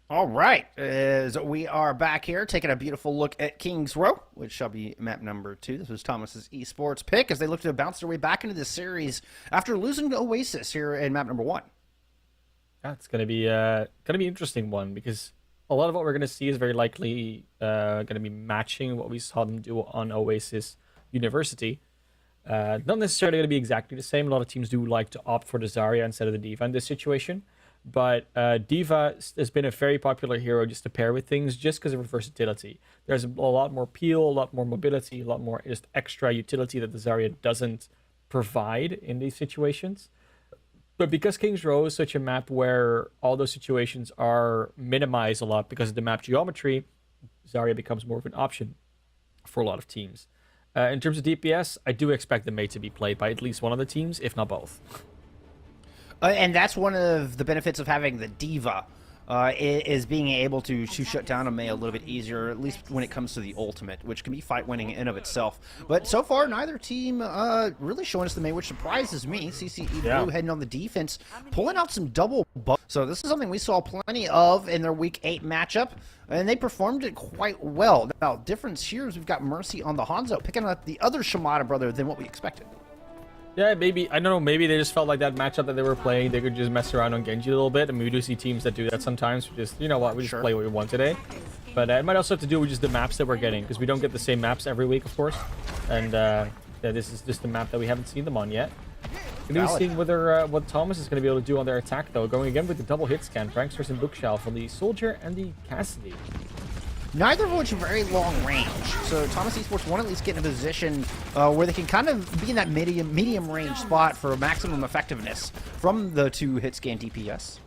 All right, as we are back here taking a beautiful look at Kings Row, which shall be map number 2. This was Thomas's esports pick as they look to bounce their way back into this series after losing to Oasis here in map number 1. That's gonna be interesting one because a lot of what we're gonna see is very likely gonna be matching what we saw them do on Oasis University. Not necessarily gonna be exactly the same. A lot of teams do like to opt for the Zarya instead of the D.Va in this situation. But D.Va has been a very popular hero just to pair with things just because of her versatility. There's a lot more peel, a lot more mobility, a lot more just extra utility that the Zarya doesn't provide in these situations. But because Kings Row is such a map where all those situations are minimized a lot because of the map geometry, Zarya becomes more of an option for a lot of teams. In terms of DPS, I do expect the Mei to be played by at least one of the teams, if not both. And that's one of the benefits of having the D.Va, is being able to shut down a Mei a little bit easier, at least when it comes to the ultimate, which can be fight-winning in of itself. But so far, neither team really showing us the Mei, which surprises me. CCE Blue heading on the defense, pulling out some double buffs. So this is something we saw plenty of in their Week 8 matchup, and they performed it quite well. Now, difference here is we've got Mercy on the Hanzo, picking up the other Shimada brother than what we expected. Yeah, maybe, I don't know, maybe they just felt like that matchup that they were playing, they could just mess around on Genji a little bit. I mean, we do see teams that do that sometimes. We just, you know what, we just play what we want today. But it might also have to do with just the maps that we're getting, because we don't get the same maps every week, of course. And yeah, this is just the map that we haven't seen them on yet. We're going to be seeing whether what Thomas is going to be able to do on their attack, though. Going again with the double hit scan, Pranksters and Bookshelf on the Soldier and the Cassidy. Neither of which are very long range, so Thomas Esports want to at least get in a position where they can kind of be in that medium range spot for maximum effectiveness from the 2 hit scan DPS.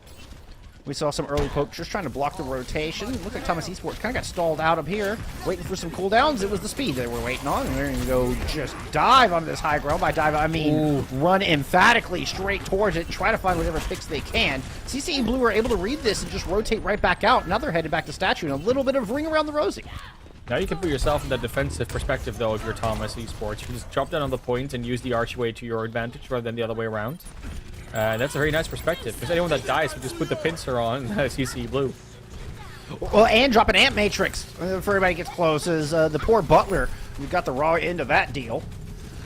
We saw some early poachers trying to block the rotation. Looked like Thomas Esports kind of got stalled out up here, waiting for some cooldowns. It was the speed they were waiting on, and they're going to go just dive onto this high ground. By dive, I mean run emphatically straight towards it, try to find whatever picks they can. CCE Blue are able to read this and just rotate right back out. Now they're headed back to Statue, and a little bit of ring around the rosy. Now you can put yourself in that defensive perspective, though, if you're Thomas Esports. You can just drop down on the point and use the archway to your advantage rather than the other way around. That's a very nice perspective, because anyone that dies can just put the pincer on CC Blue. Well, and drop an amp matrix before everybody gets close, as the poor Butler, we got the raw end of that deal.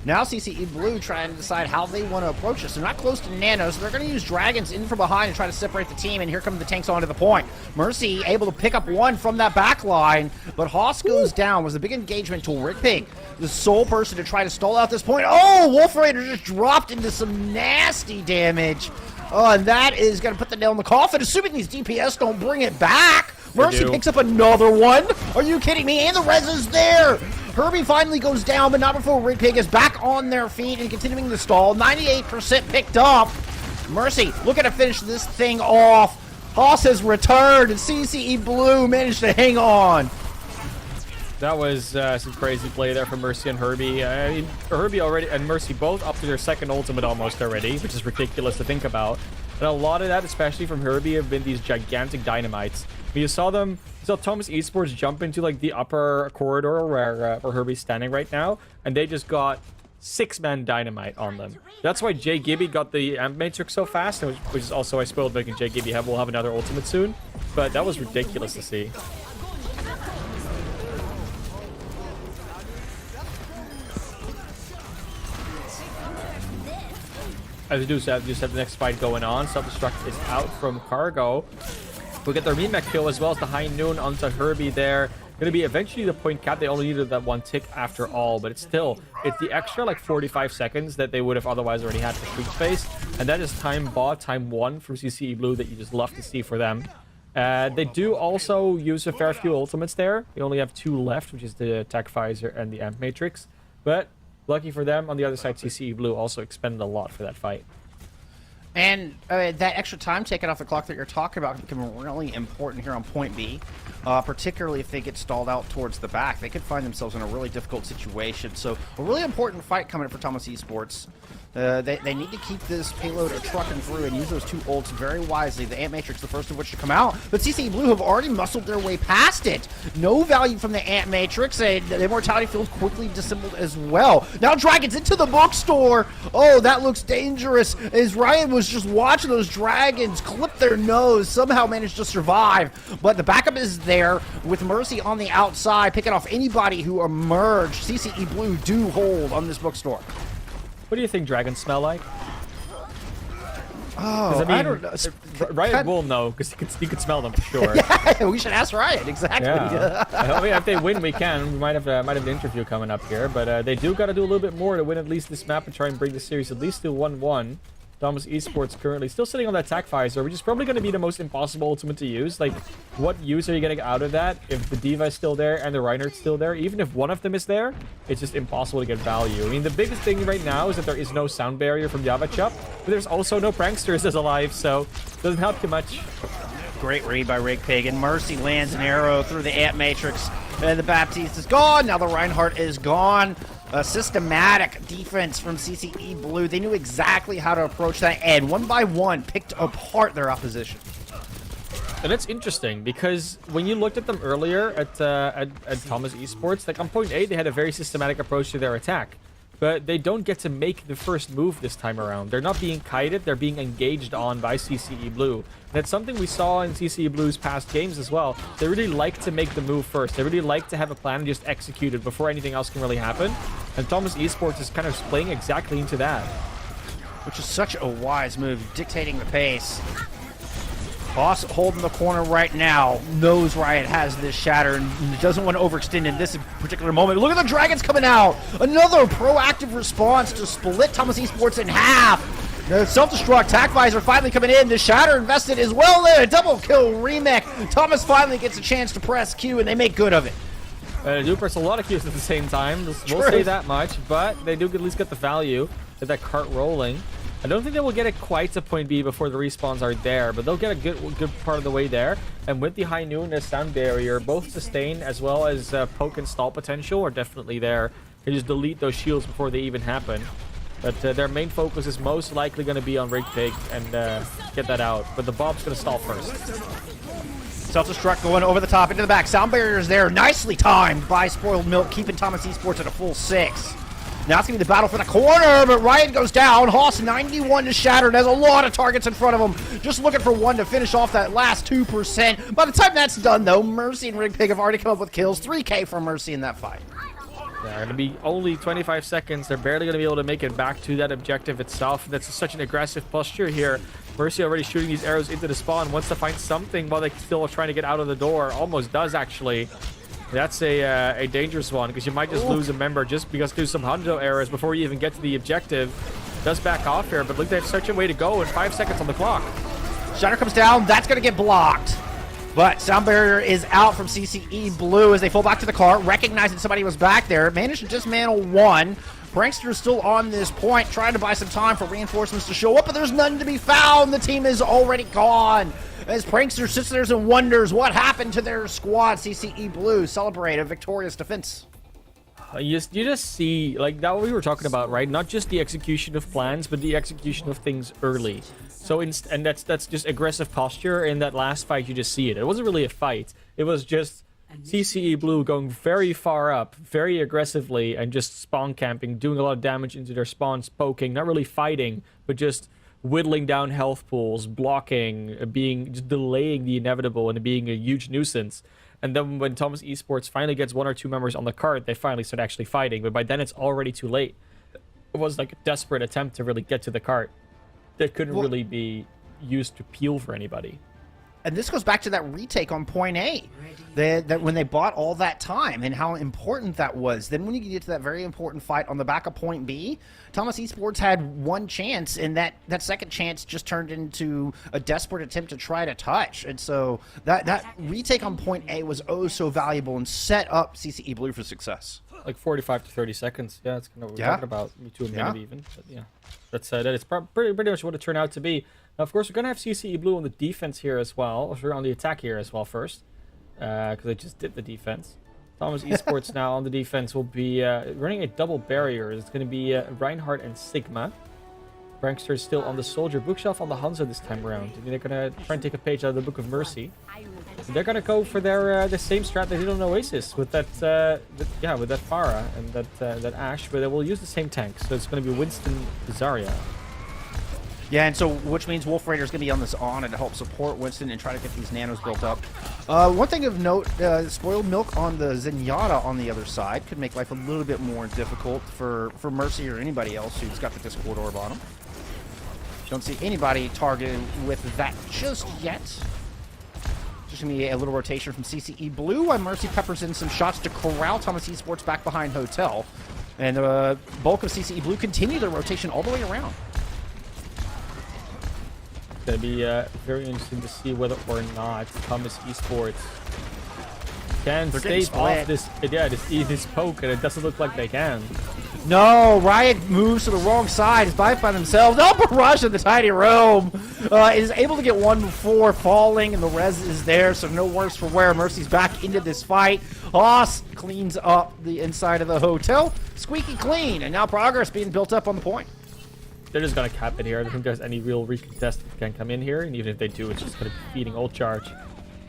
Now CCE Blue trying to decide how they want to approach this. They're not close to Nano, so they're going to use Dragons in from behind and try to separate the team, and here come the tanks onto the point. Mercy able to pick up one from that back line, but Haas goes down. Was a big engagement tool. Rick Pig, the sole person to try to stall out this point. Oh, Wolf Raider just dropped into some nasty damage. Oh, and that is going to put the nail in the coffin, assuming these DPS don't bring it back. Mercy picks up another one. Are you kidding me? And the res is there. Herbie finally goes down, but not before Rig Pig is back on their feet and continuing the stall. 98% picked up. Mercy looking to finish this thing off. Haas has returned, and CCE Blue managed to hang on. That was some crazy play there from Mercy and Herbie. I mean, Herbie already and Mercy both up to their second ultimate almost already, which is ridiculous to think about. And a lot of that, especially from Herbie, have been these gigantic dynamites. You saw Thomas Esports jump into like the upper corridor where Herbie's standing right now, and they just got 6-man dynamite on them. That's why Jay Gibby got the Amp Matrix so fast, which is also I spoiled making Jay Gibby will have another ultimate soon. But that was ridiculous to see. As we do have the next fight going on. Self-destruct is out from Cargo. We get the remake kill as well as the high noon onto Herbie there. Going to be eventually the point cap. They only needed that one tick after all, but it's the extra like 45 seconds that they would have otherwise already had for Street Space. And that is time bought, time won from CCE Blue that you just love to see for them. They do also use a fair few ultimates there. They only have 2 left, which is the Attack Visor and the Amp Matrix. But lucky for them, on the other side, CCE Blue also expended a lot for that fight. And that extra time taken off the clock that you're talking about can become really important here on point B, particularly if they get stalled out towards the back. They could find themselves in a really difficult situation. So a really important fight coming up for Thomas Esports. They need to keep this payload trucking through and use those 2 ults very wisely. The Ant Matrix, the first of which to come out, but CCE Blue have already muscled their way past it. No value from the Ant Matrix, and the Immortality Field quickly dissembled as well. Now Dragons into the bookstore. Oh, that looks dangerous, as Ryan was just watching those Dragons clip their nose, somehow managed to survive, but the backup is there with Mercy on the outside, picking off anybody who emerged. CCE Blue do hold on this bookstore. What do you think dragons smell like? Oh, I don't know. Riot will know, because he could smell them for sure. Yeah, we should ask Riot, exactly. Yeah. I mean, if they win, we can. We might have an interview coming up here, but they do got to do a little bit more to win at least this map and try and bring the series at least to 1-1. Thomas Esports currently still sitting on that attack visor, which is probably going to be the most impossible ultimate to use. Like, what use are you getting out of that if the D.Va is still there and the Reinhardt's still there? Even if one of them is there, it's just impossible to get value. I mean, the biggest thing right now is that there is no sound barrier from Java Chup, but there's also no pranksters as alive, so it doesn't help you much. Great read by Rig Pig, and Mercy lands an arrow through the Ant Matrix. And the Baptiste is gone. Now the Reinhardt is gone. A systematic defense from CCE Blue. They knew exactly how to approach that, and one by one picked apart their opposition. And it's interesting because when you looked at them earlier at Thomas Esports, like on point A, they had a very systematic approach to their attack. But they don't get to make the first move this time around. They're not being kited, they're being engaged on by CCE Blue. And that's something we saw in CCE Blue's past games as well. They really like to make the move first. They really like to have a plan and just execute it before anything else can really happen. And Thomas Esports is kind of playing exactly into that. Which is such a wise move, dictating the pace. Boss holding the corner right now, knows Riot has this shatter and doesn't want to overextend in this particular moment. Look at the Dragons coming out. Another proactive response to split Thomas Esports in half. The self-destruct attack visor finally coming in. The shatter invested as well there. Double kill remake. Thomas finally gets a chance to press Q and they make good of it. They do press a lot of Qs at the same time. We'll say that much, but they do at least get the value. Get that cart rolling. I don't think they will get it quite to point B before the respawns are there, but they'll get a good part of the way there. And with the high noon and sound barrier, both sustain as well as poke and stall potential are definitely there. They just delete those shields before they even happen. But their main focus is most likely going to be on Rig Pig and get that out. But the Bob's going to stall first. Self-destruct going over the top into the back. Sound barrier is there. Nicely timed by Spoiled Milk, keeping Thomas Esports at a full 6. Now it's going to be the battle for the corner, but Riot goes down. Hoss 91 to shatter. There's a lot of targets in front of him. Just looking for one to finish off that last 2%. By the time that's done, though, Mercy and Rig Pig have already come up with kills. 3K for Mercy in that fight. They're going to be only 25 seconds. They're barely going to be able to make it back to that objective itself. That's such an aggressive posture here. Mercy already shooting these arrows into the spawn. Wants to find something while they still are trying to get out of the door. Almost does, actually. That's a dangerous one, because you might just lose a member just because there's some hundo errors before you even get to the objective. Does back off here, but look, they have such a way to go and 5 seconds on the clock. Shatter comes down. That's going to get blocked. But sound barrier is out from CCE Blue as they fall back to the car, recognizing somebody was back there. Managed to dismantle one. Prankster is still on this point, trying to buy some time for reinforcements to show up, but there's none to be found. The team is already gone. As Prankster sits there and wonders what happened to their squad. CCE Blue celebrate a victorious defense. You just see, like, that what we were talking about, right? Not just the execution of plans, but the execution of things early. So, and that's just aggressive posture. In that last fight, you just see it. It wasn't really a fight. It was just CCE Blue going very far up, very aggressively, and just spawn camping, doing a lot of damage into their spawns, poking, not really fighting, but just whittling down health pools, blocking, just delaying the inevitable and being a huge nuisance. And then when Thomas Esports finally gets one or two members on the cart, they finally start actually fighting. But by then, it's already too late. It was like a desperate attempt to really get to the cart that couldn't really be used to peel for anybody. And this goes back to that retake on point A, that when they bought all that time and how important that was. Then when you get to that very important fight on the back of point B, Thomas Esports had one chance, and that second chance just turned into a desperate attempt to try to touch. And so that retake on point A was oh so valuable and set up CCE Blue for success. Like 45 to 30 seconds. Yeah, that's kind of what we're talking about. Maybe to a minute even. But yeah, that is pretty much what it turned out to be. Now, of course, we're going to have CCE Blue on the defense here as well. Or on the attack here as well first. Because they just did the defense. Thomas Esports now on the defense will be running a double barrier. It's going to be Reinhardt and Sigma. Prankster is still on the Soldier, Bookshelf on the Hanzo this time around. I mean, they're gonna try and take a page out of the Book of Mercy. And they're gonna go for their the same strat they did on Oasis with that with that Pharah and that Ashe, but they will use the same tank. So it's gonna be Winston, Zarya. Yeah, and so which means Wolf Raider's going to be on this Ana to help support Winston and try to get these nanos built up. One thing of note, Spoiled Milk on the Zenyatta on the other side could make life a little bit more difficult for Mercy or anybody else who's got the Discord orb on them. Don't see anybody targeted with that just yet. Just going to be a little rotation from CCE Blue while Mercy peppers in some shots to corral Thomas Esports back behind Hotel. And the bulk of CCE Blue continue their rotation all the way around. Gonna be very interesting to see whether or not Thomas Esports can stave off this poke, and it doesn't look like they can. No, Riot moves to the wrong side. Is by themselves. Oh, Barrage in the tiny roam is able to get one before falling, and the res is there, so no worse for wear. Mercy's back into this fight. Haas cleans up the inside of the Hotel. Squeaky clean, and now progress being built up on the point. They're just gonna cap it here. I don't think there's any real recontest that can come in here, and even if they do, it's just gonna be feeding ult charge.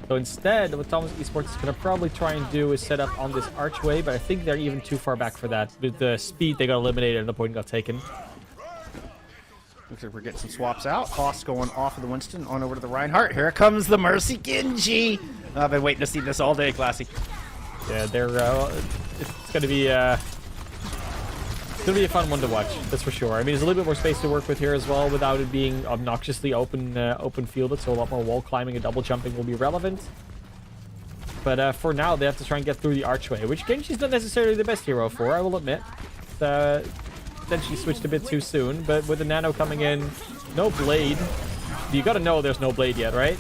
So instead, what Thomas Esports is gonna probably try and do is set up on this archway, but I think they're even too far back for that. With the speed, they got eliminated and the point got taken. Looks like we're getting some swaps out. Haas going off of the Winston on over to the Reinhardt. Here comes the Mercy Genji. I've been waiting to see this all day, Classy. Yeah, they're it's gonna be a fun one to watch, that's for sure. I mean, there's a little bit more space to work with here as well without it being obnoxiously open fielded, so a lot more wall climbing and double jumping will be relevant. But for now, they have to try and get through the archway, which Genji's not necessarily the best hero for, I will admit. Then she switched a bit too soon, but with the nano coming in, no blade. You gotta know there's no blade yet, right?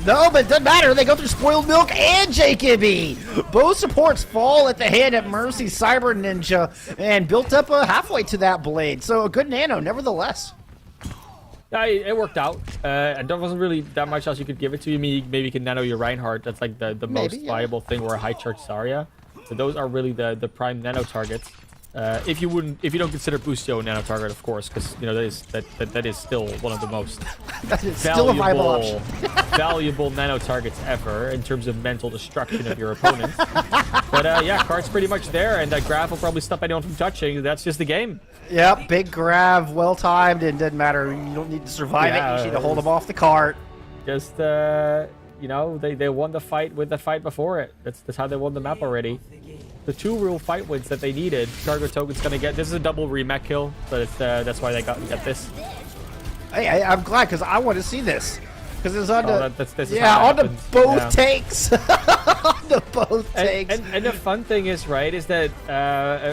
No, but it doesn't matter. They go through Spoiled Milk and JKB. Both supports fall at the hand at Mercy Cyber Ninja and built up halfway to that blade. So a good nano, nevertheless. Yeah, it worked out. And there wasn't really that much else you could give it to you. Maybe you can nano your Reinhardt. That's like the most viable thing, or a high charge Zarya. So those are really the prime nano targets. If you don't consider Boostio a nano target, of course, because you know that is still one of the most valuable nano targets ever in terms of mental destruction of your opponent. But yeah, card's pretty much there, and that grab will probably stop anyone from touching. That's just the game. Yep, big grab, well timed, and doesn't matter. You don't need to survive it. You just need to hold them off the cart. Just you know, they won the fight with the fight before it. That's how they won the map already. The 2 real fight wins that they needed, Cargo Token's gonna get. This is a double remake kill, but it's, that's why they get this. Hey, I'm glad, because I want to see this. Because it's on on the both takes. On the both takes. And the fun thing is, right, is that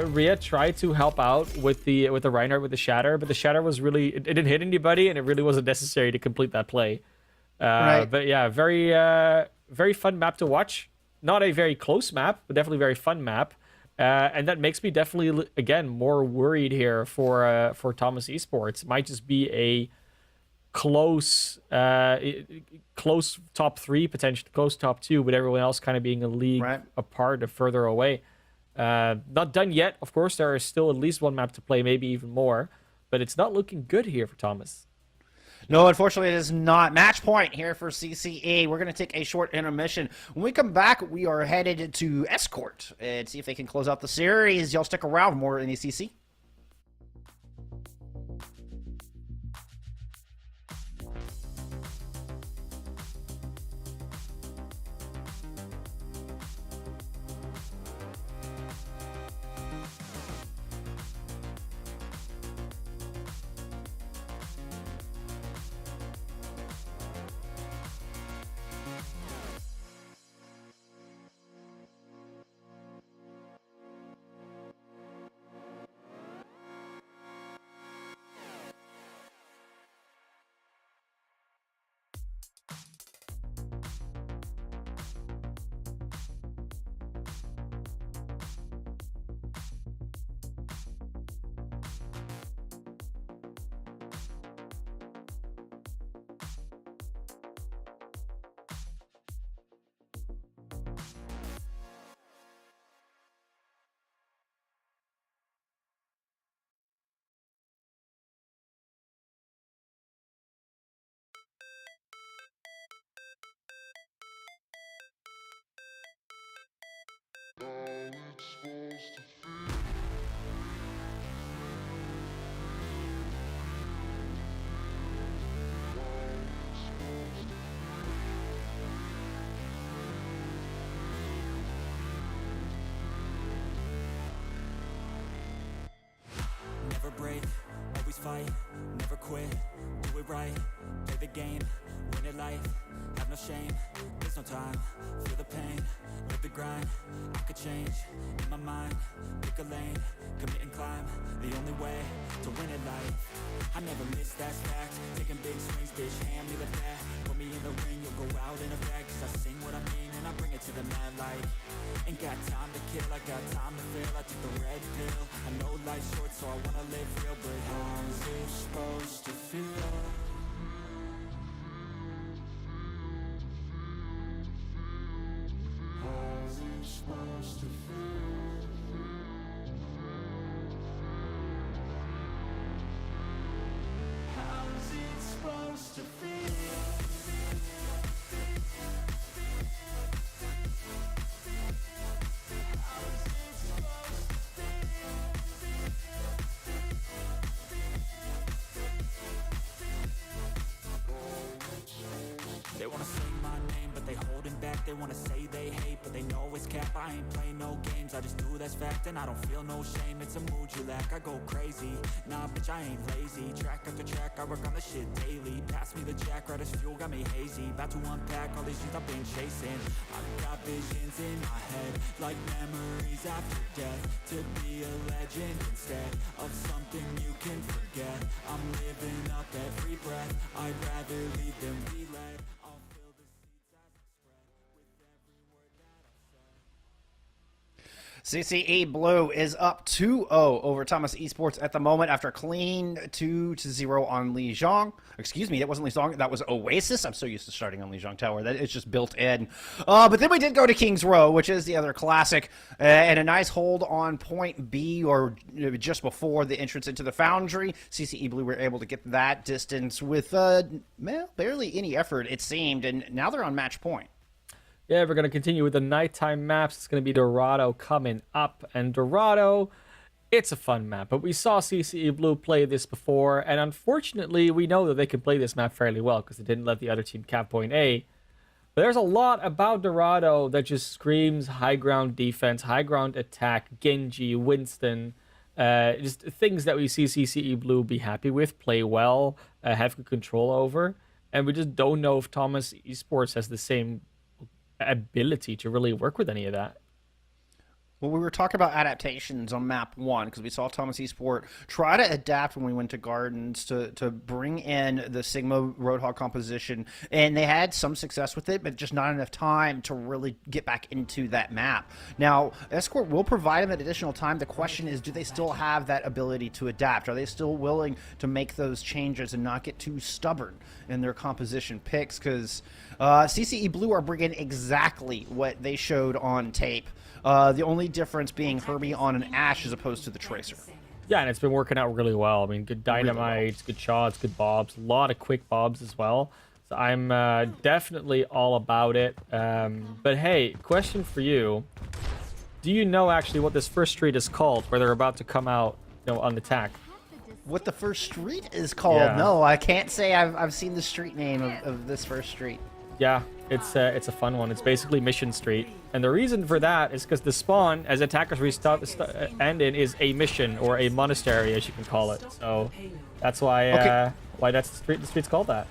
Rhea tried to help out with the Reinhardt with the Shatter, but the Shatter was really, it didn't hit anybody, and it really wasn't necessary to complete that play. Right. But yeah, very fun map to watch. Not a very close map, but definitely a very fun map. And that makes me definitely, again, more worried here for Thomas Esports. It might just be a close top 3, potentially close top 2, with everyone else kind of being a league apart or further away. Not done yet, of course. There is still at least one map to play, maybe even more. But it's not looking good here for Thomas. No, unfortunately, it is not. Match point here for CCE. We're going to take a short intermission. When we come back, we are headed to Escort and see if they can close out the series. Y'all stick around. More NECC. fight, never quit, do it right, play the game, win it life, have no shame, there's no time, feel the pain, live the grind, I could change, in my mind, pick a lane, commit and climb, the only way to win it life, I never miss, that's fact, taking big swings, bitch, hand me the bat, put me in the ring, you'll go out in a bag, cause I sing what I mean, and I bring it to the mad light, ain't got time to kill, I got time to feel, I took the red pill, I know life's short, so I wanna live real, but how's it supposed to feel? How's it supposed to feel? How's it supposed to feel? They wanna say my name, but they holding back. They wanna say they hate, but they know it's cap. I ain't play no games, I just do that's fact. And I don't feel no shame, it's a mood you lack. I go crazy, nah bitch I ain't lazy. Track after track, I work on this shit daily. Pass me the jack, right as fuel, got me hazy. About to unpack all these things I've been chasing. I've got visions in my head, like memories after death. To be a legend instead of something you can forget. I'm living up every breath, I'd rather lead than be led. CCE Blue is up 2-0 over Thomas Esports at the moment after a clean 2-0 on Lijiang. Excuse me, that wasn't Lijiang, that was Oasis. I'm so used to starting on Lijiang Tower that it's just built in. But then we did go to King's Row, which is the other classic, and a nice hold on point B, or just before the entrance into the Foundry. CCE Blue were able to get that distance with barely any effort, it seemed, and now they're on match point. Yeah, we're going to continue with the nighttime maps. It's going to be Dorado coming up. And Dorado, it's a fun map. But we saw CCE Blue play this before. And unfortunately, we know that they can play this map fairly well because they didn't let the other team cap point A. But there's a lot about Dorado that just screams high ground defense, high ground attack, Genji, Winston. Just things that we see CCE Blue be happy with, play well, have good control over. And we just don't know if Thomas Esports has the same ability to really work with any of that. Well, we were talking about adaptations on map 1 because we saw Thomas Esport try to adapt when we went to Gardens to bring in the Sigma Roadhog composition, and they had some success with it, but just not enough time to really get back into that map. Now, Escort will provide them that additional time. The question is, do they still have that ability to adapt? Are they still willing to make those changes and not get too stubborn in their composition picks? Because CCE Blue are bringing exactly what they showed on tape. The only difference being Herbie on an Ashe as opposed to the Tracer. Yeah, and it's been working out really well. I mean, good dynamites, good shots, good bobs, a lot of quick bobs as well. So I'm definitely all about it. But hey, question for you. Do you know actually what this first street is called where they're about to come out, on attack? What the first street is called? Yeah. No, I can't say I've seen the street name of this first street. Yeah, it's a fun one. It's basically Mission Street. And the reason for that is because the spawn, as attackers end in, is a mission, or a monastery, as you can call it. So that's why that's the street's called that.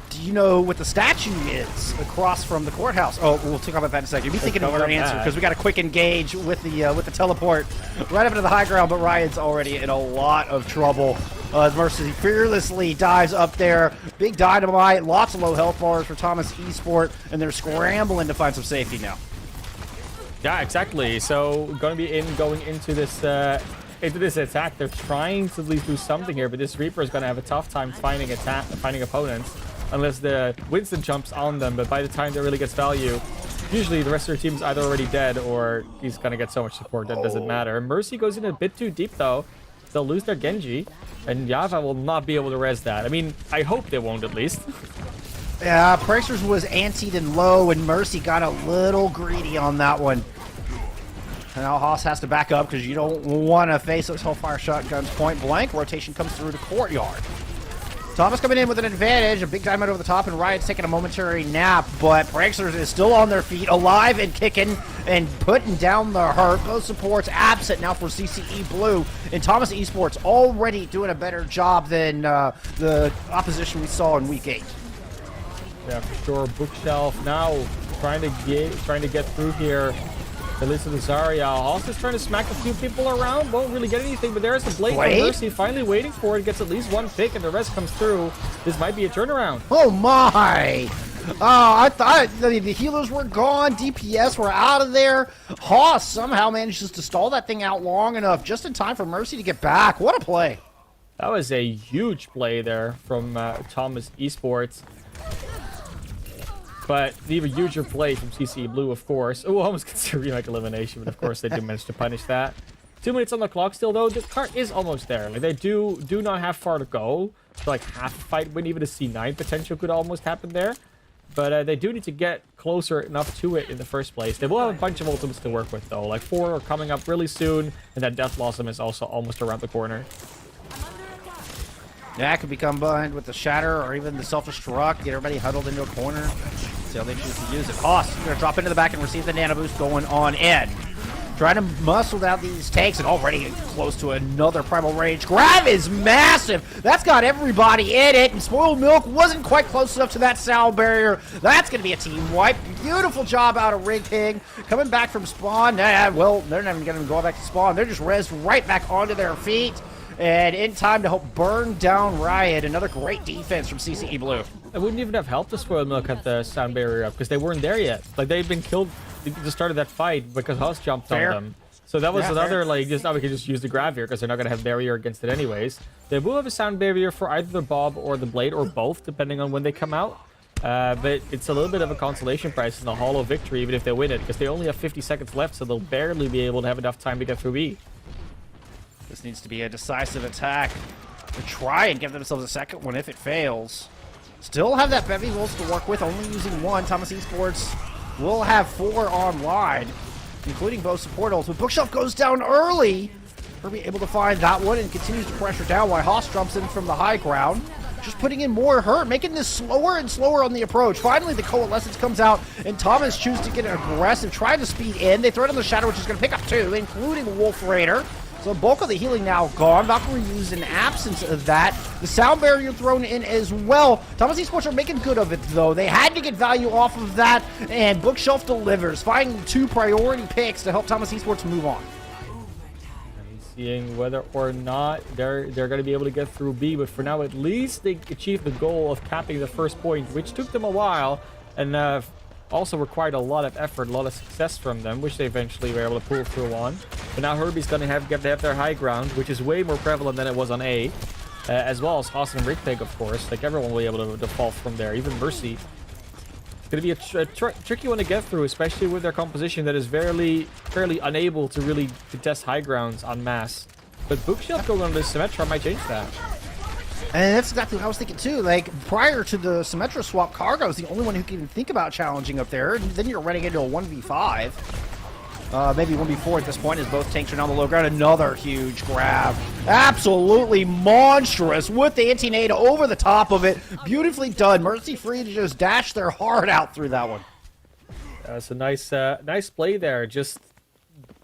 Do you know what the statue is across from the courthouse? Oh, we'll talk about that in a second. You'll be thinking of your answer because we got a quick engage with the teleport right up into the high ground, but Ryan's already in a lot of trouble. Mercy fearlessly dives up there. Big dynamite, lots of low health bars for Thomas Esport, and they're scrambling to find some safety now. Yeah, exactly. So going into this attack, they're trying to at least do something here, but this Reaper is going to have a tough time finding opponents unless the Winston jumps on them. But by the time there really gets value, usually the rest of their team's either already dead or he's going to get so much support that it doesn't matter. Mercy goes in a bit too deep though. They'll lose their Genji, and Java will not be able to res that. I mean, I hope they won't at least. Yeah, Pricers was antied and low, and Mercy got a little greedy on that one. And now Haas has to back up because you don't want to face those Hellfire shotguns point blank. Rotation comes through the courtyard. Thomas coming in with an advantage, a big diamond over the top, and Riot's taking a momentary nap, but Pranksters is still on their feet, alive and kicking and putting down the hurt. Both supports absent now for CCE Blue, and Thomas Esports already doing a better job than the opposition we saw in Week 8. Yeah, for sure. Bookshelf now trying to get through here. At least with the Zarya. Also trying to smack a few people around. Won't really get anything, but there's the Blade from Mercy finally waiting for it. Gets at least one pick, and the rest comes through. This might be a turnaround. Oh my! I thought the healers were gone. DPS were out of there. Haas somehow manages to stall that thing out long enough, just in time for Mercy to get back. What a play! That was a huge play there from Thomas Esports. But the even huger play from CCE Blue, of course. Oh, almost considered remake elimination, but of course they do manage to punish that. 2 minutes on the clock still, though. The cart is almost there. Like, they do not have far to go. So, like, half a fight win, even a C9 potential could almost happen there. But they do need to get closer enough to it in the first place. They will have a bunch of ultimates to work with, though. Like, 4 are coming up really soon, and that Death Blossom is also almost around the corner. Yeah, it could be combined with the Shatter or even the Self-Destruct. Get everybody huddled into a corner. See how they choose to use it. Haas going to drop into the back and receive the Nano Boost going on in. Trying to muscle down these tanks and already close to another Primal Rage. Grab is massive. That's got everybody in it. And Spoiled Milk wasn't quite close enough to that sound barrier. That's going to be a team wipe. Beautiful job out of Rig Pig. Coming back from spawn. Well, they're not even going to go back to spawn. They're just rezzed right back onto their feet. And in time to help burn down Riot. Another great defense from CCE Blue. It wouldn't even have helped the Spoiled Milk at the sound barrier up because they weren't there yet. Like, they'd been killed at the start of that fight because Haas jumped on them. So that was another, like, just now we can just use the grab here because they're not going to have barrier against it anyways. They will have a sound barrier for either the Bob or the Blade or both, depending on when they come out. But it's a little bit of a consolation prize in a hollow victory, even if they win it, because they only have 50 seconds left, so they'll barely be able to have enough time to get through B. This needs to be a decisive attack to try and give themselves a second one if it fails. Still have that Bevy Wolves to work with, only using 1. Thomas Esports will have 4 online, including both support ults. But Bookshelf goes down early. Herbie able to find that one and continues to pressure down while Haas jumps in from the high ground. Just putting in more hurt, making this slower and slower on the approach. Finally, the Coalescence comes out, and Thomas chooses to get aggressive, trying to speed in. They throw it on the Shadow, which is going to pick up 2, including Wolf Raider. So bulk of the healing now gone. Valkyrie used in absence of that. The sound barrier thrown in as well. Thomas Esports are making good of it, though. They had to get value off of that, and Bookshelf delivers, finding 2 priority picks to help Thomas Esports move on. Seeing whether or not they're going to be able to get through B, but for now, at least they achieved the goal of capping the first point, which took them a while, and also required a lot of effort, a lot of success from them, which they eventually were able to pull through on. But now Herbie's going to have their high ground, which is way more prevalent than it was on A, as well as Haas and Rigpig, of course. Like, everyone will be able to fall from there, even Mercy. It's going to be a tricky one to get through, especially with their composition that is fairly unable to really contest high grounds en masse. But Bookshelf going on to Symmetra might change that. And that's exactly what I was thinking too. Like, prior to the Symmetra swap, Cargo is the only one who can even think about challenging up there. And then you're running into a 1v5. Maybe 1v4 at this point, as both tanks are on the low ground. Another huge grab. Absolutely monstrous with the anti-nade over the top of it. Beautifully done. Mercy free to just dash their heart out through that one. That's a nice play there. Just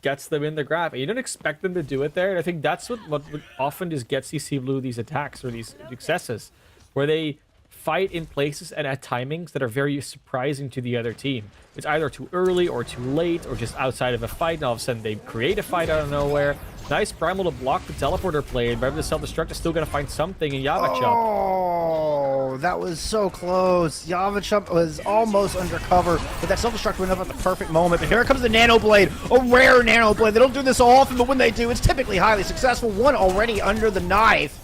gets them in the grab. You don't expect them to do it there. And I think that's what often just gets CC Blue these attacks or these successes, where they fight in places and at timings that are very surprising to the other team. It's either too early or too late or just outside of a fight, and all of a sudden they create a fight out of nowhere. Nice Primal to block the teleporter play, but the self-destruct is still going to find something in Yavachuk. Oh, that was so close. Yavachuk was almost undercover, but that self-destruct went up at the perfect moment. But here comes the Nano Blade, a rare Nano Blade. They don't do this often, but when they do, it's typically highly successful. One already under the knife.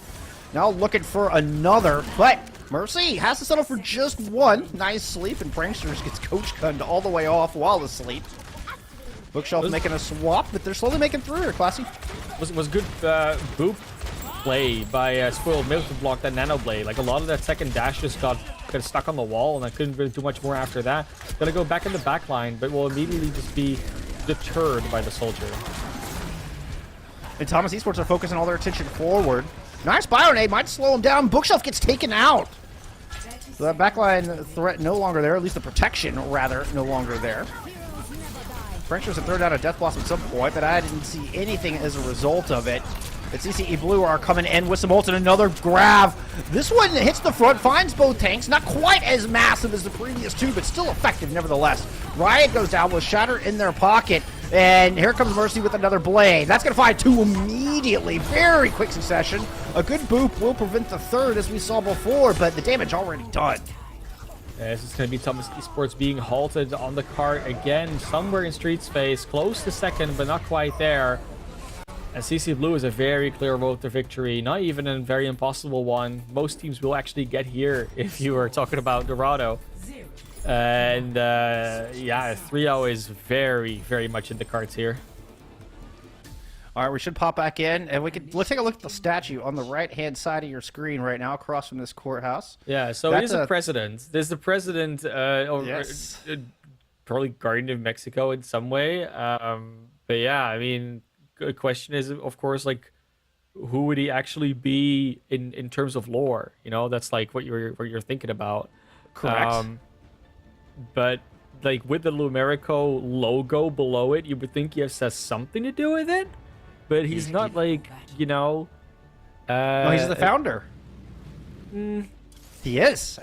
Now looking for another, but Mercy has to settle for just 1. Nice sleep, and Pranksters gets Coach Gunned all the way off while asleep. Bookshelf making a swap, but they're slowly making through here, Classy. Was good boop play by Spoiled Milk to block that Nano Blade. Like, a lot of that second dash just got stuck on the wall, and I couldn't really do much more after that. Gonna go back in the back line, but will immediately just be deterred by the soldier. And Thomas Esports are focusing all their attention forward. Nice Bionade, might slow him down. Bookshelf gets taken out. So that backline threat no longer there, at least the protection, rather, no longer there. Frenchers have thrown down a Death Blossom at some point, but I didn't see anything as a result of it. But CCE Blue are coming in with some ult and another grab. This one hits the front, finds both tanks. Not quite as massive as the previous two, but still effective nevertheless. Riot goes down with Shatter in their pocket. And here comes Mercy with another blade. That's going to find two immediately. Very quick succession. A good boop will prevent the third, as we saw before, but the damage already done. Yeah, this is going to be Thomas Esports being halted on the cart again, somewhere in Street's face. Close to second, but not quite there. And CC Blue is a very clear road to victory. Not even a very impossible one. Most teams will actually get here if you were talking about Dorado. And yeah, 3-0 is very, very much in the cards here. All right, we should pop back in, and let's take a look at the statue on the right-hand side of your screen right now, across from this courthouse. Yeah, so That's he's a president. There's the president, Yes. probably guardian of Mexico in some way. But yeah, I mean, the question is, of course, like, who would he actually be in terms of lore? You know, that's like what you're thinking about. Correct. But like with the Lumerico logo below it, you would think he has something to do with it. But he's not like, you know. No, he's the founder. He is.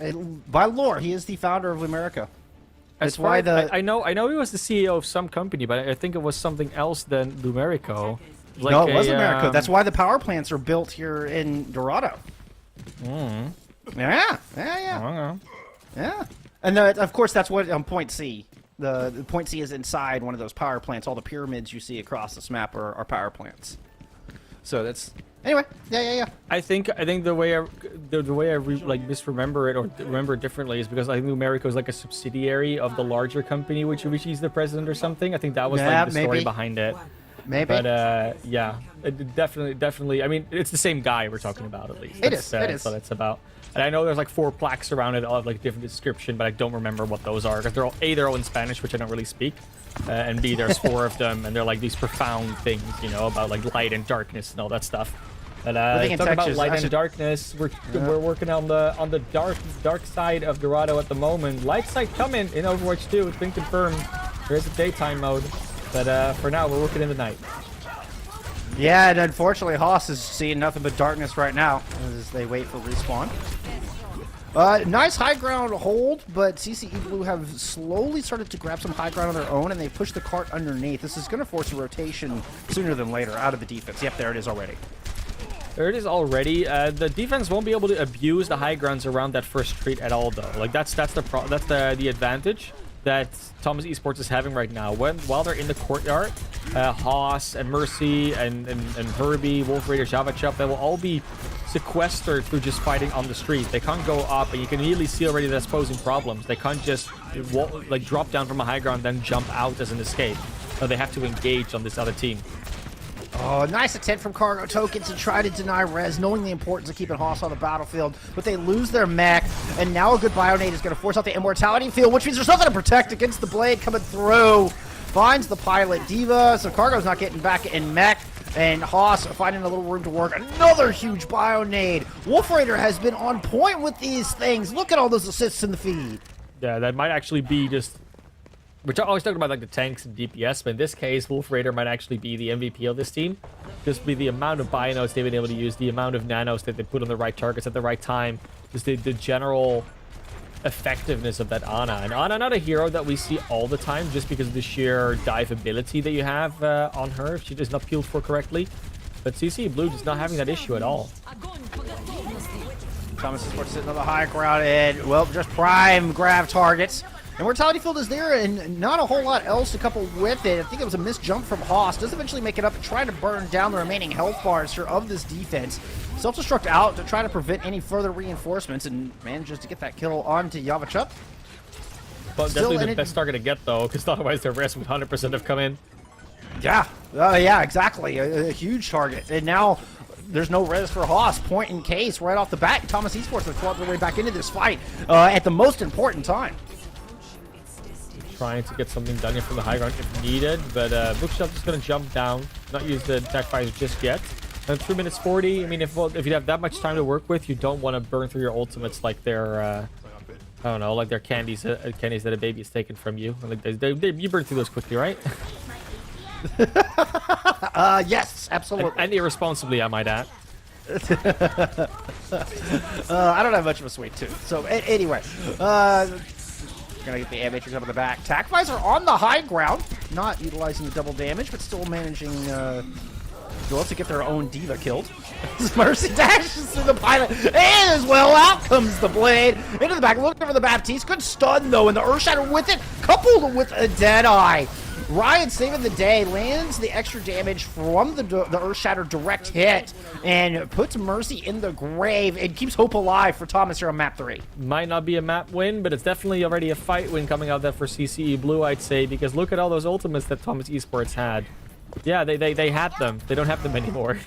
By lore, he is the founder of Lumerica. That's why I know he was the CEO of some company, but I think it was something else than Lumerico. Like no, it was Lumerica. That's why the power plants are built here in Dorado. Yeah. Yeah. And of course, that's what Point C. The Point C is inside one of those power plants. All the pyramids you see across this map are power plants. So that's anyway. Yeah. I think the way I misremember it or remember it differently is because I think Lumerico is like a subsidiary of the larger company, which he's the president or something. I think that was like the story behind it. Maybe. But yeah, it definitely. I mean, it's the same guy we're talking about at least. It is. That's what it's about. And I know there's like 4 plaques around it, all have like different description, but I don't remember what those are because they're all in Spanish, which I don't really speak, and B, there's 4 of them, and they're like these profound things, you know, about like light and darkness and all that stuff. And talking about light and darkness, we're working on the dark side of Dorado at the moment. Light side coming in Overwatch 2. It's been confirmed. There is a daytime mode, but for now we're working in the night. Yeah, and unfortunately, Haas is seeing nothing but darkness right now as they wait for respawn. Nice high ground hold, but CCE Blue have slowly started to grab some high ground on their own, and they push the cart underneath. This is going to force a rotation sooner than later out of the defense. Yep, there it is already. There it is already. The defense won't be able to abuse the high grounds around that first street at all, though. Like that's the advantage that Thomas Esports is having right now. While they're in the courtyard, Haas and Mercy and Herbie, Wolf Raider, Java Chop, they will all be sequestered through just fighting on the street. They can't go up, and you can immediately see already that's posing problems. They can't just like drop down from a high ground then jump out as an escape. So they have to engage on this other team. Oh, nice attempt from Cargo Token to try to deny res, knowing the importance of keeping Haas on the battlefield, but they lose their mech, and now a good Bionade is going to force out the Immortality field, which means there's nothing to protect against the blade coming through. Finds the pilot Diva, so Cargo's not getting back in mech, and Haas finding a little room to work. Another huge Bionade. Wolf Raider has been on point with these things. Look at all those assists in the feed. Yeah, that might actually be just... We're always talking about like the tanks and DPS, but in this case, Wolf Raider might actually be the MVP of this team. Just be the amount of Bionodes they've been able to use, the amount of nanos that they put on the right targets at the right time, just the general effectiveness of that Ana. And Ana, not a hero that we see all the time, just because of the sheer dive ability that you have on her. She does not peeled for correctly. But CC Blue is not having that issue at all. Thomas is sitting on the high ground, and, well, just prime grab targets. Immortality field is there, and not a whole lot else to couple with it. I think it was a missed jump from Haas. Does eventually make it up, trying to burn down the remaining health bars here of this defense. Self-destruct out to try to prevent any further reinforcements, and manages to get that kill onto Yavachup. But definitely the best target to get, though, because otherwise their rest would 100% have come in. Yeah, yeah, exactly. A huge target. And now there's no res for Haas. Point in case right off the bat. Thomas Esports have clawed their way back into this fight at the most important time. Trying to get something done here from the high ground if needed, but Bookshelf is going to jump down, not use the attack fires just yet. 3 minutes 40. I mean, if you have that much time to work with, you don't want to burn through your ultimates like they're, I don't know, like they're candies that a baby is taken from you. Like you burn through those quickly, right? Yes, absolutely. And irresponsibly, I might add. I don't have much of a sweet tooth. So anyway, gonna get the Matrix up in the back. Tackvisor on the high ground, not utilizing the double damage, but still managing to get their own diva killed. Mercy dashes through the pilot, and as well, out comes the blade into the back, looking for the Baptiste. Good stun though, and the Earthshatter with it, coupled with a Deadeye. Ryan saving the day, lands the extra damage from the Earthshatter direct hit, and puts Mercy in the grave, and keeps hope alive for Thomas here on map 3. Might not be a map win, but it's definitely already a fight win coming out there for CCE Blue, I'd say, because look at all those ultimates that Thomas Esports had. Yeah, they had them. They don't have them anymore.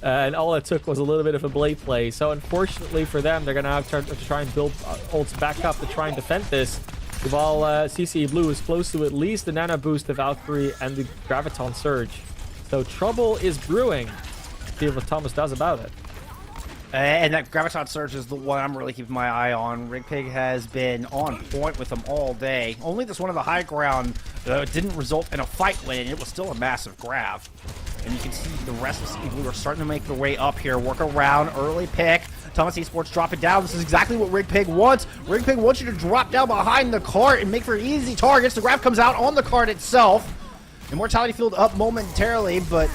And all it took was a little bit of a blade play. So unfortunately for them, they're going to have to try and build ults back up to try and defend this. While CCE Blue is close to at least the Nano Boost, the Valkyrie, and the Graviton Surge. So trouble is brewing. See what Thomas does about it. And that Graviton Surge is the one I'm really keeping my eye on. RigPig has been on point with them all day. Only this one on the high ground didn't result in a fight win. It was still a massive grab. And you can see the rest of CE Blue are starting to make their way up here. Work around, early pick. Thomas Esports drop it down. This is exactly what RigPig wants. RigPig wants you to drop down behind the cart and make for easy targets. The grab comes out on the cart itself. Immortality Field up momentarily, but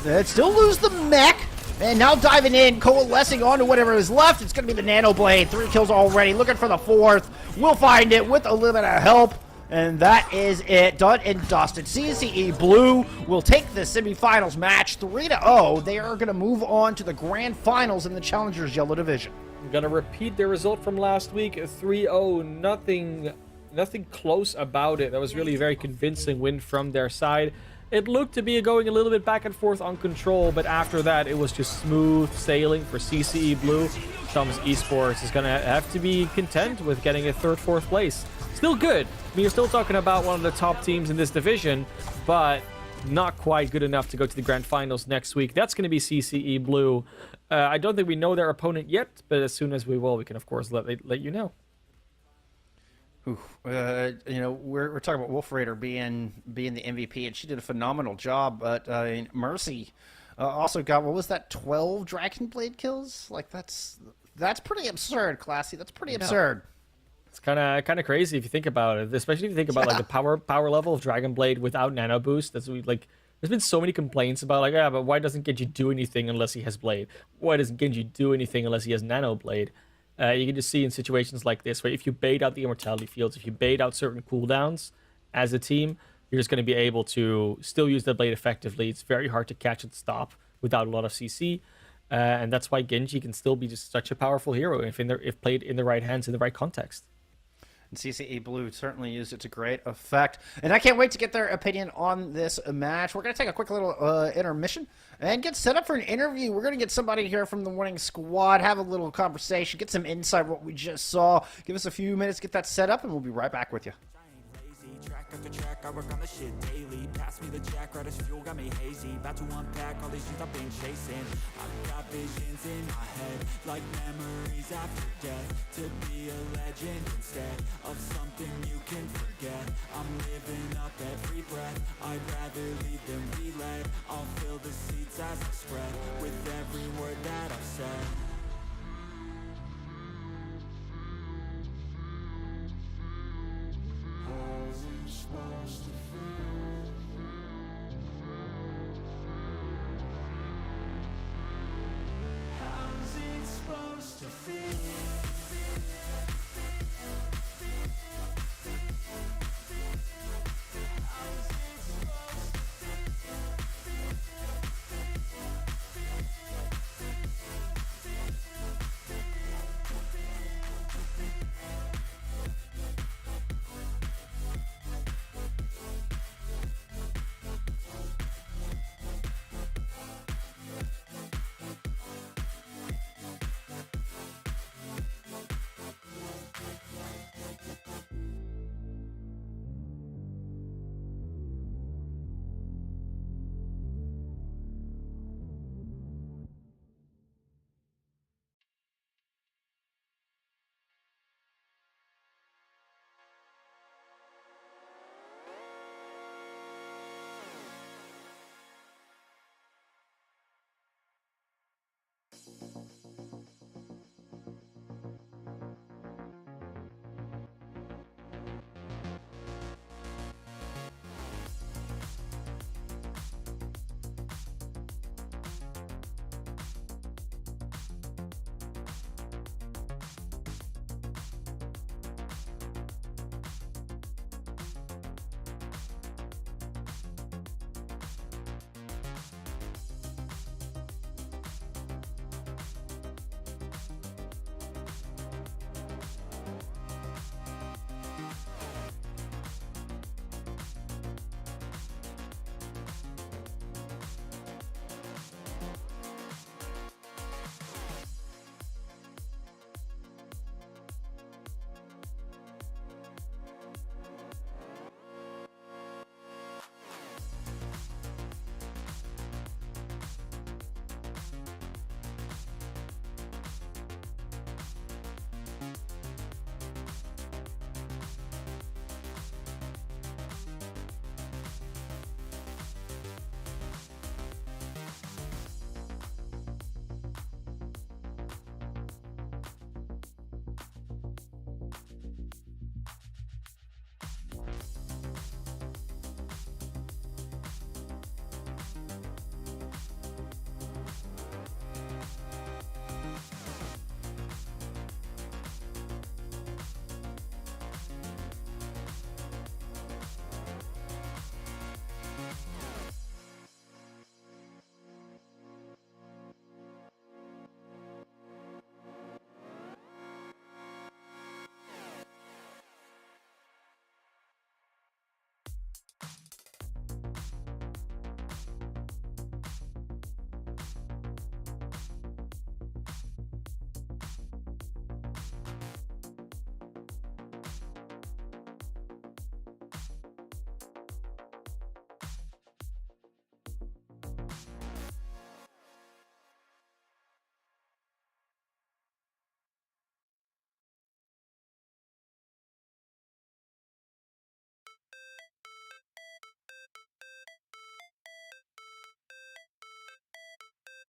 they still lose the mech. And now diving in, coalescing onto whatever is left. It's going to be the Nano Blade. 3 kills already. Looking for the 4th. We'll find it with a little bit of help. And that is it. Done and dusted. CCE Blue will take the semifinals match 3-0. They are going to move on to the grand finals in the Challengers Yellow Division. I'm going to repeat the result from last week. 3-0. Nothing close about it. That was really a very convincing win from their side. It looked to be going a little bit back and forth on control, but after that, it was just smooth sailing for CCE Blue. Thomas Esports is going to have to be content with getting a 3rd, 4th place. Still good. I mean, you're still talking about one of the top teams in this division, but not quite good enough to go to the grand finals next week. That's going to be CCE Blue. I don't think we know their opponent yet, but as soon as we will, we can, of course, let you know. We're talking about Wolf Raider being the MVP, and she did a phenomenal job. But Mercy also got, what was that, 12 Dragon Blade kills? Like that's pretty absurd, Classy. That's pretty absurd. It's kind of crazy if you think about it, especially if you think about like the power level of Dragon Blade without Nano Boost. There's been so many complaints about like, but why doesn't Genji do anything unless he has Blade? Why doesn't Genji do anything unless he has Nano Blade? You can just see in situations like this where if you bait out the immortality fields, if you bait out certain cooldowns as a team, you're just going to be able to still use the blade effectively. It's very hard to catch and stop without a lot of CC. And that's why Genji can still be just such a powerful hero if played in the right hands in the right context. And CCE Blue certainly used it to great effect. And I can't wait to get their opinion on this match. We're going to take a quick little intermission and get set up for an interview. We're going to get somebody here from the winning squad, have a little conversation, get some insight what we just saw. Give us a few minutes, get that set up, and we'll be right back with you. Track after track, I work on the shit daily. Pass me the jack, right as fuel, got me hazy. About to unpack all these things I've been chasing. I've got visions in my head, like memories after death. To be a legend instead of something you can forget. I'm living up every breath, I'd rather lead than be led. I'll fill the seats as I spread, with every word that I've said.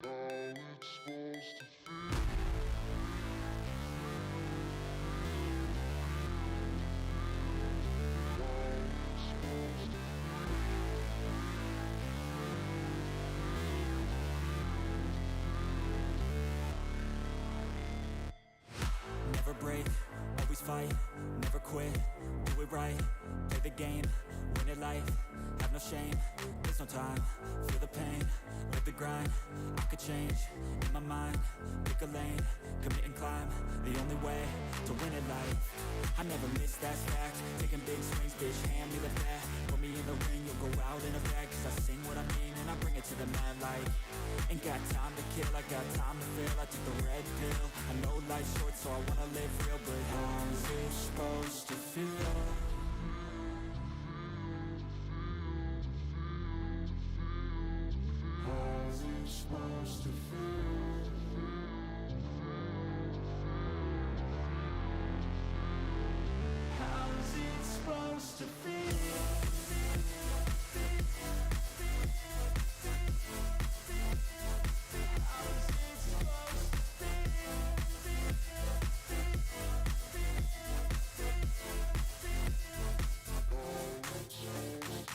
Never break, always fight, never quit, do it right, play the game, win it life, have no shame, there's no time, feel the pain, live the grind, I could change, in my mind, pick a lane, commit and climb, the only way to win it life. I never miss, that's fact, taking big swings, bitch, hand me the bat, put me in the ring, you'll go out in a bag, cause I sing what I mean and I bring it to the mad light. Ain't got time to kill, I got time to feel, I took the red pill, I know life's short so I wanna live real, but how's it supposed to feel? How's it supposed to feel? How's it supposed to feel?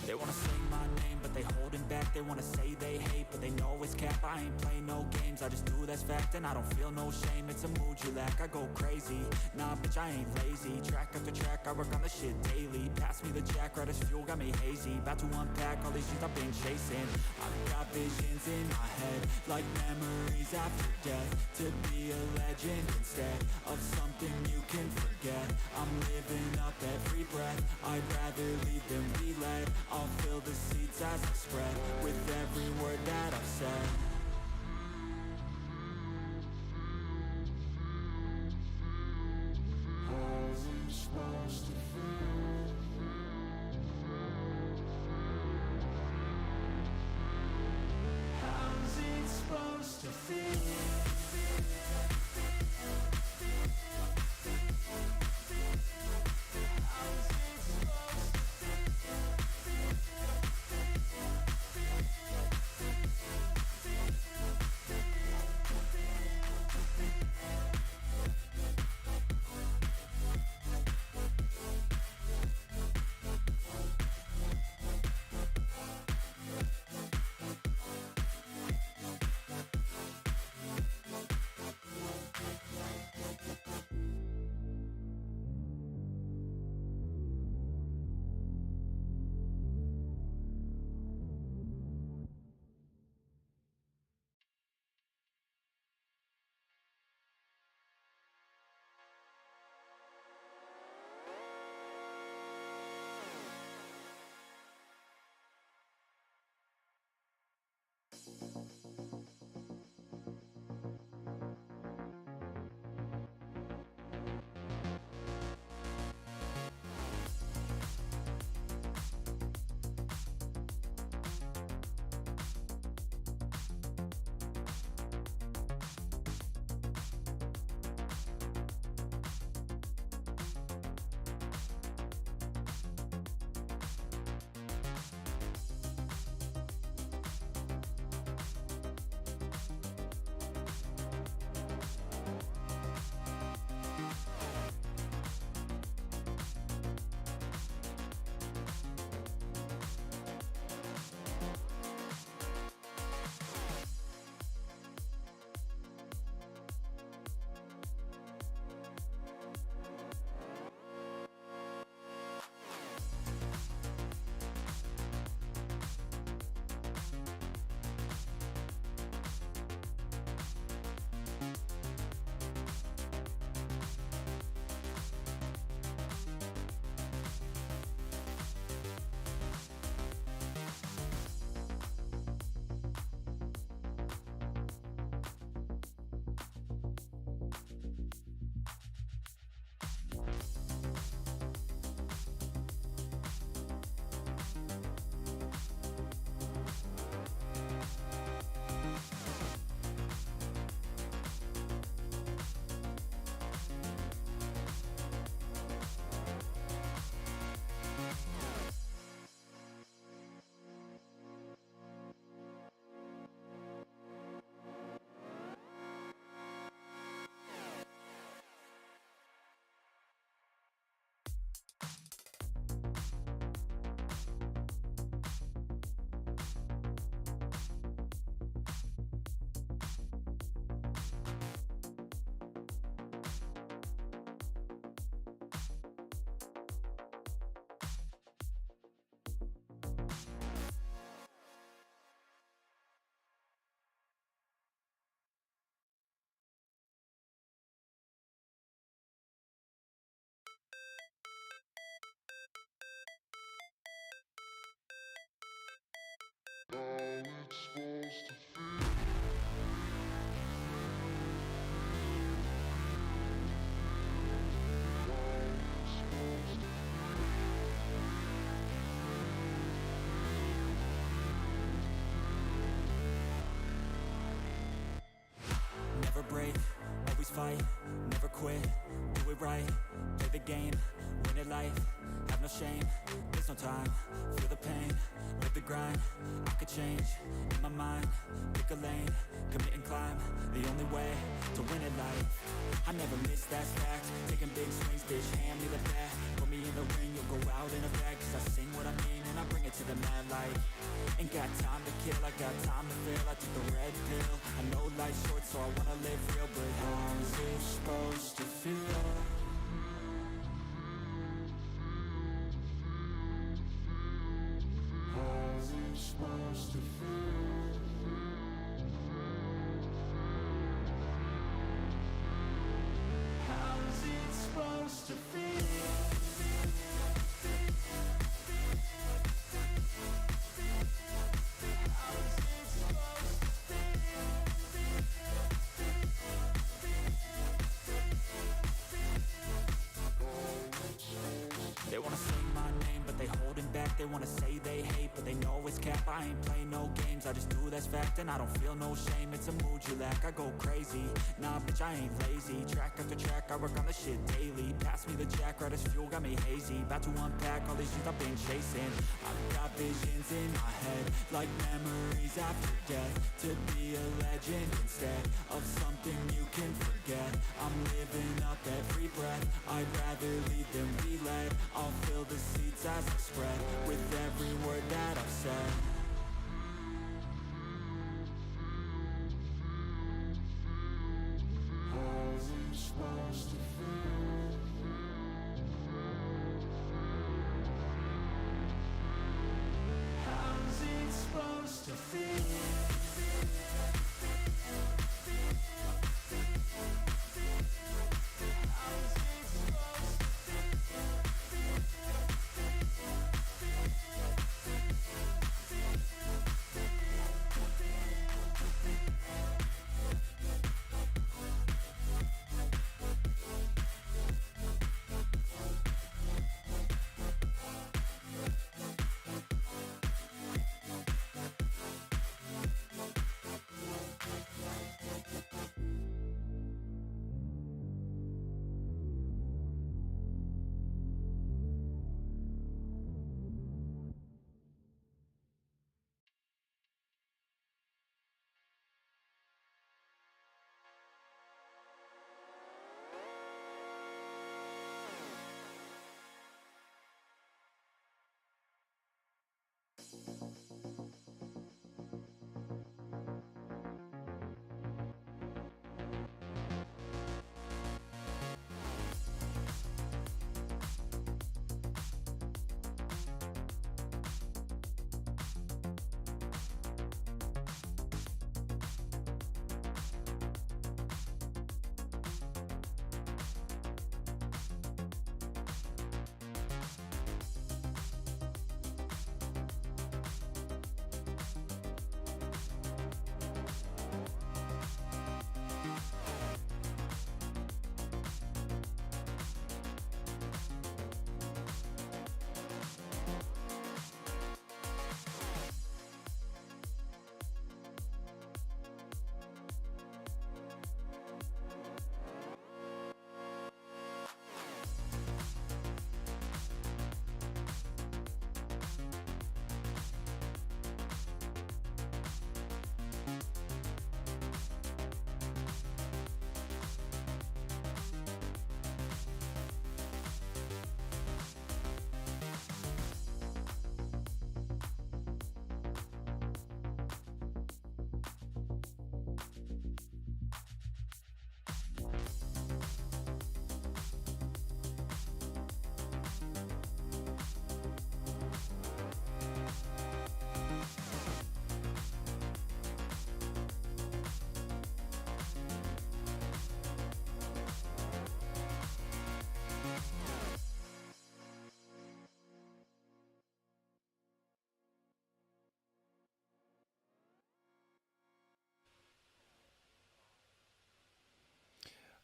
They wanna sing my name, but they holding back. They wanna say they hate, but they know it's cap. I ain't play no games, I just do that's fact. And I don't feel no shame, it's a mood you lack. I go crazy, nah bitch I ain't lazy. Track after track, I work on the shit daily. Pass me the jack, right as fuel, got me hazy. About to unpack all these things I've been chasing. I've got visions in my head, like memories after death. To be a legend instead of something you can forget. I'm living up every breath, I'd rather lead than be led. I'll fill the seats as I spread with every word that I've said. How's it supposed to feel? How's it supposed to feel? How's it supposed to feel? always fight, never quit, do it right, play the game, win it life, have no shame, there's no time, feel the pain, live the grind, I could change, in my mind, pick a lane, commit and climb, the only way to win it life, I never miss, that's fact, taking big swings, bitch, hand me the bat, put me in the ring, you'll go out in a bag, cause I sing what I mean and I bring it to the mad light, ain't got time to kill, I got time to feel, I took the red pill, I know life's short so I wanna live real, but how's it supposed to feel? How's it supposed to feel? How's it supposed to feel? They wanna say my name, but they holding back. They wanna say they hate, but they know it's cap. I ain't play no games, I just do that's fact. And I don't feel no shame, it's a mood you lack. I go crazy, nah bitch I ain't lazy. Track after track, I work on the shit daily. Pass me the jack, right as fuel, got me hazy. About to unpack all these things I've been chasing. I've got visions in my head, like memories after death. To be a legend instead of something you can forget. I'm living up every breath, I'd rather lead than be led. I'll fill the seats as I spread with every word that I've said. How's it supposed to feel? How's it supposed to feel?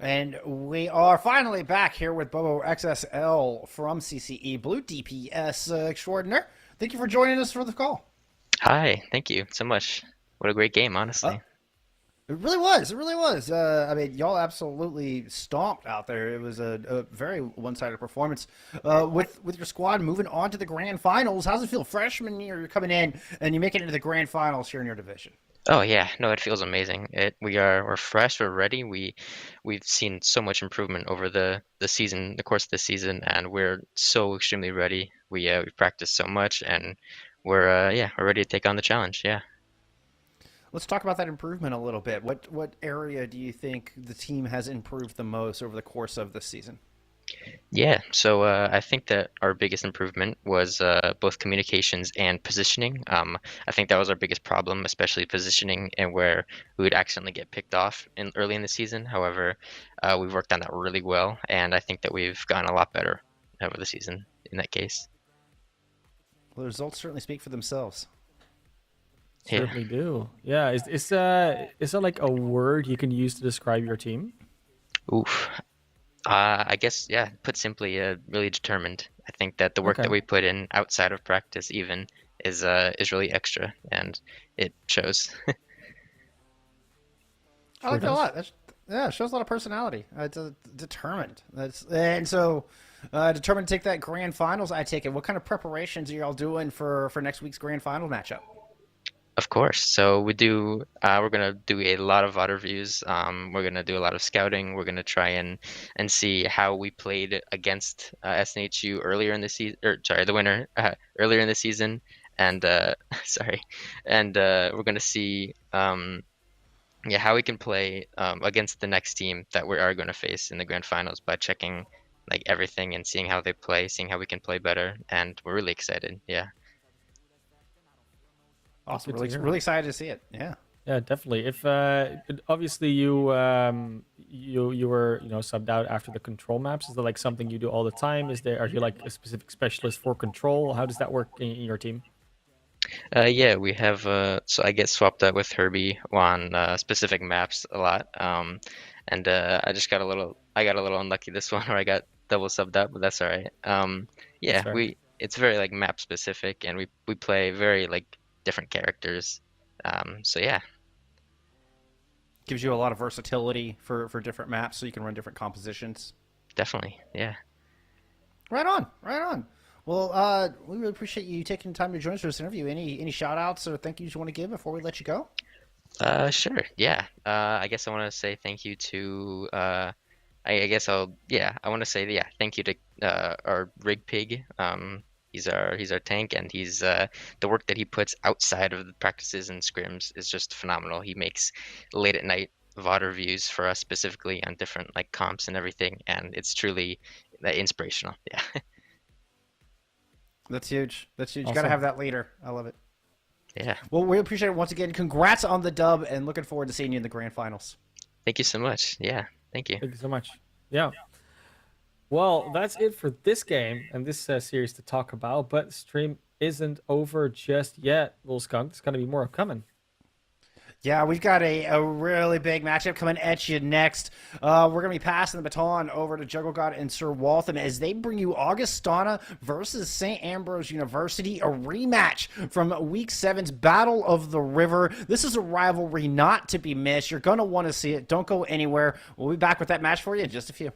And we are finally back here with Bobo XSL from CCE Blue DPS extraordinaire. Thank you for joining us for the call. Hi, thank you so much. What a great game, honestly. It really was. It really was. I mean, y'all absolutely stomped out there. It was a very one-sided performance. With your squad moving on to the grand finals, how's it feel? Freshman year, you're coming in and you make it into the grand finals here in your division. Oh yeah, no, it feels amazing. We're fresh, we're ready. We've seen so much improvement over the season, the course of the season, and we're so extremely ready. We practiced so much, and we're ready to take on the challenge. Yeah. Let's talk about that improvement a little bit. What area do you think the team has improved the most over the course of the season? Yeah, so I think that our biggest improvement was both communications and positioning. I think that was our biggest problem, especially positioning and where we would accidentally get picked off early in the season. However, we've worked on that really well, and I think that we've gotten a lot better over the season in that case. Well, the results certainly speak for themselves. Yeah. Certainly do. Yeah, is that like a word you can use to describe your team? Oof. I guess, yeah, put simply, really determined. I think that the work Okay. that we put in outside of practice even is really extra, and it shows. I Sure like that a does. lot. Yeah, it shows a lot of personality. It's determined. Determined to take that grand finals. I take it. What kind of preparations are y'all doing for next week's grand final matchup? Of course. So we're gonna do a lot of VOD reviews. We're gonna do a lot of scouting. We're gonna try and see how we played against SNHU earlier in the season, or sorry, the winner earlier in the season, and sorry, and we're gonna see yeah, how we can play against the next team that we are gonna face in the grand finals by checking like everything and seeing how they play, seeing how we can play better, and we're really excited. Yeah. Awesome. Good to hear. Really excited to see it. Yeah. Yeah, definitely. If obviously you were subbed out after the control maps, is that like something you do all the time? Are you like a specific specialist for control? How does that work in your team? Yeah, we have so I get swapped out with Herbie on specific maps a lot. And I got a little unlucky this one where I got double subbed out, but that's all right. That's Yeah, fair. we it's very like map specific, and we play very like different characters. So yeah, Gives you a lot of versatility for different maps, so you can run different compositions. definitely. Yeah. Right on. Right on. Well, we really appreciate you taking the time to join us for this interview. Any shout outs or thank yous you want to give before we let you go? Sure. Yeah. I guess I want to say thank you to I guess I want to say yeah, thank you to our rig pig. He's our tank, and he's the work that he puts outside of the practices and scrims is just phenomenal. He makes late at night VOD reviews for us specifically on different like comps and everything, and it's truly inspirational. Yeah. That's huge. That's huge. You got to Awesome. have that leader. I love it. Yeah. Well, we appreciate it once again. Congrats on the dub, and looking forward to seeing you in the grand finals. Thank you so much. Yeah. Thank you. Thank you so much. Yeah. Well, that's it for this game and this series to talk about. But the stream isn't over just yet, Little Skunk. There's gonna be more coming. Yeah, we've got a really big matchup coming at you next. We're going to be passing the baton over to Juggle God and Sir Waltham as they bring you Augustana versus St. Ambrose University, a rematch from Week 7's Battle of the River. This is a rivalry not to be missed. You're going to want to see it. Don't go anywhere. We'll be back with that match for you in just a few.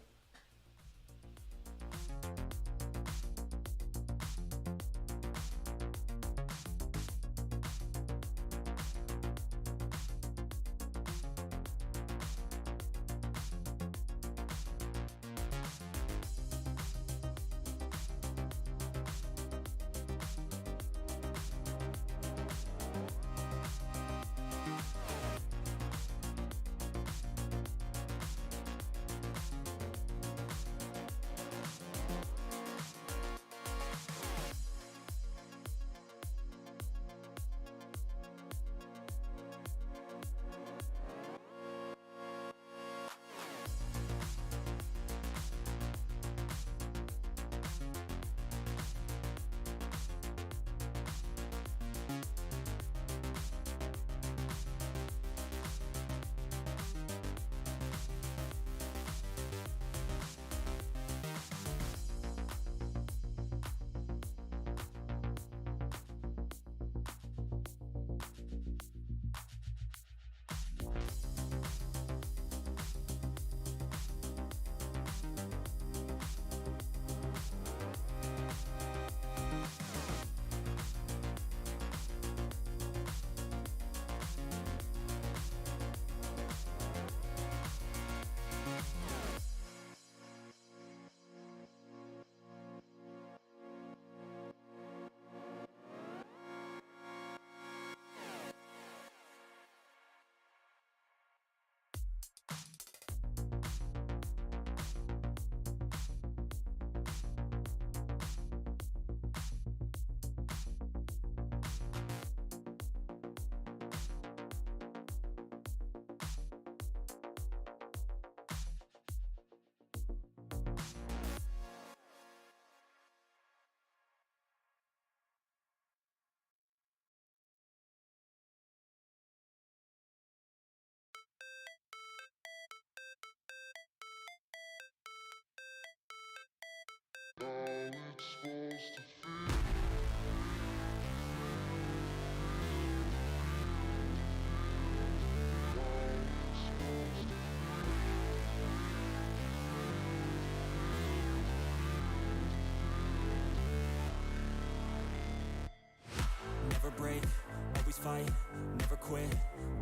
fight, never quit,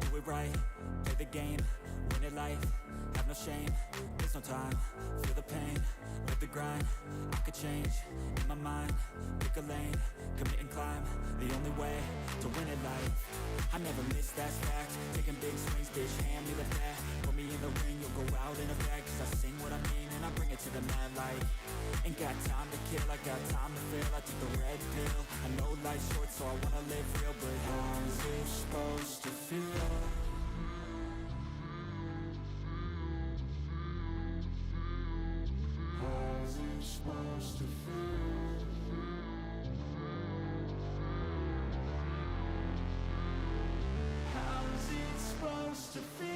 do it right, play the game, win it life, have no shame, there's no time, feel the pain, live the grind, I could change, in my mind, pick a lane, commit and climb, the only way to win it life. I never miss, that's fact, taking big swings, bitch, hand me the bat, put me in the ring, you'll go out in a bag, cause I sing what I mean and I bring it to the mad light. Ain't got time to kill, I got time to feel, I took the red pill, I know life's short so I wanna live real, but how's it supposed to feel? How's it supposed to feel? How's it supposed to feel?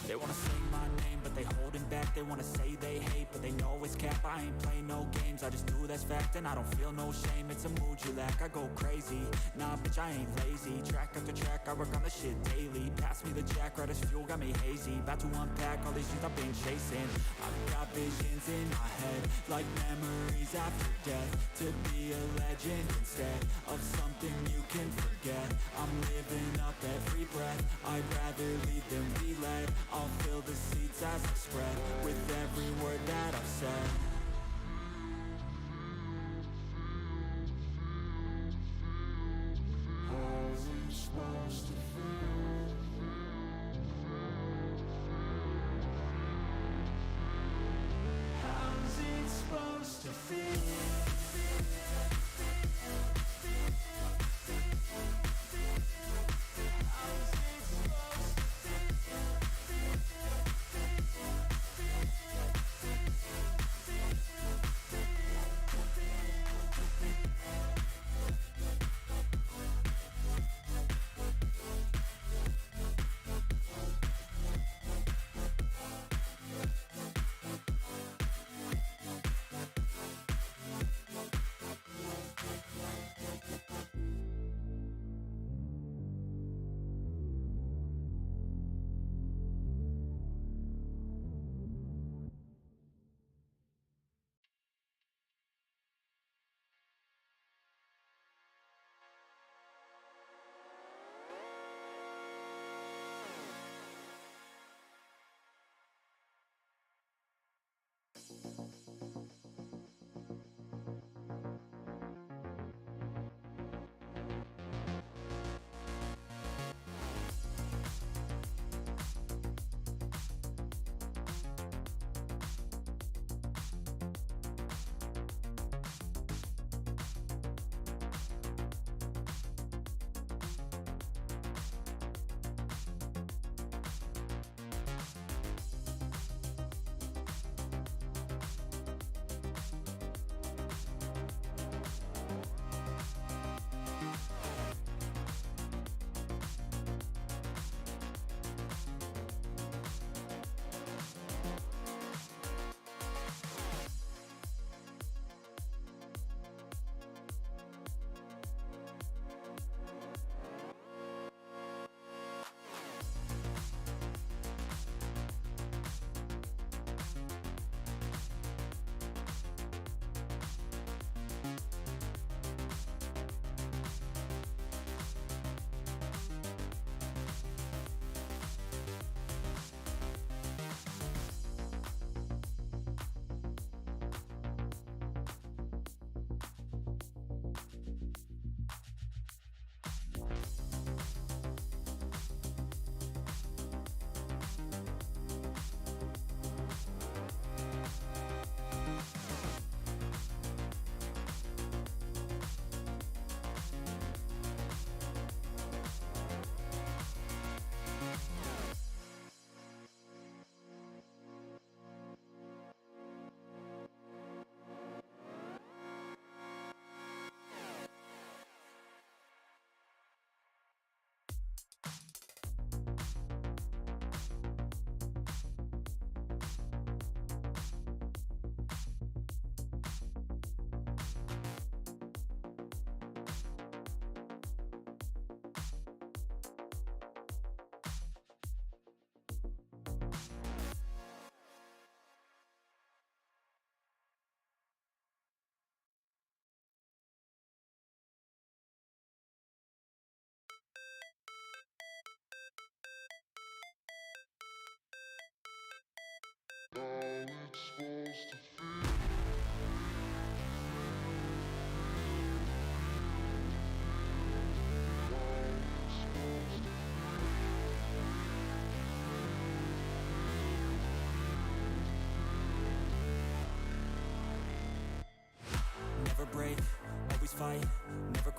They wanna sing my name, but they holding back. They wanna say they hate, but they know it's cap. I ain't play no games, I just do that's fact. And I don't feel no shame, it's a mood you lack. I go crazy, nah bitch I ain't lazy. Track after track, I work on this shit daily. Pass me the jack, right as fuel, got me hazy. About to unpack all these things I've been chasing. I've got visions in my head, like memories after death. To be a legend instead of something you can forget. I'm living up every breath, I'd rather lead than be led. I'll fill the seats as I spread with every word that I've said. How's it supposed to feel? How's it supposed to feel?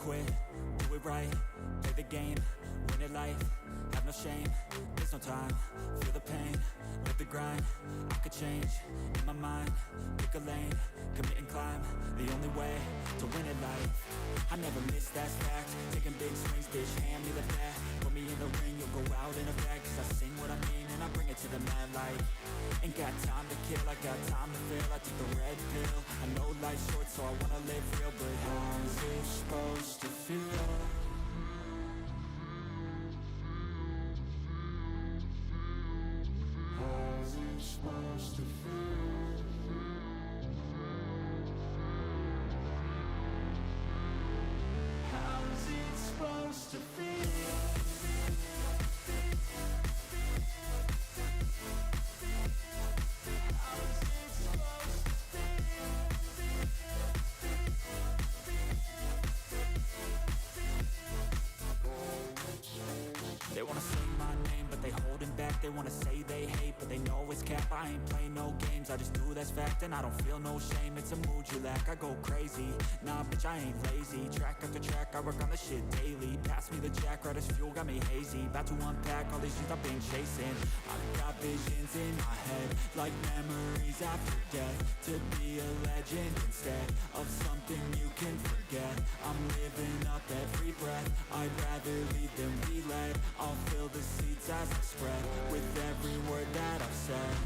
quit, do it right, play the game, win it life, have no shame, there's no time, feel the pain, live the grind, I could change, in my mind, pick a lane, commit and climb, the only way to win at life. I never miss, that's fact, taking big swings, bitch, hand me the bat, put me in the ring, you'll go out in a bag, cause I sing what I mean and I bring it to the mad light. Ain't got time to kill, I got time to feel, I took the red pill, I know life's short so I wanna live real, but how's it supposed to feel? How's it supposed to feel? How's it supposed to feel? They wanna say my name, but they holding back. They wanna say they hate, but they know it's cap. I ain't play no games, I just do that's fact. And I don't feel no shame, it's a mood you lack. I go crazy, nah bitch I ain't lazy. Track after track, I work on this shit daily. Pass me the jack, right as fuel, got me hazy. About to unpack all these things I've been chasing. I've got visions in my head, like memories after death. To be a legend instead of something you can forget. I'm living up every breath, I'd rather lead than be led. I'll fill the seats as I spread with every word that I've said.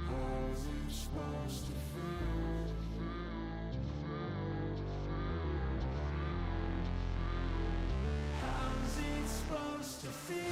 How's it supposed to feel? How's it supposed to feel?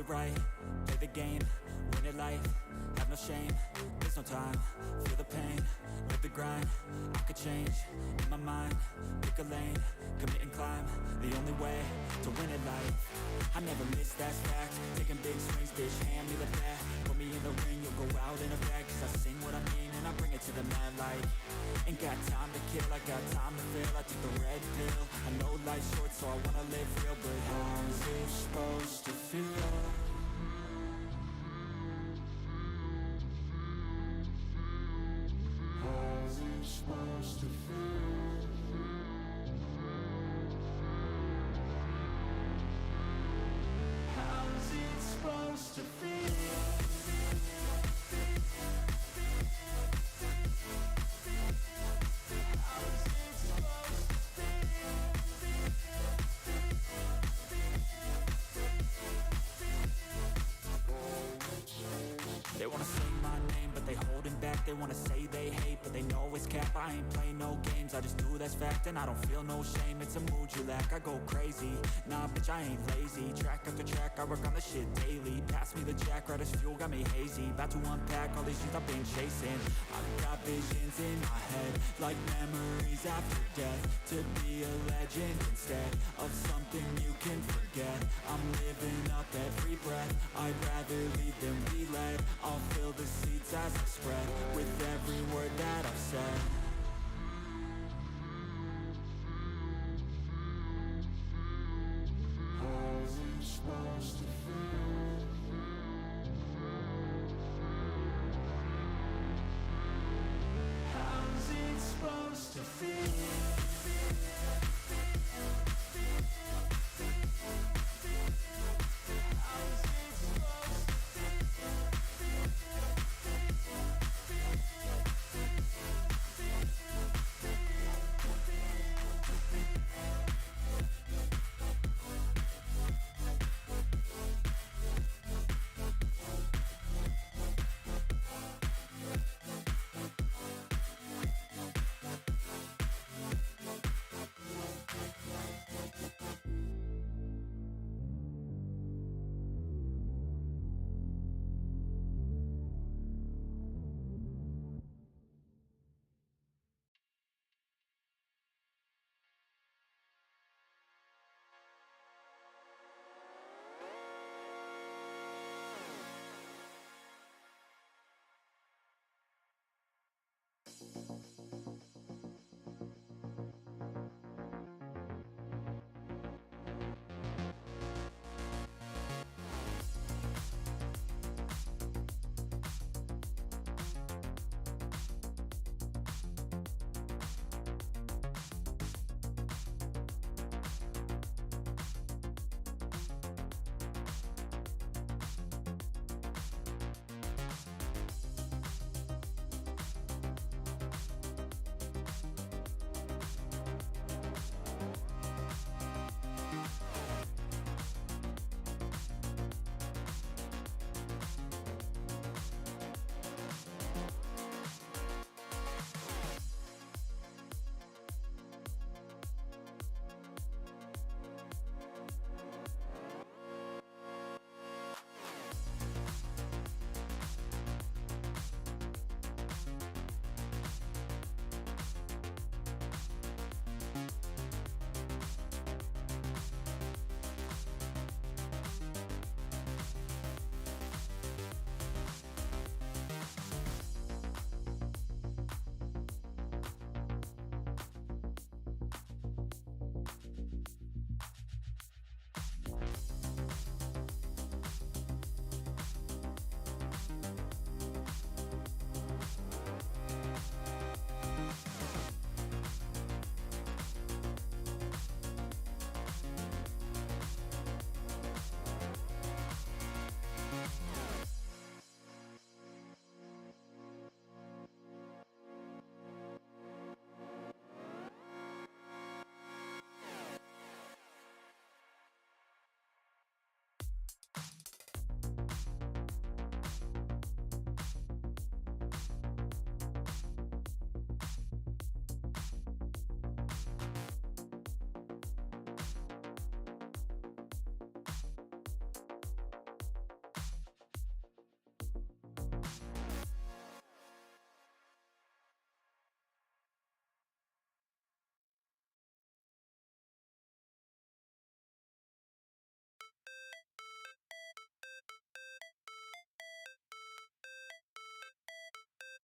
it right, play the game, win it life, have no shame, there's no time, feel the pain, live the grind, I could change, in my mind, pick a lane, commit and climb, the only way to win it life, I never miss, that's fact, taking big swings, bitch, hand me the bat, put me in the ring, you'll go out in a bag, cause I sing what I mean and I bring it to the mad light, ain't got time to kill, I got time to feel, I took the red pill, I know life's short so I wanna live real, but how's it supposed to feel? How's it supposed to feel? How's it supposed to feel? They wanna say my name, but they holding back. They wanna say they hate, but they know it's cap. I ain't play no games, I just do that's fact. And I don't feel no shame, it's a mood you lack. I go crazy, nah bitch I ain't lazy. Track after track, I work on the shit daily. Pass me the jack, right as fuel, got me hazy. About to unpack all these things I've been chasing. I've got visions in my head, like memories after death. To be a legend instead of something you can forget. I'm living up every breath, I'd rather lead than be led. I'll fill the seats as I spread with every word that I've said. How's it supposed to feel? How's it supposed to feel?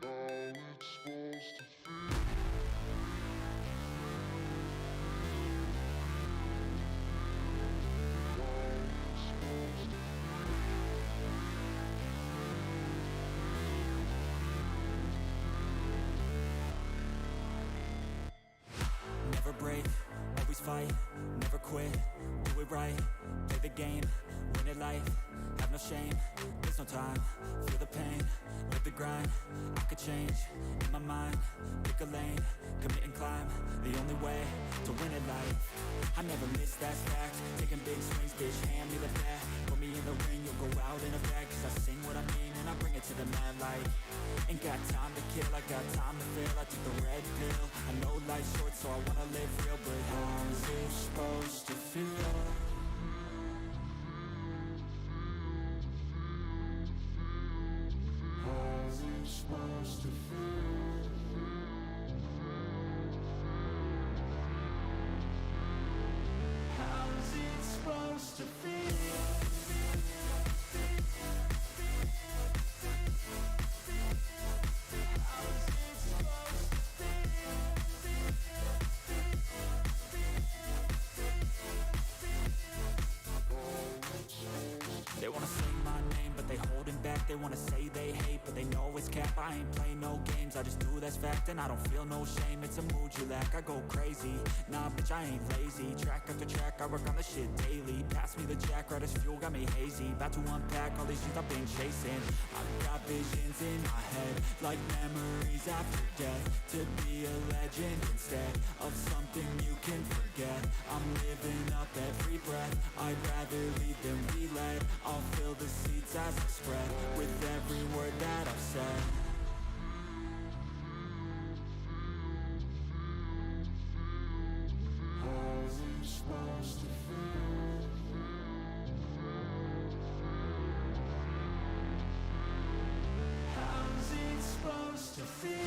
Never break, always fight, never quit, do it right, play the game, win it life, have no shame, there's no time, feel the pain, live the grind, I could change, in my mind, pick a lane, commit and climb, the only way to win it life. I never miss, that's fact, taking big swings, bitch, hand me the bat, put me in the ring, you'll go out in a bag, cause I sing what I mean and I bring it to the mad light. Ain't got time to kill, I got time to feel, I took the red pill, I know life's short so I wanna live real, but how's it supposed to feel? How's it supposed to feel? How's it supposed to feel? They wanna say my name, but they holding back. They wanna say they hate, but they know it's cap. I ain't play no games, I just do that's fact. And I don't feel no shame, it's a mood you lack. I go crazy, nah bitch I ain't lazy. Track after track, I work on the shit daily. Pass me the jack, right as fuel, got me hazy. About to unpack all these things I've been chasing. I've got visions in my head, like memories after death. To be a legend instead of something you can forget. I'm living up every breath, I'd rather lead than be led. I'll fill the seats as I spread with every word that I've said. How's it supposed to feel? How's it supposed to feel?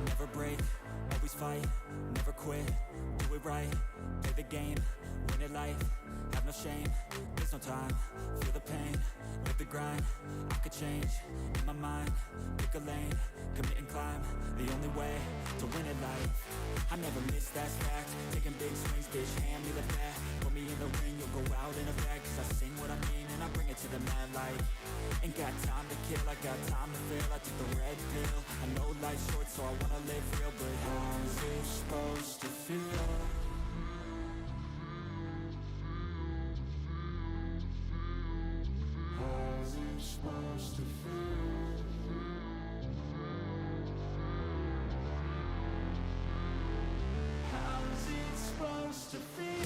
Never break, always fight, never quit, do it right, play the game, win it life, have no shame, there's no time, feel the pain, live the grind, I could change, in my mind, pick a lane, commit and climb, the only way to win it life. I never miss, that's fact, taking big swings, bitch, hand me the bat, put me in the ring, you'll go out in a bag, cause I sing what I mean and I bring it to the mad light. Ain't got time to kill, I got time to feel, I took the red pill, I know life's short so I wanna live real, but how's it supposed to feel? How's it supposed to feel? How's it supposed to feel?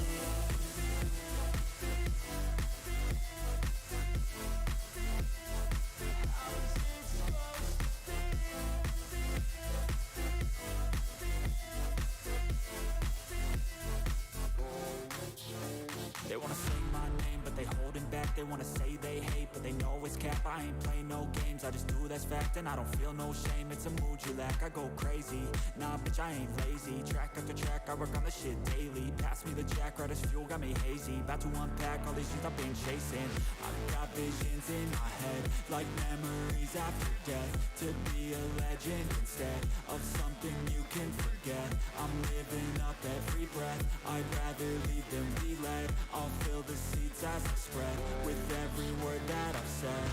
They wanna say my name, but they holding back. They wanna say they hate, but they know it's cap. I ain't play no games, I just do that's fact. And I don't feel no shame, it's a mood you lack. I go crazy, nah bitch I ain't lazy. Track after track, I work on this shit daily. Pass me the jack, right as fuel, got me hazy. About to unpack all these things I've been chasing. I've got visions in my head, like memories after death. To be a legend instead of something you can forget. I'm living up every breath, I'd rather lead than be led. I'll fill the seats as I spread with every word that I've said.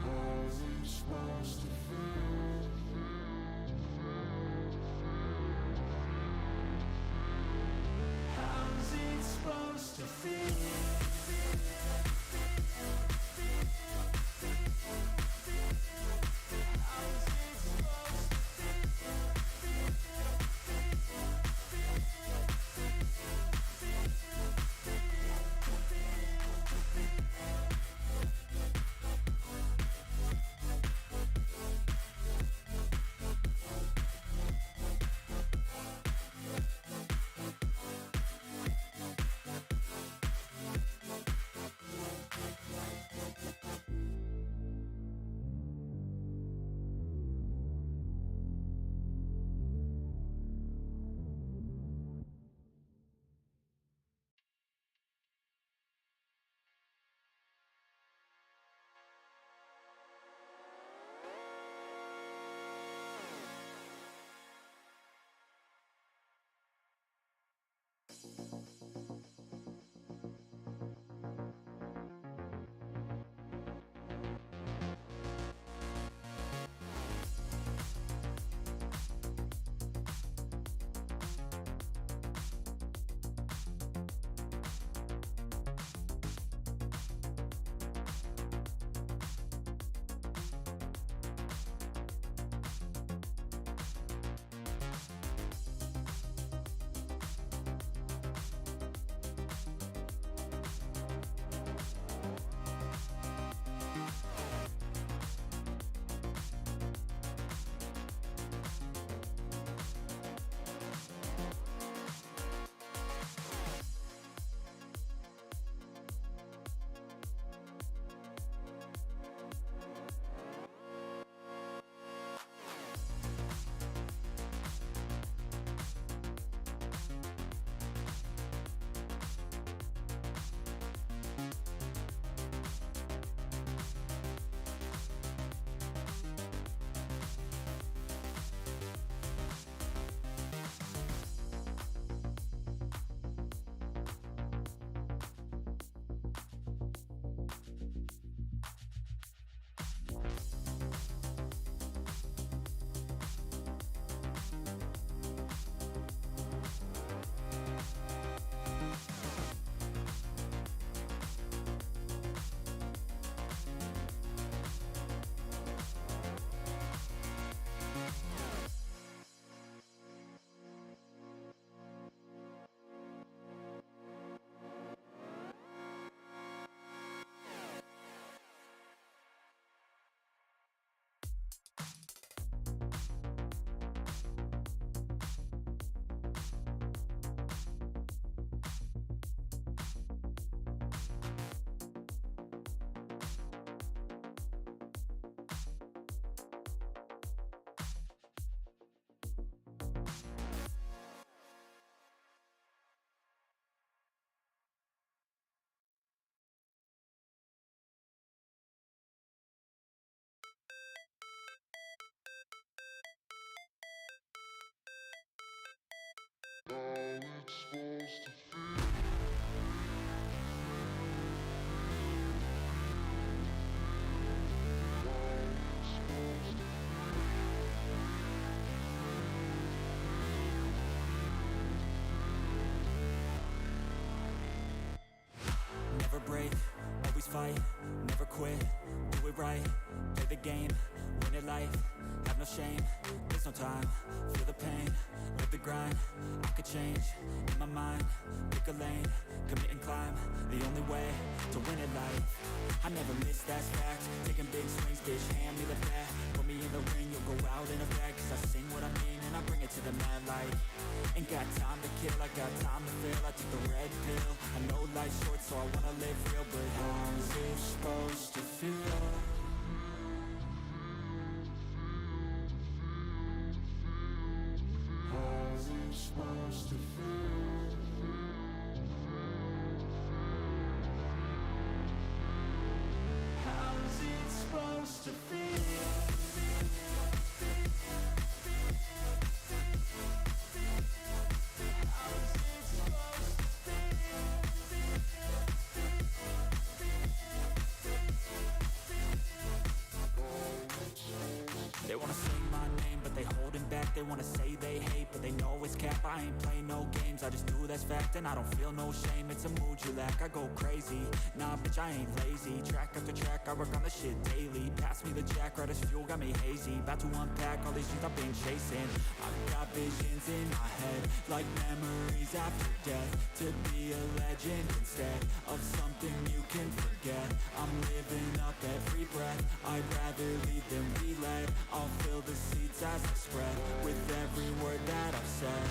How's it supposed to feel? How's it supposed to feel? fight, never quit, do it right, play the game, win it life, have no shame, there's no time, feel the pain, live the grind, I could change, in my mind, pick a lane, commit and climb, the only way to win it life. I never miss, that's fact, taking big swings, bitch, hand me the bat, put me in the ring, you'll go out in a bag, cause I sing what I mean and I bring it to the mad light. Ain't got time to kill, I got time to feel, I took the red pill, I know life's short so I wanna live real, but how's it supposed to feel? How's it supposed to feel? How's it supposed to feel? They wanna sing my name, but they holding back. They wanna say they hate, but they know it's cap. I ain't play no games, I just do that's fact. And I don't feel no shame, it's a mood you lack. I go crazy, nah bitch I ain't lazy. Track after track, I work on the shit daily. Pass me the jack, right as fuel, got me hazy. About to unpack all these things I've been chasing. I've got visions in my head, like memories after death. To be a legend instead of something you can forget. I'm living up every breath, I'd rather lead than be led. I'll fill the seats as I spread with every word that I've said.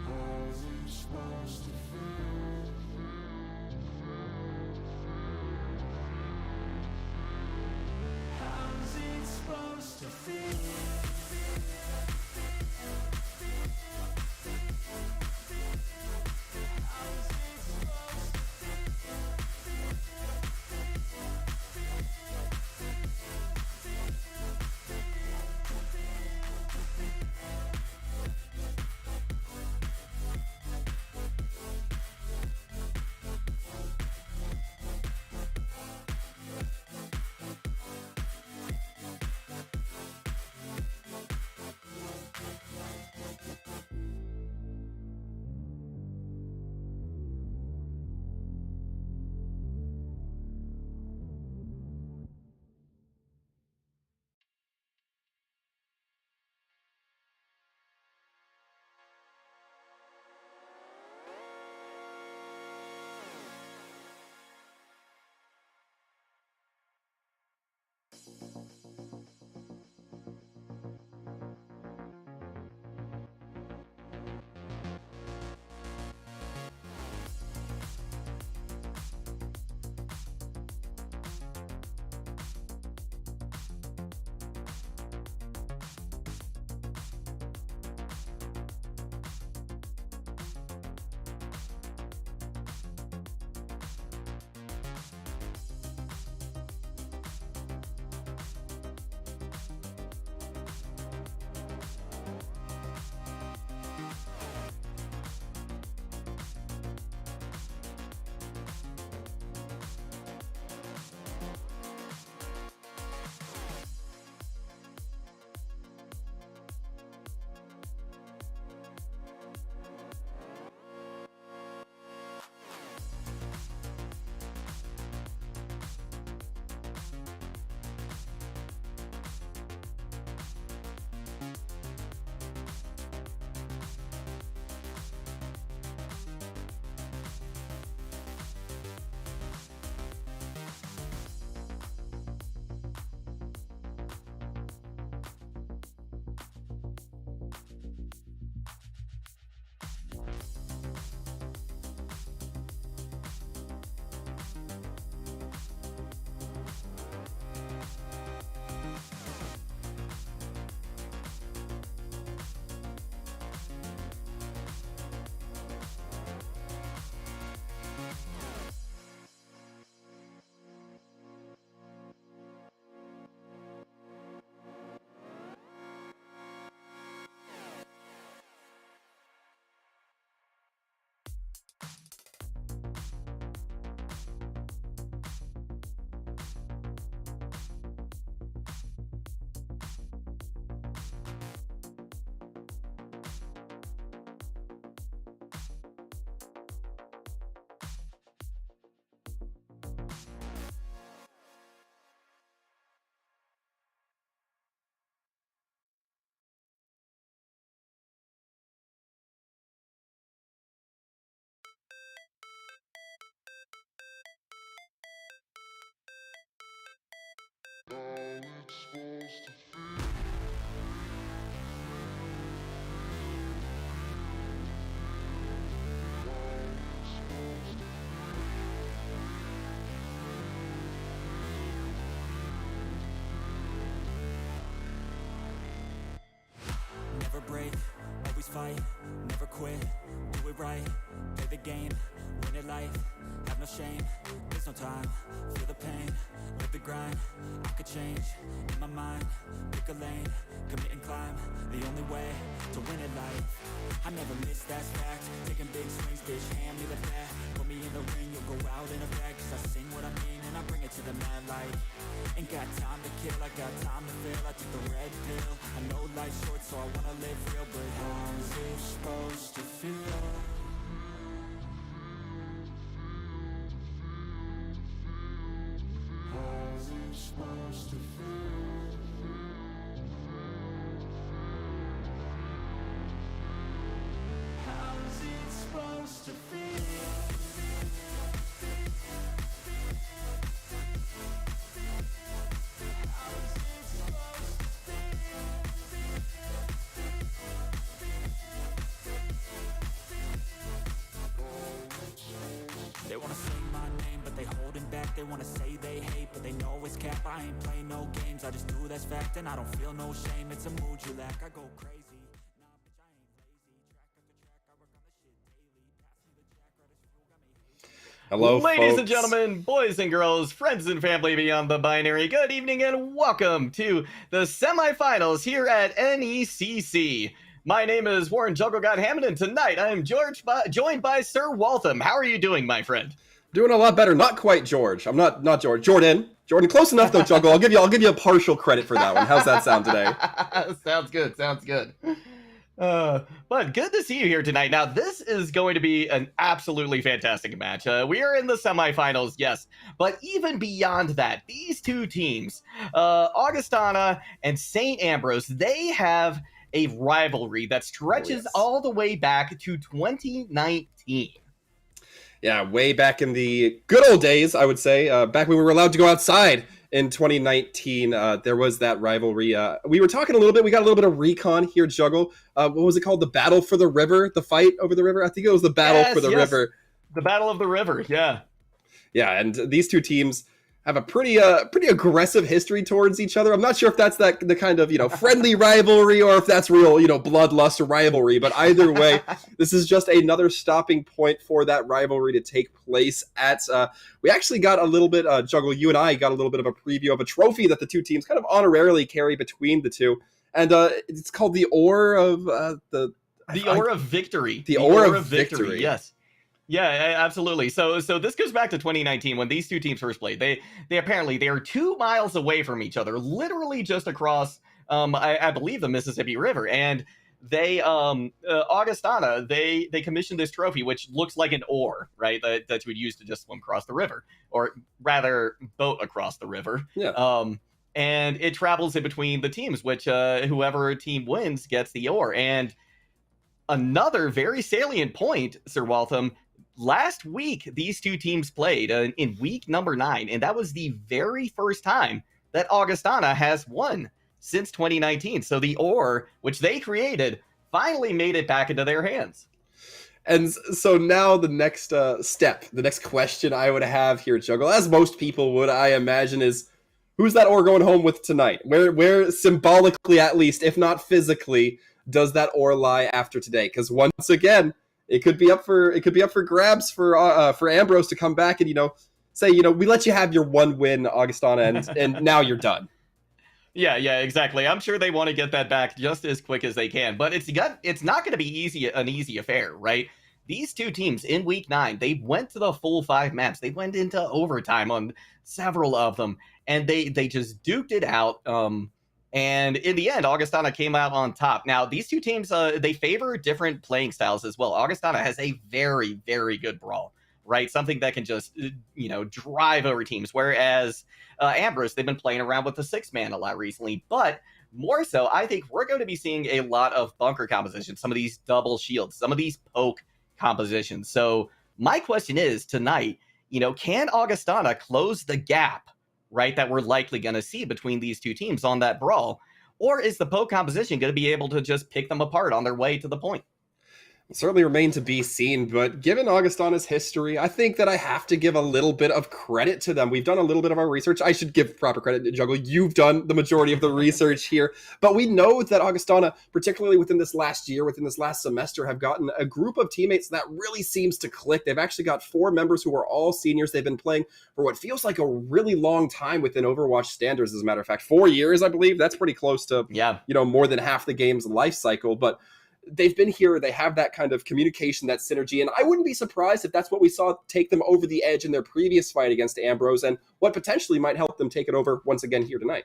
How's it supposed to feel? How's it supposed to feel? fight, never quit, do it right, play the game, win it life, have no shame, there's no time, feel the pain, live the grind, I could change, in my mind, pick a lane, commit and climb, the only way to win it life, I never miss, that's fact, taking big swings, bitch, hand me the bat, put me in the ring, you'll go out in a bag, cause I sing what I mean and I bring it to the mad light, ain't got time to kill, I got time to feel, I took the red pill, I know life's short so I wanna live real, but how's it supposed to feel? How's it supposed to feel? How's it supposed to feel? They wanna say my name, but they holding back. They wanna say they hate, but they know it's cap. I ain't play no games, I just do that's fact. And I don't feel no shame, it's a mood you lack. I go crazy, nah bitch I ain't lazy. Track after track, I work on this shit daily. Pass me the jack, right as fuel, got me hazy. Hello, Ladies folks. and gentlemen, boys and girls, friends and family beyond the binary, good evening and welcome to the semifinals here at NECC. My name is Warren Jugglegod Hammond, and tonight I am joined by Sir Waltham. How are you doing, my friend? Doing a lot better. Not quite George. I'm not George. Jordan. Close enough though, Juggle. I'll give you a partial credit for that one. How's that sound today? Sounds good. But good to see you here tonight. Now, this is going to be an absolutely fantastic match. We are in the semifinals, yes, but even beyond that, these two teams, Augustana and St. Ambrose, they have a rivalry that stretches all the way back to 2019. Yeah, way back in the good old days, I would say, back when we were allowed to go outside in 2019, there was that rivalry. We were talking a little bit, we got a little bit of recon here, Juggle. What was it called? The Battle for the River? The fight over the river? I think it was the Battle for the River. The Battle of the River, yeah. Yeah, and these two teams have a pretty aggressive history towards each other. I'm not sure if that's the kind of, friendly rivalry or if that's real, bloodlust rivalry. But either way, this is just another stopping point for that rivalry to take place at. We actually got a little bit, Juggle, you and I got a little bit of a preview of a trophy that the two teams kind of honorarily carry between the two. And it's called the Oar of the Oar of Victory. The Oar of Victory, yes. Yeah, absolutely. So this goes back to 2019 when these two teams first played. They are 2 miles away from each other, literally just across, I believe, the Mississippi River. And they, Augustana, they commissioned this trophy, which looks like an oar, right? That you would use to just swim across the river, or rather, boat across the river. Yeah. And it travels in between the teams, which whoever team wins gets the oar. And another very salient point, Sir Waltham. Last week, these two teams played in week number 9, and that was the very first time that Augustana has won since 2019. So the oar, which they created, finally made it back into their hands. And so now the next step, the next question I would have here, Juggle, as most people would, I imagine, is who's that oar going home with tonight? Where symbolically, at least, if not physically, does that oar lie after today? Because once again, it could be up for grabs for Ambrose to come back and say we let you have your one win, Augustana, and now you're done. Yeah, exactly. I'm sure they want to get that back just as quick as they can, but it's not going to be an easy affair, right? These two teams in week 9, they went to the full 5 maps. They went into overtime on several of them, and they just duked it out. And in the end, Augustana came out on top. Now, these two teams, they favor different playing styles as well. Augustana has a very, very good brawl, right? Something that can just, drive over teams. Whereas Ambrose, they've been playing around with the 6-man a lot recently. But more so, I think we're going to be seeing a lot of bunker compositions, some of these double shields, some of these poke compositions. So my question is, tonight, can Augustana close the gap, right, that we're likely going to see between these two teams on that brawl? Or is the poke composition going to be able to just pick them apart on their way to the point? Certainly remain to be seen, but given Augustana's history, I think that I have to give a little bit of credit to them. We've done a little bit of our research. I should give proper credit to Juggle. You've done the majority of the research here, but we know that Augustana, particularly within this last year, within this last semester, have gotten a group of teammates that really seems to click. They've actually got 4 members who are all seniors. They've been playing for what feels like a really long time within Overwatch standards, as a matter of fact. 4 years, I believe. That's pretty close to, more than half the game's life cycle, but they've been here. They have that kind of communication, that synergy, and I wouldn't be surprised if that's what we saw take them over the edge in their previous fight against Ambrose, and what potentially might help them take it over once again here tonight.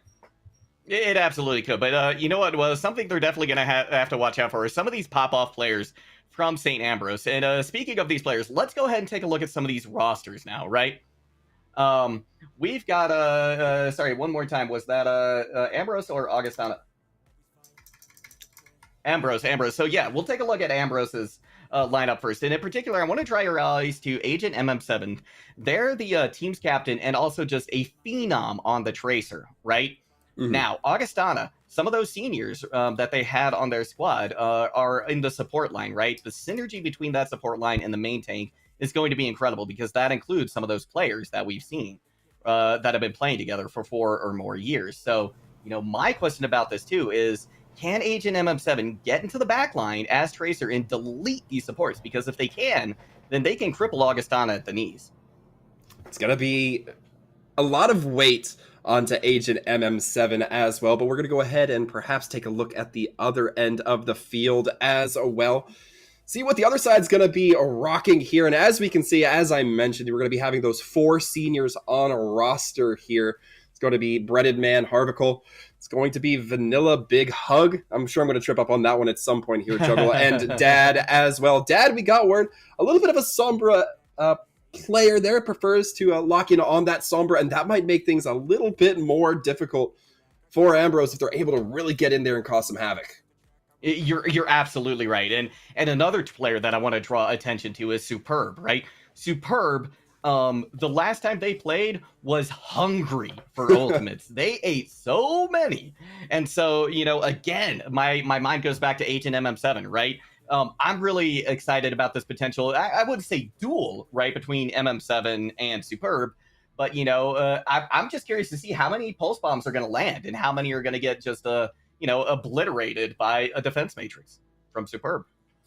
It absolutely could, but you know what? Well, something they're definitely going to have to watch out for is some of these pop-off players from St. Ambrose. And speaking of these players, let's go ahead and take a look at some of these rosters now, right? We've got sorry, one more time. Was that Ambrose or Augustana? Ambrose. So yeah, we'll take a look at Ambrose's lineup first. And in particular, I want to draw your eyes to Agent MM7. They're the team's captain and also just a phenom on the Tracer, right? Mm-hmm. Now, Augustana, some of those seniors that they had on their squad are in the support line, right? The synergy between that support line and the main tank is going to be incredible, because that includes some of those players that we've seen that have been playing together for 4 or more years. So, my question about this too is, can Agent MM7 get into the back line as Tracer and delete these supports? Because if they can, then they can cripple Augustana at the knees. It's going to be a lot of weight onto Agent MM7 as well, but we're going to go ahead and perhaps take a look at the other end of the field as well. See what the other side's going to be rocking here. And as we can see, as I mentioned, we're going to be having those 4 seniors on a roster here. It's going to be Breaded Man Harvicle. It's going to be Vanilla Big Hug. I'm sure I'm going to trip up on that one at some point here, Juggle. And Dad as well. Dad, we got word, a little bit of a Sombra player there, prefers to lock in on that Sombra, and that might make things a little bit more difficult for Ambrose if they're able to really get in there and cause some havoc. You're absolutely right. And another player that I want to draw attention to is Superb, right? Superb, the last time they played was hungry for ultimates. They ate so many. And so, again, my mind goes back to Agent MM7, right? I'm really excited about this potential, I would say duel, right, between MM7 and Superb. But, I'm just curious to see how many pulse bombs are going to land and how many are going to get just, obliterated by a defense matrix from Superb.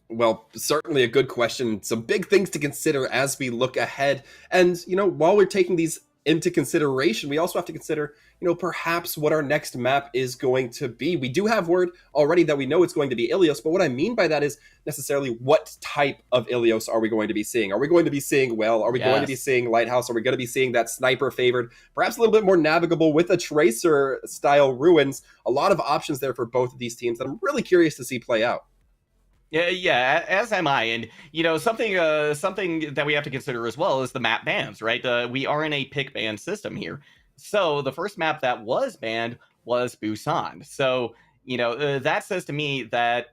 Well, certainly a good question. Some big things to consider as we look ahead. And, while we're taking these into consideration, we also have to consider, perhaps what our next map is going to be. We do have word already that we know it's going to be Ilios, but what I mean by that is necessarily what type of Ilios are we going to be seeing? Are we going to be seeing Well? Are we going to be seeing Lighthouse? Are we going to be seeing that sniper favored? Perhaps a little bit more navigable with a Tracer style Ruins. A lot of options there for both of these teams that I'm really curious to see play out. Yeah, as am I. And, something that we have to consider as well is the map bans, right? We are in a pick ban system here. So the first map that was banned was Busan. So, that says to me that,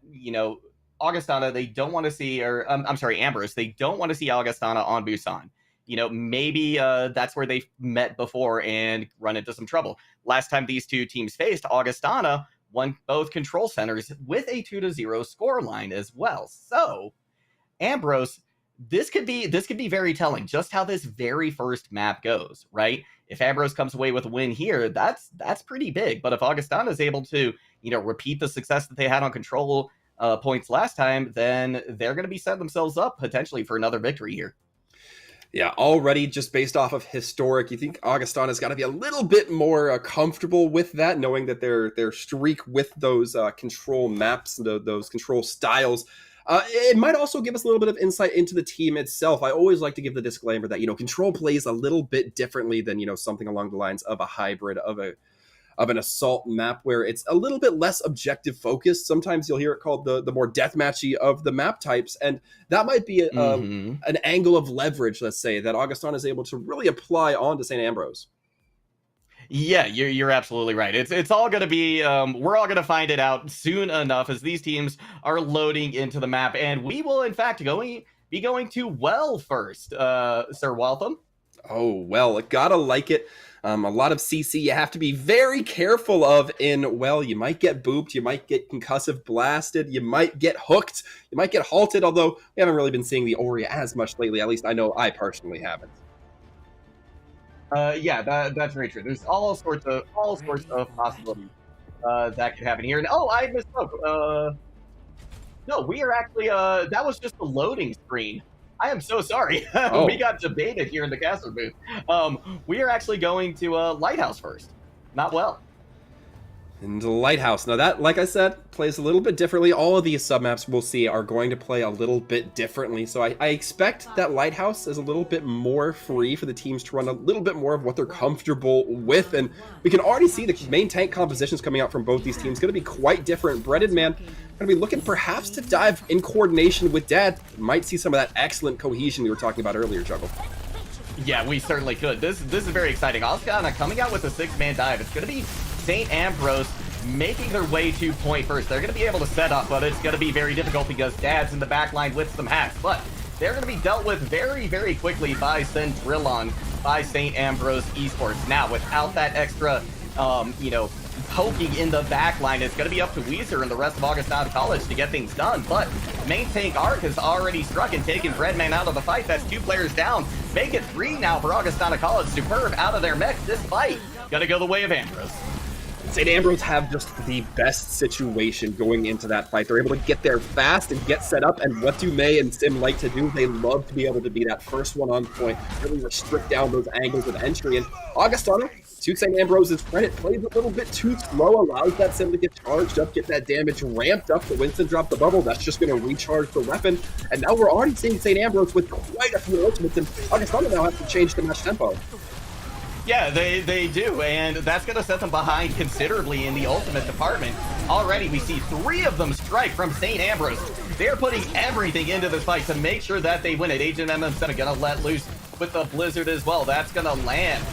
Augustana, they don't want to see, or I'm sorry, Ambrose, they don't want to see Augustana on Busan. Maybe that's where they met before and run into some trouble. Last time these two teams faced, Augustana won both control centers with a 2-0 scoreline as well. So, Ambrose, this could be very telling just how this very first map goes, right? If Ambrose comes away with a win here, that's pretty big. But if Augustana is able to, repeat the success that they had on control points last time, then they're going to be setting themselves up potentially for another victory here. Yeah, already just based off of historic, you think Augustana's got to be a little bit more comfortable with that, knowing that their streak with those control maps, those control styles. It might also give us a little bit of insight into the team itself. I always like to give the disclaimer that, control plays a little bit differently than, something along the lines of a hybrid of an assault map where it's a little bit less objective focused. Sometimes you'll hear it called the more deathmatchy of the map types. And that might be an angle of leverage, let's say, that Augustana is able to really apply onto St. Ambrose. Yeah, you're absolutely right. It's all going to be, we're all going to find it out soon enough as these teams are loading into the map. And we will, in fact, be going to Well first, Sir Waltham. Oh, well, gotta like it. A lot of CC you have to be very careful of in, well, you might get booped, you might get concussive blasted, you might get hooked, you might get halted, although we haven't really been seeing the Ori as much lately. At least I know I personally haven't. Yeah, that's very true. There's all sorts of possibilities that could happen here. And oh, I misspoke. No, we are actually that was just a loading screen. I am so sorry. Oh. We got debated here in the caster booth. We are actually going to Lighthouse first. Not well. And Lighthouse. Now that, like I said, plays a little bit differently. All of these submaps we'll see are going to play a little bit differently. So I expect that Lighthouse is a little bit more free for the teams to run a little bit more of what they're comfortable with. And we can already see the main tank compositions coming out from both these teams going to be quite different. Breaded Man going to be looking perhaps to dive in coordination with Dad. Might see some of that excellent cohesion we were talking about earlier, Juggle. Yeah, we certainly could. This is very exciting. Oscana coming out with a 6-man dive. It's going to be St. Ambrose making their way to point first. They're going to be able to set up, but it's going to be very difficult because Dad's in the back line with some hacks. But they're going to be dealt with very, very quickly by Centrillon, by St. Ambrose Esports. Now, without that extra, poking in the back line, it's going to be up to Weezer and the rest of Augustana College to get things done. But main tank Arc has already struck and taken Breadman out of the fight. That's 2 players down. Make it 3 now for Augustana College. Superb out of their mech. This fight going to go the way of Ambrose. St. Ambrose have just the best situation going into that fight. They're able to get there fast and get set up, and what do May and Sim like to do? They love to be able to be that first one on point, really restrict down those angles of entry. And Augustana, to St. Ambrose's credit, plays a little bit too slow, allows that Sim to get charged up, get that damage ramped up. The Winston drop the bubble, that's just going to recharge the weapon. And now we're already seeing St. Ambrose with quite a few ultimates, and Augustana now has to change the match tempo. Yeah, they do, and that's going to set them behind considerably in the ultimate department. Already, we see 3 of them strike from St. Ambrose. They're putting everything into this fight to make sure that they win it. Agent MM7 going to let loose with the Blizzard as well. That's going to land.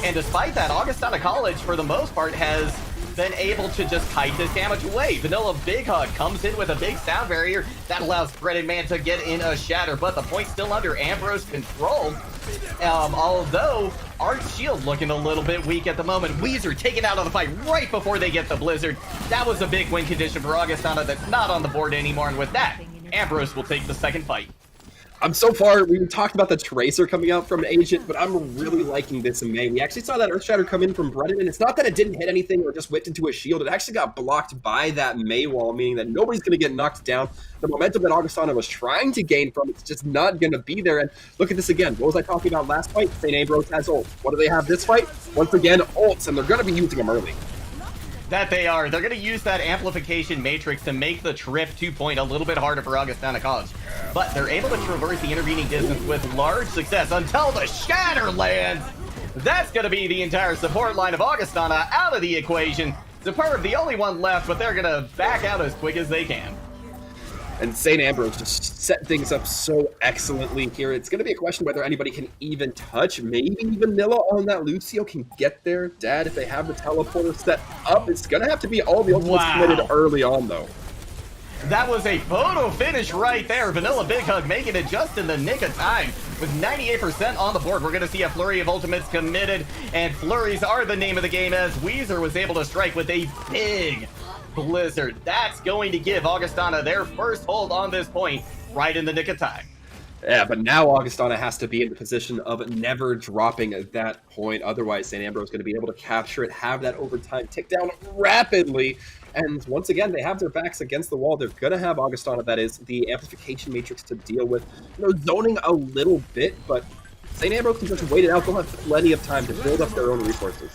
And despite that, Augustana College, for the most part, has been able to just kite this damage away. Vanilla Big Hug comes in with a big sound barrier that allows Breaded Man to get in a shatter, but the point's still under Ambrose control. Although Art's shield looking a little bit weak at the moment. Weezer taken out of the fight right before they get the Blizzard. That was a big win condition for Augustana that's not on the board anymore, and with that, Ambrose will take the second fight. So far, we talked about the Tracer coming out from Agent, but I'm really liking this in May. We actually saw that Earth Shatter come in from Breaded, and it's not that it didn't hit anything or just whipped into a shield. It actually got blocked by that May wall, meaning that nobody's going to get knocked down. The momentum that Augustana was trying to gain from it's just not going to be there. And look at this again. What was I talking about last fight? St. Ambrose has ults. What do they have this fight? Once again, ults, and they're going to be using them early. That they are. They're going to use that amplification matrix to make the trip 2-point a little bit harder for Augustana College. But they're able to traverse the intervening distance with large success until the shatter lands. That's going to be the entire support line of Augustana out of the equation. Superb, the only one left, but they're going to back out as quick as they can. And St. Ambrose just set things up so excellently here. It's going to be a question whether anybody can even touch. Maybe Vanilla on that Lucio can get there. Dad, if they have the teleporter set up, it's going to have to be all the ultimates committed early on, though. That was a photo finish right there. Vanilla Big Hug making it just in the nick of time. With 98% on the board, we're going to see a flurry of ultimates committed. And flurries are the name of the game as Weezer was able to strike with a big Blizzard. That's going to give Augustana their first hold on this point right in the nick of time. Yeah, but now Augustana has to be in the position of never dropping at that point. Otherwise, St. Ambrose is going to be able to capture it, have that overtime tick down rapidly. And once again, they have their backs against the wall. They're going to have Augustana, that is, the amplification matrix to deal with. Zoning a little bit, but St. Ambrose can just wait it out. They'll have plenty of time to build up their own resources.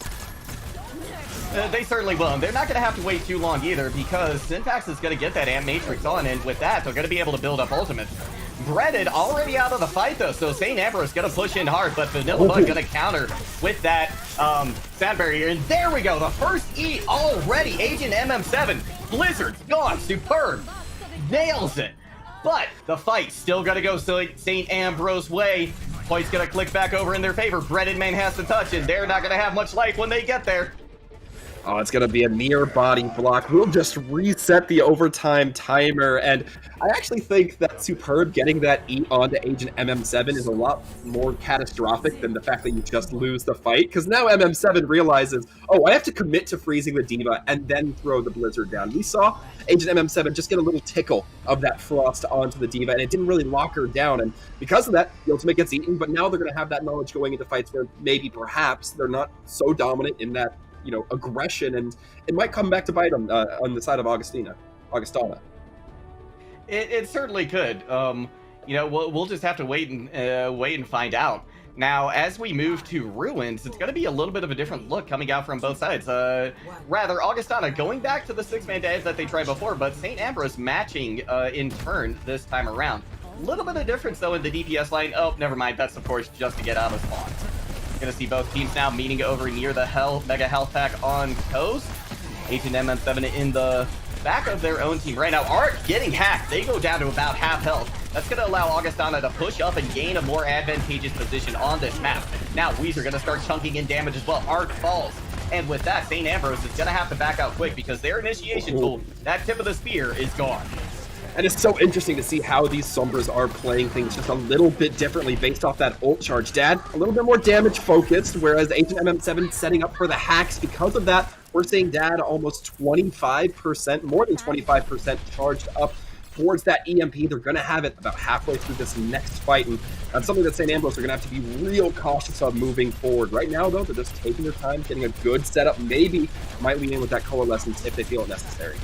They certainly will. And they're not going to have to wait too long either because Syntax is going to get that amp matrix on, and with that, they're going to be able to build up ultimates. Breaded already out of the fight though, so St. Ambrose is going to push in hard, but Vanilla Bug going to counter with that sound barrier. And there we go, the first E already. Agent MM7, Blizzard's gone, superb, nails it. But the fight's still going to go St. Ambrose way. Point's going to click back over in their favor. Breaded Man has to touch, and they're not going to have much life when they get there. Oh, it's going to be a near body block. We'll just reset the overtime timer. And I actually think that Superb getting that E onto Agent MM7 is a lot more catastrophic than the fact that you just lose the fight. Because now MM7 realizes, oh, I have to commit to freezing the Diva and then throw the Blizzard down. We saw Agent MM7 just get a little tickle of that Frost onto the Diva, and it didn't really lock her down. And because of that, the ultimate gets eaten. But now they're going to have that knowledge going into fights where maybe, perhaps, they're not so dominant in that, aggression, and it might come back to bite them on the side of Augustana. It certainly could. We'll just have to wait and find out. Now, as we move to Ruins, it's going to be a little bit of a different look coming out from both sides. Rather, Augustana going back to the 6-man dive that they tried before, but St. Ambrose matching in turn this time around. A little bit of difference, though, in the DPS line. Oh, never mind. That's, of course, just to get out of spawn. Gonna see both teams now meeting over near the Mega Health Pack on Coast. Agent MM7 in the back of their own team right now. Arc getting hacked. They go down to about half health. That's gonna allow Augustana to push up and gain a more advantageous position on this map. Now Weezer gonna start chunking in damage as well. Arc falls. And with that, St. Ambrose is gonna have to back out quick because their initiation tool, that tip of the spear, is gone. And it's so interesting to see how these Sombras are playing things just a little bit differently based off that ult charge. Dad, a little bit more damage focused, whereas Agent MM7 setting up for the hacks. Because of that, we're seeing Dad almost 25%, more than 25% charged up towards that EMP. They're going to have it about halfway through this next fight, and that's something that St. Ambrose are going to have to be real cautious of moving forward. Right now, though, they're just taking their time, getting a good setup. Maybe might lean in with that coalescence if they feel it necessary.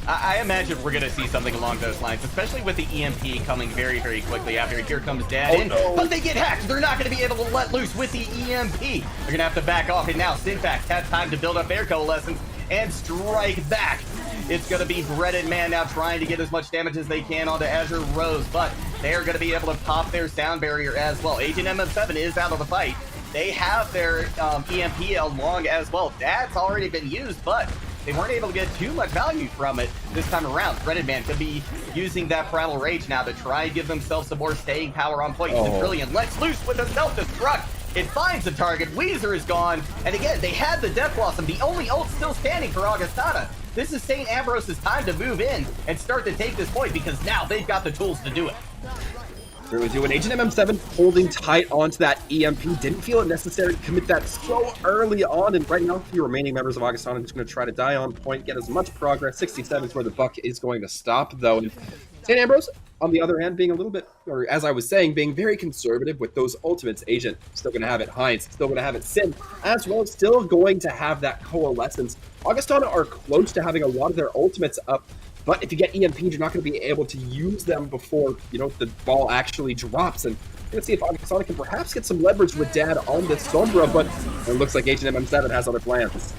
I imagine we're going to see something along those lines, especially with the EMP coming very, very quickly after. Here comes Dad in, but they get hacked. They're not going to be able to let loose with the EMP. They're going to have to back off, and now Syntax has time to build up their coalescence and strike back. It's going to be Breaded Man now trying to get as much damage as they can onto Azure Rose, but they're going to be able to pop their sound barrier as well. Agent MM7 is out of the fight. They have their EMP along as well. Dad's already been used, but they weren't able to get too much value from it this time around. Breaded Man could be using that Primal Rage now to try and give themselves some more staying power on point. Brilliant. Let's loose with a self-destruct. It finds the target. Weezer is gone. And again, they had the Death Blossom, the only ult still standing for Augustana. This is St. Ambrose's time to move in and start to take this point because now they've got the tools to do it. Really do. And Agent MM7 holding tight onto that EMP. Didn't feel it necessary to commit that so early on. And right now, the remaining members of Augustana are just going to try to die on point, get as much progress. 67 is where the buck is going to stop, though. And St. Ambrose, on the other hand, being a little bit, or as I was saying, being very conservative with those ultimates. Agent still going to have it. Heinz still going to have it. Sin as well, still going to have that coalescence. Augustana are close to having a lot of their ultimates up. But if you get EMP'd, you're not going to be able to use them before, the ball actually drops. And we're going to see if Augustana can perhaps get some leverage with Dad on this Sombra, but it looks like Agent MM7 has other plans.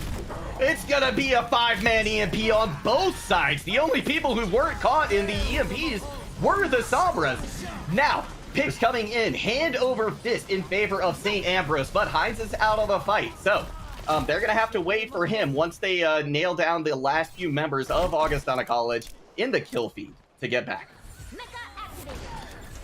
It's going to be a 5-man EMP on both sides. The only people who weren't caught in the EMPs were the Sombras. Now, picks coming in, hand over fist in favor of St. Ambrose, but Heinz is out of the fight. So they're going to have to wait for him once they nail down the last few members of Augustana College in the kill feed to get back.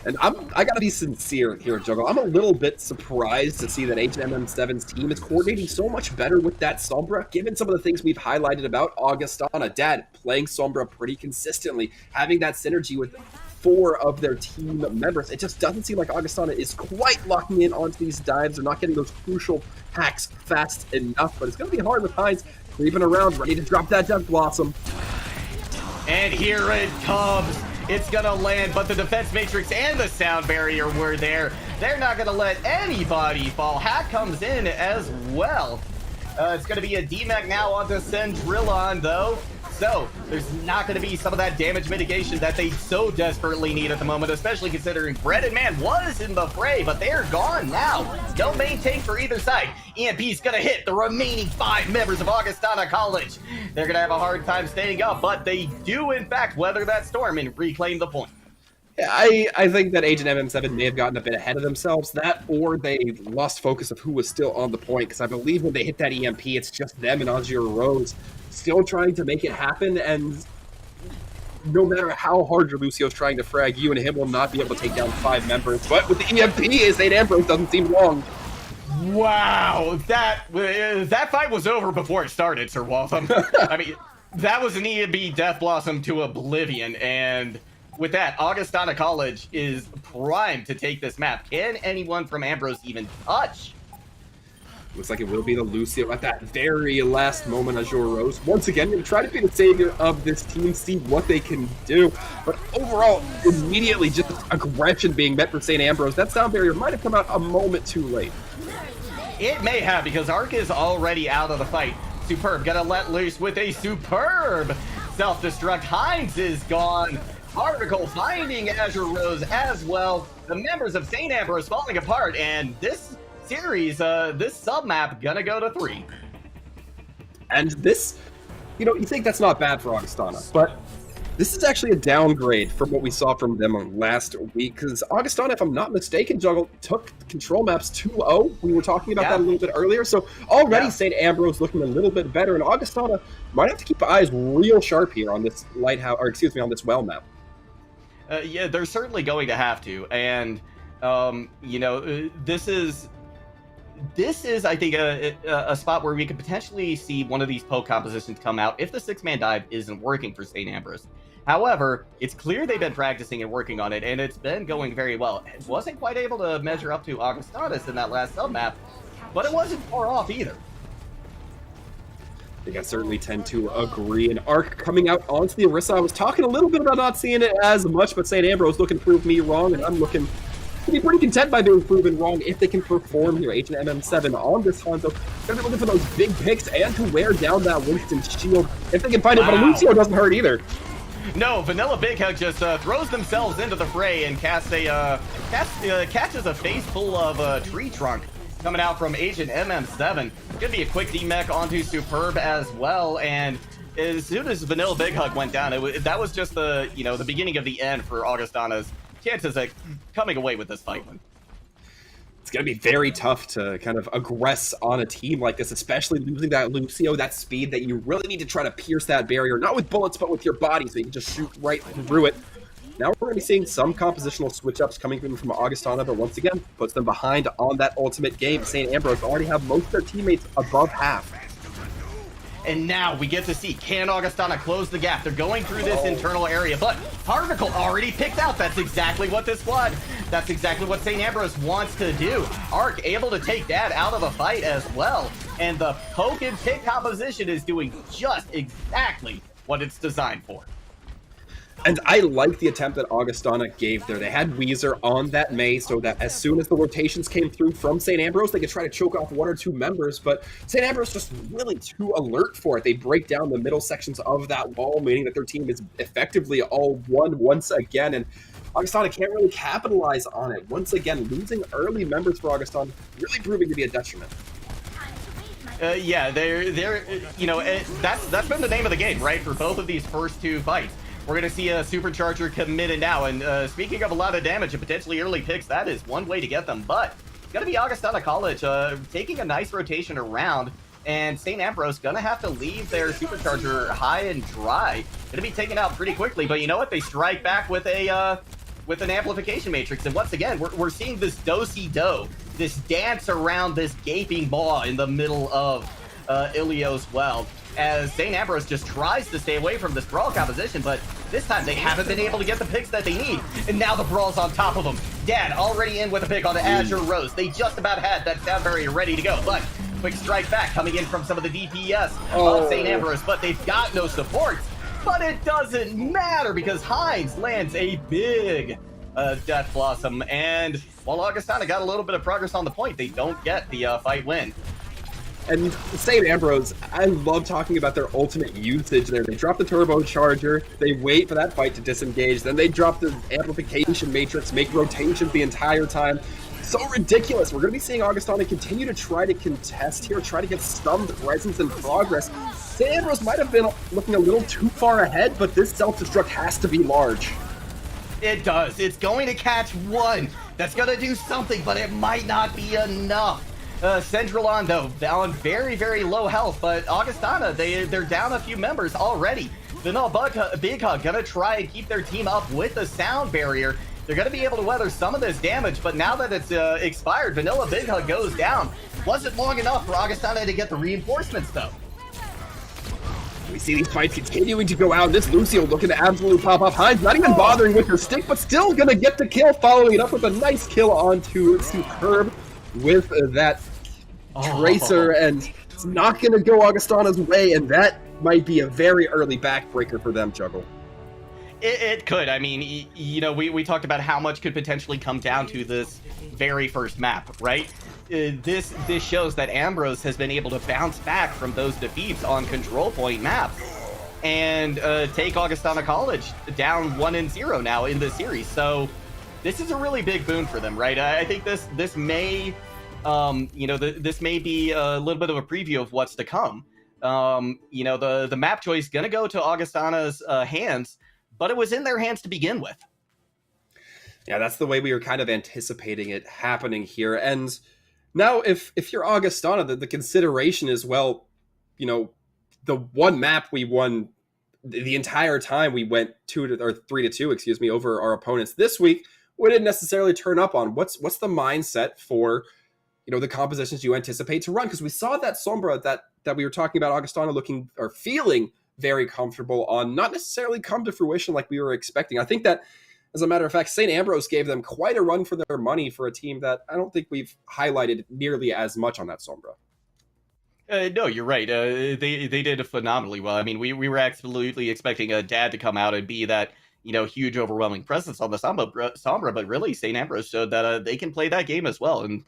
And I gotta be sincere here, Juggle. I'm a little bit surprised to see that HMM7's team is coordinating so much better with that Sombra, given some of the things we've highlighted about Augustana. Dad playing Sombra pretty consistently, having that synergy with 4 of their team members. It just doesn't seem like Augustana is quite locking in onto these dives. They're not getting those crucial hacks fast enough, but it's gonna be hard with Heinz creeping around, ready to drop that Death Blossom. And here it comes. It's gonna land, but the defense matrix and the sound barrier were there. They're not gonna let anybody fall. Hack comes in as well. It's gonna be a DMAC now onto Cendrillon, though. So there's not gonna be some of that damage mitigation that they so desperately need at the moment, especially considering Breaded Man was in the fray, but they're gone now. No main tank for either side. EMP's gonna hit the remaining 5 members of Augustana College. They're gonna have a hard time staying up, but they do in fact weather that storm and reclaim the point. I think that Agent MM7 may have gotten a bit ahead of themselves. That, or they lost focus of who was still on the point, because I believe when they hit that EMP, it's just them and Azure Rose still trying to make it happen, and no matter how hard Lucio's trying to frag, you and him will not be able to take down 5 members. But with the EMP, St. Ambrose doesn't seem long. Wow, that fight was over before it started, Sir Waltham. I mean, that was an EMB Death Blossom to oblivion, and with that, Augustana College is primed to take this map. Can anyone from Ambrose even touch? Looks like it will be the Lucio at that very last moment. Azure Rose once again going to try to be the savior of this team, see what they can do. But overall, immediately just aggression being met for St. Ambrose. That sound barrier might have come out a moment too late. It may have, because Arc is already out of the fight. Superb gonna let loose with a superb self-destruct. Hines is gone. Particle finding Azure Rose as well. The members of St. Ambrose falling apart, and this series, this sub-map gonna go to 3. And this, you think that's not bad for Augustana, but this is actually a downgrade from what we saw from them last week, because Augustana, if I'm not mistaken, Juggle, took control maps 2-0. We were talking about that a little bit earlier, so already St. Ambrose looking a little bit better, and Augustana might have to keep eyes real sharp here on this on this well map. Yeah, they're certainly going to have to, and this is, I think, a spot where we could potentially see one of these poke compositions come out if the 6-man dive isn't working for St. Ambrose. However, it's clear they've been practicing and working on it, and it's been going very well. It wasn't quite able to measure up to Augustanas in that last sub-map, but it wasn't far off either. I think I certainly tend to agree. And Arc coming out onto the Orisa. I was talking a little bit about not seeing it as much, but St. Ambrose looking to prove me wrong, and I'm looking to be pretty content by being proven wrong if they can perform here. Agent MM7 on this Hanzo. Gonna be looking for those big picks and to wear down that Winston shield if they can find it, but Lucio doesn't hurt either. No, Vanilla Big Hug just throws themselves into the fray and catches a face full of tree trunk coming out from Agent MM7. Gonna be a quick D-mech onto Superb as well, and as soon as Vanilla Big Hug went down, that was just the the beginning of the end for Augustana's chances at coming away with this fight one. It's going to be very tough to kind of aggress on a team like this, especially losing that Lucio, that speed that you really need to try to pierce that barrier, not with bullets, but with your body, so you can just shoot right through it. Now we're going to be seeing some compositional switch-ups coming in from Augustana, but once again, puts them behind on that ultimate game. St. Ambrose already have most of their teammates above half. And now we get to see, can Augustana close the gap? They're going through this internal area, but Particle already picked out. That's exactly what this squad, that's exactly what St. Ambrose wants to do. Arc able to take that out of the fight as well. And the poke and pick composition is doing just exactly what it's designed for. And I like the attempt that Augustana gave there. They had Weezer on that May so that as soon as the rotations came through from St. Ambrose, they could try to choke off 1 or 2 members, but St. Ambrose just really too alert for it. They break down the middle sections of that wall, meaning that their team is effectively all one once again, and Augustana can't really capitalize on it. Once again, losing early members for Augustana really proving to be a detriment. Yeah, they're that's been the name of the game, right, for both of these first 2 fights. We're going to see a Supercharger committed now, and speaking of a lot of damage and potentially early picks, that is one way to get them, but it's going to be Augustana College taking a nice rotation around, and St. Ambrose going to have to leave their Supercharger high and dry. Going to be taken out pretty quickly, but you know what? They strike back with an amplification matrix, and once again, we're seeing this do-si-do, this dance around this gaping maw in the middle of Ilios well, as St. Ambrose just tries to stay away from this brawl composition, but this time they haven't been able to get the picks that they need, and now the brawl's on top of them. Dan already in with a pick on the Azure Rose. They just about had that sound barrier ready to go, but quick strike back coming in from some of the DPS of St. Ambrose, but they've got no supports. But it doesn't matter because Hines lands a big Death Blossom, and while Augustana got a little bit of progress on the point, they don't get the fight win. And St. Ambrose, I love talking about their ultimate usage there. They drop the turbocharger, they wait for that fight to disengage, then they drop the amplification matrix, make rotations the entire time. So ridiculous. We're going to be seeing Augustana continue to try to contest here, try to get some presence and progress. St. Ambrose might have been looking a little too far ahead, but this self-destruct has to be large. It does. It's going to catch one. That's going to do something, but it might not be enough. Central on, though, down very, very low health, but Augustana, they're down a few members already. Vanilla Big Hug gonna try and keep their team up with the sound barrier, they're going to be able to weather some of this damage, but now that it's expired, Vanilla Big Hug goes down. Wasn't long enough for Augustana to get the reinforcements, though. We see these fights continuing to go out. This Lucio looking to absolutely pop off. Hines not even bothering with her stick, but still gonna get the kill, following it up with a nice kill onto Superb with that Tracer, and it's not gonna go Augustana's way, and that might be a very early backbreaker for them, Juggle. It could. I mean, you know, we talked about how much could potentially come down to this very first map, right? This shows that Ambrose has been able to bounce back from those defeats on control point maps and take Augustana College down 1-0 now in this series. So this is a really big boon for them, right? I think this may, you know, this may be a little bit of a preview of what's to come. You know, the map choice gonna go to Augustana's hands, but it was in their hands to begin with. Yeah, that's the way we were kind of anticipating it happening here. And now, if you're Augustana, the consideration is, well, you know, the one map we won the entire time we went 3-2, excuse me, over our opponents this week, we didn't necessarily turn up on. What's the mindset for, you know, the compositions you anticipate to run? Because we saw that Sombra that we were talking about, Augustana looking or feeling very comfortable on, not necessarily come to fruition like we were expecting. I think that, as a matter of fact, St. Ambrose gave them quite a run for their money for a team that I don't think we've highlighted nearly as much on that Sombra. No, you're right. They did phenomenally well. I mean, we were absolutely expecting a Dad to come out and be that, you know, huge, overwhelming presence on the Sombra, but really, St. Ambrose showed that they can play that game as well, and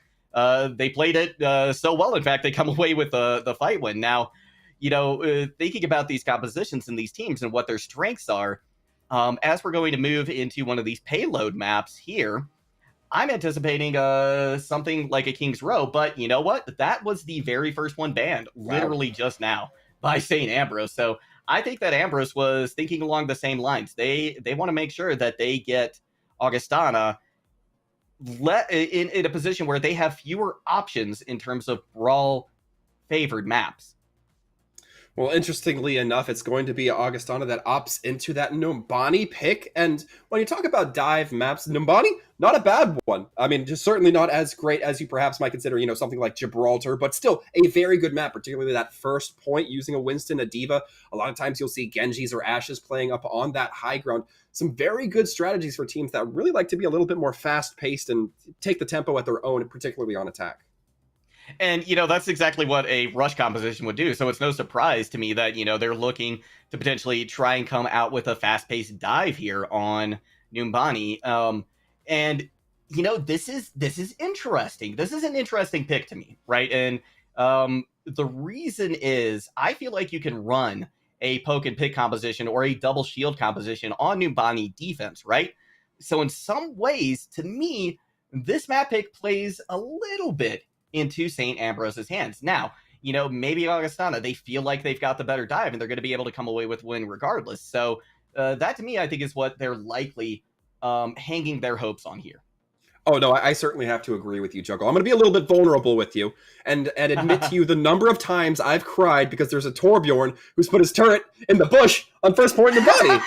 they played it so well. In fact, they come away with the fight win. Now, you know, thinking about these compositions and these teams and what their strengths are, as we're going to move into one of these payload maps here, I'm anticipating something like a King's Row, but you know what? That was the very first one banned, literally just now, by St. Ambrose. So I think that Ambrose was thinking along the same lines. They want to make sure that they get Augustana in a position where they have fewer options in terms of brawl-favored maps. Well, interestingly enough, it's going to be Augustana that opts into that Numbani pick. And when you talk about dive maps, Numbani, not a bad one. I mean, just certainly not as great as you perhaps might consider, you know, something like Gibraltar, but still a very good map, particularly that first point using a Winston, a Diva. A lot of times you'll see Genjis or Ashes playing up on that high ground. Some very good strategies for teams that really like to be a little bit more fast-paced and take the tempo at their own, particularly on attack. And, you know, that's exactly what a rush composition would do. So it's no surprise to me that, you know, they're looking to potentially try and come out with a fast-paced dive here on Numbani. And, you know, this is interesting. This is an interesting pick to me, right? And the reason is I feel like you can run a poke and pick composition or a double shield composition on Numbani defense, right? So in some ways, to me, this map pick plays a little bit into St. Ambrose's hands. Now, you know, maybe Augustana, they feel like they've got the better dive and they're going to be able to come away with win regardless. So that to me, I think is what they're likely hanging their hopes on here. Oh, no, I certainly have to agree with you, Juggle. I'm going to be a little bit vulnerable with you and admit to you the number of times I've cried because there's a Torbjorn who's put his turret in the bush on first point in the body.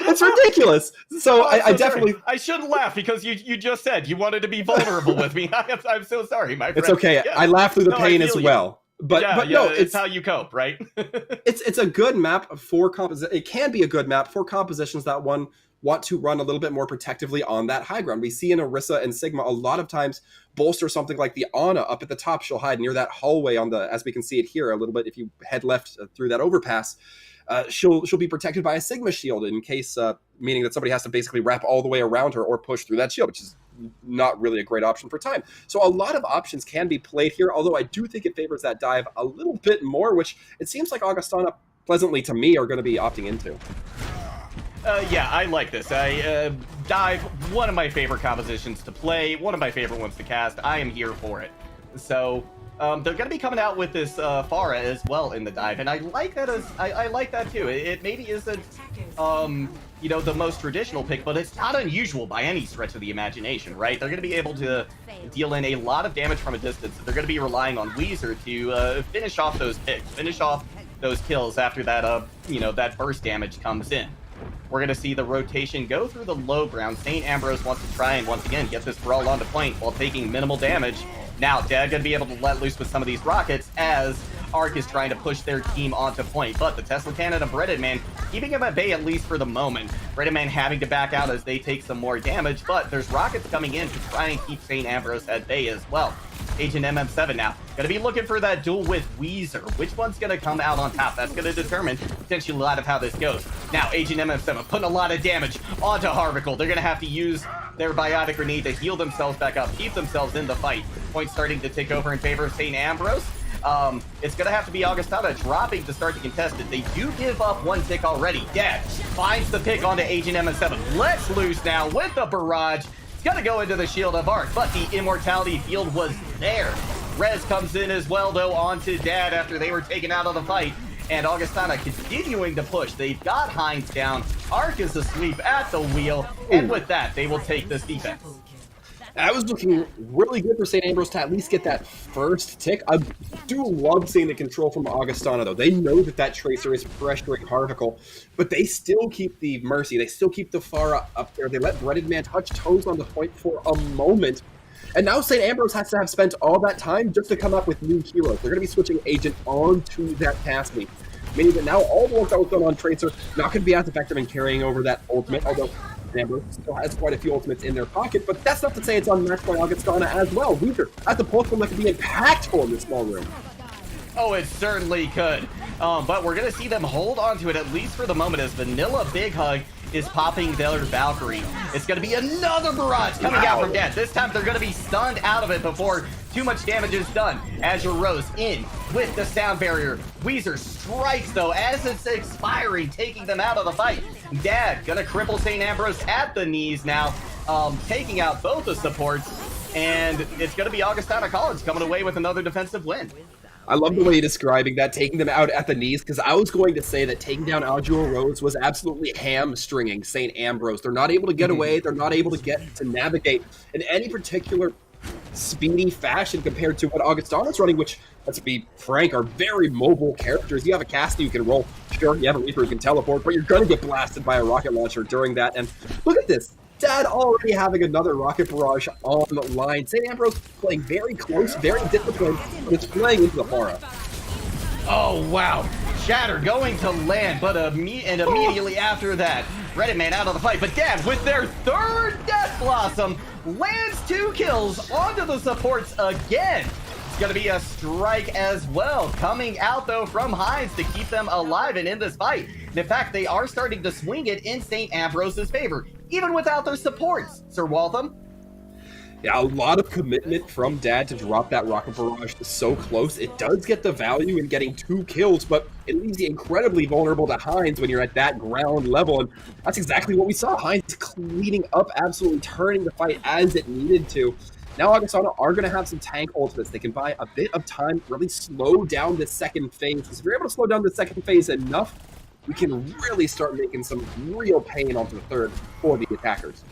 It's ridiculous. So I definitely... I shouldn't laugh because you just said you wanted to be vulnerable with me. I'm so sorry, my friend. It's okay. Yeah. I laugh through the pain as well. But no, it's how you cope, right? it's a good map for composition. It can be a good map for compositions that one want to run a little bit more protectively on that high ground. We see in Orisa and Sigma a lot of times bolster something like the Ana up at the top. She'll hide near that hallway on the, as we can see it here a little bit. If you head left through that overpass, she'll be protected by a Sigma shield in case, meaning that somebody has to basically wrap all the way around her or push through that shield, which is not really a great option for time. So a lot of options can be played here, although I do think it favors that dive a little bit more, which it seems like Augustana, pleasantly to me, are going to be opting into. Yeah, I like this. Dive, one of my favorite compositions to play, one of my favorite ones to cast. I am here for it. So they're going to be coming out with this Pharah as well in the dive, and I like that I like that too. It maybe isn't you know, the most traditional pick, but it's not unusual by any stretch of the imagination, right? They're going to be able to deal in a lot of damage from a distance. They're going to be relying on Weezer to finish off those picks, finish off those kills after that you know, that burst damage comes in. we're going to see the rotation go through the low ground. St. Ambrose wants to try and once again get this brawl onto point while taking minimal damage. Now, Dad going to be able to let loose with some of these rockets as Arc is trying to push their team onto point. But the Tesla Cannon of Breaded Man keeping him at bay at least for the moment. Breaded Man having to back out as they take some more damage, but there's rockets coming in to try and keep St. Ambrose at bay as well. Agent MM7 now going to be looking for that duel with Weezer. Which one's going to come out on top? That's going to determine potentially a lot of how this goes. Now, Agent MM7 putting a lot of damage onto Harvicle. They're going to have to use their biotic grenade to heal themselves back up, keep themselves in the fight. Point starting to take over in favor of St. Ambrose. It's going to have to be Augustana dropping to start the contested. They do give up one tick already. Dad finds the pick onto Agent MM7. Let's loose now with the barrage. It's going to go into the Shield of Arc, but the Immortality Field was there. Rez comes in as well, though, onto Dad after they were taken out of the fight. And Augustana continuing to push. They've got Heinz down. Arc is asleep at the wheel. And with that, they will take this defense. That was looking really good for St. Ambrose to at least get that first tick. I do love seeing the control from Augustana, though. They know that Tracer is pressuring Harvicle, but they still keep the Mercy. They still keep the Pharah up there. They let Breaded Man touch toes on the point for a moment. And now St. Ambrose has to have spent all that time just to come up with new heroes. They're going to be switching Agent onto that Cassidy, meaning that now all the work that was done on Tracer not going to be as effective in carrying over that ultimate, although Ambrose still has quite a few ultimates in their pocket, but that's not to say it's unmatched by Augustana as well. Weezer, that's a pulse that could be impactful in this small room. Oh, it certainly could. But we're going to see them hold on to it at least for the moment as Vanilla Big Hug is popping their Valkyrie. It's going to be another barrage coming out from Dad. This time they're going to be stunned out of it before too much damage is done. Azure Rose in with the sound barrier. Weezer strikes, though, as it's expiring, taking them out of the fight. Dad going to cripple St. Ambrose at the knees now, taking out both the supports. And it's going to be Augustana College coming away with another defensive win. I love the way you're describing that, taking them out at the knees, because I was going to say that taking down Azure Rose was absolutely hamstringing St. Ambrose. They're not able to get away. They're not able to navigate in any particular speedy fashion compared to what Augustana's running, which, let's be frank, are very mobile characters. You have a Cassidy who can roll. Sure, you have a Reaper who can teleport, but you're going to get blasted by a rocket launcher during that. And look at this. Dad already having another rocket barrage on the line. St. Ambrose playing very close, very disciplined, but it's playing into the Pharah. Oh, wow. Shatter going to land, but immediately after that, Breaded Man out of the fight. But Dad, with their third Death Blossom, lands 2 kills onto the supports again. It's going to be a strike as well, coming out, though, from Heinz to keep them alive and in this fight. And in fact, they are starting to swing it in St. Ambrose's favor, even without their supports. Sir Waltham? Yeah, a lot of commitment from Dad to drop that rocket barrage so close. It does get the value in getting 2 kills, but it leaves you incredibly vulnerable to Heinz when you're at that ground level, and that's exactly what we saw. Heinz cleaning up, absolutely turning the fight as it needed to. Now Augustana are going to have some tank ultimates. They can buy a bit of time, really slow down this second phase. Because if you're able to slow down the second phase enough, we can really start making some real pain onto the third for the attackers.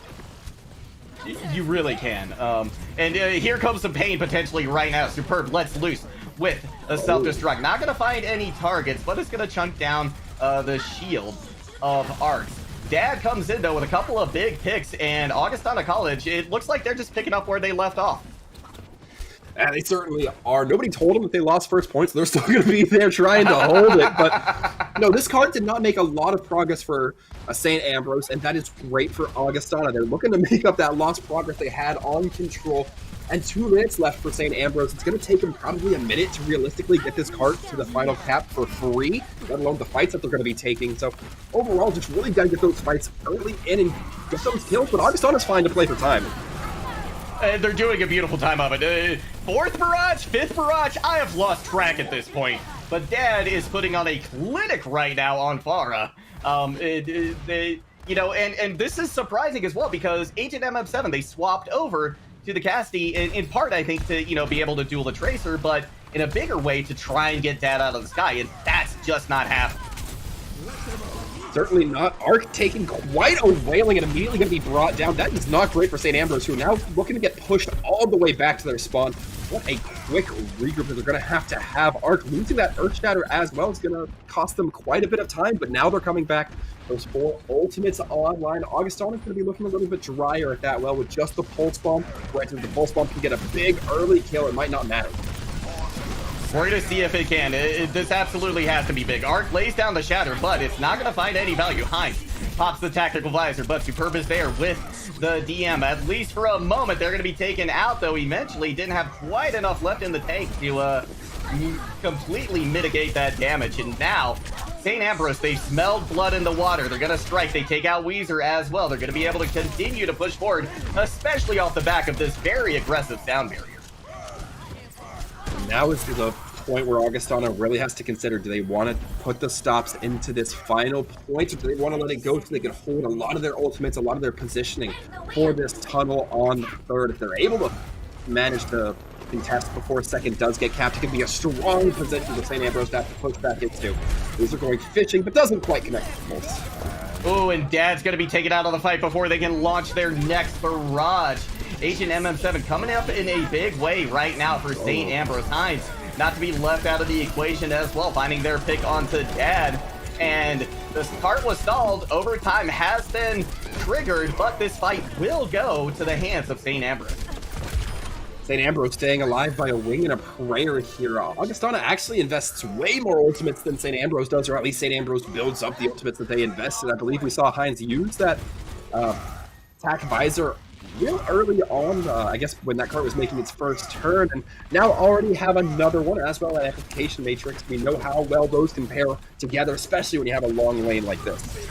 You really can. And here comes some pain potentially right now. Superb lets loose with a self-destruct. Not going to find any targets, but it's going to chunk down the shield of Arcs. Dad comes in, though, with a couple of big picks, and Augustana College, it looks like they're just picking up where they left off. And they certainly are. Nobody told them that they lost first points. They're still going to be there trying to hold it. But no, this card did not make a lot of progress for St. Ambrose, and that is great for Augustana. They're looking to make up that lost progress they had on control. And 2 minutes left for St. Ambrose. It's going to take them probably a minute to realistically get this card to the final cap for free, let alone the fights that they're going to be taking. So overall, just really got to get those fights early in and get those kills. But Augustana's fine to play for time. And they're doing a beautiful time of it. 4th barrage, 5th barrage, I have lost track at this point. But Dad is putting on a clinic right now on Pharah. And this is surprising as well because Agent MM7, they swapped over to the Cassidy in part, I think, to, be able to duel the Tracer, but in a bigger way to try and get Dad out of the sky, and that's just not happening. Certainly not. Arc taking quite a wailing and immediately going to be brought down. That is not great for St. Ambrose, who are now looking to get pushed all the way back to their spawn. What a quick regroup that they're going to have. Arc losing that Earth Shatter as well is going to cost them quite a bit of time, but now they're coming back. Those 4 ultimates online. Augustana is going to be looking a little bit drier at that well with just the Pulse Bomb. Granted, the Pulse Bomb can get a big early kill. It might not matter. We're going to see if it can. This absolutely has to be big. Arc lays down the Shatter, but it's not going to find any value. Heinz pops the Tactical Visor, but Superb is there with the DM. At least for a moment, they're going to be taken out, though eventually didn't have quite enough left in the tank to completely mitigate that damage. And now, St. Ambrose, they've smelled blood in the water. They're going to strike. They take out Weezer as well. They're going to be able to continue to push forward, especially off the back of this very aggressive sound barrier. Now is the point where Augustana really has to consider, do they want to put the stops into this final point, or do they want to let it go so they can hold a lot of their ultimates, a lot of their positioning for this tunnel on the third? If they're able to manage to contest before second does get capped, it can be a strong position for St. Ambrose to have to push back into. These are going fishing, but doesn't quite connect with the pulse. Oh, and Dad's going to be taken out of the fight before they can launch their next barrage. Agent MM7 coming up in a big way right now for St. Ambrose. Heinz not to be left out of the equation as well, finding their pick onto Dad. And this cart was stalled. Overtime has been triggered, but this fight will go to the hands of St. Ambrose. St. Ambrose staying alive by a wing and a prayer here. Augustana actually invests way more ultimates than St. Ambrose does, or at least St. Ambrose builds up the ultimates that they invested. I believe we saw Heinz use that attack visor real early on, I guess when that cart was making its first turn, and now already have another one as well, an Amplification Matrix. We know how well those compare together, especially when you have a long lane like this.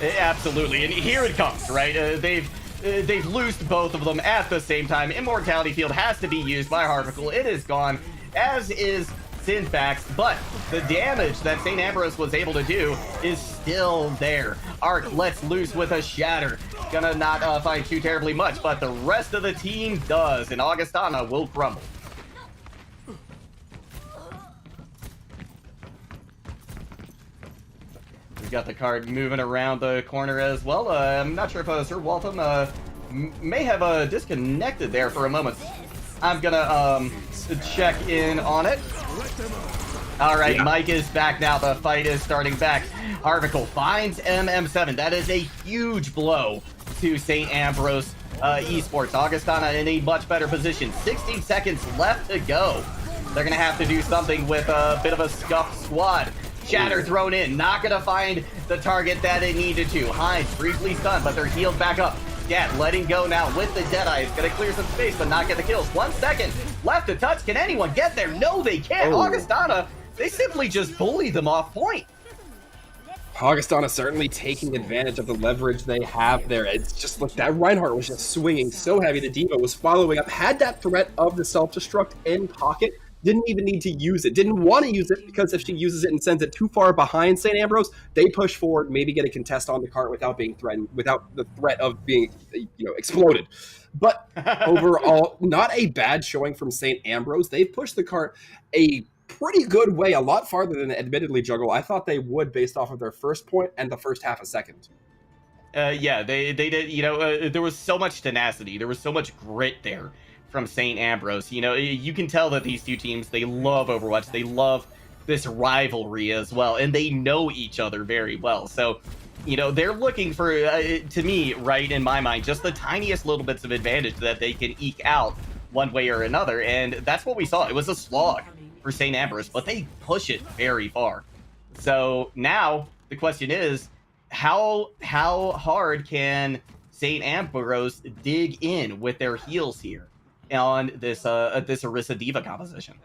Absolutely, and here it comes, right? They've loosed both of them at the same time. Immortality Field has to be used by Harvicle. It is gone, as is Synfax, but the damage that St. Ambrose was able to do is still there. Arc lets loose with a Shatter. Gonna not find too terribly much, but the rest of the team does, and Augustana will crumble. We've got the card moving around the corner as well. I'm not sure if Sir Waltham may have disconnected there for a moment. I'm gonna check in on it. All right, yeah. Mike is back now. The fight is starting back. Harvicle finds MM7. That is a huge blow to St. Ambrose Esports. Augustana in a much better position. 16 seconds left to go. They're going to have to do something with a bit of a scuffed squad. Shatter thrown in. Not going to find the target that it needed to. Heinz briefly stunned, but they're healed back up. Dad letting go now with the Deadeye. It's going to clear some space, but not get the kills. 1 second left to touch. Can anyone get there? No, they can't. Augustana, they simply just bully them off point. Augustana certainly taking advantage of the leverage they have there. It's just, look, that Reinhardt was just swinging so heavy. The Diva was following up, had that threat of the self-destruct in pocket, didn't even need to use it, didn't want to use it, because if she uses it and sends it too far behind St. Ambrose, they push forward, maybe get a contest on the cart without being threatened, without the threat of being, exploded. But overall, not a bad showing from St. Ambrose. They've pushed the cart a pretty good way, a lot farther than admittedly Juggle I thought they would, based off of their first point and the first half a second. Yeah, they did. There was so much tenacity. There was so much grit there from St. Ambrose. You can tell that these two teams, they love Overwatch. They love this rivalry as well, and they know each other very well. So, they're looking for, to me, right, in my mind, just the tiniest little bits of advantage that they can eke out one way or another, and that's what we saw. It was a slog for St. Ambrose, but they push it very far. So now the question is, how hard can St. Ambrose dig in with their heels here on this Orisa Diva composition?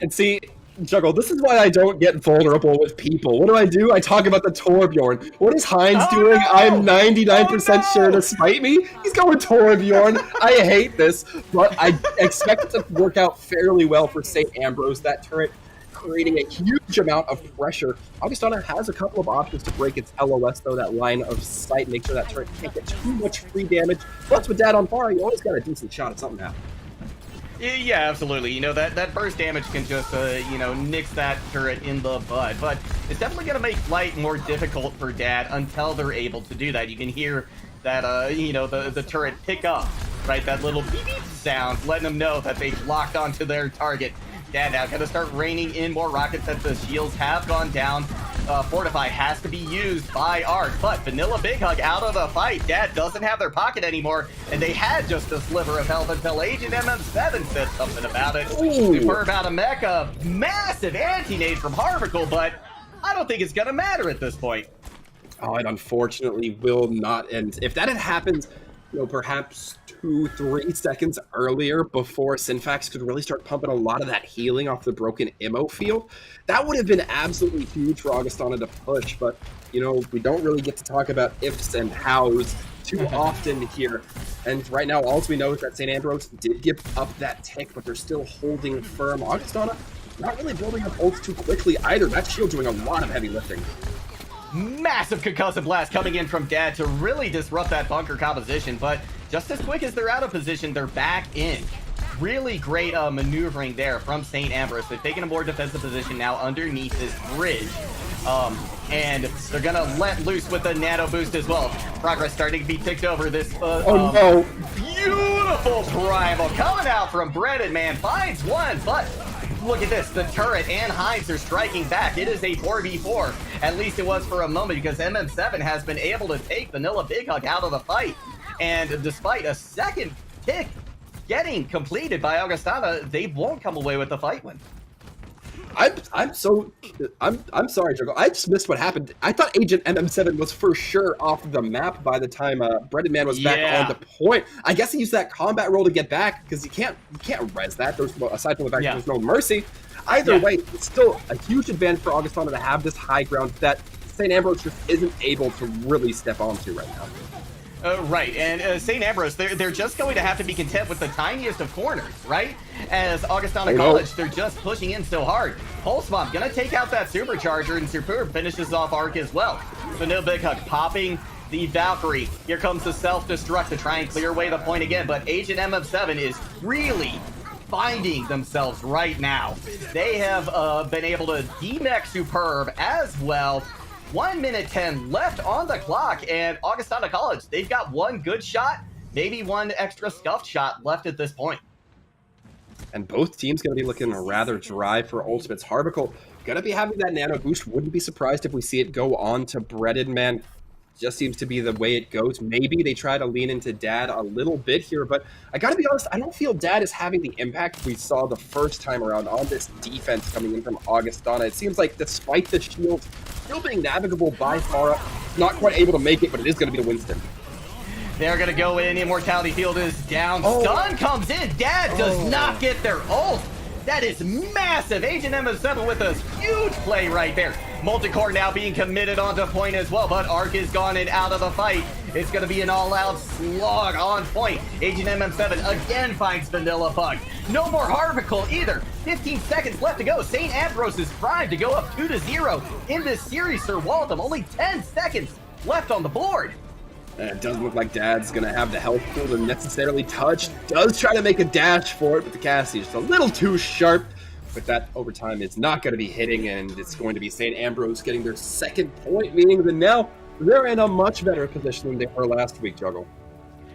And see, Juggle, this is why I don't get vulnerable with people. What do? I talk about the Torbjorn. What is Heinz doing? No! I'm 99% sure to spite me. He's going Torbjorn. I hate this, but I expect it to work out fairly well for St. Ambrose. That turret creating a huge amount of pressure. Augustana has a couple of options to break its LOS, though, that line of sight, make sure that turret can't get too much free damage. Plus, with Dad on fire, you always got a decent shot at something happening. Yeah, absolutely. That burst damage can just, nix that turret in the bud. But it's definitely going to make flight more difficult for Dad until they're able to do that. You can hear that, you know, the turret pick up, right? That little beep beep sound, letting them know that they've locked onto their target. Dad now going to start raining in more rockets as the shields have gone down. Fortify has to be used by Arc, but Vanilla Big Hug out of the fight. Dad doesn't have their pocket anymore, and they had just a sliver of health until Agent MM7 said something about it. Superb out of Mecha, massive anti-nade from Harvicle, but I don't think it's going to matter at this point. Oh, it unfortunately will not. And if that had happened, you know, perhaps 2-3 seconds earlier before Synfax could really start pumping a lot of that healing off the broken Immo field, that would have been absolutely huge for Augustana to push. But, you know, we don't really get to talk about ifs and hows too often here. And right now, all we know is that St. Ambrose did give up that tick, but they're still holding firm. Augustana not really building up ults too quickly either. That shield doing a lot of heavy lifting. Massive concussive blast coming in from Dad to really disrupt that bunker composition, but just as quick as they're out of position, they're back in. Really great maneuvering there from St. Ambrose. They've taken a more defensive position now underneath this bridge. And they're gonna let loose with the nano boost as well. Progress starting to be ticked over this no. Beautiful primal coming out from Breaded Man. Finds one, but look at this. The turret and Heinz are striking back. It is a 4v4. At least it was for a moment, because MM7 has been able to take Vanilla Big Hug out of the fight. And despite a second tick getting completed by Augustana, they won't come away with the fight win. I'm sorry, Juggle. I just missed what happened. I thought Agent MM7 was for sure off the map by the time Breaded Man was back on the point. I guess he used that combat roll to get back, because you can't res that. There's, aside from the fact that there's no mercy. Either way, it's still a huge advantage for Augustana to have this high ground that St. Ambrose just isn't able to really step onto right now. Right, and St. Ambrose, they're just going to have to be content with the tiniest of corners, right? As Augustana College, they're just pushing in so hard. Pulse Bomb gonna take out that supercharger, and Superb finishes off Arc as well. Vanilla Big Hug popping the Valkyrie. Here comes the self-destruct to try and clear away the point again, but Agent MM7 is really finding themselves right now. They have been able to demech Superb as well. 1 minute 10 left on the clock, and Augustana College, they've got one good shot, maybe one extra scuffed shot left at this point. And both teams going to be looking rather dry for ultimates. Harvicle going to be having that nano boost. Wouldn't be surprised if we see it go on to Breaded Man. Just seems to be the way it goes. Maybe they try to lean into Dad a little bit here, but I got to be honest, I don't feel Dad is having the impact we saw the first time around on this defense coming in from Augustana. It seems like despite the shield still being navigable by Farah, not quite able to make it, but it is going to be the Winston. They're going to go in. Immortality field is down. Stun comes in. Dad does not get their ult. That is massive. Agent MM7 with a huge play right there. Multicore now being committed onto point as well, but Arc is gone and out of the fight. It's going to be an all-out slog on point. Agent MM7 again finds Vanilla Bug. No more Harvicle either. 15 seconds left to go. St. Ambrose is primed to go up 2-0 in this series, Sir Waltham. Only 10 seconds left on the board. And it doesn't look like Dad's going to have the health pool to necessarily touch. Does try to make a dash for it, but the Cassie is just a little too sharp. But that overtime is not going to be hitting, and it's going to be St. Ambrose getting their second point, meaning that now they're in a much better position than they were last week, Juggle.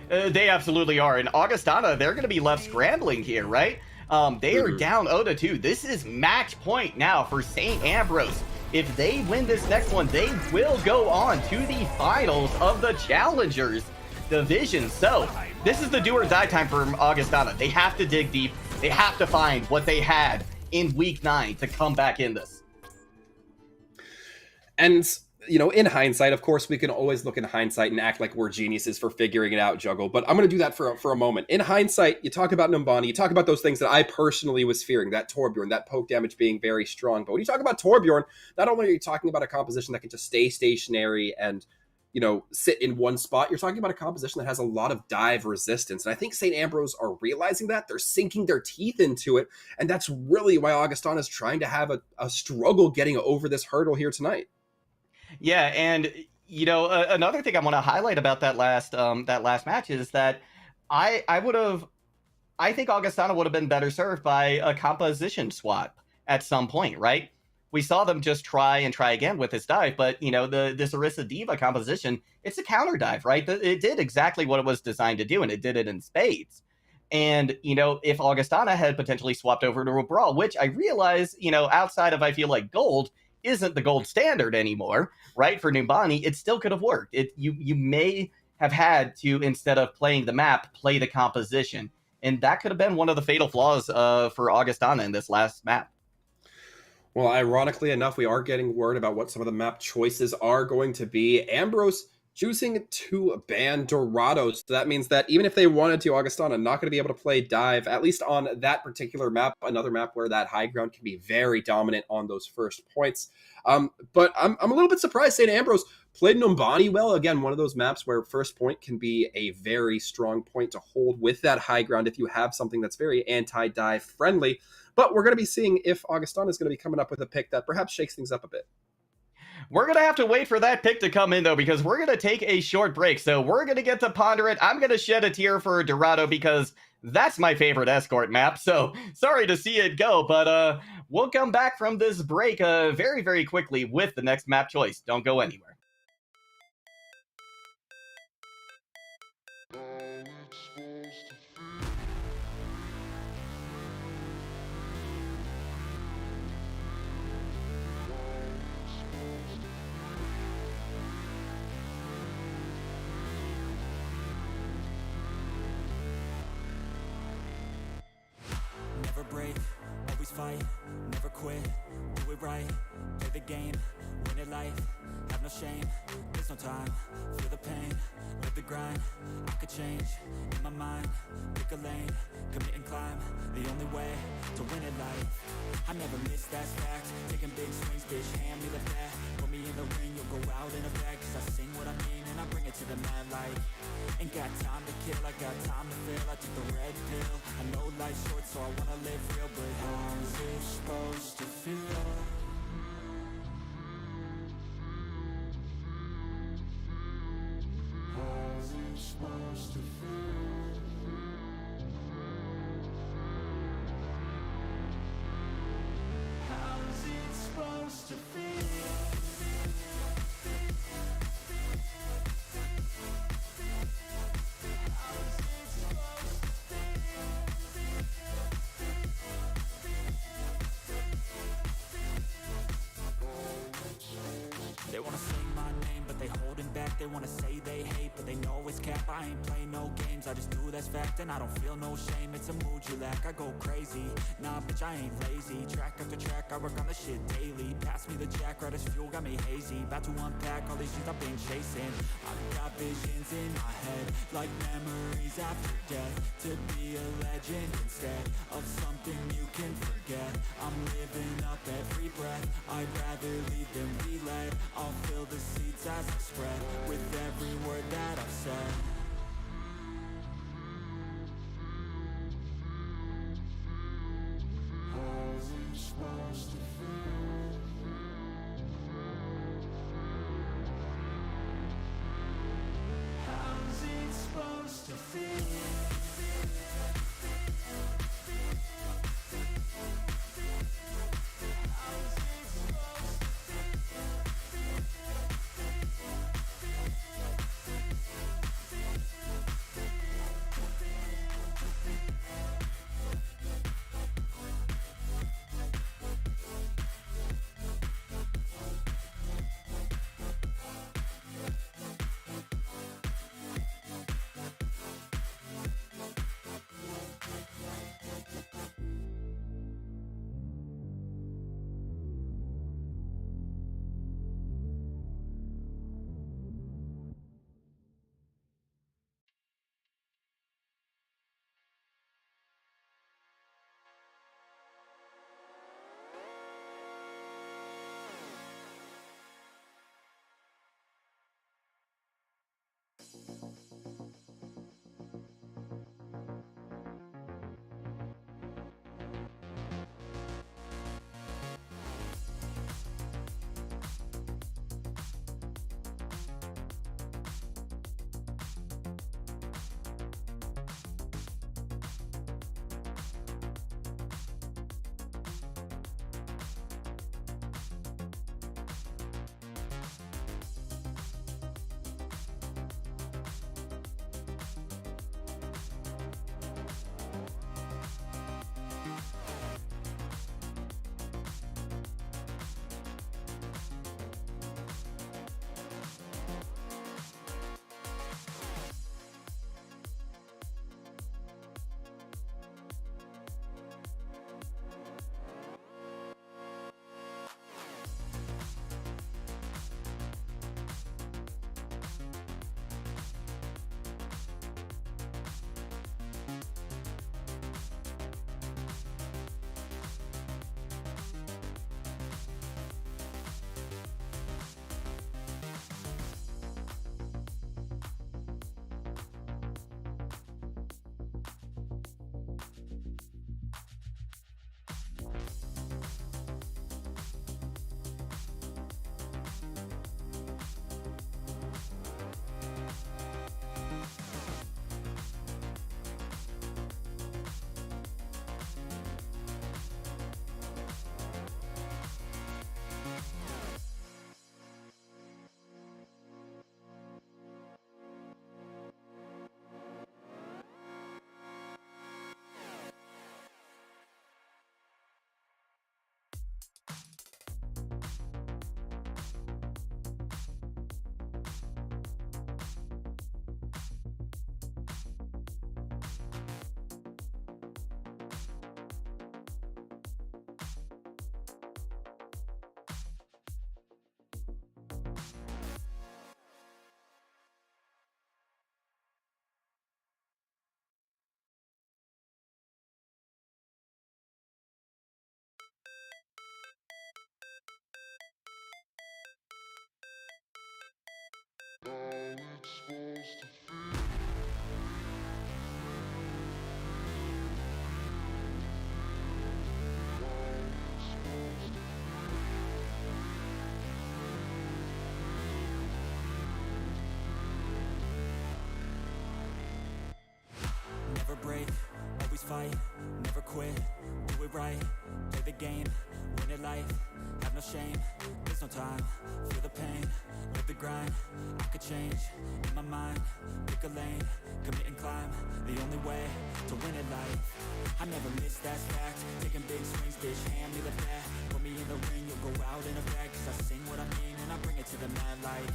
They absolutely are. And Augustana, they're going to be left scrambling here, right? They are down 0-2. This is match point now for St. Ambrose. If they win this next one, they will go on to the finals of the Challengers division. So this is the do or die time for Augustana. They have to dig deep. They have to find what they had in week 9 to come back in this. And, you know, in hindsight, of course, we can always look in hindsight and act like we're geniuses for figuring it out, Juggle. But I'm going to do that for a moment. In hindsight, you talk about Numbani, you talk about those things that I personally was fearing, that Torbjorn, that poke damage being very strong. But when you talk about Torbjorn, not only are you talking about a composition that can just stay stationary and, you know, sit in one spot, you're talking about a composition that has a lot of dive resistance. And I think St. Ambrose are realizing that. They're sinking their teeth into it. And that's really why Augustana is trying to have a struggle getting over this hurdle here tonight. Yeah, and you know, another thing I want to highlight about that last match is that I think Augustana would have been better served by a composition swap at some point, right? we saw them just try and try again with this dive, but this Orisa Diva composition, it's a counter dive, right? It did exactly what it was designed to do, and it did it in spades. And, if Augustana had potentially swapped over to a Brawl, which I realize, outside of, I feel like, gold isn't the gold standard anymore, right? For Numbani, it still could have worked. You may have had to, instead of playing the map, play the composition. And that could have been one of the fatal flaws for Augustana in this last map. Well, ironically enough, we are getting word about what some of the map choices are going to be. Ambrose choosing to ban Dorado. So that means that even if they wanted to, Augustana not going to be able to play dive, at least on that particular map, another map where that high ground can be very dominant on those first points. But I'm a little bit surprised St. Ambrose played Numbani well. Again, one of those maps where first point can be a very strong point to hold with that high ground if you have something that's very anti-dive friendly. But we're going to be seeing if Augustana is going to be coming up with a pick that perhaps shakes things up a bit. We're going to have to wait for that pick to come in, though, because we're going to take a short break. So we're going to get to ponder it. I'm going to shed a tear for Dorado because that's my favorite escort map. So sorry to see it go, but we'll come back from this break very, very quickly with the next map choice. Don't go anywhere. Never break, always fight, never quit, do it right, play the game, win it life, have no shame, there's no time, feel the pain, live the grind, I could change, in my mind, pick a lane, commit and climb, the only way to win it life, I never miss, that's fact, taking big swings, bitch, hand me the bat, put me in the ring, you'll go out in a bag, cause I sing what I mean and I bring it to the mad light, ain't got time to kill, I got time to feel, I took the red pill, I know life's short so I wanna live real, but how's it supposed to feel? How's it supposed to feel? How's it supposed to feel? They wanna say my name, but they holding back. They wanna say they hate, but they know it's cap. I ain't play no games, I just do that's fact. And I don't feel no shame, it's a mood you lack. I go crazy, nah bitch I ain't lazy. Track after track, I work on the shit daily. Pass me the jack, right as fuel, got me hazy. About to unpack all these things I've been chasing. I've got visions in my head, like memories after death. To be a legend instead of something you can forget. I'm living up every breath, I'd rather lead than be led. I'll fill the seats as I spread with every word that I've said. How's it supposed to feel? How's it supposed to feel? fight, never quit, do it right, play the game, win it life, have no shame, there's no time, feel the pain, live the grind, I could change, in my mind, pick a lane, commit and climb, the only way to win it life, I never miss, that's fact, taking big swings, bitch, hand me the bat, put me in the ring, you'll go out in a bag, cause I sing what I mean and I bring it to the mad light,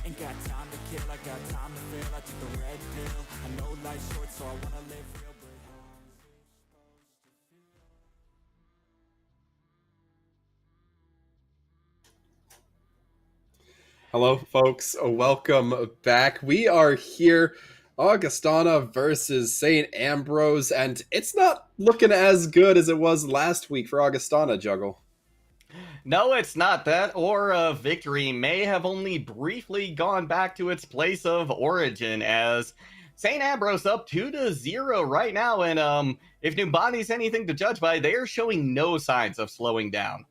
ain't got time to kill, I got time to feel, I took the red pill, I know life's short so I wanna live real, but how is it supposed to feel? Hello, folks. Welcome back. We are here, Augustana versus St. Ambrose, and it's not looking as good as it was last week for Augustana, Juggle. No, it's not that, or victory may have only briefly gone back to its place of origin, as St. Ambrose up 2-0 right now, and if Numbani's anything to judge by, they are showing no signs of slowing down.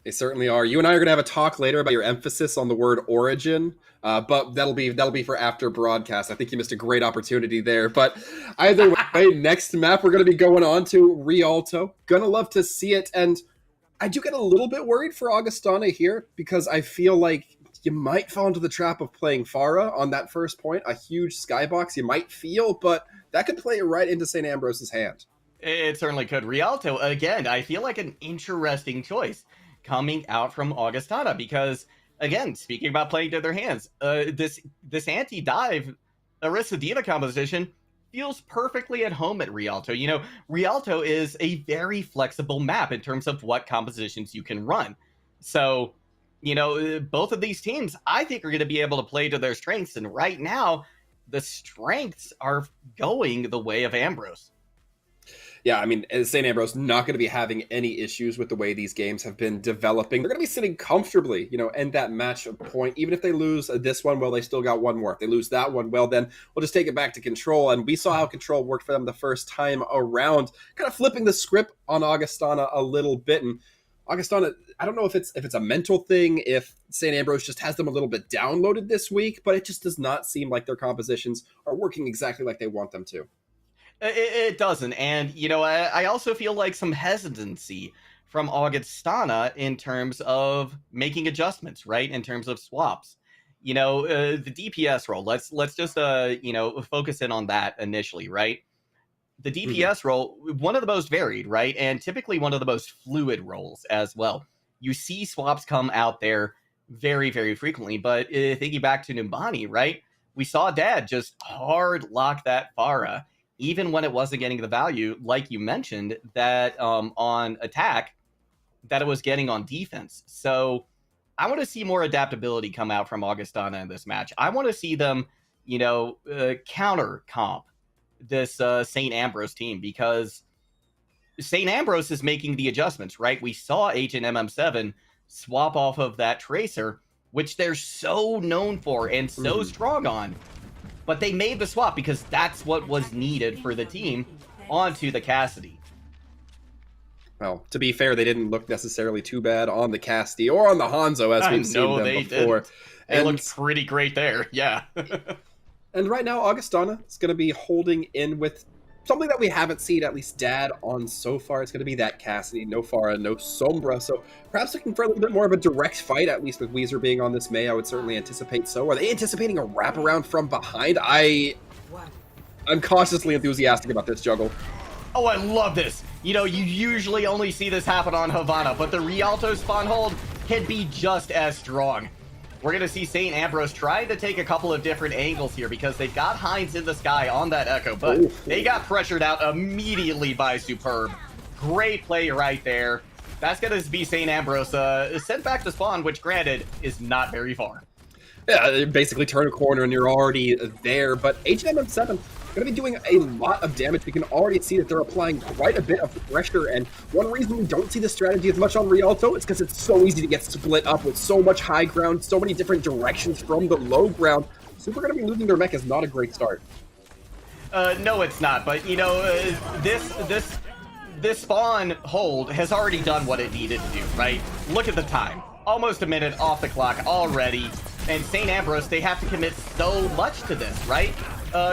They certainly are. You and I are going to have a talk later about your emphasis on the word origin, but that'll be for after broadcast. I think you missed a great opportunity there. But either way, next map we're going to be going on to Rialto. Gonna love to see it, and I do get a little bit worried for Augustana here because I feel like you might fall into the trap of playing Farah on that first point. A huge skybox you might feel, but that could play right into St. Ambrose's hand. It certainly could. Rialto, again, I feel like an interesting choice coming out from Augustana because, again, speaking about playing to their hands, this anti-dive Orisa D.Va composition feels perfectly at home at Rialto. You know, Rialto is a very flexible map in terms of what compositions you can run. So, you know, both of these teams, I think, are going to be able to play to their strengths. And right now, the strengths are going the way of Ambrose. Yeah, I mean, St. Ambrose not going to be having any issues with the way these games have been developing. They're going to be sitting comfortably, you know, end that match point. Even if they lose this one, well, they still got one more. If they lose that one, well, then we'll just take it back to Control. And we saw how Control worked for them the first time around, kind of flipping the script on Augustana a little bit. And Augustana, I don't know if it's a mental thing, if St. Ambrose just has them a little bit downloaded this week, but it just does not seem like their compositions are working exactly like they want them to. It doesn't. And, you know, I also feel like some hesitancy from Augustana in terms of making adjustments, right? In terms of swaps. You know, the DPS role, let's just, you know, focus in on that initially, right? The DPS role, one of the most varied, right? And typically one of the most fluid roles as well. You see swaps come out there very, very frequently. But thinking back to Numbani, right? We saw Dad just hard lock that Farah, even when it wasn't getting the value, like you mentioned, that on attack, that it was getting on defense. So I want to see more adaptability come out from Augustana in this match. I want to see them, you know, counter comp this St. Ambrose team, because St. Ambrose is making the adjustments, right? We saw Agent MM7 swap off of that Tracer, which they're so known for and so strong on. But they made the swap because that's what was needed for the team onto the Cassidy. Well, to be fair, they didn't look necessarily too bad on the Cassidy or on the Hanzo, as we've seen them before. Didn't. They looked pretty great there, yeah. And right now, Augustana is going to be holding in with something that we haven't seen, at least Dad, on so far. It's going to be that Cassidy, no Farah, no Sombra. So perhaps looking for a little bit more of a direct fight, at least with Weezer being on this May. I would certainly anticipate so. Are they anticipating a wraparound from behind? I'm cautiously enthusiastic about this, Juggle. Oh, I love this. You know, you usually only see this happen on Havana, but the Rialto spawn hold can be just as strong. We're going to see St. Ambrose trying to take a couple of different angles here because they've got Heinz in the sky on that Echo, but they got pressured out immediately by Superb. Great play right there. That's going to be St. Ambrose sent back to spawn, which granted is not very far. Yeah, basically turn a corner and you're already there, but HMM7 going to be doing a lot of damage. We can already see that they're applying quite a bit of pressure, and one reason we don't see the strategy as much on Rialto is because it's so easy to get split up with so much high ground, so many different directions from the low ground. Super going to be losing their mech is not a great start. No, it's not, but you know, this spawn hold has already done what it needed to do, right? Look at the time. Almost a minute off the clock already, and St. Ambrose, they have to commit so much to this, right?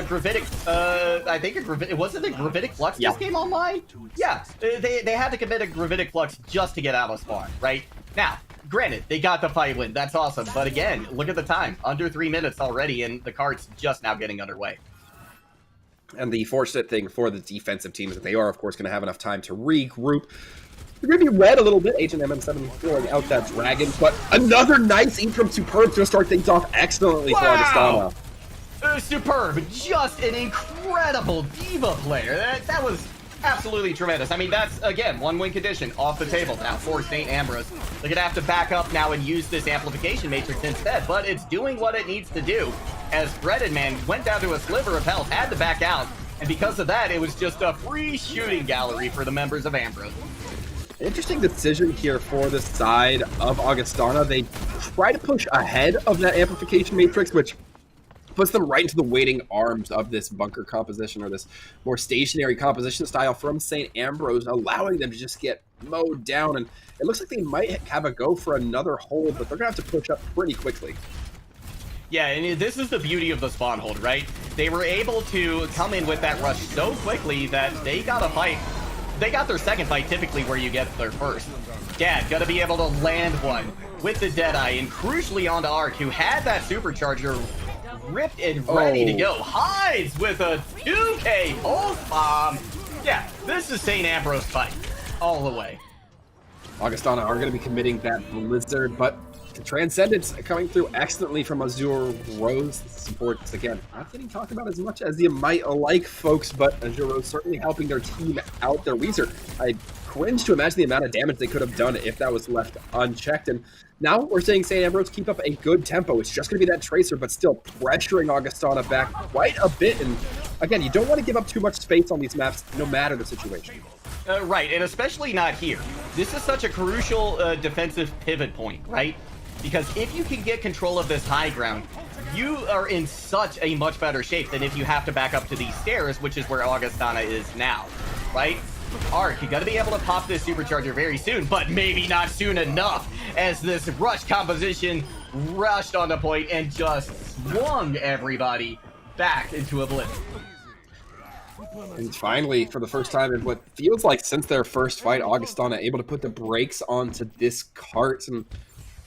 Gravitic, I think it wasn't the Gravitic Flux just came online? Yeah, they had to commit a Gravitic Flux just to get out of spawn, right? Now, granted, they got the fight win, that's awesome, but again, look at the time, under 3 minutes already, and the cart's just now getting underway. And the fortunate thing for the defensive team is that they are, of course, going to have enough time to regroup. They're going to be red a little bit. Agent MM7 throwing out that dragon, but another nice eat from Superb to start things off excellently for Augustana. Superb, just an incredible diva player. That was absolutely tremendous. I mean, that's, again, one win condition off the table now for St. Ambrose. They're going to have to back up now and use this amplification matrix instead, but it's doing what it needs to do, as Breaded Man went down to a sliver of health, had to back out, and because of that, it was just a free shooting gallery for the members of Ambrose. Interesting decision here for the side of Augustana. They try to push ahead of that amplification matrix, which puts them right into the waiting arms of this bunker composition, or this more stationary composition style from St. Ambrose, allowing them to just get mowed down. And it looks like they might have a go for another hold, but they're going to have to push up pretty quickly. Yeah, and this is the beauty of the spawn hold, right? They were able to come in with that rush so quickly that they got a fight. They got their second fight typically where you get their first. Dad gonna be able to land one with the Deadeye, and crucially onto Ark, who had that supercharger ripped and ready to go. Hides with a 2K pulse bomb. Yeah, this is St. Ambrose fight all the way. Augustana are going to be committing that Blizzard, but the Transcendence coming through excellently from Azure Rose. Supports, again, not getting talked about as much as you might like, folks, but Azure Rose certainly helping their team out. Their Weezer, I cringe to imagine the amount of damage they could have done if that was left unchecked. And now we're seeing St. Ambrose keep up a good tempo. It's just going to be that Tracer, but still pressuring Augustana back quite a bit. And again, you don't want to give up too much space on these maps, no matter the situation. Right, and especially not here. This is such a crucial defensive pivot point, right? Because if you can get control of this high ground, you are in such a much better shape than if you have to back up to these stairs, which is where Augustana is now, right? Ark, you gotta be able to pop this supercharger very soon, but maybe not soon enough, as this rush composition rushed on the point and just swung everybody back into oblivion. And finally, for the first time in what feels like since their first fight, Augustana able to put the brakes onto this cart. And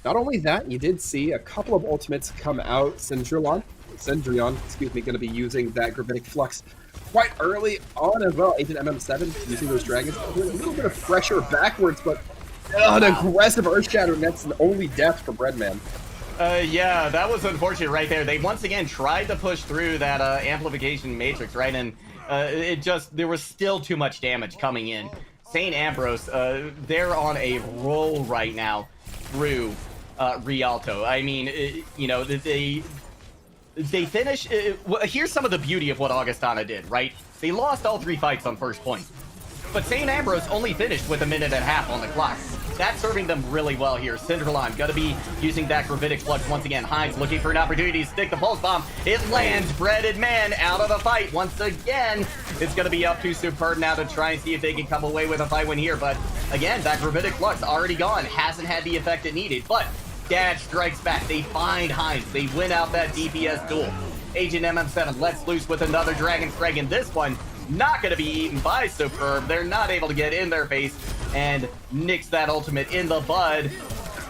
not only that, you did see a couple of ultimates come out. Cendrillon, excuse me, going to be using that Gravitic Flux quite early on as well. Agent MM7 using those dragons, a little bit of pressure backwards, but an aggressive Earth Shatter, and that's the only death for Breadman. Yeah, that was unfortunate right there. They once again tried to push through that amplification matrix, right? And there was still too much damage coming in. St. Ambrose, they're on a roll right now through Rialto. I mean, they finish. Here's some of the beauty of what Augustana did, right? They lost all 3 fights on first point, but St. Ambrose only finished with 1.5 minutes on the clock. That's serving them really well here. Cendrillon gonna be using that Gravitic Flux once again. Hines looking for an opportunity to stick the Pulse Bomb. It lands. Breaded Man out of the fight once again. It's gonna be up to Superb now to try and see if they can come away with a fight win here. But again, that Gravitic Flux already gone. Hasn't had the effect it needed. But Dad strikes back. They find Hines. They win out that DPS duel. Agent MM7 lets loose with another Dragon Strike, and this one not going to be eaten by Superb. They're not able to get in their face and nix that ultimate in the bud.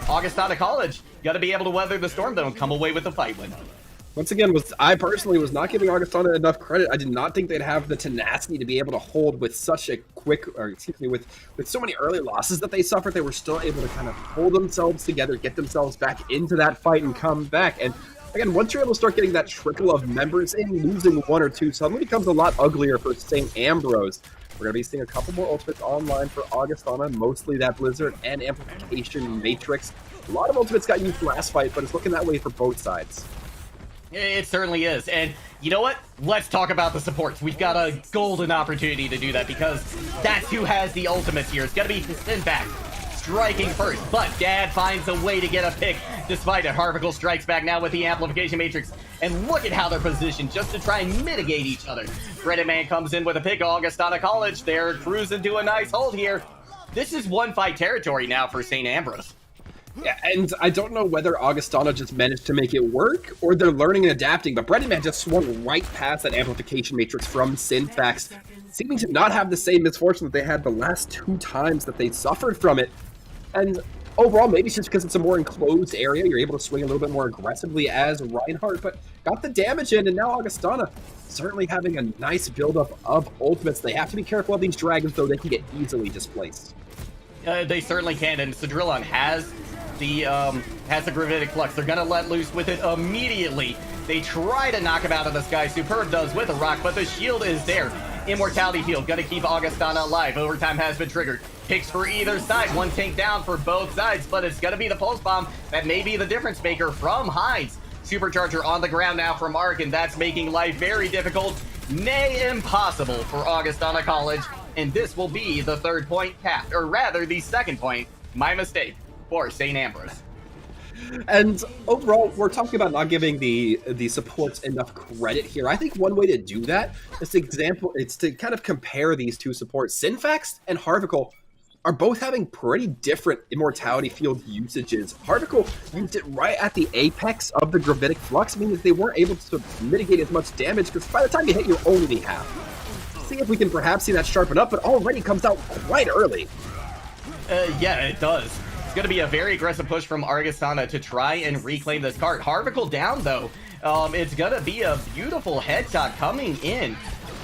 Augustana College got to be able to weather the storm though and come away with the fight win. Once again, I personally was not giving Augustana enough credit. I did not think they'd have the tenacity to be able to hold with such a with so many early losses that they suffered. They were still able to kind of hold themselves together, get themselves back into that fight and come back. And again, once you're able to start getting that trickle of members in, losing 1 or 2 suddenly becomes a lot uglier for St. Ambrose. We're going to be seeing a couple more ultimates online for Augustana, mostly that Blizzard and Amplification Matrix. A lot of ultimates got used last fight, but it's looking that way for both sides. It certainly is. And you know what? Let's talk about the supports. We've got a golden opportunity to do that because that's who has the ultimates here. It's going to be Sinback striking first, but Dad finds a way to get a pick despite it. Harvicle strikes back now with the Amplification Matrix, and look at how they're positioned just to try and mitigate each other. Breaded Man comes in with a pick. Augustana College, they're cruising to a nice hold here. This is 1-fight territory now for St. Ambrose. Yeah, and I don't know whether Augustana just managed to make it work or they're learning and adapting, but Bready Man just swung right past that amplification matrix from Synfax, seeming to not have the same misfortune that they had the last 2 times that they suffered from it. And overall, maybe it's just because it's a more enclosed area, you're able to swing a little bit more aggressively as Reinhardt, but got the damage in, and now Augustana certainly having a nice buildup of ultimates. They have to be careful of these dragons, though. They can get easily displaced. They certainly can, and Cedrillon has the gravitic flux. They're gonna let loose with it immediately. They try to knock him out of the sky. Superb does with a rock, but the shield is there. Immortality field gonna keep Augustana alive. Overtime has been triggered. Picks for either side. One tank down for both sides, but it's gonna be the pulse bomb that may be the difference maker from Heinz. Supercharger on the ground now from Ark, and that's making life very difficult, nay impossible for Augustana College. And this will be the 3rd point capped, or rather the 2nd point, my mistake, for St. Ambrose. And overall, we're talking about not giving the supports enough credit here. I think one way to do that is to kind of compare these 2 supports. Synfax and Harvical are both having pretty different immortality field usages. Harvical used it right at the apex of the gravitic flux, meaning that they weren't able to mitigate as much damage, because by the time you hit, you're only half. See if we can perhaps see that sharpen up, but already comes out quite early. Yeah, it does. It's going to be a very aggressive push from Augustana to try and reclaim this cart. Harvical down, though. It's going to be a beautiful headshot coming in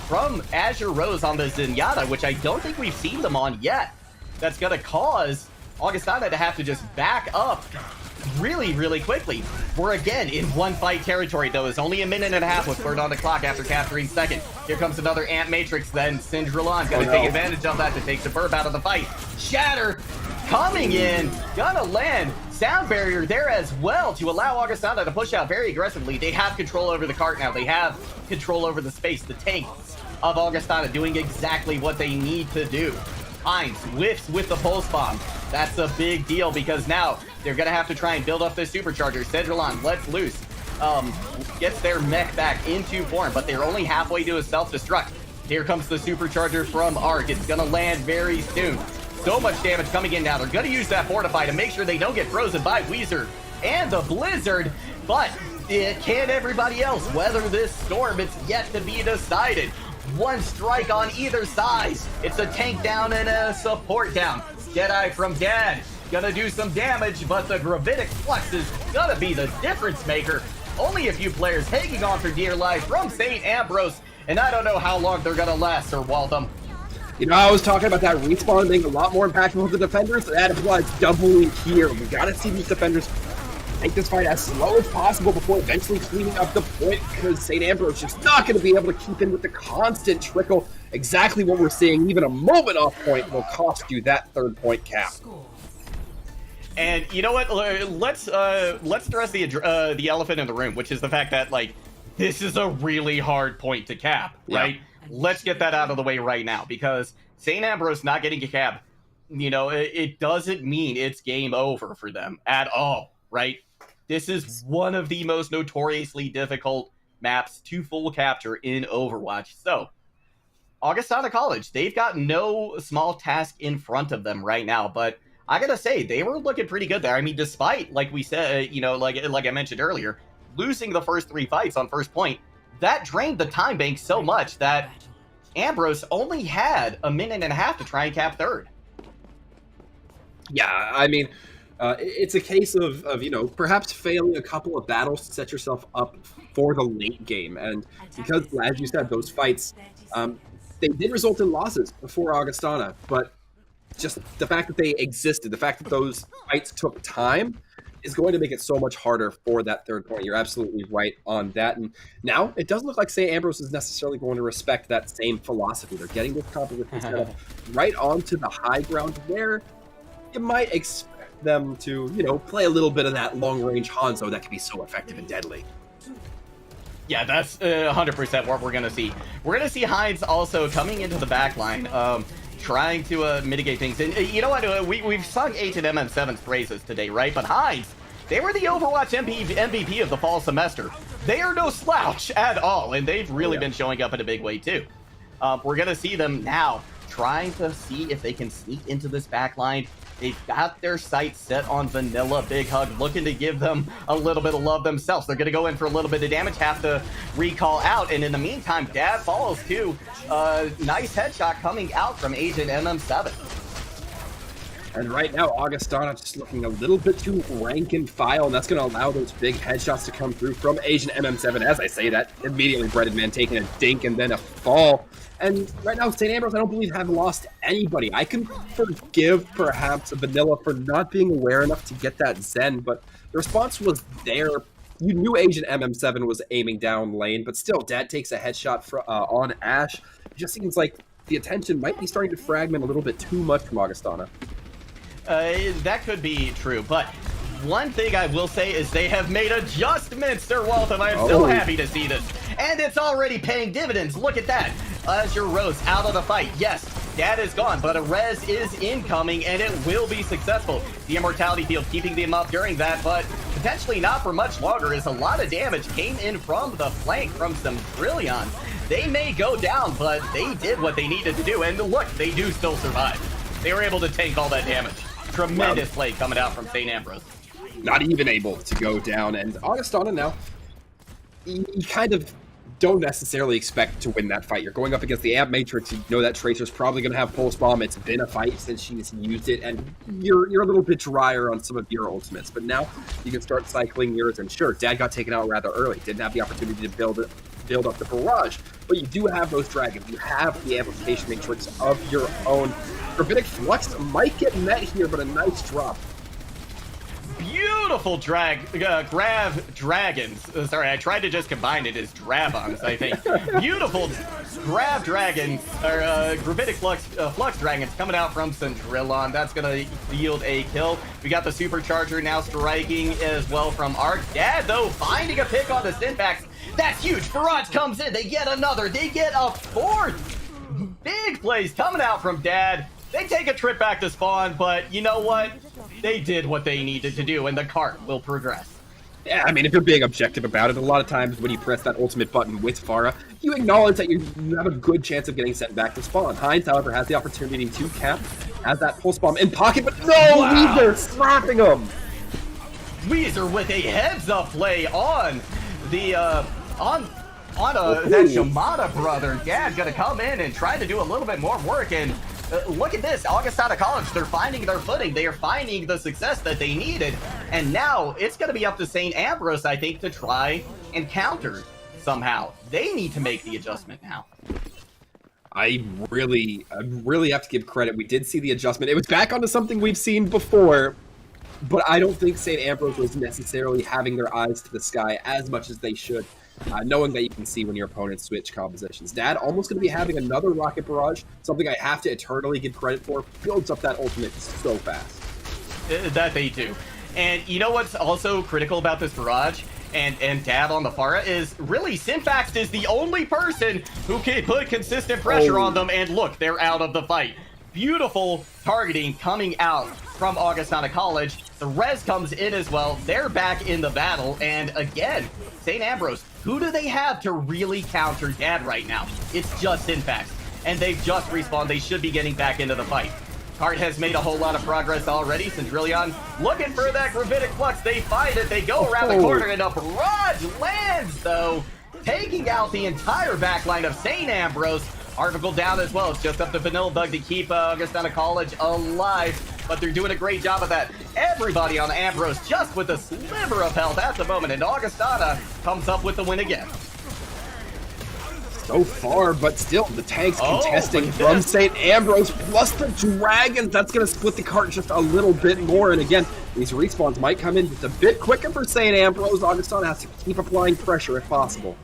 from Azure Rose on the Zenyatta, which I don't think we've seen them on yet. That's going to cause Augustana to have to just back up really, really quickly. We're again in 1-fight territory, though. It's only a minute and a half with bird on the clock after capturing 2nd. Here comes another Amp Matrix, then Syndrillon gonna take advantage of that to take Superb out of the fight. Shatter coming in, gonna land. Sound barrier there as well to allow Augustana to push out very aggressively. They have control over the cart now. They have control over the space. The tanks of Augustana doing exactly what they need to do. Heinz whiffs with the pulse bomb. That's a big deal because now they're gonna have to try and build up this supercharger. Cedrillon lets loose, gets their mech back into form, but they're only halfway to a self-destruct. Here comes the supercharger from Ark. It's gonna land very soon. So much damage coming in now. They're gonna use that fortify to make sure they don't get frozen by Weezer and the Blizzard, but can everybody else weather this storm? It's yet to be decided. 1 strike on either side. It's a tank down and a support down. Jedi from Dad gonna do some damage, but the gravitic flux is gonna be the difference maker. Only a few players hanging on for dear life from St. Ambrose, and I don't know how long they're gonna last, Sir Waltham. You know, I was talking about that respawn being a lot more impactful for the defenders. That applies doubly here. We gotta see these defenders make this fight as slow as possible before eventually cleaning up the point, because St. Ambrose is just not going to be able to keep in with the constant trickle. Exactly what we're seeing, even a moment off point will cost you that 3rd point cap. And you know what? Let's address the elephant in the room, which is the fact that, like, this is a really hard point to cap, right? Yeah. Let's get that out of the way right now, because St. Ambrose not getting a cap, you know, it doesn't mean it's game over for them at all, right? This is one of the most notoriously difficult maps to full capture in Overwatch. So, Augustana College, they've got no small task in front of them right now, but I gotta say, they were looking pretty good there. I mean, despite, like we said, you know, like I mentioned earlier, losing the first 3 fights on first point, that drained the time bank so much that Ambrose only had a minute and a half to try and cap 3rd. Yeah, I mean, it's a case of, you know, perhaps failing a couple of battles to set yourself up for the late game. And because, as you said, those fights, they did result in losses for Augustana, but just the fact that they existed, the fact that those fights took time is going to make it so much harder for that 3rd point. You're absolutely right on that. And now it doesn't look like St. Ambrose is necessarily going to respect that same philosophy. They're getting this composition set up right onto the high ground where you might expect them to, you know, play a little bit of that long-range Hanzo that can be so effective and deadly. Yeah, that's 100% what we're going to see. We're going to see Heinz also coming into the back line, trying to mitigate things. And you know what? We've sung H&M and 7's praises today, right? But Heinz, they were the Overwatch MVP of the fall semester. They are no slouch at all, and they've really been showing up in a big way, too. We're going to see them now trying to see if they can sneak into this back line. They've got their sights set on Vanilla. Big Hug looking to give them a little bit of love themselves. They're going to go in for a little bit of damage, have to recall out. And in the meantime, Dad follows too. Nice headshot coming out from Agent MM7. And right now, Augustana just looking a little bit too rank and file, and that's going to allow those big headshots to come through from Agent MM7. As I say that, immediately Breaded Man taking a dink and then a fall. And right now, St. Ambrose, I don't believe, have lost anybody. I can forgive, perhaps, Vanilla for not being aware enough to get that Zen, but the response was there. You knew Agent MM7 was aiming down lane, but still, Dad takes a headshot on Ash. It just seems like the attention might be starting to fragment a little bit too much from Augustana. That could be true, but one thing I will say is they have made adjustments, Sir Waltham. I am so happy to see this. And it's already paying dividends. Look at that. Azure Rose out of the fight. Yes, Dad is gone, but a res is incoming, and it will be successful. The Immortality Field keeping them up during that, but potentially not for much longer, as a lot of damage came in from the flank from some Brillion. They may go down, but they did what they needed to do, and look, they do still survive. They were able to tank all that damage. Tremendous play coming out from St. Ambrose. Not even able to go down, and Augustana now, you kind of don't necessarily expect to win that fight. You're going up against the Amp Matrix. You know that Tracer's probably going to have Pulse Bomb. It's been a fight since she's used it, and you're a little bit drier on some of your ultimates. But now you can start cycling yours, and sure, Dad got taken out rather early. Didn't have the opportunity to build up the barrage, but you do have those dragons. You have the amplification matrix of your own. Gravitic Flux might get met here, but a nice drop. Beautiful Grav Dragons. Sorry, I tried to just combine it as Drabons, I think. Beautiful Grav Dragons, or Gravitic Flux Dragons coming out from Centrillon. That's going to yield a kill. We got the Supercharger now striking as well from Arc. Dad, though, finding a pick on the Syntax. That's huge. Barrage comes in. They get another. They get a fourth. Big plays coming out from Dad. They take a trip back to spawn, but you know what? They did what they needed to do, and the cart will progress. Yeah, I mean, if you're being objective about it, a lot of times when you press that ultimate button with Pharah, you acknowledge that you have a good chance of getting sent back to spawn. Hines, however, has the opportunity to cap, has that pulse bomb in pocket, but no! Wow. Weezer slapping him! Weezer with a heads-up play on the, that Shimada brother. Dad gonna come in and try to do a little bit more work, and look at this, Augustana College, they're finding their footing, they are finding the success that they needed, and now it's going to be up to St. Ambrose, I think, to try and counter somehow. They need to make the adjustment now. I really have to give credit. We did see the adjustment. It was back onto something we've seen before, but I don't think St. Ambrose was necessarily having their eyes to the sky as much as they should. Knowing that you can see when your opponents switch compositions. Dad almost going to be having another Rocket Barrage, something I have to eternally give credit for, builds up that ultimate so fast. That they do. And you know what's also critical about this Barrage and Dad on the Pharah is really Synfax is the only person who can put consistent pressure on them, and look, they're out of the fight. Beautiful targeting coming out from Augustana College. The res comes in as well. They're back in the battle, and again, St. Ambrose, who do they have to really counter Dad right now? It's just Synfax, and they've just respawned. They should be getting back into the fight. Cart has made a whole lot of progress already. Centrillon looking for that Gravitic Flux. They find it. They go around the corner, and a barrage lands, though, taking out the entire backline of St. Ambrose. Article down as well. It's just up to Vanilla Bug to keep Augustana College alive, but they're doing a great job of that. Everybody on Ambrose just with a sliver of health at the moment, and Augustana comes up with the win again. So far, but still, the tanks contesting from St. Ambrose, plus the Dragons. That's going to split the cart just a little bit more, and again, these respawns might come in just a bit quicker for St. Ambrose. Augustana has to keep applying pressure if possible.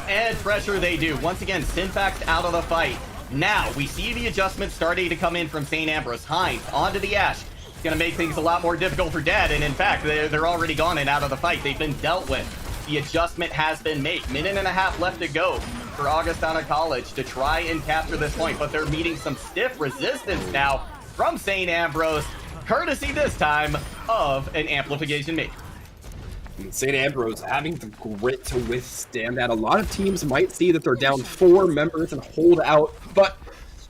And pressure they do. Once again, Synfax out of the fight. Now, we see the adjustments starting to come in from St. Ambrose. Hines onto the Ash. It's going to make things a lot more difficult for Dad, and in fact, they're already gone and out of the fight. They've been dealt with. The adjustment has been made. Minute and a half left to go for Augustana College to try and capture this point, but they're meeting some stiff resistance now from St. Ambrose, courtesy this time of an amplification mate. St. Ambrose having the grit to withstand that. A lot of teams might see that they're down 4 members and hold out, but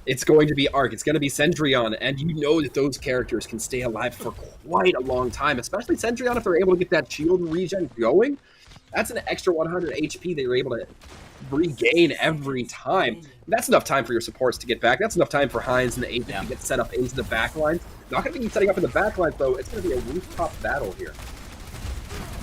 It's going to be Arc. It's going to be Cendrillon, and you know that those characters can stay alive for quite a long time, especially Cendrillon if they're able to get that shield regen going. That's an extra 100 HP that you're able to regain every time. That's enough time for your supports to get back. That's enough time for Heinz and the agent to get set up into the back lines. Not going to be setting up in the back lines, though. It's going to be a rooftop battle here.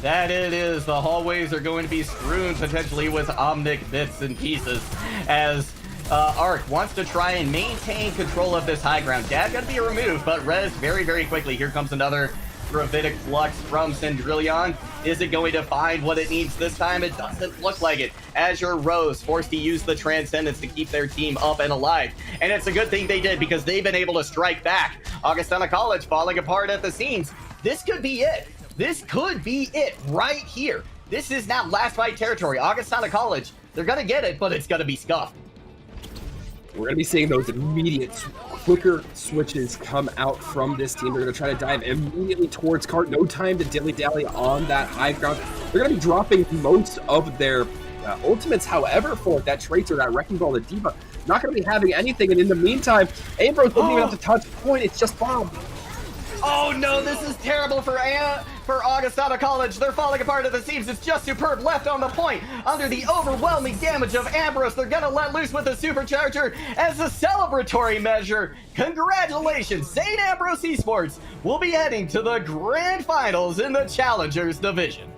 That it is. The hallways are going to be strewn potentially with Omnic bits and pieces as Arc wants to try and maintain control of this high ground. Dad going to be removed, but res very, very quickly. Here comes another Gravitic Flux from Cendrillon. Is it going to find what it needs this time? It doesn't look like it. Azure Rose forced to use the Transcendence to keep their team up and alive. And it's a good thing they did because they've been able to strike back. Augustana College falling apart at the seams. This could be it. This could be it right here. This is now last fight territory. Augustana College, they're going to get it, but it's going to be scuffed. We're going to be seeing those immediate, quicker switches come out from this team. They're going to try to dive immediately towards Cart. No time to dilly-dally on that high ground. They're going to be dropping most of their ultimates, however, for that Tracer, that Wrecking Ball, the Diva. Not going to be having anything, and in the meantime, Ambrose doesn't even have to touch point. It's just bomb. Oh no, this is terrible for Augustana College. They're falling apart at the seams. It's just Superb left on the point. Under the overwhelming damage of Ambrose, they're gonna let loose with a supercharger as a celebratory measure. Congratulations, St. Ambrose Esports will be heading to the grand finals in the Challengers division.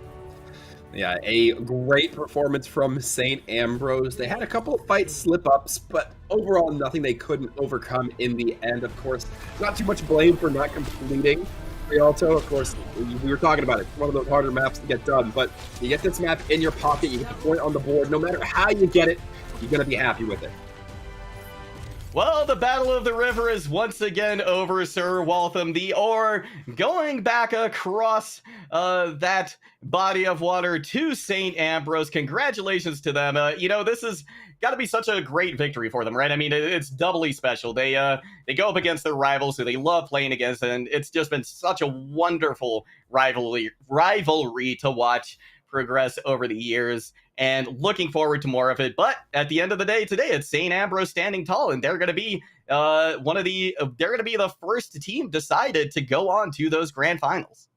Yeah, a great performance from St. Ambrose. They had a couple of fight slip-ups, but overall nothing they couldn't overcome in the end. Of course, not too much blame for not completing Rialto. Of course, we were talking about it. It's one of those harder maps to get done, but you get this map in your pocket, you get the point on the board. No matter how you get it, you're going to be happy with it. Well, the Battle of the River is once again over, Sir Waltham. The Ore going back across that body of water to St. Ambrose. Congratulations to them. This has got to be such a great victory for them, right? I mean, it's doubly special. They go up against their rivals who they love playing against, and it's just been such a wonderful rivalry to watch progress over the years, and looking forward to more of it. But at the end of the day, today it's St. Ambrose standing tall, and they're going to be the first team decided to go on to those grand finals.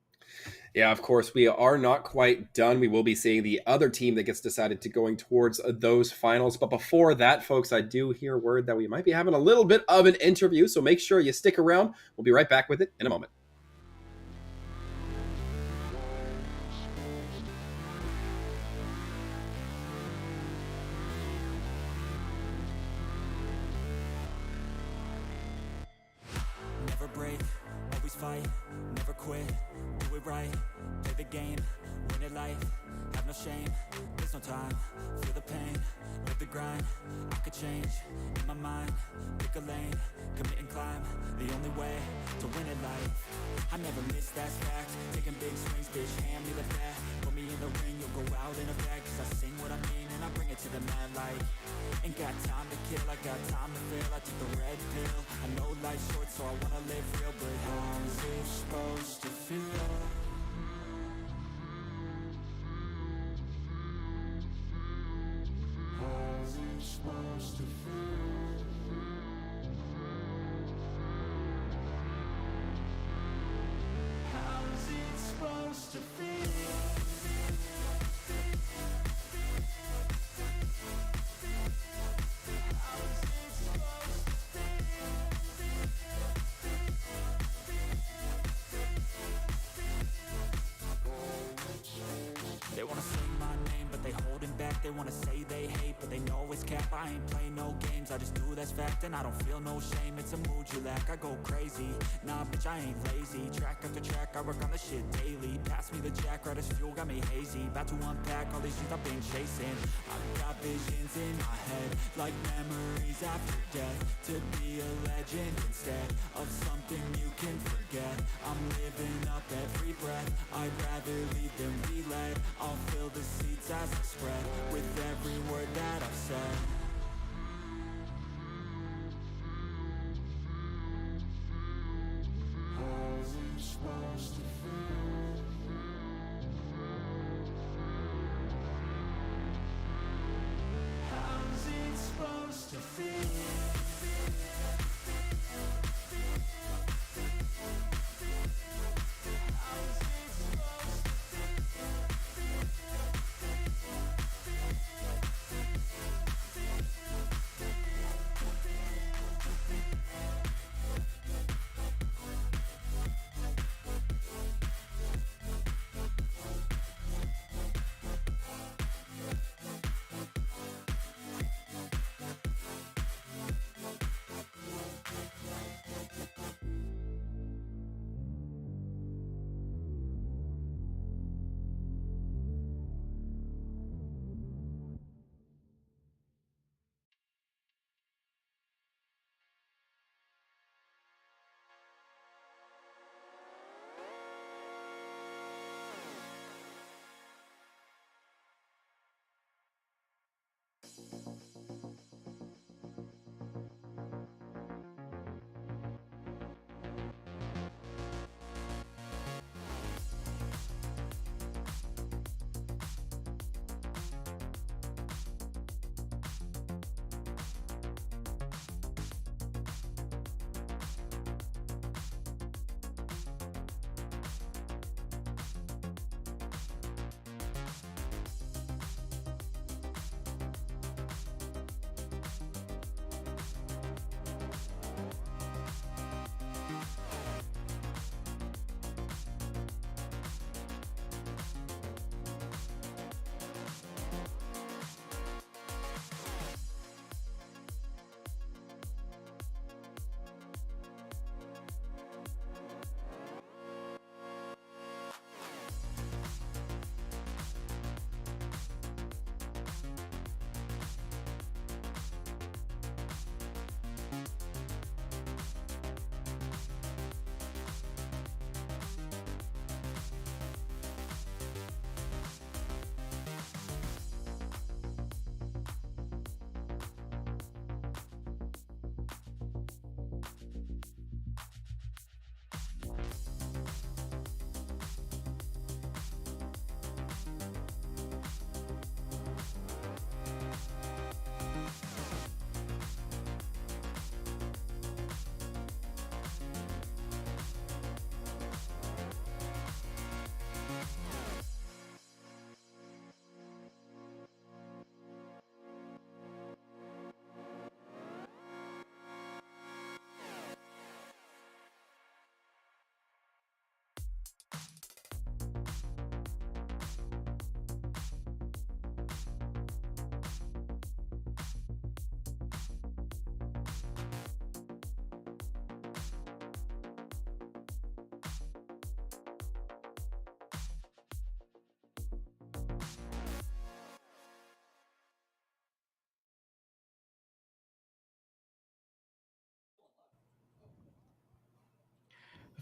Yeah, of course, we are not quite done. We will be seeing the other team that gets decided to going towards those finals. But before that, folks, I do hear word that we might be having a little bit of an interview, so make sure you stick around. We'll be right back with it in a moment. Never break, always fight, never quit, do it right, play the game, win it life, have no shame, there's no time, feel the pain, live the grind, I could change, in my mind, pick a lane, commit and climb, the only way to win it life, I never miss, that's fact, taking big swings, bitch, hand me the bat, put me in the ring, you'll go out in a bag, cause I sing what I mean and I bring it to the mad light. Ain't got time to kill, I got time to feel. I took the red pill, I know life's short so I wanna live real. But how's it supposed to feel? How's it supposed to feel? How's it supposed to feel? They wanna sing my name, but they holding back. They wanna say they hate, but they know it's cap. I ain't playing no games, I just do that's fact. And I don't feel no shame, it's a mood you lack. I go crazy, nah bitch I ain't lazy. Track after track, I work on the shit daily. Pass me the jack, right as fuel, got me hazy. About to unpack all these things I've been chasing. I've got visions in my head, like memories after death. To be a legend instead of something you can forget. I'm living up every breath, I'd rather lead than be led. I'll fill the seats as I spread with every word that I've said. How's it supposed to feel? How's it supposed to feel?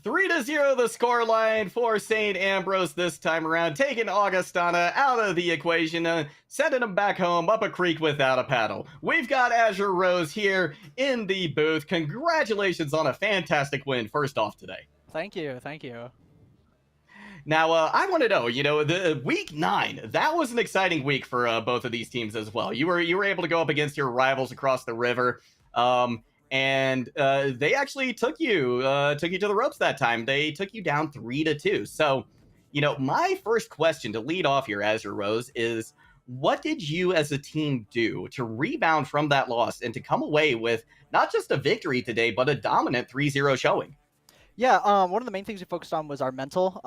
3-0 the scoreline for St. Ambrose this time around, taking Augustana out of the equation, sending them back home up a creek without a paddle. We've got Azure Rose here in the booth. Congratulations on a fantastic win first off today. Thank you, thank you. Now, I want to know, the week 9, that was an exciting week for both of these teams as well. You were able to go up against your rivals across the river. And they actually took you to the ropes that time. They took you down 3-2. So, my first question to lead off here, Azure Rose, is what did you as a team do to rebound from that loss and to come away with not just a victory today, but a dominant 3-0 showing? Yeah, one of the main things we focused on was our mental.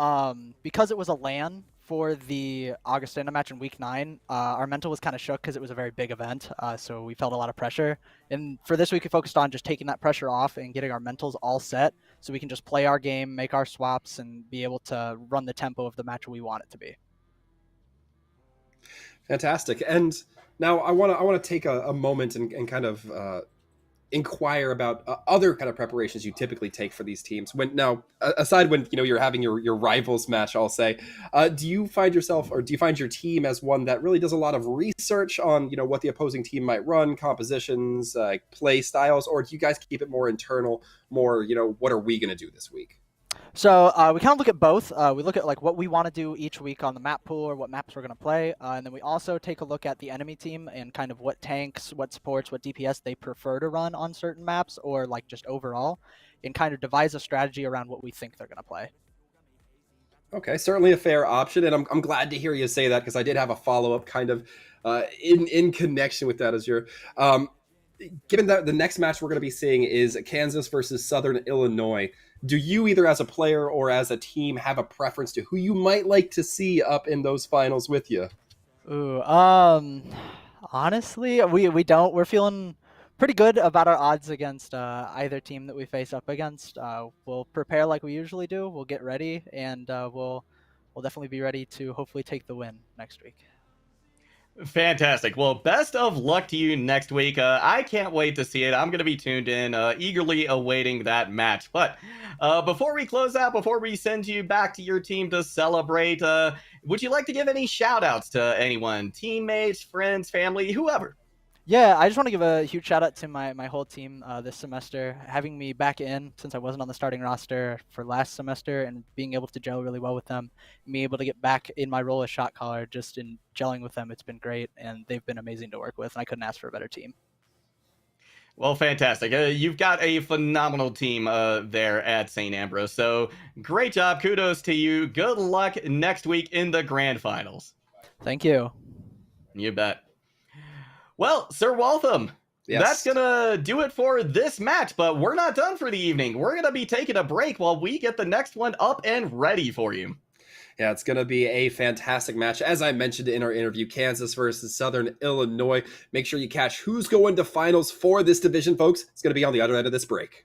Because it was a LAN for the Augustana match in week 9, our mental was kind of shook because it was a very big event, so we felt a lot of pressure. And for this week, we focused on just taking that pressure off and getting our mentals all set so we can just play our game, make our swaps, and be able to run the tempo of the match we want it to be. Fantastic. And now I want to take a moment and kind of inquire about other kind of preparations you typically take for these teams. Aside when you're having your rivals match, I'll say, do you find yourself, or do you find your team as one that really does a lot of research on what the opposing team might run, compositions, play styles, or do you guys keep it more internal, more what are we going to do this week? So we kind of look at both. We look at what we want to do each week on the map pool or what maps we're going to play. And then we also take a look at the enemy team and kind of what tanks, what supports, what DPS they prefer to run on certain maps or just overall, and kind of devise a strategy around what we think they're going to play. Okay, certainly a fair option. And I'm glad to hear you say that because I did have a follow-up kind of in connection with that as you're... given that the next match we're going to be seeing is Kansas versus Southern Illinois, do you either as a player or as a team have a preference to who you might like to see up in those finals with you? Ooh, honestly, we don't. We're feeling pretty good about our odds against either team that we face up against. We'll prepare like we usually do. We'll get ready, and we'll definitely be ready to hopefully take the win next week. Fantastic. Well, best of luck to you next week. I can't wait to see it. I'm going to be tuned in, eagerly awaiting that match. But before we close out, before we send you back to your team to celebrate, would you like to give any shout outs to anyone? Teammates, friends, family, whoever? Yeah, I just want to give a huge shout out to my whole team this semester. Having me back in since I wasn't on the starting roster for last semester and being able to gel really well with them, me able to get back in my role as shot caller, just in gelling with them, it's been great, and they've been amazing to work with, and I couldn't ask for a better team. Well, fantastic. You've got a phenomenal team there at St. Ambrose, so great job. Kudos to you. Good luck next week in the grand finals. Thank you. You bet. Well, Sir Waltham, Yes. That's going to do it for this match, but we're not done for the evening. We're going to be taking a break while we get the next one up and ready for you. Yeah, it's going to be a fantastic match. As I mentioned in our interview, Kansas versus Southern Illinois. Make sure you catch who's going to finals for this division, folks. It's going to be on the other end of this break.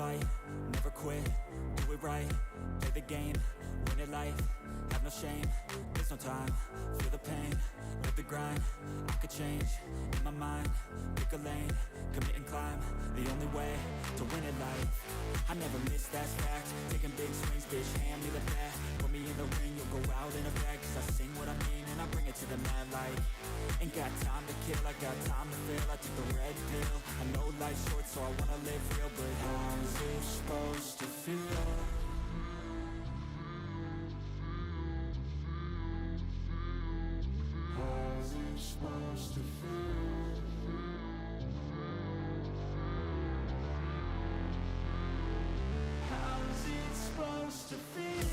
fight, never quit, do it right, play the game, win it life, have no shame, there's no time, feel the pain, live the grind, I could change, in my mind, pick a lane, commit and climb, the only way to win it life, I never miss, that's fact, taking big swings, bitch, hand me the bat, put me in the ring, you'll go out in a bag, cause I sing what I mean and I bring it to the mad light, ain't got time to kill, I got time to feel, I took the red pill, I know life's short so I wanna live real, but how's it supposed to feel? How's it supposed to feel? How's it supposed to feel?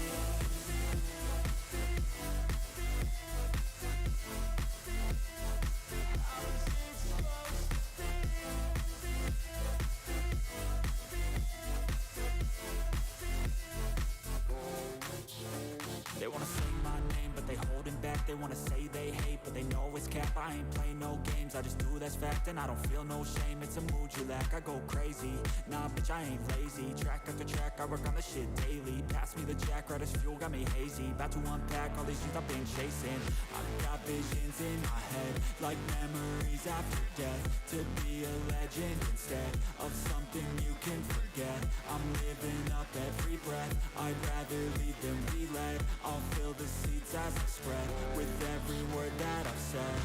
They wanna say my name, but they holding back. They wanna say they hate, but they know it's cap. I ain't play no games, I just do that's fact. And I don't feel no shame, it's a mood you lack. I go crazy, nah bitch I ain't lazy. Track after track, I work on the shit daily. Pass me the jack, right as fuel, got me hazy. About to unpack all these dreams I've been chasing. I've got visions in my head, like memories after death. To be a legend instead of something you can forget. I'm living up every breath, I'd rather lead than be led. I'll fill the seats as I spread with every word that I've said.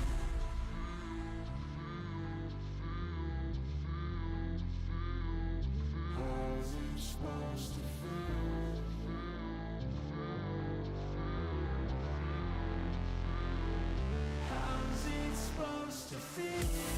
How's it supposed to feel? How's it supposed to feel?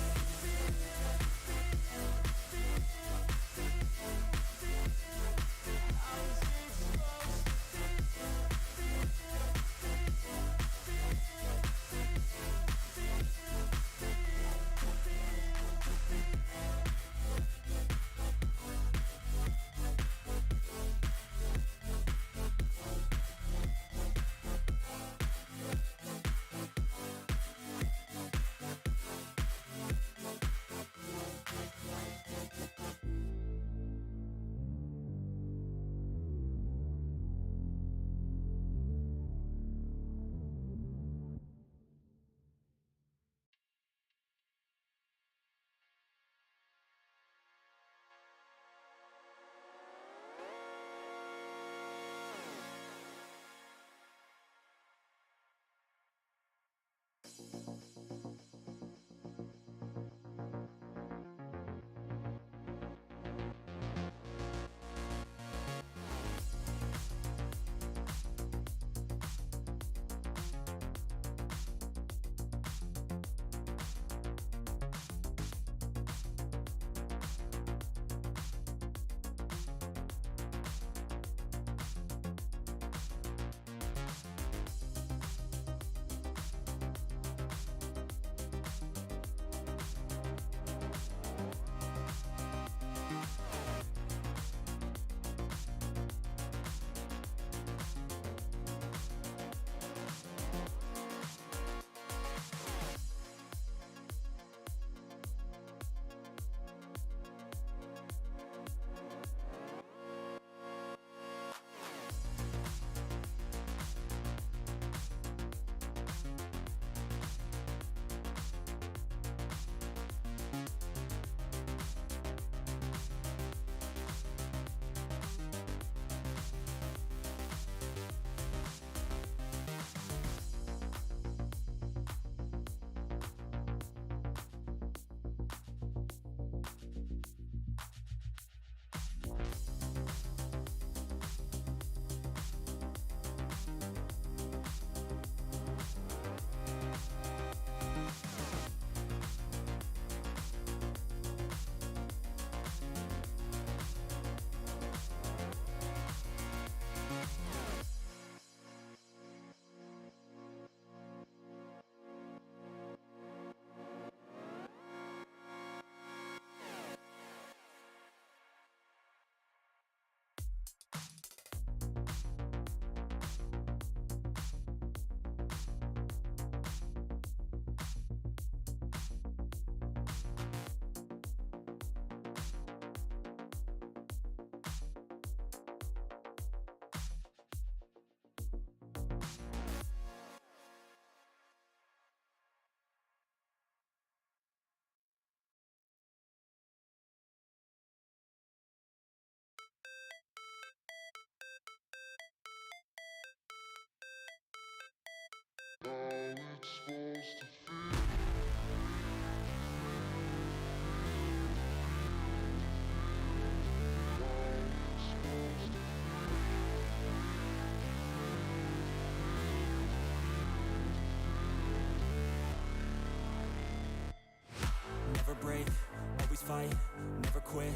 fight, never quit,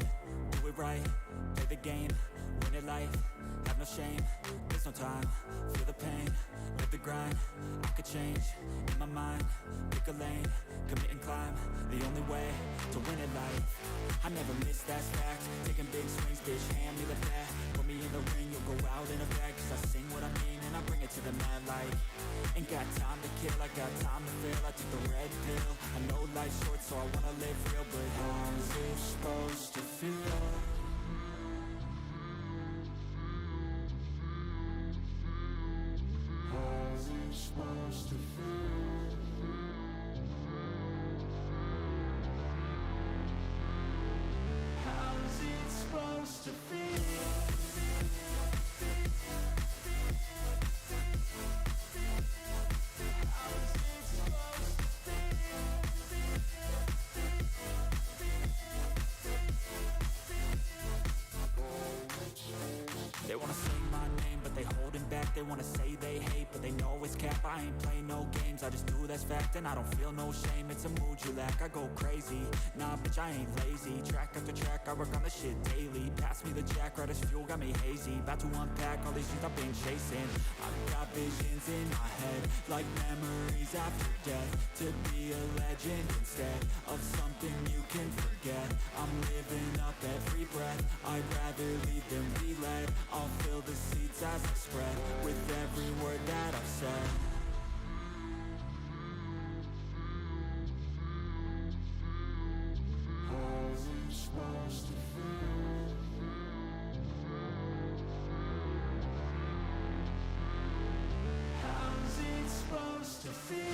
do it right, play the game, win it life, have no shame, there's no time, feel the pain, live the grind, I could change, in my mind, pick a lane, commit and climb, the only way to win it life. I never miss, that's fact, taking big swings, bitch, hand me the bat, put me in the ring, you'll go out in a bag, cause I sing what I mean and I bring it to the mad light. Ain't got time to kill, I got time to feel, I took the red pill, I know life's short so I wanna live real, but how's it supposed to feel? How's it supposed to feel? How's it supposed to feel? They wanna sing my name, but they holding back. They wanna say they hate, but they know it's cap. I ain't play no games, I just do that's fact. And I don't feel no shame, it's a mood you lack. I go crazy, nah bitch I ain't lazy. Track after track, I work on this shit daily. Pass me the jack, right as fuel, got me hazy. About to unpack all these things I've been chasing. I've got visions in my head, like memories after death. To be a legend instead of something you can forget. I'm living up every breath, I'd rather lead than be led. I'll fill the seats as I spread with every word that I've said. How's it supposed to feel? How's it supposed to feel?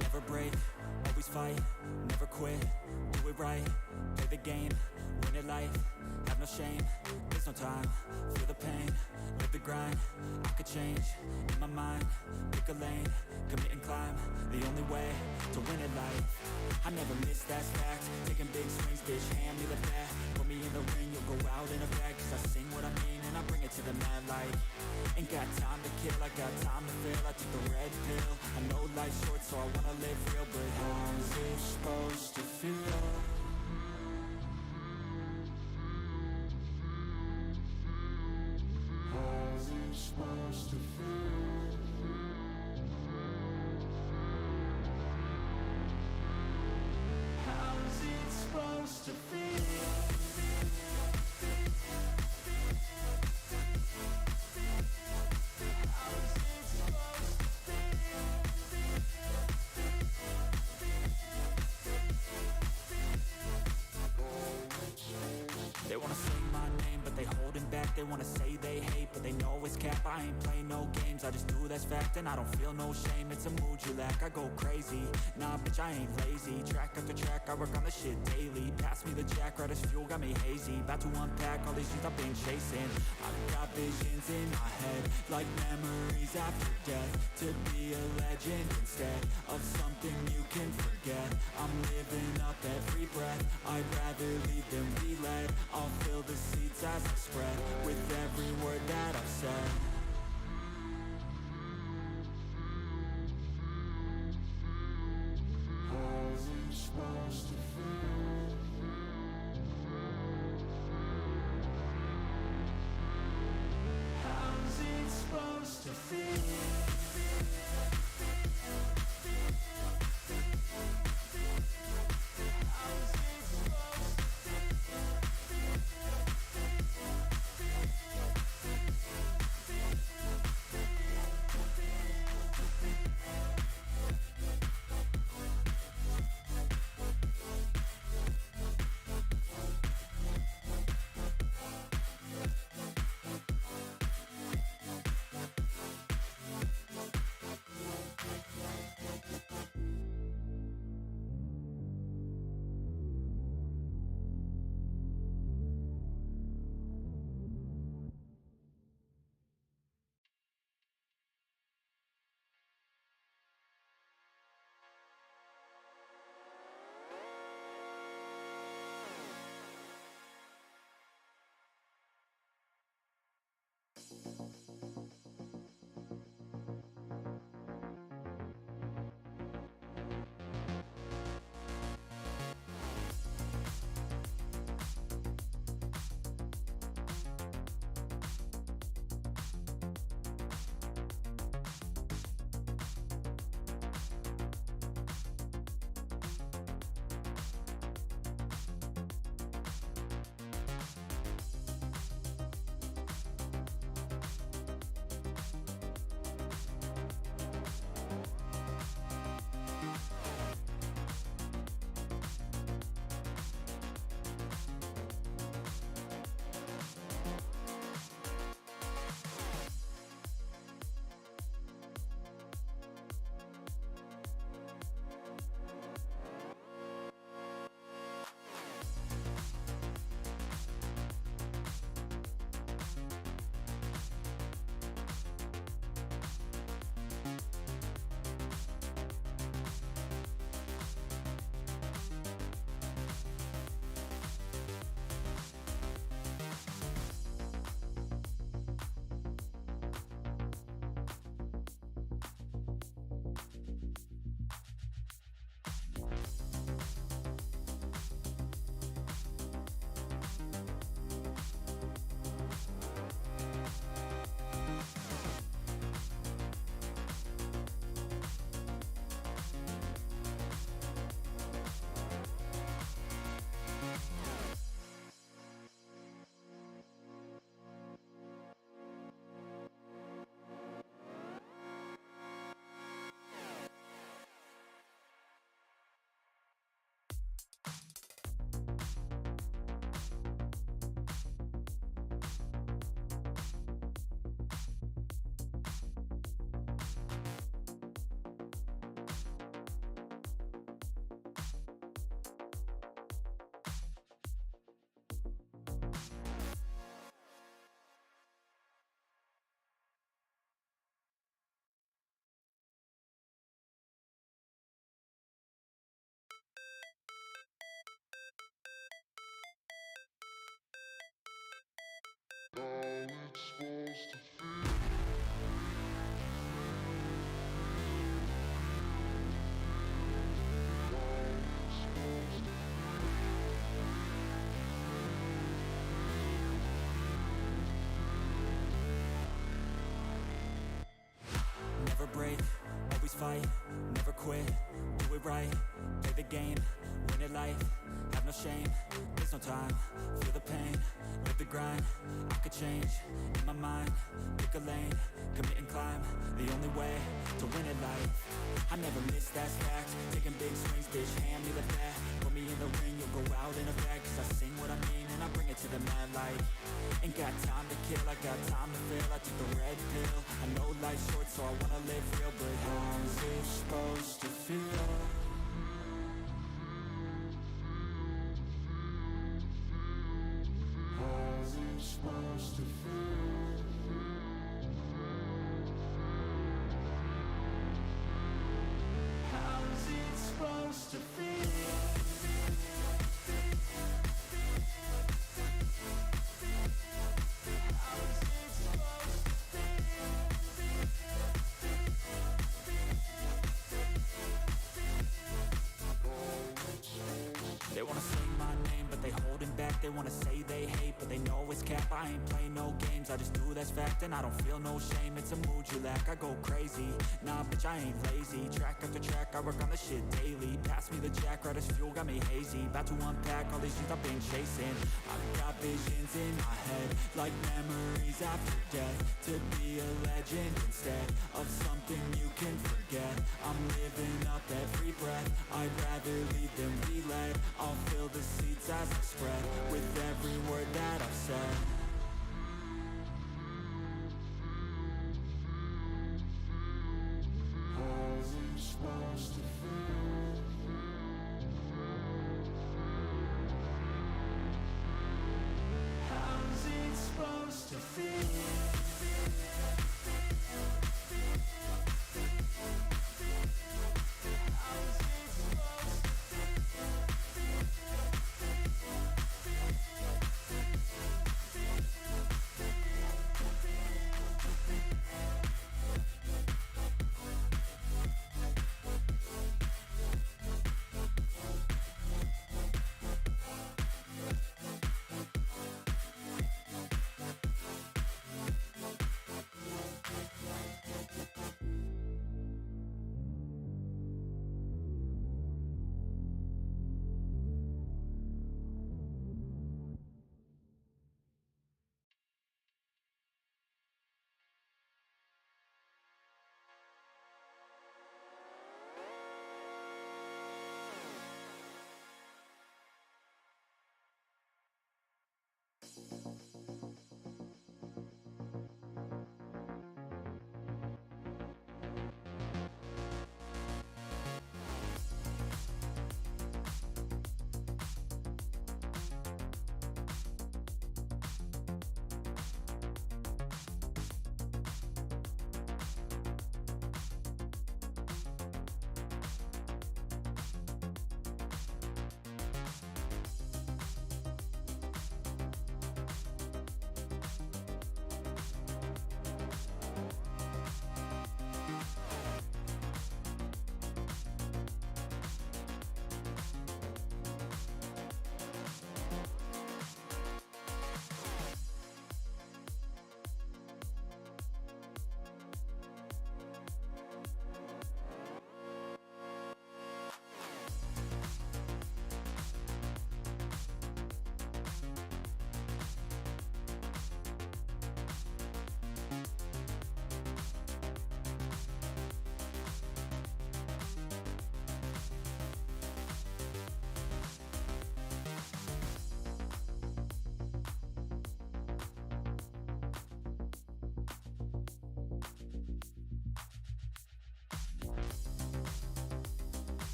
Never break, always fight, never quit, do it right, play the game, win it life, have no shame, there's no time, feel the pain, live the grind, I could change, in my mind, pick a lane, commit and climb, the only way to win it life. I never miss, that's fact, taking big swings, bitch, hand me the bat, put me in the ring, you'll go out in a bag, cause I sing what I mean and I bring it to the mad light. Ain't got time to kill, I got time to feel, I took the red pill, I know life's short so I wanna live real, but how's it supposed to feel? How's it supposed to feel? How's it supposed to feel? They wanna say my name, but they holding back. They wanna say they hate, but they know it's cap. I ain't play no games, I just do that's fact. And I don't feel no shame, it's a mood you lack. I go crazy, nah bitch I ain't lazy. Track after track, I work on this shit daily. Pass me the jack, right as fuel, got me hazy. About to unpack all these things I've been chasing. I've got visions in my head, like memories after death. To be a legend instead of something you can forget. I'm living up every breath, I'd rather lead than be led. I'll fill the seats as I spread with every word that I've said. How's it supposed to feel? How's it supposed to feel? never quit, do it right, play the game, win it life, have no shame, there's no time, feel the pain, live the grind, I could change, in my mind, pick a lane, commit and climb, the only way to win it life. I never miss, that's fact, taking big swings, bitch, hand me the bat, put me in the ring, you'll go out in a bag, cause I sing what I mean and I bring it to the mad light. Ain't got time to kill, I got time to feel, I took the red pill, I know life's short so I wanna live real, but how's it supposed to feel? How's it supposed to feel? How's it supposed to feel? They wanna sing my name, but they holding back. They wanna say they hate, but they know it's cap. I ain't play no games, I just do that's fact. And I don't feel no shame, it's a mood you lack. I go crazy, nah bitch I ain't lazy. Track after track, I work on this shit daily. Pass me the jack, right as fuel, got me hazy. About to unpack all these things I've been chasing. I've got visions in my head, like memories after death. To be a legend instead of something you can forget. I'm living up every breath, I'd rather lead than be led. I'll fill the seats as I spread with every word that I've said. How's it supposed to feel? How's it supposed to feel?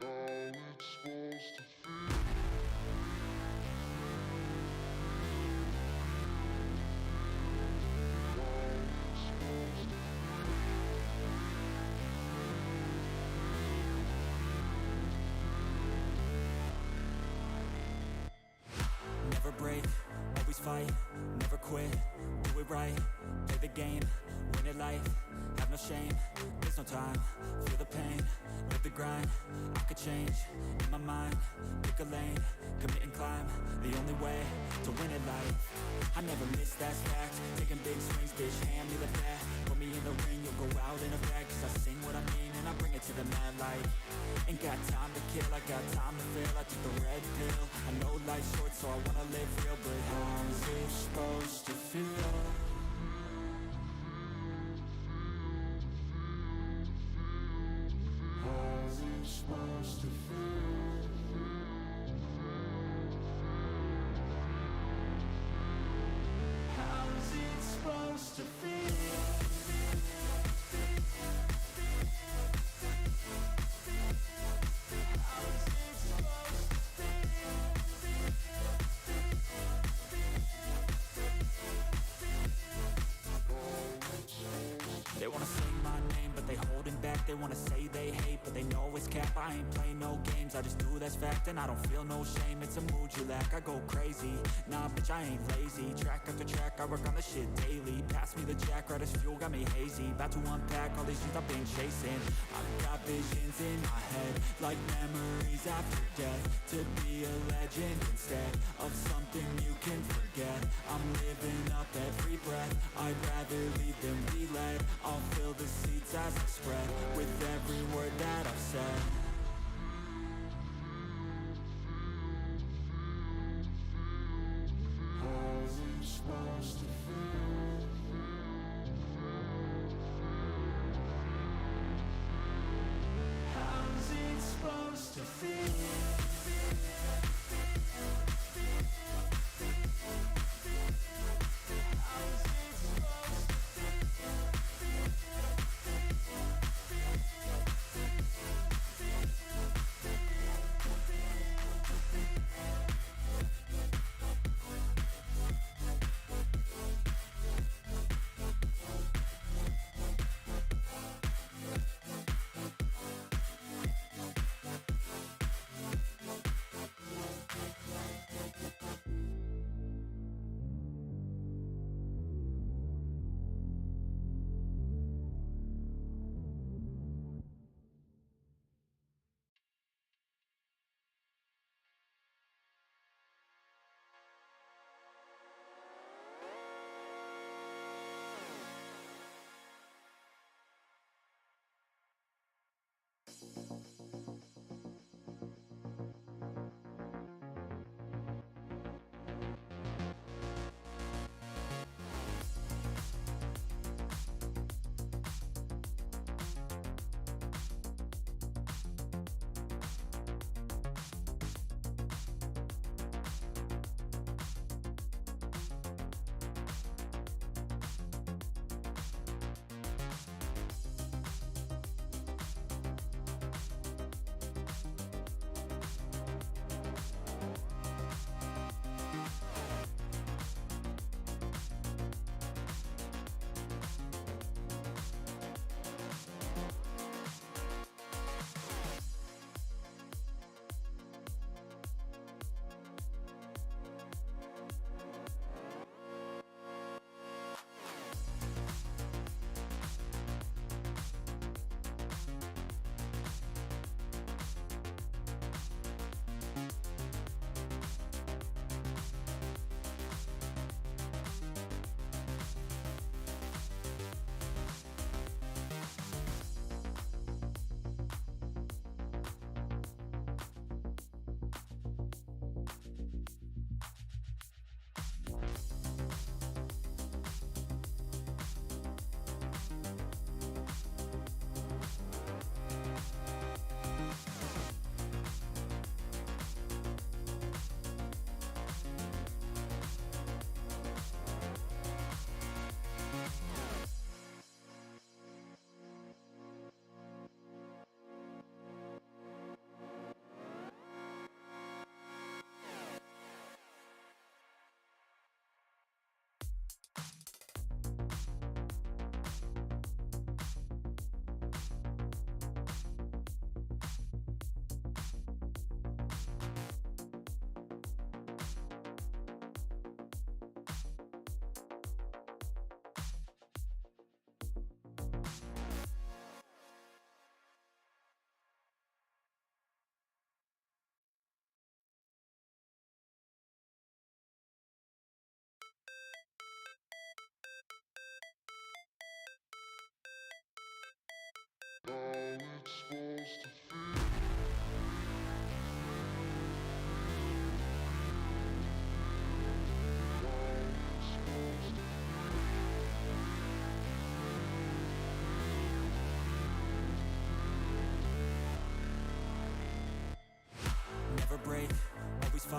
Never break, always fight, never quit, do it right, play the game, win it life, have no shame, there's no time, feel the pain, live the grind, I could change, in my mind, pick a lane, commit and climb, the only way to win it life. I never miss, that's fact, taking big swings, bitch, hand me the bat, put me in the ring, you'll go out in a bag, cause I sing what I mean and I bring it to the mad light. Ain't got time to kill, I got time to feel, I took the red pill, I know life's short so I wanna live real, but how's it supposed to feel? How's it supposed to feel? How's it supposed to feel? They wanna say my name, but they holding back. They wanna say they hate, but they know it's cap. I ain't play no games, I just do that's fact. And I don't feel no shame, it's a mood you lack. I go crazy, nah bitch I ain't lazy. Track after track, I work on this shit daily. Pass me the jack, right as fuel, got me hazy. About to unpack all these things I've been chasing. I've got visions in my head, like memories after death. To be a legend instead of something you can forget. I'm living up every breath, I'd rather lead than be led. I'll fill the seats as I spread with every word that I've said. How's it supposed to feel? How's it supposed to feel?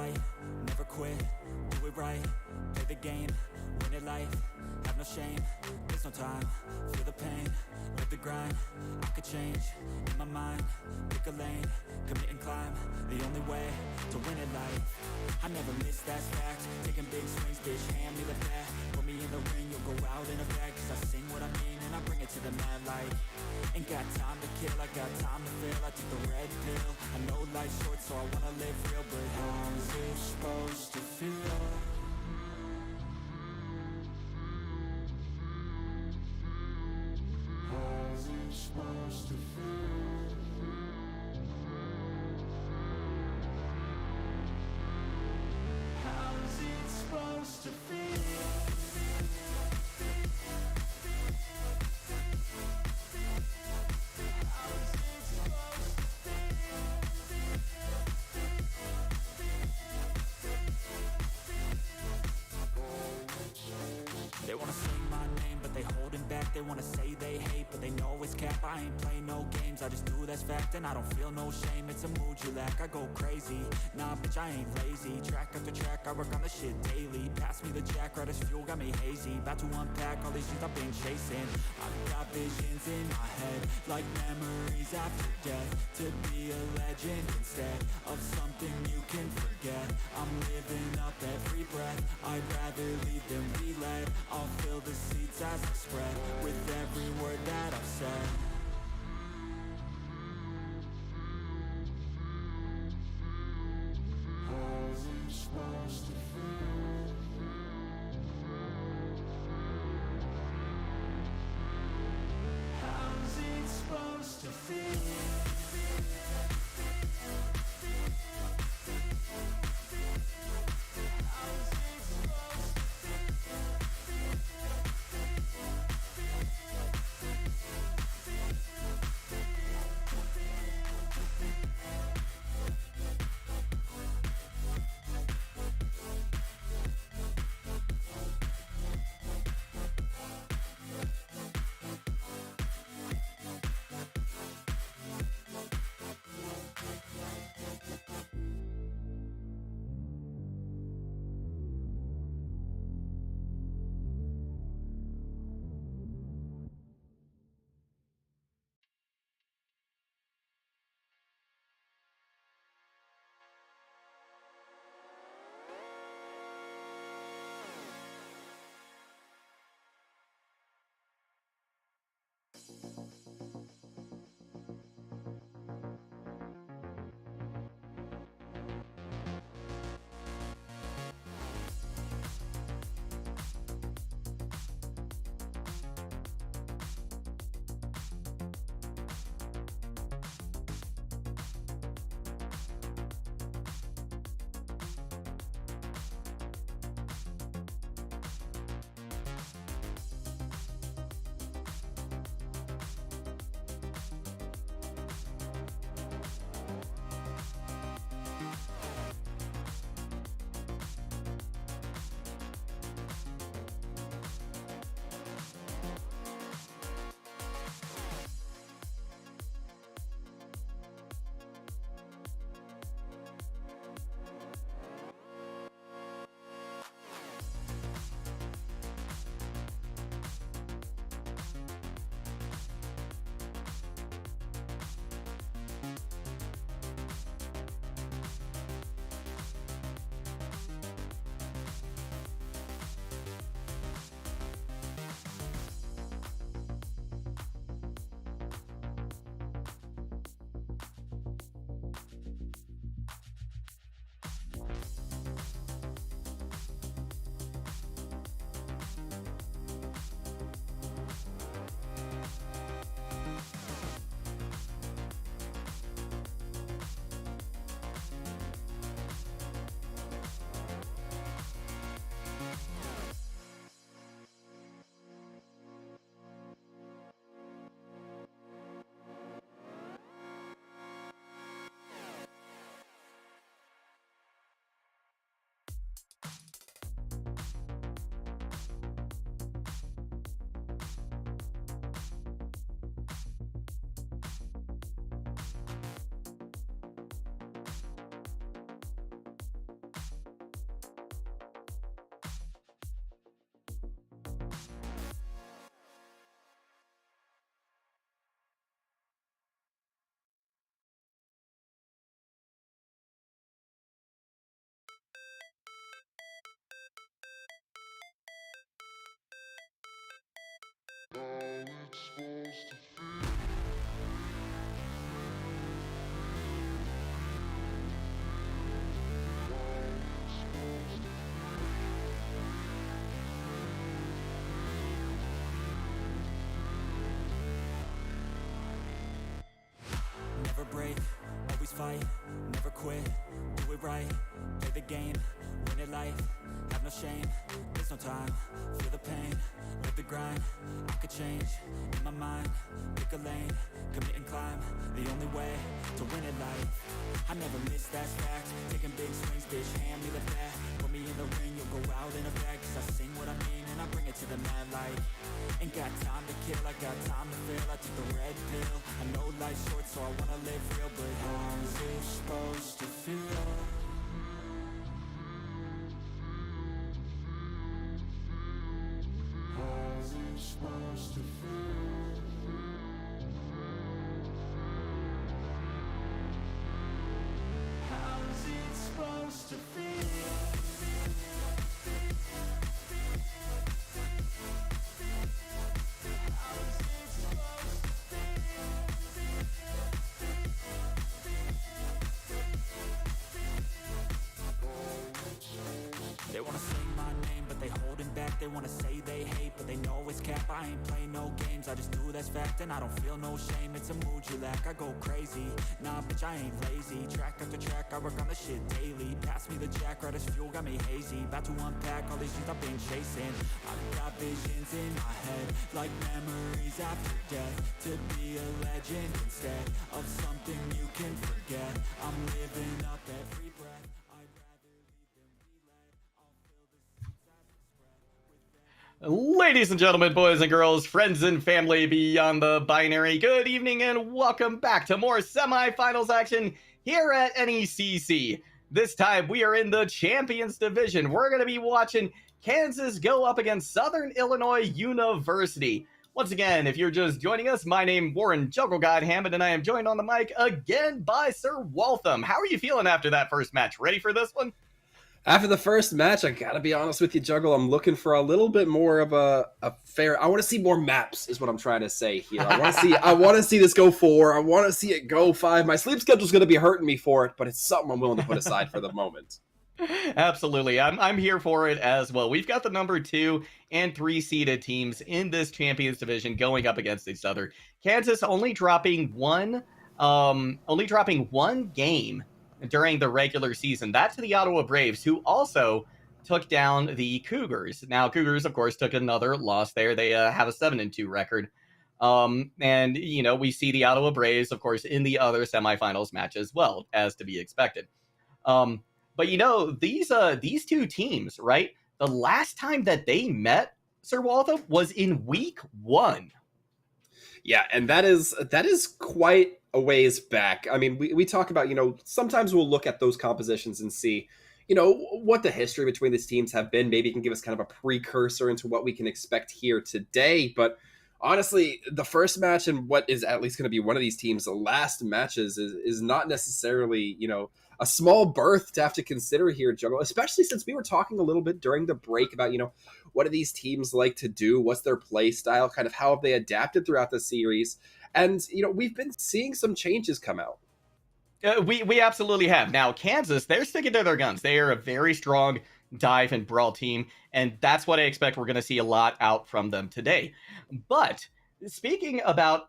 fight, never quit, do it right, play the game, win it life, have no shame, there's no time, feel the pain, live the grind, I could change, in my mind, pick a lane, commit and climb, the only way to win it life, I never miss, that's fact, taking big swings, bitch, hand me the bat, put me in the ring, you'll go out in a bag, cause I sing what I mean and I bring it to the mad light, ain't got time to kill, I got time to feel, I took the red pill, I know life's short so I wanna live real, but how's it supposed to feel? How's it supposed to feel? How's it supposed to feel? They wanna say my name, but they holding back. They wanna say they hate, but they know it's cap. I ain't play no games, I just do that's fact. And I don't feel no shame, it's a mood you lack. I go crazy, nah bitch I ain't lazy. Track after track, I work on the shit daily. Pass me the jack, right as fuel, got me hazy. About to unpack all these things I've been chasing. I've got visions in my head, like memories after death. To be a legend instead of something you can forget. I'm living up every breath, I'd rather lead than be led. I'll fill the seats as I spread with every word that I've said. How's it supposed to feel? How's it supposed to feel? Never break, always fight, never quit, do it right, play the game, win it life, have no shame, there's no time, feel the pain, live the grind, I could change, in my mind, pick a lane, commit and climb, the only way to win it life, I never miss, that's fact, taking big swings, bitch, hand me the bat, put me in the ring, you'll go out in a bag, cause I sing what I mean and I bring it to the mad light. Ain't got time to kill, I got time to feel. I took the red pill. I know life's short, so I wanna live real. But how's it supposed to feel? How's it supposed to feel? How's it supposed to feel? They wanna sing my name, but they holding back. They wanna say they hate, but they know it's cap. I ain't play no games, I just do that's fact. And I don't feel no shame, it's a mood you lack. I go crazy, nah bitch I ain't lazy. Track after track, I work on the shit daily. Pass me the jack, right as fuel, got me hazy. About to unpack all these things I've been chasing. I've got visions in my head, like memories after death. To be a legend instead of something you can forget. I'm living up every breath. I'd rather lead than be led. I'll fill the seats I've been spread with. Ladies and gentlemen, boys and girls, friends and family beyond the binary, good evening and welcome back to more semifinals action here at NECC. This time we are in the Champions Division. We're going to be watching Kansas go up against Southern Illinois University. Once again, if you're just joining us, my name Warren Juggle God Hammond, and I am joined on the mic again by Sir Waltham. How are you feeling after that first match? Ready for this one? After the first match, I gotta be honest with you, Juggle. I'm looking for a little bit more of a fair. I want to see more maps, is what I'm trying to say here. I want to see this go 4. I want to see it go 5. My sleep schedule's gonna be hurting me for it, but it's something I'm willing to put aside for the moment. Absolutely. I'm here for it as well. We've got the number 2 and 3 seeded teams in this Champions Division going up against each other. Kansas only dropping one game during the regular season. That's the Ottawa Braves, who also took down the Cougars. Now, Cougars, of course, took another loss there. They have a 7-2 record. And, you know, we see the Ottawa Braves, of course, in the other semifinals match as well, as to be expected. But, you know, these two teams, right? The last time that they met, Sir Waltham, was in week 1. Yeah, and that is quite a ways back. I mean, we talk about, you know, sometimes we'll look at those compositions and see, you know, what the history between these teams have been. Maybe it can give us kind of a precursor into what we can expect here today. But honestly, the first match and what is at least going to be one of these teams' last matches is not necessarily, you know, a small berth to have to consider here, Juggle, especially since we were talking a little bit during the break about, you know, what do these teams like to do? What's their play style? Kind of how have they adapted throughout the series? And, you know, we've been seeing some changes come out. We absolutely have. Now, Kansas, they're sticking to their guns. They are a very strong dive and brawl team, and that's what I expect we're going to see a lot out from them today. But speaking about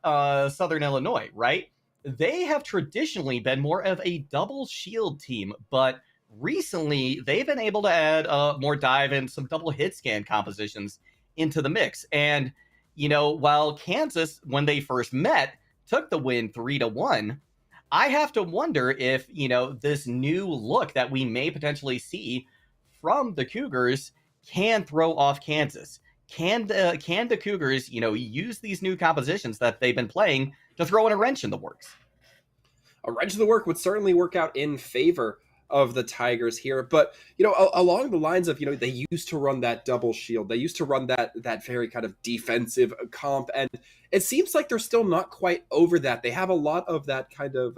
Southern Illinois, right? They have traditionally been more of a double shield team, but recently they've been able to add more dive and some double hit scan compositions into the mix. And, you know, while Kansas, when they first met, took the win 3-1, I have to wonder if, you know, this new look that we may potentially see from the Cougars can throw off Kansas. Can the Cougars, you know, use these new compositions that they've been playing to throw in a wrench in the works? A wrench in the work would certainly work out in favor of the Tigers here, but you know, along the lines of, you know, they used to run that double shield, they used to run that very kind of defensive comp, and it seems like they're still not quite over that. They have a lot of that kind of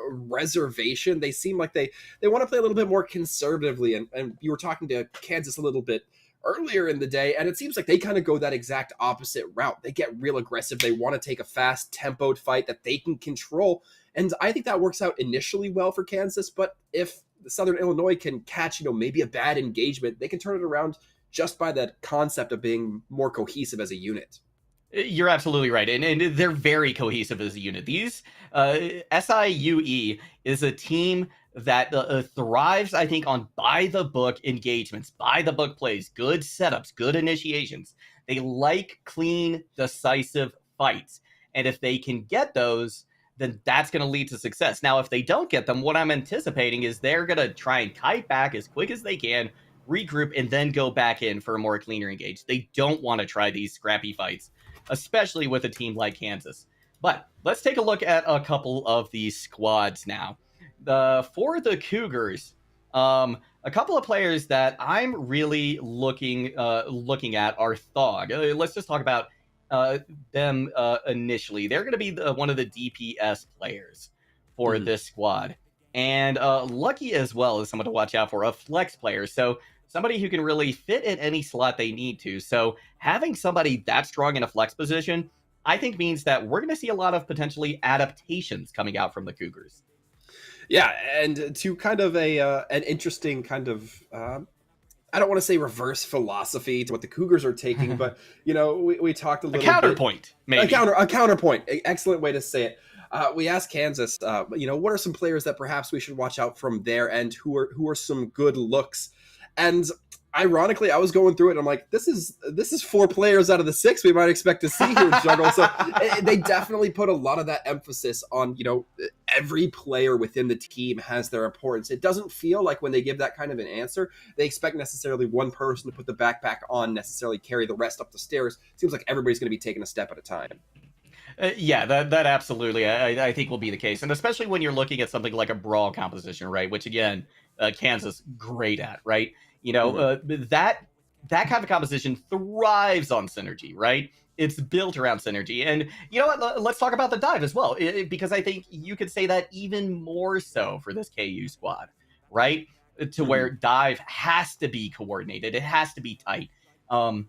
reservation. They seem like they want to play a little bit more conservatively, and you were talking to Kansas a little bit earlier in the day, and it seems like they kind of go that exact opposite route. They get real aggressive. They want to take a fast tempoed fight that they can control, and I think that works out initially well for Kansas. But if Southern Illinois can catch, maybe a bad engagement, they can turn it around just by that concept of being more cohesive as a unit. You're absolutely right, and they're very cohesive as a unit. These SIUE is a team that thrives, I think, on by-the-book engagements, by-the-book plays, good setups, good initiations. They like clean, decisive fights, and if they can get those, then that's going to lead to success. Now, if they don't get them, what I'm anticipating is they're going to try and kite back as quick as they can, regroup, and then go back in for a more cleaner engage. They don't want to try these scrappy fights, especially with a team like Kansas. But let's take a look at a couple of these squads now. For the Cougars, a couple of players that I'm really looking at are Thog. Let's just talk about them initially. They're going to be one of the DPS players for this squad. And Lucky as well is someone to watch out for, a flex player. So somebody who can really fit in any slot they need to. So having somebody that strong in a flex position, I think means that we're going to see a lot of potentially adaptations coming out from the Cougars. Yeah, and to kind of an interesting kind of, I don't want to say reverse philosophy to what the Cougars are taking, but, we talked a little bit. Counterpoint, maybe. A counterpoint. Excellent way to say it. We asked Kansas, what are some players that perhaps we should watch out from their end? Who are some good looks? And ironically, I was going through it and I'm like, this is 4 players out of the 6 we might expect to see here in Juggle. So they definitely put a lot of that emphasis on, every player within the team has their importance. It doesn't feel like when they give that kind of an answer, they expect necessarily one person to put the backpack on, necessarily carry the rest up the stairs. It seems like everybody's going to be taking a step at a time. Yeah, that absolutely, I think will be the case. And especially when you're looking at something like a brawl composition, right? Which again, Kansas great at, right? That kind of composition thrives on synergy, right? It's built around synergy. And you know what? Let's talk about the dive as well, because I think you could say that even more so for this KU squad, right? To where dive has to be coordinated. It has to be tight. And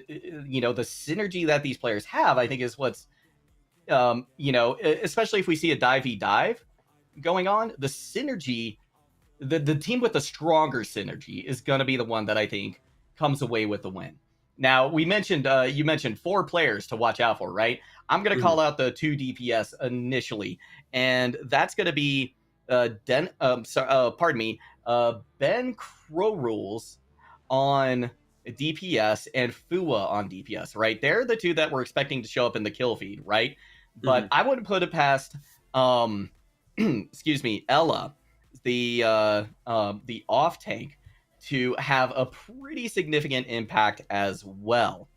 the synergy that these players have, I think, is what's, especially if we see a dive going on, the synergy, the team with the stronger synergy is going to be the one that I think comes away with the win. Now, you mentioned 4 players to watch out for, right? I'm going to call out the 2 DPS initially, and that's going to be Ben Crow Rules on DPS and Fua on DPS, right? They're the 2 that we're expecting to show up in the kill feed, right? But I wouldn't put it past, Ella, the off tank, to have a pretty significant impact as well,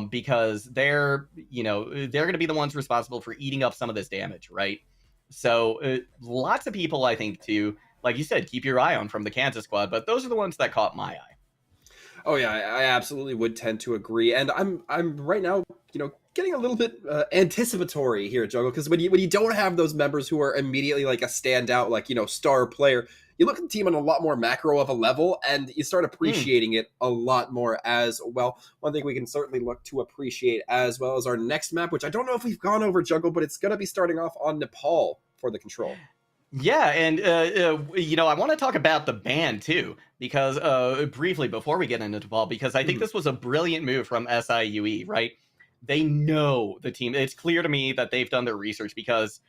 because they're going to be the ones responsible for eating up some of this damage, right? So lots of people, I think, to, like you said, keep your eye on from the Kansas squad, but those are the ones that caught my eye. Oh yeah, I absolutely would tend to agree, and I'm right now, getting a little bit anticipatory here at Juggle, because when you don't have those members who are immediately like a standout, like star player, you look at the team on a lot more macro of a level, and you start appreciating it a lot more as well. One thing we can certainly look to appreciate as well as our next map, which I don't know if we've gone over, Juggle, but it's going to be starting off on Nepal for the control. Yeah, and I want to talk about the ban too, because briefly before we get into Nepal, because I think this was a brilliant move from SIUE, right? They know the team. It's clear to me that they've done their research, because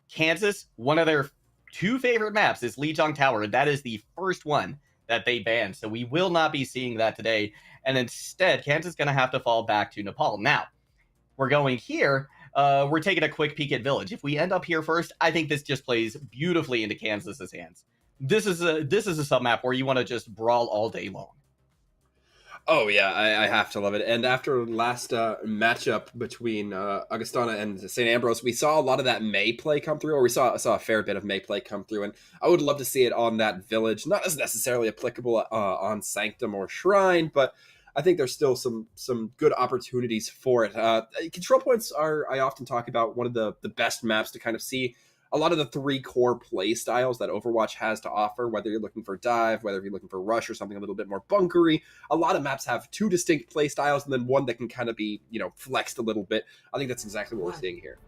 Kansas, one of their 2 favorite maps is Lijiang Tower, and that is the first one that they banned. So we will not be seeing that today, and instead Kansas is going to have to fall back to Nepal. Now, we're going here. We're taking a quick peek at Village. If we end up here first, I think this just plays beautifully into Kansas's hands. This is a sub map where you want to just brawl all day long. Oh yeah, I have to love it. And after last matchup between Augustana and St. Ambrose, we saw a lot of that May play come through, or we saw a fair bit of May play come through, and I would love to see it on that Village. Not as necessarily applicable on Sanctum or Shrine, but I think there's still some good opportunities for it. Control points are, I often talk about, one of the best maps to kind of see a lot of the 3 core play styles that Overwatch has to offer, whether you're looking for dive, whether you're looking for rush or something a little bit more bunkery. A lot of maps have 2 distinct play styles and then one that can kind of be, flexed a little bit. I think that's exactly what we're seeing here.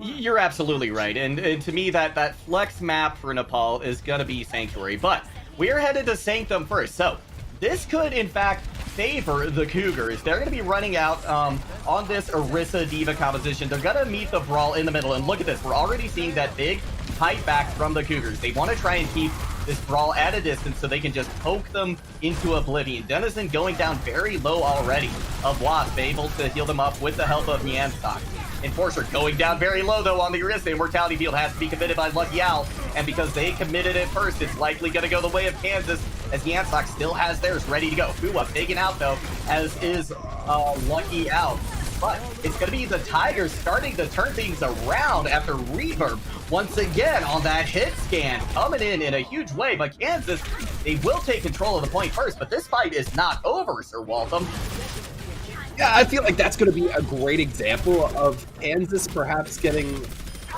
You're absolutely right. And to me, that flex map for Nepal is going to be Sanctuary. But we're headed to Sanctum first. So this could, in fact, favor the Cougars. They're going to be running out on this Orisa D.Va composition. They're going to meet the Brawl in the middle. And look at this. We're already seeing that big fight back from the Cougars. They want to try and keep this Brawl at a distance so they can just poke them into oblivion. Denizen going down very low already. Of Wasp able to heal them up with the help of NECC. Enforcer going down very low though on the Orisa. Immortality Field has to be committed by Lucky Owl, and because they committed it first, it's likely going to go the way of Kansas, as NECC still has theirs ready to go. Fuwa taken out though, as is Lucky Owl. But it's going to be the Tigers starting to turn things around after Reverb once again on that hit scan, coming in a huge way. But Kansas, they will take control of the point first, but this fight is not over, Sir Waltham. Yeah, I feel like that's going to be a great example of Kansas perhaps getting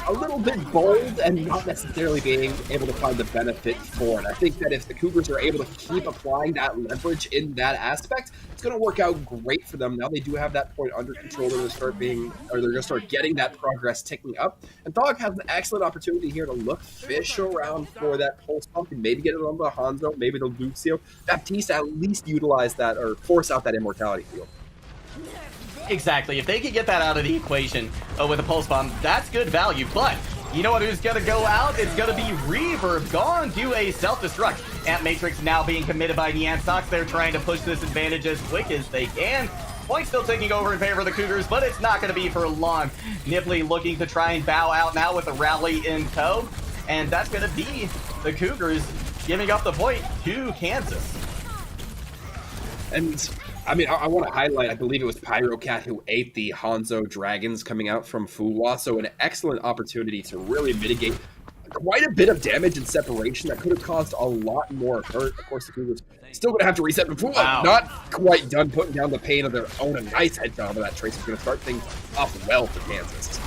a little bit bold and not necessarily being able to find the benefit for it. I think that if the Cougars are able to keep applying that leverage in that aspect, it's going to work out great for them. Now they do have that point under control. They're going to start getting that progress ticking up. And Dog has an excellent opportunity here to look, fish around for that pulse pump and maybe get it on the Hanzo, maybe the Lucio. Baptiste at least utilize that or force out that immortality field. Exactly. If they can get that out of the equation with a pulse bomb, that's good value. But you know what? Who's going to go out? It's going to be Reverb. Gone do a self-destruct. Ant Matrix now being committed by NECC. They're trying to push this advantage as quick as they can. Point still taking over in favor of the Cougars, but it's not going to be for long. Nibley looking to try and bow out now with a rally in tow. And that's going to be the Cougars giving up the point to Kansas. And I mean, I want to highlight, I believe it was Pyrocat who ate the Hanzo Dragons coming out from Fuwa, so an excellent opportunity to really mitigate quite a bit of damage and separation that could have caused a lot more hurt. Of course, the Cougars still going to have to reset, but Fuwa not quite done putting down the pain of their own. A nice headshot of that Trace is going to start things off well for Kansas.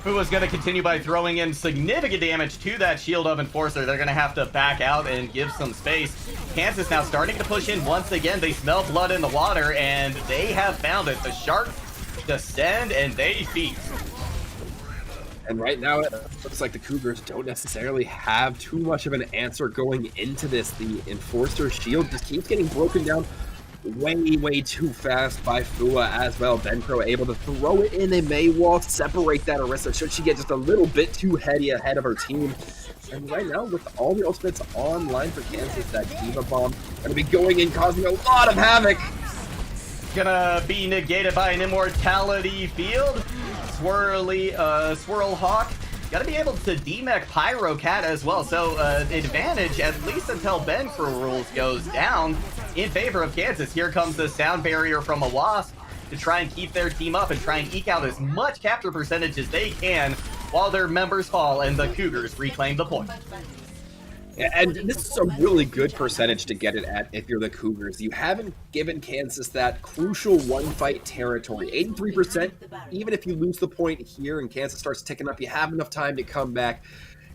Fuwa's going to continue by throwing in significant damage to that shield of Enforcer. They're going to have to back out and give some space. Kansas now starting to push in once again. They smell blood in the water, and they have found it. The sharks descend, and they feast. And right now, it looks like the Cougars don't necessarily have too much of an answer going into this. The Enforcer shield just keeps getting broken down way too fast by Fuwa as well. Benpro able to throw it in a Maywall to separate that Orisa should she get just a little bit too heady ahead of her team. And right now, with all the ultimates online for Kansas, that D.Va bomb going to be going in, causing a lot of havoc. Gonna be negated by an immortality field. Swirl Hawk. Gotta be able to demech Pyrocat as well. So advantage, at least until Benpro rules goes down, in favor of Kansas. Here comes the sound barrier from a Wasp to try and keep their team up and try and eke out as much capture percentage as they can while their members fall and the Cougars reclaim the point. And this is a really good percentage to get it at if you're the Cougars. You haven't given Kansas that crucial one-fight territory. 83%, even if you lose the point here and Kansas starts ticking up, you have enough time to come back,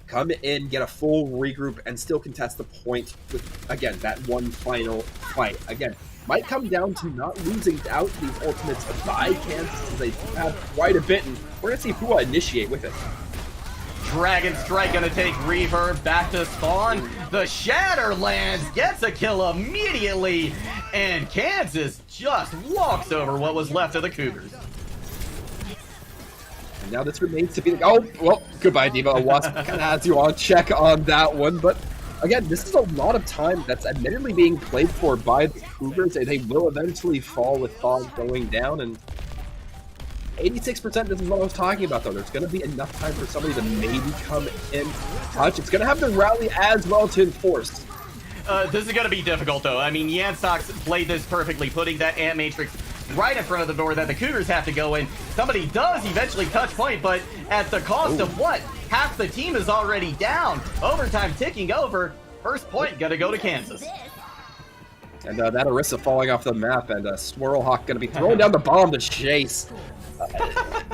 come in, get a full regroup, and still contest the point with, again, that one final fight. Again, might come down to not losing out these ultimates by Kansas as they have quite a bit, and we're going to see Fuwa initiate with it. Dragon Strike gonna take Reverb back to spawn. The Shatterlands gets a kill immediately, and Kansas just walks over what was left of the Cougars. And now this remains to be the... Oh, well, goodbye, D.Va. Wasp kind of has you on check on that one, but again, this is a lot of time that's admittedly being played for by the Cougars, and they will eventually fall with Fog going down, and 86%, this is what I was talking about, though. There's going to be enough time for somebody to maybe come in touch. It's going to have the rally as well to enforce. This is going to be difficult, though. I mean, NECC played this perfectly, putting that Ant Matrix right in front of the door that the Cougars have to go in. Somebody does eventually touch point, but at the cost of what? Half the team is already down. Overtime ticking over. First point going to go to Kansas. And that Orisa falling off the map, and Swirlhawk going to be throwing down the bomb to chase.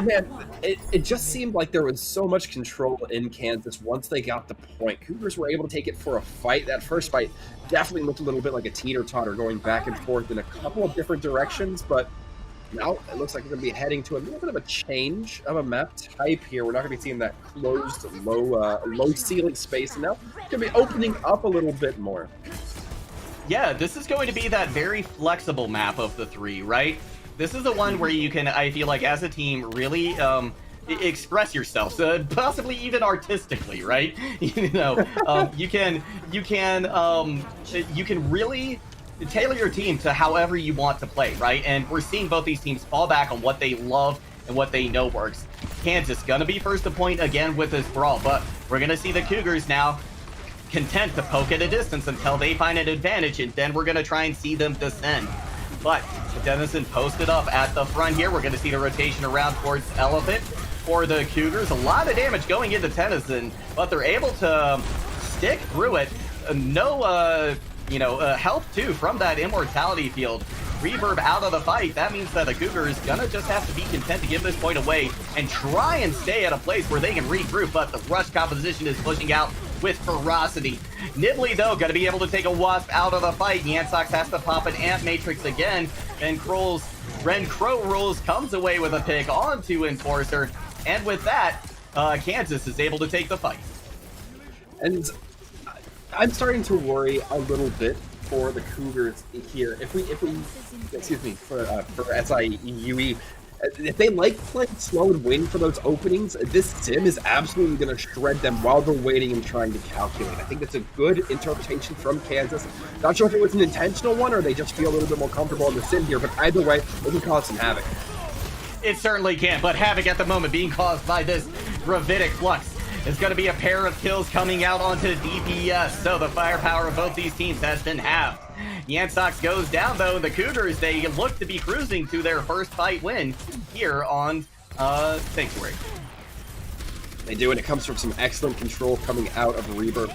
Man, it just seemed like there was so much control in Kansas once they got the point. Cougars were able to take it for a fight. That first fight definitely looked a little bit like a teeter-totter going back and forth in a couple of different directions, but now it looks like we're going to be heading to a little bit of a change of a map type here. We're not going to be seeing that closed, low ceiling space, and now it's going to be opening up a little bit more. Yeah, this is going to be that very flexible map of the three, right? This is the one where you can, I feel like, as a team, really express yourself, so possibly even artistically, right? You know, you can really tailor your team to however you want to play, right? And we're seeing both these teams fall back on what they love and what they know works. Kansas gonna be first to point again with this brawl, but we're gonna see the Cougars now content to poke at a distance until they find an advantage, and then we're gonna try and see them descend. But Denison posted up at the front here. We're gonna see the rotation around towards Elephant for the Cougars. A lot of damage going into Tennyson, but they're able to stick through it. Help too from that immortality field. Reverb out of the fight. That means that the Cougars gonna just have to be content to give this point away and try and stay at a place where they can regroup, but the rush composition is pushing out with ferocity. Nibley, though, gonna be able to take a Wasp out of the fight. NECC has to pop an Amp Matrix again, and Ren Crow Rules comes away with a pick onto Enforcer, and with that, Kansas is able to take the fight. And I'm starting to worry a little bit for the Cougars here. If we excuse me, for SIUE, if they like playing slow and waiting for those openings, this sim is absolutely going to shred them while they're waiting and trying to calculate. I think that's a good interpretation from Kansas. Not sure if it was an intentional one or they just feel a little bit more comfortable in the sim here, but either way, it can cause some havoc. It certainly can, but havoc at the moment being caused by this Gravitic Flux. It's going to be a pair of kills coming out onto DPS, so the firepower of both these teams has been halved. NECC goes down, though. The Cougars, they look to be cruising to their first fight win here on Sanctuary. They do, and it comes from some excellent control coming out of Reaver.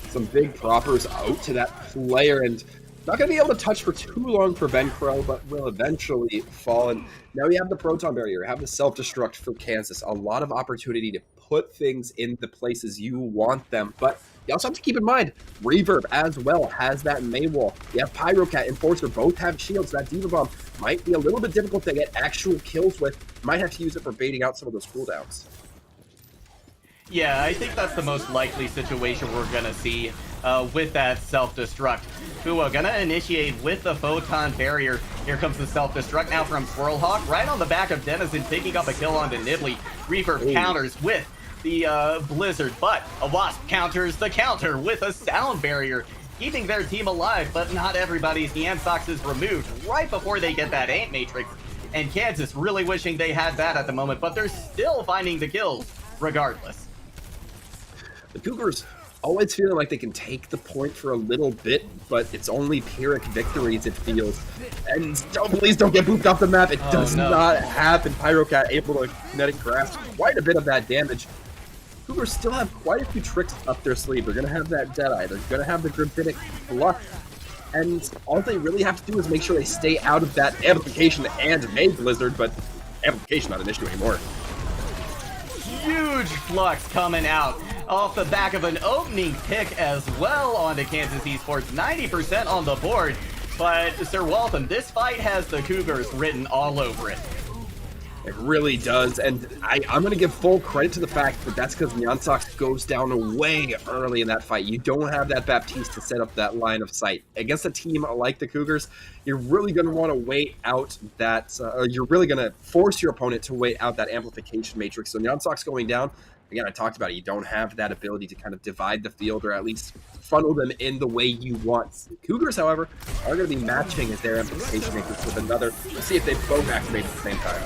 Some big propers out to that player, and not going to be able to touch for too long for Vencro, but will eventually fall. And now we have the Proton Barrier, have the self-destruct for Kansas. A lot of opportunity to put things in the places you want them, but you also have to keep in mind, Reverb as well has that Maywall. You have Pyrocat, Enforcer, both have shields. That Diva Bomb might be a little bit difficult to get actual kills with. Might have to use it for baiting out some of those cooldowns. Yeah, I think that's the most likely situation we're going to see with that self-destruct. Fuwa gonna initiate with the Photon Barrier. Here comes the self-destruct now from Swirlhawk, right on the back of Denizen, picking up a kill onto Nibley. Reverb counters with the Blizzard, but a Wasp counters the counter with a Sound Barrier, keeping their team alive, but not everybody's. NECC is removed right before they get that Ant Matrix, and Kansas really wishing they had that at the moment, but they're still finding the kills regardless. The Cougars always feeling like they can take the point for a little bit, but it's only Pyrrhic victories, it feels. And please don't get booped off the map. It does not happen. Pyrocat able to kinetic grasp quite a bit of that damage. Cougars still have quite a few tricks up their sleeve. They're going to have that Deadeye. They're going to have the Gravitic Flux. And all they really have to do is make sure they stay out of that Amplification and Made Blizzard, but Amplification not an issue anymore. Huge Flux coming out off the back of an opening pick as well onto Kansas Esports. 90% on the board. But Sir Waltham, this fight has the Cougars written all over it. It really does, and I'm going to give full credit to the fact that that's because NECC goes down way early in that fight. You don't have that Baptiste to set up that line of sight. Against a team like the Cougars, you're really going to want to wait out that, you're really going to force your opponent to wait out that amplification matrix. So NECC going down, again, I talked about it, you don't have that ability to kind of divide the field or at least funnel them in the way you want. Cougars, however, are going to be matching as their amplification matrix with another. We'll see if they both activate at the same time.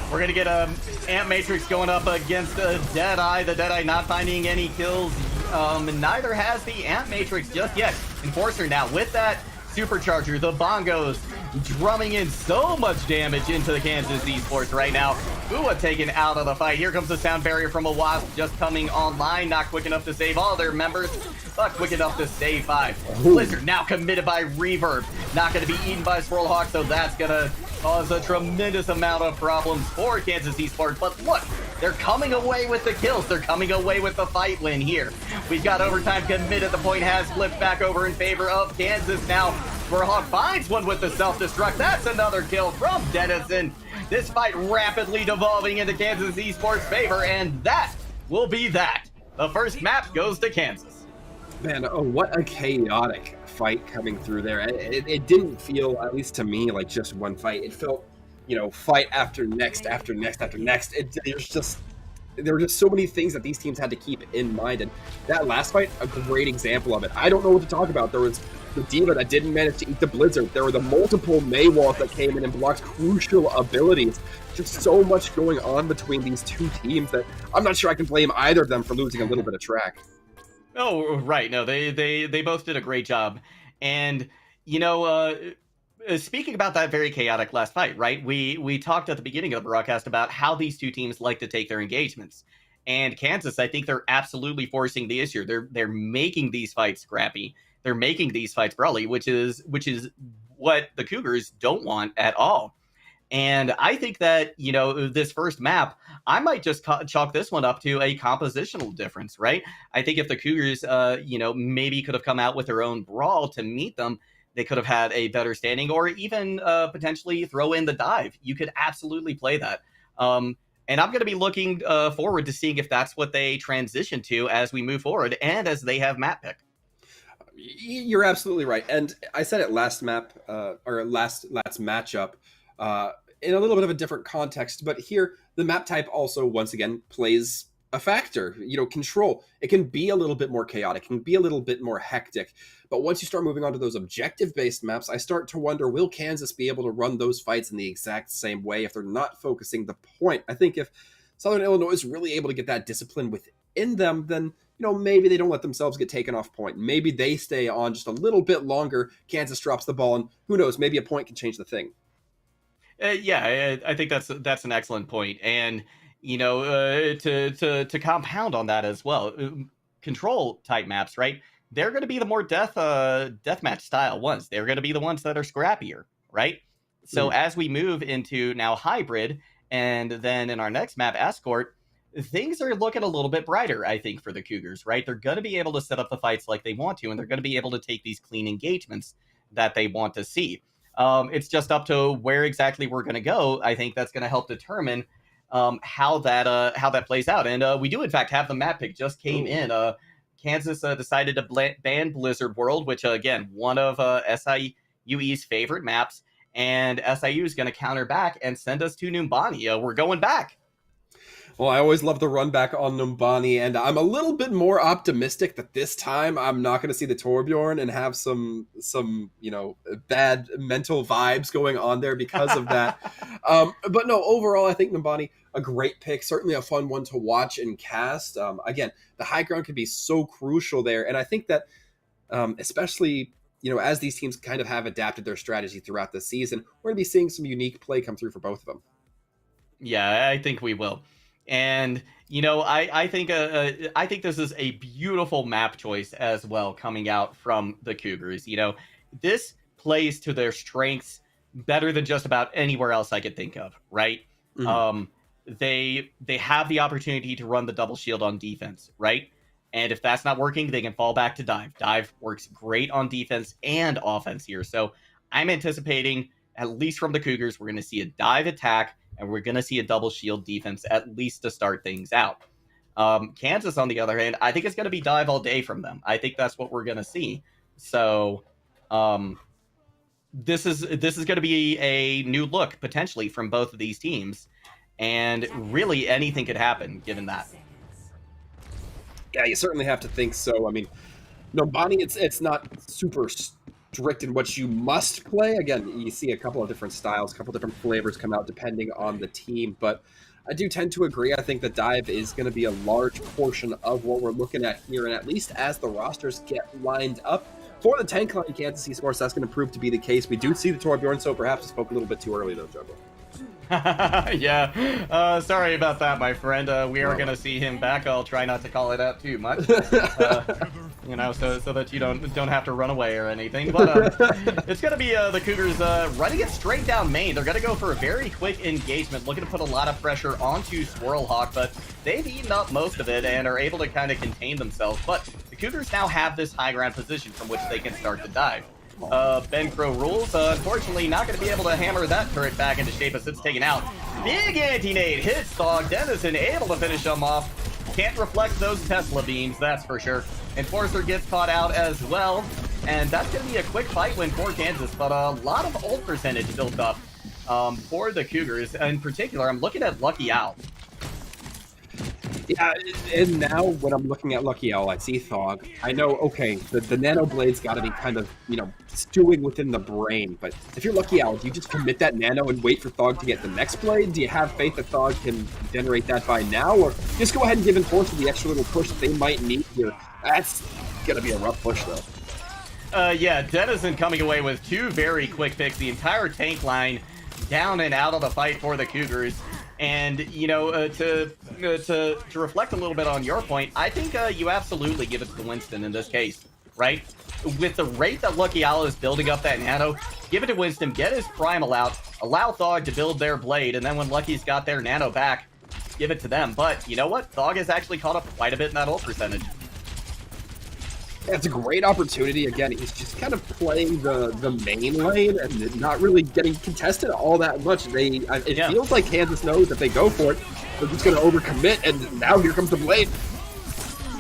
We're going to get a Amp Matrix going up against the Deadeye. The Deadeye not finding any kills. Neither has the Amp Matrix just yet. Enforcer now with that Supercharger, the Bongos, drumming in so much damage into the Kansas Esports right now. Ua taken out of the fight. Here comes the sound barrier from a Wasp just coming online. Not quick enough to save all their members, but quick enough to save 5. Blizzard now committed by Reverb. Not going to be eaten by Swirlhawk, so that's going to cause a tremendous amount of problems for Kansas Esports. But look, they're coming away with the kills. They're coming away with the fight win here. We've got overtime committed. The point has flipped back over in favor of Kansas now. Swirlhawk finds one with the self-destruct. That's another kill from Dennison. This fight rapidly devolving into Kansas Esports' favor, and that will be that. The first map goes to Kansas. Man, oh, what a chaotic fight coming through there. It didn't feel, at least to me, like just one fight. It felt, fight after next, after next, after next. There were just so many things that these teams had to keep in mind, and that last fight, a great example of it. I don't know what to talk about. There was the D.Va that didn't manage to eat the Blizzard. There were the multiple Mei walls that came in and blocked crucial abilities. Just so much going on between these two teams that I'm not sure I can blame either of them for losing a little bit of track. Oh, right. No, they both did a great job. And, speaking about that very chaotic last fight, right? We talked at the beginning of the broadcast about how these two teams like to take their engagements. And Kansas, I think they're absolutely forcing the issue. They're making these fights scrappy. They're making these fights brawly, which is what the Cougars don't want at all. And I think that, this first map, I might just chalk this one up to a compositional difference, right? I think if the Cougars, maybe could have come out with their own brawl to meet them, they could have had a better standing, or even potentially throw in the dive. You could absolutely play that. And I'm going to be looking forward to seeing if that's what they transition to as we move forward and as they have map pick. You're absolutely right. And I said it last map, or last matchup, in a little bit of a different context, but here the map type also once again plays a factor. Control, it can be a little bit more chaotic, it can be a little bit more hectic, but once you start moving on to those objective based maps, I start to wonder, will Kansas be able to run those fights in the exact same way if they're not focusing the point? I think if Southern Illinois is really able to get that discipline within them, then maybe they don't let themselves get taken off point. Maybe they stay on just a little bit longer. Kansas drops the ball, and who knows, maybe a point can change the thing. I think that's an excellent point. And to compound on that as well, control type maps, right? They're going to be the more deathmatch style ones. They're going to be the ones that are scrappier, right? So as we move into now hybrid, and then in our next map, escort, things are looking a little bit brighter, I think, for the Cougars, right? They're going to be able to set up the fights like they want to, and they're going to be able to take these clean engagements that they want to see. It's just up to where exactly we're going to go. I think that's going to help determine how that plays out. And we do, in fact, have the map pick just came in. Kansas decided to ban Blizzard World, which, again, one of SIUE's favorite maps. And SIU is going to counter back and send us to Numbani. We're going back. Well, I always love the run back on Numbani, and I'm a little bit more optimistic that this time I'm not going to see the Torbjorn and have some bad mental vibes going on there because of that. But no, overall, I think Numbani, a great pick, certainly a fun one to watch and cast. Again, the high ground can be so crucial there, and I think that especially as these teams kind of have adapted their strategy throughout the season, we're going to be seeing some unique play come through for both of them. Yeah, I think we will. And I think this is a beautiful map choice as well coming out from the Cougars. This plays to their strengths better than just about anywhere else I could think of, right? Mm-hmm. They have the opportunity to run the double shield on defense, right? And if that's not working, they can fall back to dive. Dive works great on defense and offense here. So I'm anticipating, at least from the Cougars, we're going to see a dive attack, and we're going to see a double shield defense, at least to start things out. Kansas, on the other hand, I think it's going to be dive all day from them. I think that's what we're going to see. So this is going to be a new look, potentially, from both of these teams. And really, anything could happen, given that. Yeah, you certainly have to think so. I mean, Numbani, it's not super strict in what you must play. Again, you see a couple of different styles, a couple of different flavors come out depending on the team, but I do tend to agree. I think the dive is going to be a large portion of what we're looking at here, and at least as the rosters get lined up, for the tank line Kansas Esports, that's going to prove to be the case. We do see the Torbjorn, so perhaps I spoke a little bit too early, though, Jungle. Yeah, sorry about that, my friend. We are gonna see him back. I'll try not to call it out too much, you know, so that you don't have to run away or anything. But it's gonna be the Cougars running it straight down main. They're gonna go for a very quick engagement, looking to put a lot of pressure onto Swirlhawk, but they've eaten up most of it and are able to kind of contain themselves. But the Cougars now have this high ground position from which they can start to dive. Ben Crow rules. Unfortunately, not going to be able to hammer that turret back into shape as it's taken out. Big anti-nade hits Thog. Dennison able to finish him off. Can't reflect those Tesla beams, that's for sure. Enforcer gets caught out as well. And that's going to be a quick fight win for Kansas, but a lot of ult percentage built up for the Cougars. In particular, I'm looking at Lucky Owl. Yeah, and now when I'm looking at Lucky Owl, I see Thog. I know, okay, the Nano Blade's got to be kind of, you know, stewing within the brain. But if you're Lucky Owl, do you just commit that Nano and wait for Thog to get the next Blade? Do you have faith that Thog can generate that by now? Or just go ahead and give Enforcer the extra little push that they might need here? That's going to be a rough push, though. Yeah, Denizen coming away with 2 very quick picks. The entire tank line down and out of the fight for the Cougars. And, you know, to reflect a little bit on your point, I think you absolutely give it to Winston in this case, right? With the rate that Lucky Owl is building up that nano, give it to Winston, get his primal out, allow Thog to build their blade, and then when Lucky's got their nano back, give it to them. But you know what? Thog has actually caught up quite a bit in that ult percentage. Yeah, it's a great opportunity. Again, he's just kind of playing the main lane and not really getting contested all that much. It feels like Kansas knows if they go for it, they're just going to overcommit, and now here comes the Blade.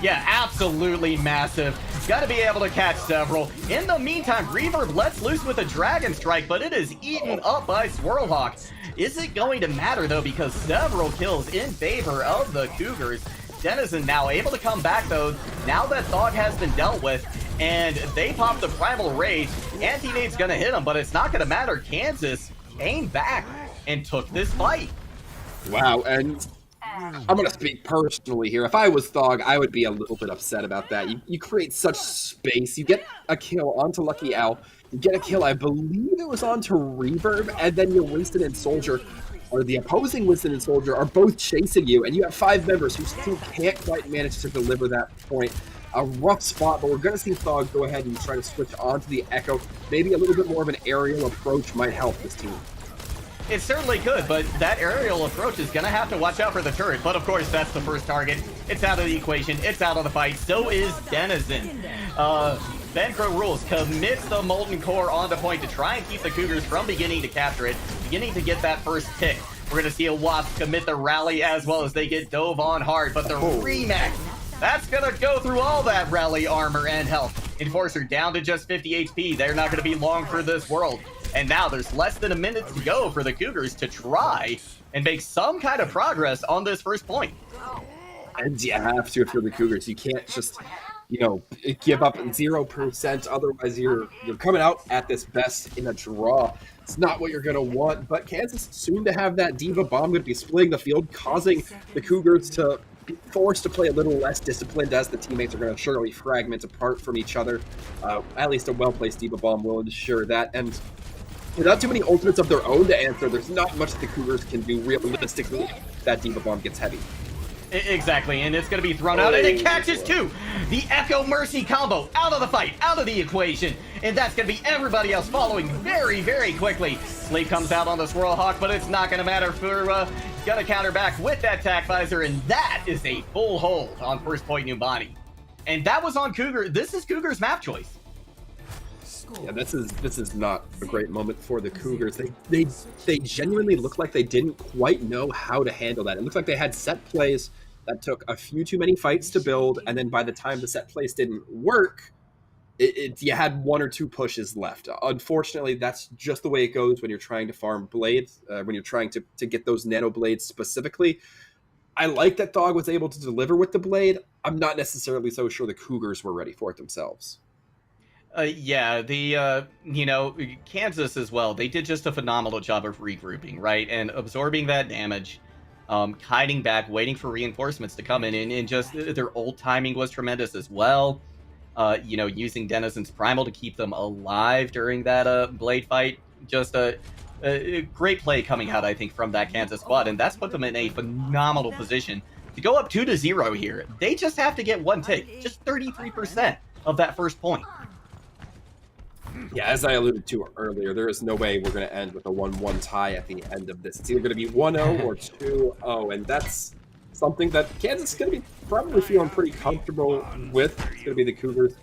Yeah, absolutely massive. Got to be able to catch several. In the meantime, Reverb lets loose with a Dragon Strike, but it is eaten up by Swirlhawk. Is it going to matter, though, because several kills in favor of the Cougars. Denizen now able to come back, though, now that Thog has been dealt with, and they pop the Primal Rage. Anti-nade's going to hit him, but it's not going to matter. Kansas came back and took this fight. Wow, and I'm going to speak personally here. If I was Thog, I would be a little bit upset about that. You create such space. You get a kill onto Lucky Owl. You get a kill, I believe it was onto Reverb, and then your Winston and Soldier, or the opposing Winston and Soldier, are both chasing you, and you have 5 members who still can't quite manage to deliver that point. A rough spot, but we're going to see Thog go ahead and try to switch onto the Echo. Maybe a little bit more of an aerial approach might help this team. It certainly could, but that aerial approach is going to have to watch out for the turret. But of course, that's the first target. It's out of the equation. It's out of the fight. So is Denizen. Ben Crow rules. Commits the Molten Core onto point to try and keep the Cougars from beginning to capture it, beginning to get that first pick. We're going to see a Wasp commit the rally as well as they get dove on hard, but the Remax, that's going to go through all that rally armor and health. Enforcer down to just 50 HP. They're not going to be long for this world. And now there's less than a minute to go for the Cougars to try and make some kind of progress on this first point. And you have to if you're the Cougars. You can't just, you know, give up 0%. Otherwise, you're coming out at this best in a draw. It's not what you're going to want. But Kansas soon to have that Diva Bomb going to be splitting the field, causing the Cougars to be forced to play a little less disciplined as the teammates are going to surely fragment apart from each other. At least a well-placed Diva Bomb will ensure that. And without too many ultimates of their own to answer, there's not much that the Cougars can do realistically if that Diva Bomb gets heavy. Exactly, and it's going to be thrown out, and it catches too! The Echo Mercy combo out of the fight, out of the equation, and that's going to be everybody else following very, very quickly. Sleep comes out on the Swirlhawk, but it's not going to matter for going to counter back with that Tac Visor, and that is a full hold on first point Numbani. And that was on Cougar. This is Cougar's map choice. Yeah, this is not a great moment for the Cougars. They genuinely look like they didn't quite know how to handle that. It looks like they had set plays that took a few too many fights to build, and then by the time the set plays didn't work, you had 1 or 2 pushes left. Unfortunately, that's just the way it goes when you're trying to farm blades, when you're trying to get those nano blades specifically. I like that Thog was able to deliver with the blade. I'm not necessarily so sure the Cougars were ready for it themselves. Yeah, you know, Kansas as well, they did just a phenomenal job of regrouping, right? And absorbing that damage, hiding back, waiting for reinforcements to come in, and just their ult timing was tremendous as well. using Denizen's Primal to keep them alive during that Blade fight. Just a great play coming out, I think, from that Kansas squad, and that's put them in a phenomenal position to go up 2-0 here. They just have to get one tick, just 33% of that first point. Yeah, as I alluded to earlier, there is no way we're going to end with a 1-1 tie at the end of this. It's either going to be 1-0 or 2-0, and that's something that Kansas is going to be probably feeling pretty comfortable with. It's going to be the Cougars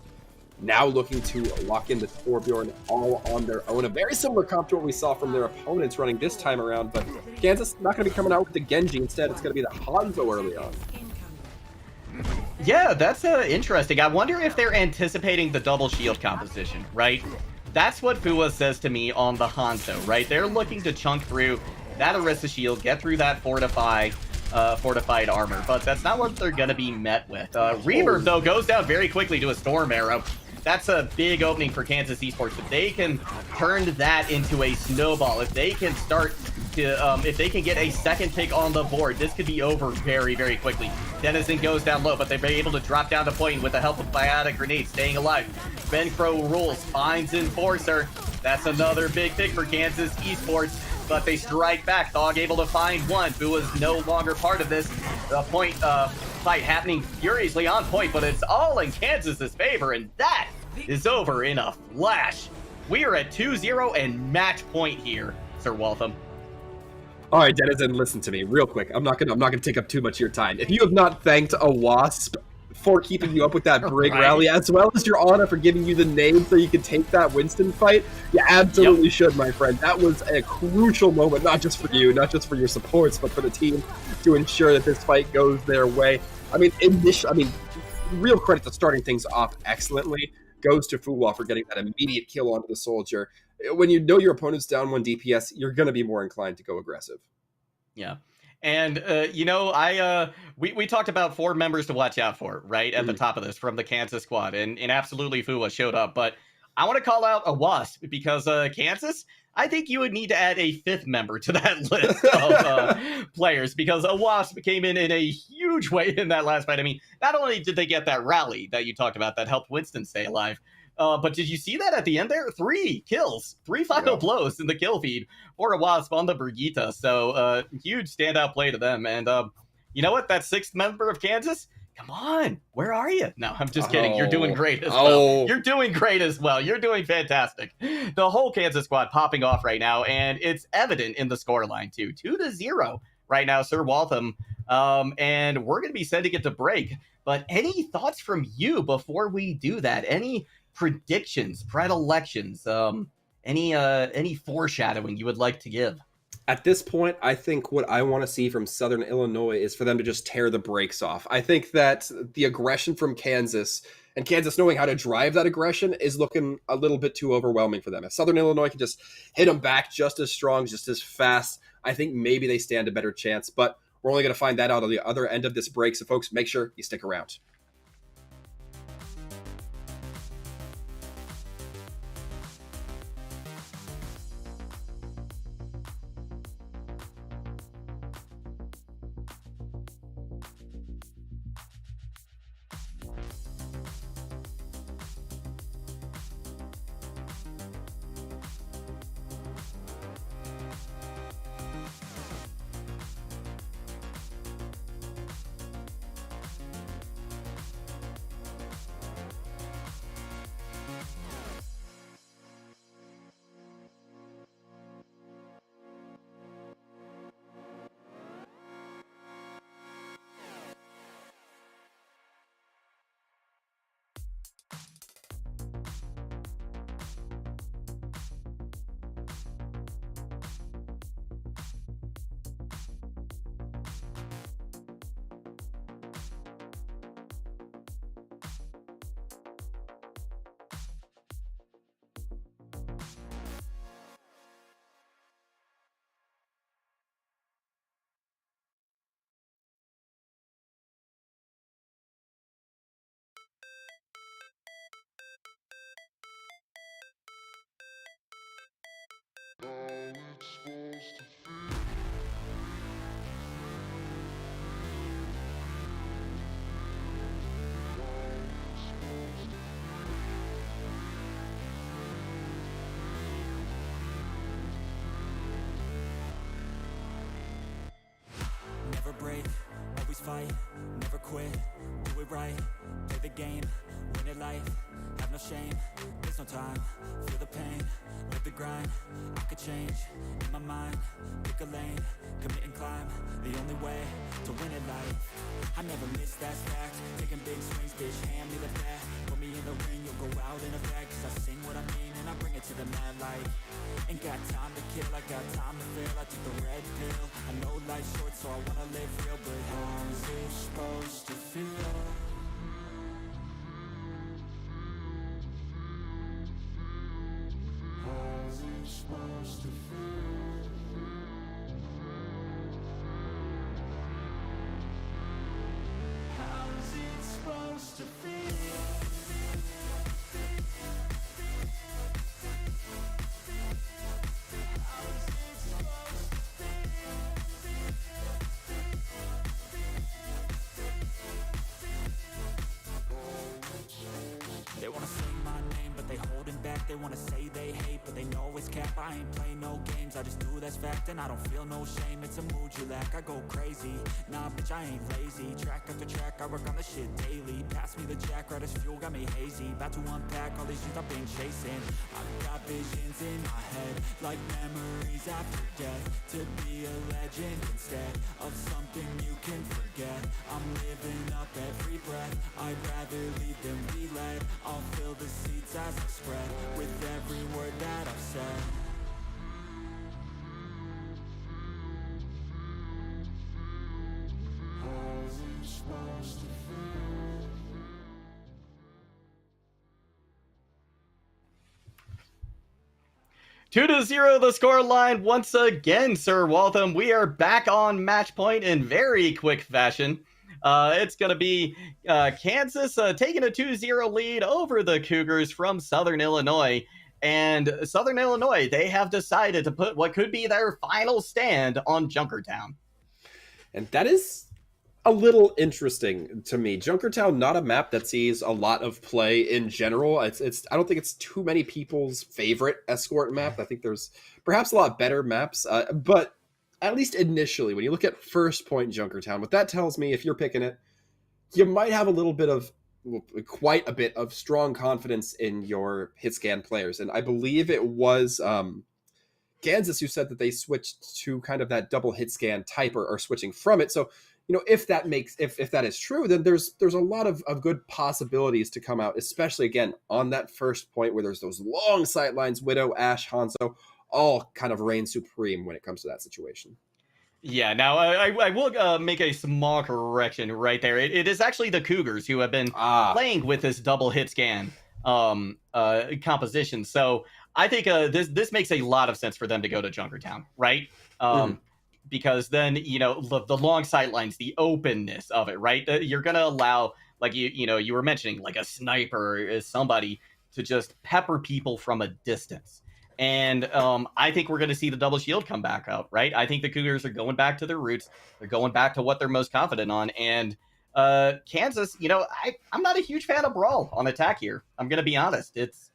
now looking to lock in the Torbjorn all on their own. A very similar comp to what we saw from their opponents running this time around, but Kansas not going to be coming out with the Genji. Instead, it's going to be the Hanzo early on. Yeah, that's interesting. I wonder if they're anticipating the double shield composition, right? That's what Fua says to me on the Hanzo, right? They're looking to chunk through that Orisa shield, get through that fortified armor, but that's not what they're going to be met with. Reverb, though, goes down very quickly to a Storm Arrow. That's a big opening for Kansas Esports. If they can turn that into a snowball, if they can start to, if they can get a second pick on the board, this could be over very, very quickly. Denizen goes down low, but they're able to drop down to point with the help of Biotic Grenade, staying alive. Ben Crow rules, finds Enforcer. That's another big pick for Kansas Esports, but they strike back. Thog able to find one, who is no longer part of this. The point fight happening furiously on point, but it's all in Kansas's favor, and that is over in a flash. We are at 2-0 and match point here, Sir Waltham. All right, Denizen, listen to me real quick. I'm not gonna take up too much of your time. If you have not thanked a Wasp for keeping you up with that Brig rally, as well as your Ana for giving you the name so you can take that Winston fight, you absolutely should, my friend. That was a crucial moment, not just for you, not just for your supports, but for the team to ensure that this fight goes their way. I mean, real credit to starting things off excellently goes to Fuwa for getting that immediate kill onto the soldier. When you know your opponent's down 1 DPS, you're going to be more inclined to go aggressive. Yeah. And, we talked about 4 members to watch out for, right, at the top of this from the Kansas squad, and absolutely Fuwa showed up. But I want to call out a Wasp because Kansas, I think you would need to add a 5th member to that list of players, because a Wasp came in a huge way in that last fight. I mean, not only did they get that rally that you talked about that helped Winston stay alive, but did you see that at the end there? 3 kills, 3 final blows in the kill feed for a Wasp on the Brigitte. So huge standout play to them. And you know what? That 6th member of Kansas, come on, where are you? No, I'm just kidding. You're doing great as well. You're doing great as well. You're doing fantastic. The whole Kansas squad popping off right now, and it's evident in the scoreline too. 2-0 right now, Sir Waltham. And we're going to be sending it to break. But any thoughts from you before we do that? Any predictions, predilections, any foreshadowing you would like to give? At this point, I think what I want to see from Southern Illinois is for them to just tear the brakes off. I think that the aggression from Kansas, and Kansas knowing how to drive that aggression, is looking a little bit too overwhelming for them. If Southern Illinois can just hit them back just as strong, just as fast, I think maybe they stand a better chance. But we're only going to find that out on the other end of this break. So, folks, make sure you stick around. always fight, never quit, do it right, play the game, win it life, have no shame, there's no time, feel the pain, live the grind, I could change, in my mind, pick a lane, commit and climb, the only way to win it life, I never miss, that's fact, taking big swings, bitch, hand me the bat, put me in the ring, you'll go out in a bag, cause I sing what I mean and I bring it to the mad light, ain't got time to kill, I got time to feel, I took the red pill, I know life's short so I wanna live real, but how's it supposed to feel? How's it supposed to feel? How's it supposed to feel? They wanna say my name, but they holding back. They wanna say they hate, but they know it's cap. I ain't play no games, I just do that's fact. And I don't feel no shame, it's a mood you lack. I go crazy, nah bitch I ain't lazy. Track after track, I work on this shit daily. Pass me the jack, right as fuel, got me hazy. About to unpack all these things I've been chasing. I've got visions in my head, like memories after death. To be a legend instead of something you can forget. I'm living up every breath, I'd rather lead than be led. I'll fill the seats as I spread with every word that I've said. How's it supposed to feel? 2-0 the score line once again, Sir Waltham. We are back on match point in very quick fashion. It's going to be Kansas taking a 2-0 lead over the Cougars from Southern Illinois. And Southern Illinois, they have decided to put what could be their final stand on Junkertown. And that is a little interesting to me. Junkertown, not a map that sees a lot of play in general. It's I don't think it's too many people's favorite escort map. I think there's perhaps a lot better maps, but at least initially, when you look at First Point Junkertown, what that tells me, if you're picking it, you might have a little bit of, quite a bit of strong confidence in your hit scan players. And I believe it was Kansas who said that they switched to kind of that double hit scan type or switching from it. So, you know, if that is true, then there's a lot of good possibilities to come out, especially again on that first point where there's those long sight lines, Widow, Ash, Hanzo, all kind of reign supreme when it comes to that situation. Yeah, now I will make a small correction right there. It is actually the Cougars who have been playing with this double hit scan composition. So I think this makes a lot of sense for them to go to Junkertown, right? Because then, you know, the long sight lines, the openness of it, right? You're going to allow, like you were mentioning, like a sniper is somebody to just pepper people from a distance. And I think we're going to see the double shield come back out, right? I think the Cougars are going back to their roots. They're going back to what they're most confident on. And Kansas, you know, I'm not a huge fan of Brawl on attack here. I'm going to be honest. It's,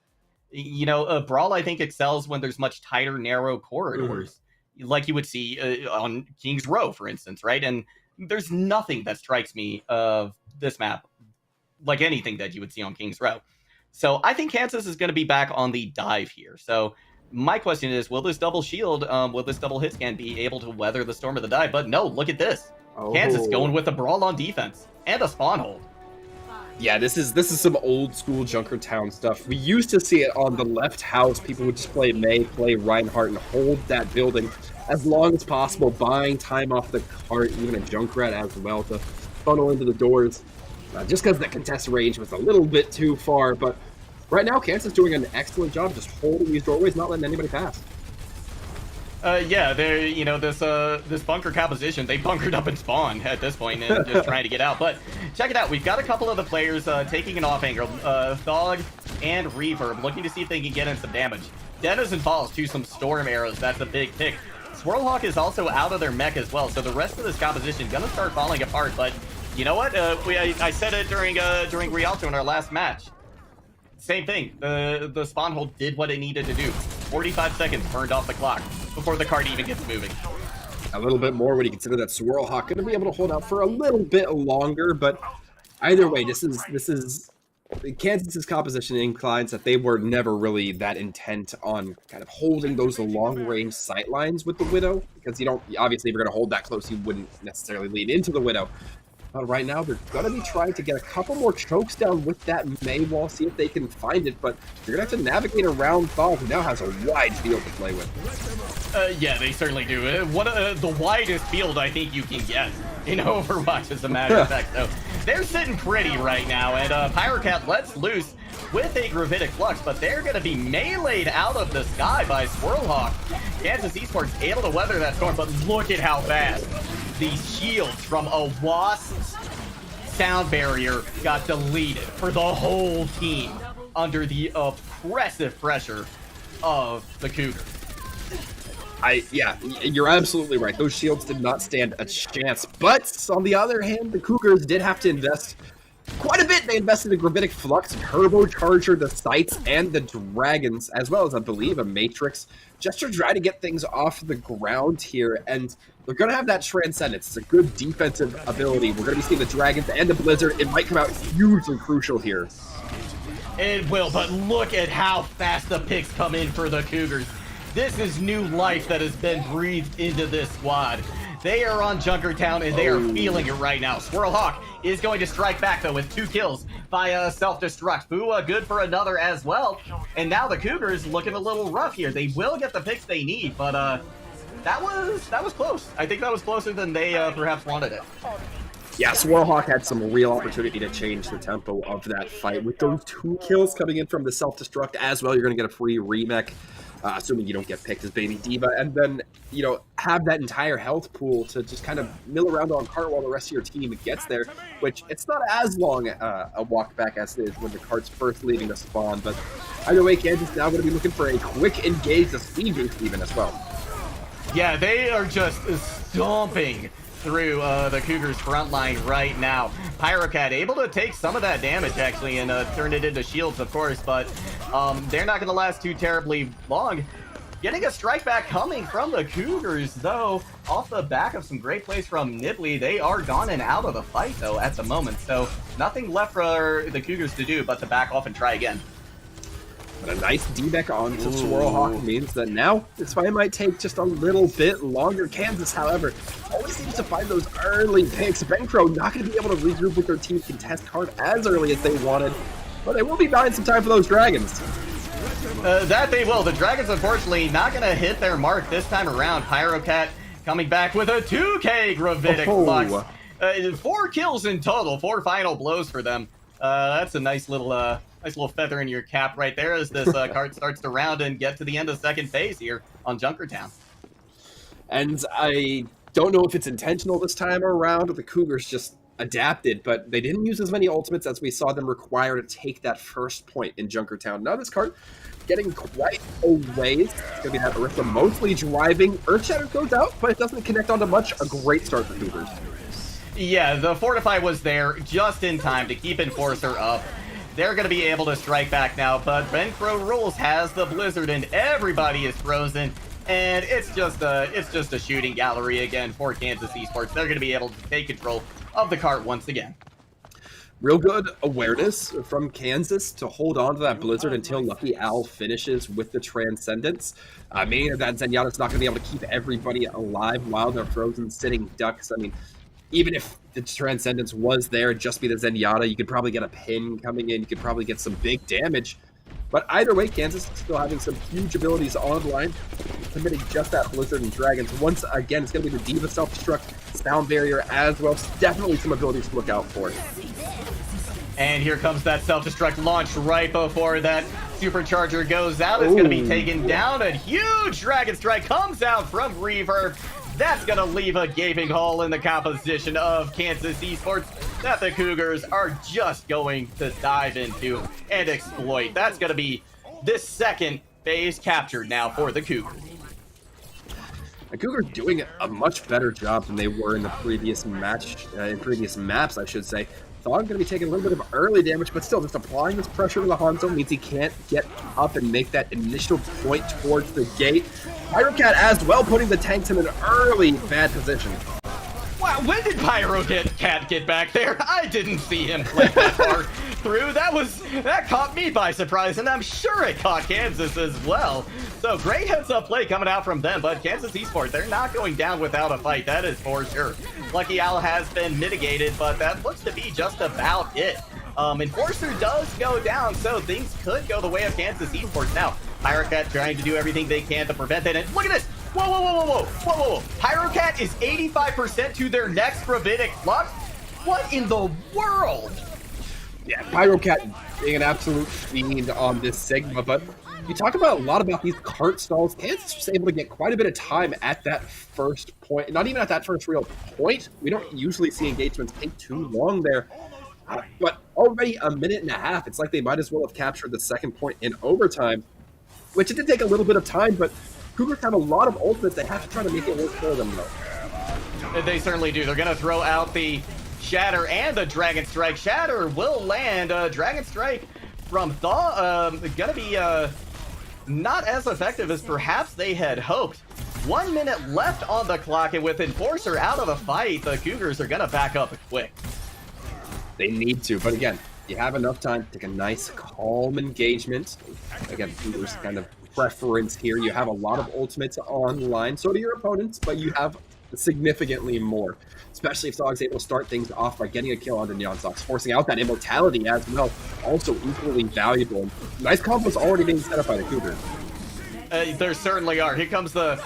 you know, Brawl, I think, excels when there's much tighter, narrow corridors, like you would see on King's Row, for instance, right? And there's nothing that strikes me of this map like anything that you would see on King's Row. So I think Kansas is going to be back on the dive here. So my question is, will this double shield, will this double hit scan be able to weather the storm of the dive? But no, look at this. Kansas going with a Brawl on defense and a spawn hold. Yeah, this is some old school Junkertown stuff. We used to see it on the left house. People would just play May, play Reinhardt, and hold that building as long as possible, buying time off the cart, even a Junkrat as well to funnel into the doors. Just because the contest range was a little bit too far, but right now Kansas doing an excellent job just holding these doorways, not letting anybody pass. Yeah, they're, you know, this bunker composition, they bunkered up in spawn at this point and just trying to get out. But check it out, we've got a couple of the players taking an off angle, Thog and Reverb, looking to see if they can get in some damage. Denizen falls to some storm arrows, that's a big pick. Swirlhawk is also out of their mech as well, so the rest of this composition gonna start falling apart. But you know what? I said it during Rialto in our last match. Same thing. The spawn hold did what it needed to do. 45 seconds burned off the clock before the card even gets moving. a little bit more when you consider that Swirlhawk going to be able to hold out for a little bit longer. But either way, this is Kansas's composition inclines that they were never really that intent on kind of holding those long-range sight lines with the Widow, because you don't, obviously if you're going to hold that close, you wouldn't necessarily lean into the Widow. But right now, they're going to be trying to get a couple more chokes down with that Mei wall, see if they can find it, but you're going to have to navigate around Thaw, who now has a wide field to play with. Yeah, they certainly do. The widest field I think you can get in Overwatch, as a matter of fact. So they're sitting pretty right now, and Pyrocat lets loose with a Gravitic Flux, but they're going to be meleeed out of the sky by Swirlhawk. Kansas Esports able to weather that storm, but look at how fast these shields from a Wasp's sound barrier got deleted for the whole team under the oppressive pressure of the Cougars. Yeah, you're absolutely right. Those shields did not stand a chance. But on the other hand, the Cougars did have to invest quite a bit. They invested in Gravitic Flux, Turbocharger, the Sights, and the Dragons, as well as, I believe, a Matrix, just to try to get things off the ground here. And they're going to have that Transcendence. It's a good defensive ability. We're going to be seeing the Dragons and the Blizzard. It might come out hugely crucial here. It will, but look at how fast the picks come in for the Cougars. This is new life that has been breathed into this squad. They are on Junkertown, and they are feeling it right now. Swirlhawk is going to strike back, though, with 2 kills by self-destruct. Fua good for another as well. And now the Cougars looking a little rough here. They will get the picks they need, but that was close. I think that was closer than they perhaps wanted it. Yeah, Swirlhawk had some real opportunity to change the tempo of that fight. With those 2 kills coming in from the self-destruct as well, you're going to get a free remech. Assuming you don't get picked as Baby D.Va, and then, you know, have that entire health pool to just kind of mill around on cart while the rest of your team gets there, which it's not as long a walk back as it is when the cart's first leaving the spawn, but either way, Kansas now going to be looking for a quick engage, the speed boost even as well. Yeah, they are just stomping through the Cougars' front line right now. Pyrocat able to take some of that damage, actually, and turn it into shields, of course, but they're not going to last too terribly long. Getting a strike back coming from the Cougars, though, off the back of some great plays from Nibley. They are gone and out of the fight, though, at the moment, so nothing left for the Cougars to do but to back off and try again. But a nice D-deck onto Swirlhawk means that now this fight might take just a little bit longer. Kansas, however, always seems to find those early picks. Bencro not going to be able to regroup with their team contest card as early as they wanted, but they will be buying some time for those Dragons. That they will. The Dragons, unfortunately, not going to hit their mark this time around. Pyrocat coming back with a 2K Gravitic Flux. 4 kills in total, 4 final blows for them. That's a nice little feather in your cap right there as this card starts to round and get to the end of second phase here on Junkertown. And I don't know if it's intentional this time around, or the Cougars just adapted, but they didn't use as many ultimates as we saw them require to take that first point in Junkertown. Now this card getting quite a ways. It's going to be that Arithma mostly driving. Earthshatter goes out, but it doesn't connect onto much. A great start for Cougars. Yeah, the Fortify was there just in time to keep Enforcer up. They're going to be able to strike back now, but Bencro Rules has the Blizzard and everybody is frozen. And it's just a shooting gallery again for Kansas Esports. They're going to be able to take control of the cart once again. Real good awareness from Kansas to hold on to that Blizzard until Lucky Owl finishes with the Transcendence. Meaning that Zenyatta's not going to be able to keep everybody alive while they're frozen sitting ducks. I mean, even if the Transcendence was there, just be the Zenyatta, you could probably get a pin coming in. You could probably get some big damage. But either way, Kansas is still having some huge abilities online, committing just that Blizzard and Dragons. Once again, it's going to be the D.Va self-destruct, sound barrier as well. Definitely some abilities to look out for. And here comes that self-destruct launch right before that supercharger goes out. It's going to be taken down. A huge Dragon Strike comes out from Reverb. That's going to leave a gaping hole in the composition of Kansas Esports that the Cougars are just going to dive into and exploit. That's going to be this second phase captured now for the Cougars. The Cougars doing a much better job than they were in the previous match, in previous maps, I should say. Thog going to be taking a little bit of early damage, but still, just applying this pressure to the Hanzo means he can't get up and make that initial point towards the gate. Pyrocat as well, putting the tanks in an early bad position. Wow, when did Cat get back there? I didn't see him play that far through. That caught me by surprise, and I'm sure it caught Kansas as well. So great heads-up play coming out from them, but Kansas Esports, they're not going down without a fight, that is for sure. Lucky Owl has been mitigated, but that looks to be just about it. Enforcer does go down, so things could go the way of Kansas Esports. Now, Pyrocat trying to do everything they can to prevent it, and look at this! Whoa. Pyrocat is 85% to their next Gravitic Flux? What in the world? Yeah, Pyrocat being an absolute fiend on this Sigma, but you talk about a lot about these cart stalls. Kansas was able to get quite a bit of time at that first point. Not even at that first real point. We don't usually see engagements take too long there. But already a minute and a half, it's like they might as well have captured the second point in overtime, which it did take a little bit of time, but Cougars have a lot of ultimates. They have to try to make it work for them, though. They certainly do. They're going to throw out the Shatter and the Dragon Strike. Shatter will land. Dragon Strike from Thaw going to be not as effective as perhaps they had hoped. 1 minute left on the clock, and with Enforcer out of the fight, the Cougars are going to back up quick. They need to, but again, you have enough time to take a nice, calm engagement. Again, Cougars kind of preference here. You have a lot of ultimates online, so do your opponents, but you have significantly more, especially if Zog's able to start things off by getting a kill onto Neon Sox, forcing out that immortality as well, also equally valuable. Nice combos already being set up by the Cougars. There certainly are. Here comes the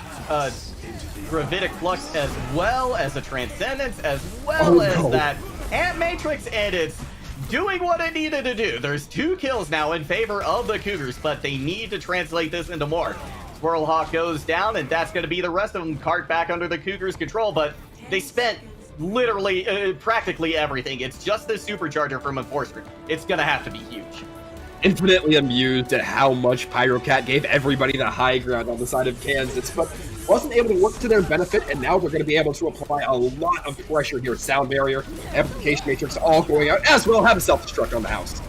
Gravitic Flux as well as the Transcendence, as well as that Ant Matrix, and it's doing what it needed to do. There's 2 kills now in favor of the Cougars, but they need to translate this into more. Swirlhawk goes down, and that's going to be the rest of them cart back under the Cougars' control, but they spent literally practically everything. It's just the supercharger from Enforcer. It's going to have to be huge. Infinitely amused at how much Pyrocat gave everybody the high ground on the side of Kansas, but wasn't able to work to their benefit, and now they're going to be able to apply a lot of pressure here. Sound barrier, amplification matrix, all going out, as well have a self-destruct on the house.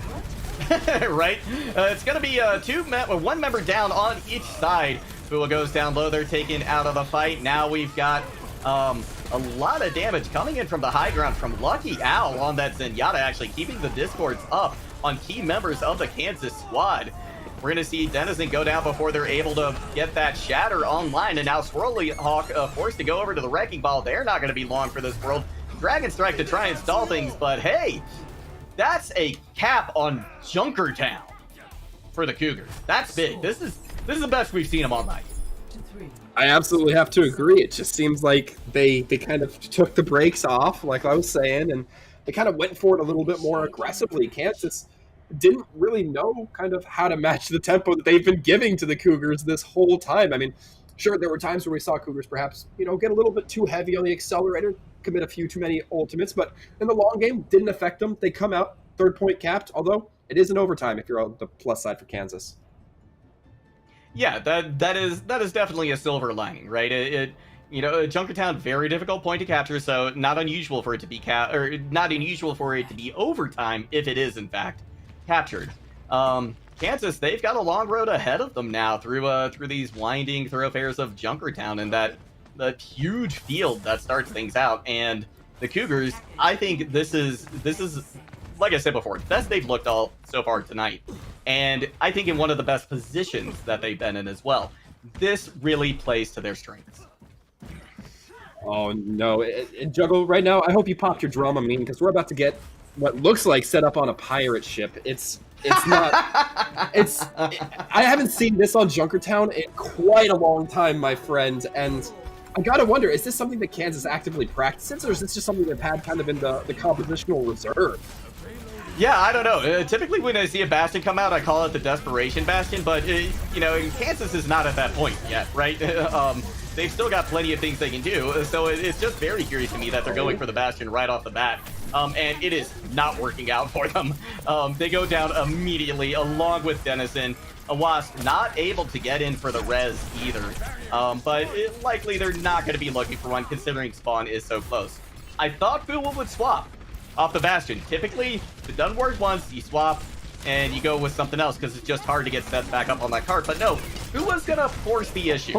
Right? It's going to be 1 member down on each side. Fua goes down low. They're taken out of the fight. Now we've got a lot of damage coming in from the high ground from Lucky Owl on that Zenyatta, actually keeping the discords up on key members of the Kansas squad. We're going to see Denizen go down before they're able to get that Shatter online, and now Swirlhawk forced to go over to the Wrecking Ball. They're not going to be long for this world. Dragon Strike to try and stall things, but hey, that's a cap on Junkertown for the Cougars. That's big. This is the best we've seen them all night. I absolutely have to agree. It just seems like they kind of took the brakes off, like I was saying, and they kind of went for it a little bit more aggressively. Kansas didn't really know kind of how to match the tempo that they've been giving to the Cougars this whole time. I mean, sure, there were times where we saw Cougars perhaps, get a little bit too heavy on the accelerator, commit a few too many ultimates, but in the long game, didn't affect them. They come out 3rd point capped, although it is an overtime if you're on the plus side for Kansas. Yeah, that is definitely a silver lining, right? Junkertown, very difficult point to capture, so not unusual for it to be not unusual for it to be overtime if it is in fact captured. Kansas, they've got a long road ahead of them now through these winding thoroughfares of Junkertown and that huge field that starts things out. And the Cougars, I think this is like I said before, the best they've looked all so far tonight. And I think in one of the best positions that they've been in as well. This really plays to their strengths. Oh no, Juggle, right now, I hope you popped your drama meme, because we're about to get what looks like set up on a pirate ship. It's not, I haven't seen this on Junkertown in quite a long time, my friend, and I gotta wonder, is this something that Kansas actively practices, or is this just something they've had kind of in the compositional reserve? Yeah, I don't know. Typically when I see a Bastion come out, I call it the Desperation Bastion, but, Kansas is not at that point yet, right? They've still got plenty of things they can do, so it's just very curious to me that they're going for the Bastion right off the bat, and it is not working out for them. They go down immediately, along with Denizen. Wasp not able to get in for the res either, but likely they're not going to be looking for one considering spawn is so close. I thought Fuwa would swap off the Bastion. Typically, if it doesn't work once, you swap and you go with something else because it's just hard to get set back up on that card. But no, Fuwa's going to force the issue.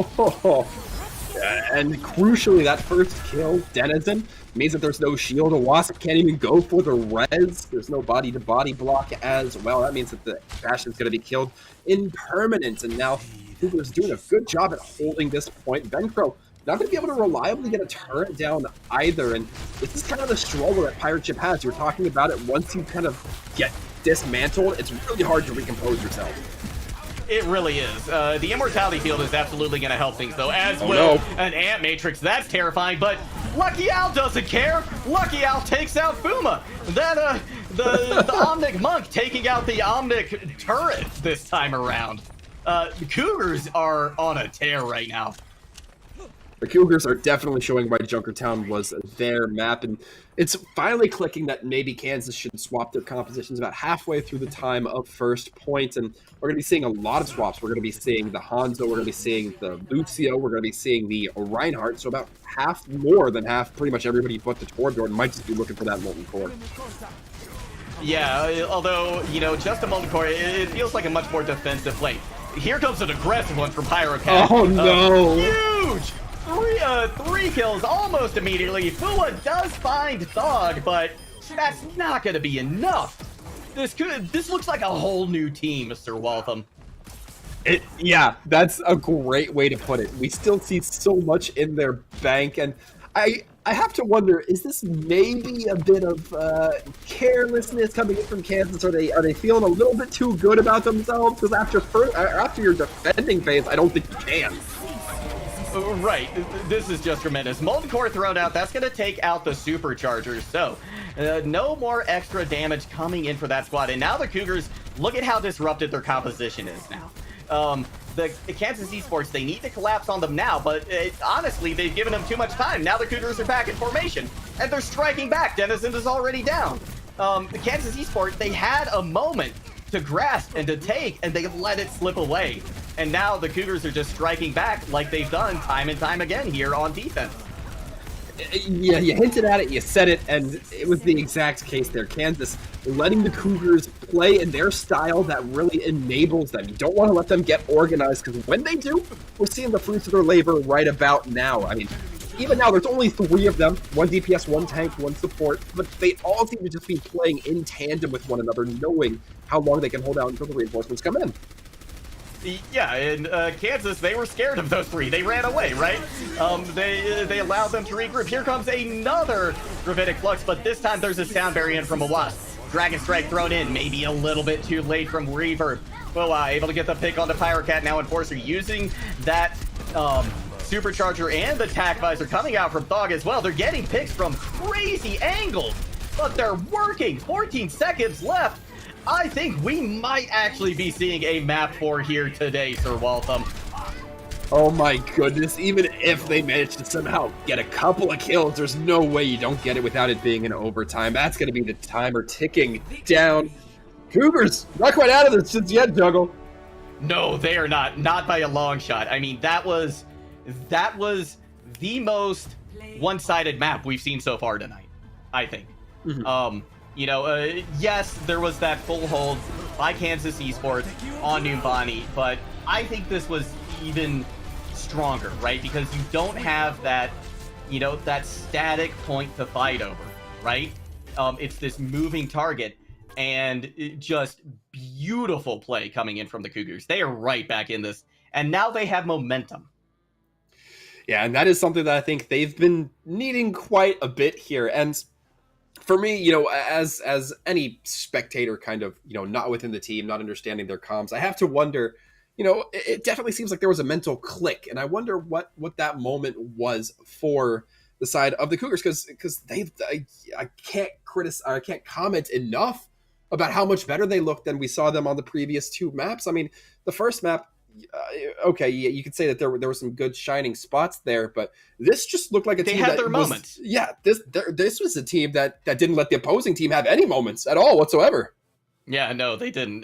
And crucially, that first kill, Denizen, means that there's no shield. A Wasp can't even go for the res. There's no body-to-body block as well. That means that the Bastion's going to be killed in permanent. And now Cougar's doing a good job at holding this point. Bencro not going to be able to reliably get a turret down either. And this is kind of the struggle that Pirate Ship has. You're talking about it. Once you kind of get dismantled, it's really hard to recompose yourself. It really is. The Immortality Field is absolutely going to help things, though, as will an Ant Matrix. That's terrifying, but Lucky Owl doesn't care. Lucky Owl takes out Fuma. That, the Omnic Monk taking out the Omnic Turret this time around. The Cougars are on a tear right now. The Cougars are definitely showing why Junkertown was their map, and it's finally clicking that maybe Kansas should swap their compositions about halfway through the time of first point, and we're going to be seeing a lot of swaps. We're going to be seeing the Hanzo, we're going to be seeing the Lucio, we're going to be seeing the Reinhardt, so about half, more than half, pretty much everybody but the Torbjorn might just be looking for that Molten Core. Yeah, although, you know, just a Molten Core, it feels like a much more defensive play. Here comes an aggressive one from Pyrocat. Oh, no! Huge! Three kills almost immediately. Fua does find Thog, but that's not going to be enough. This looks like a whole new team, Mr. Waltham. Yeah, that's a great way to put it. We still see so much in their bank, and I have to wonder, is this maybe a bit of carelessness coming in from Kansas? Are they feeling a little bit too good about themselves? Because after your defending phase, I don't think you can. Right, this is just tremendous. Molten Core thrown out, that's going to take out the Superchargers, so no more extra damage coming in for that squad. And now the Cougars, look at how disrupted their composition is now. The Kansas Esports, they need to collapse on them now, but honestly, they've given them too much time. Now the Cougars are back in formation, and they're striking back. Denizen is already down. The Kansas Esports, they had a moment to grasp and to take, and they let it slip away. And now the Cougars are just striking back like they've done time and time again here on defense. Yeah, you hinted at it, you said it, and it was the exact case there. Kansas letting the Cougars play in their style that really enables them. You don't want to let them get organized, because when they do, we're seeing the fruits of their labor right about now. I mean, even now, there's only 3 of them. 1 DPS, 1 tank, 1 support, but they all seem to just be playing in tandem with one another, knowing how long they can hold out until the reinforcements come in. Yeah, and Kansas, they were scared of those 3. They ran away, right? They allowed them to regroup. Here comes another Gravitic Flux, but this time there's a sound barrier in from a Wasp. Dragon Strike thrown in, maybe a little bit too late from Reverb. Well, able to get the pick on the Pyrocat. Now Enforcer using that Supercharger and the Tac Visor coming out from Thog as well. They're getting picks from crazy angles, but they're working. 14 seconds left. I think we might actually be seeing a map 4 here today, Sir Waltham. Oh my goodness, even if they manage to somehow get a couple of kills, there's no way you don't get it without it being in overtime. That's going to be the timer ticking down. Cougars, not quite out of this just yet, Juggle. No, they are not. Not by a long shot. I mean, that was the most one-sided map we've seen so far tonight, I think. Mm-hmm. You know, yes, there was that full hold by Kansas Esports on Numbani, but I think this was even stronger, right? Because you don't have that, you know, that static point to fight over, right? It's this moving target, and just beautiful play coming in from the Cougars. They are right back in this, and now they have momentum. Yeah, and that is something that I think they've been needing quite a bit here, and for me, you know, as any spectator kind of, you know, not within the team, not understanding their comms, I have to wonder, you know, it definitely seems like there was a mental click, and I wonder what that moment was for the side of the Cougars, because I can't comment enough about how much better they looked than we saw them on the previous 2 maps. I mean, the first map, okay, you could say that there were some good shining spots there, but this just looked like a team that had their moments. Yeah, this was a team that didn't let the opposing team have any moments at all whatsoever. Yeah, no, they didn't.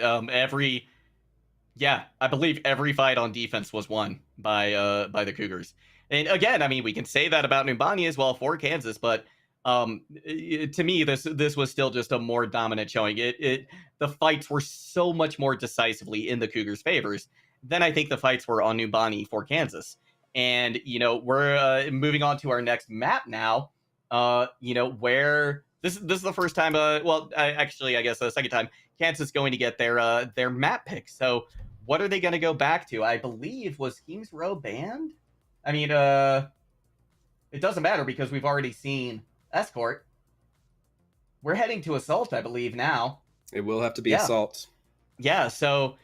Yeah, I believe every fight on defense was won by the Cougars. And again, I mean, we can say that about Numbani as well for Kansas, but to me, this was still just a more dominant showing. The fights were so much more decisively in the Cougars' favors than I think the fights were on Numbani for Kansas. And we're moving on to our next map now. Where this is the first time. I guess the second time Kansas is going to get their map pick. So what are they going to go back to? I believe was Kings Row banned. I mean, it doesn't matter because we've already seen Escort. We're heading to Assault, I believe now. It will have to be Assault. Yeah. So,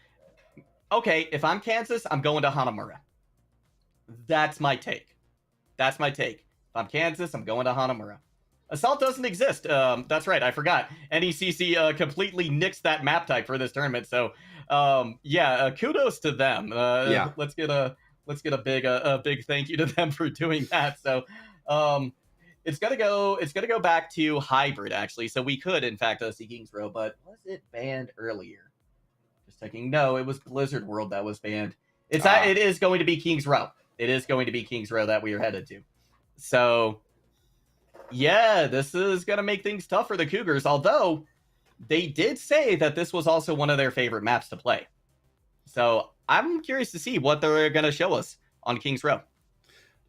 okay, if I'm Kansas, I'm going to Hanamura. That's my take. If I'm Kansas, I'm going to Hanamura. Assault doesn't exist. That's right. I forgot. NECC completely nixed that map type for this tournament. So, kudos to them. Let's get a big thank you to them for doing that. So, it's gonna go back to hybrid actually. So we could in fact see Kings Row, but was it banned earlier? Just checking. No, it was Blizzard World that was banned. It is going to be Kings Row. It is going to be Kings Row that we are headed to. So, yeah, this is going to make things tough for the Cougars, although they did say that this was also one of their favorite maps to play. So, I'm curious to see what they're going to show us on Kings Row.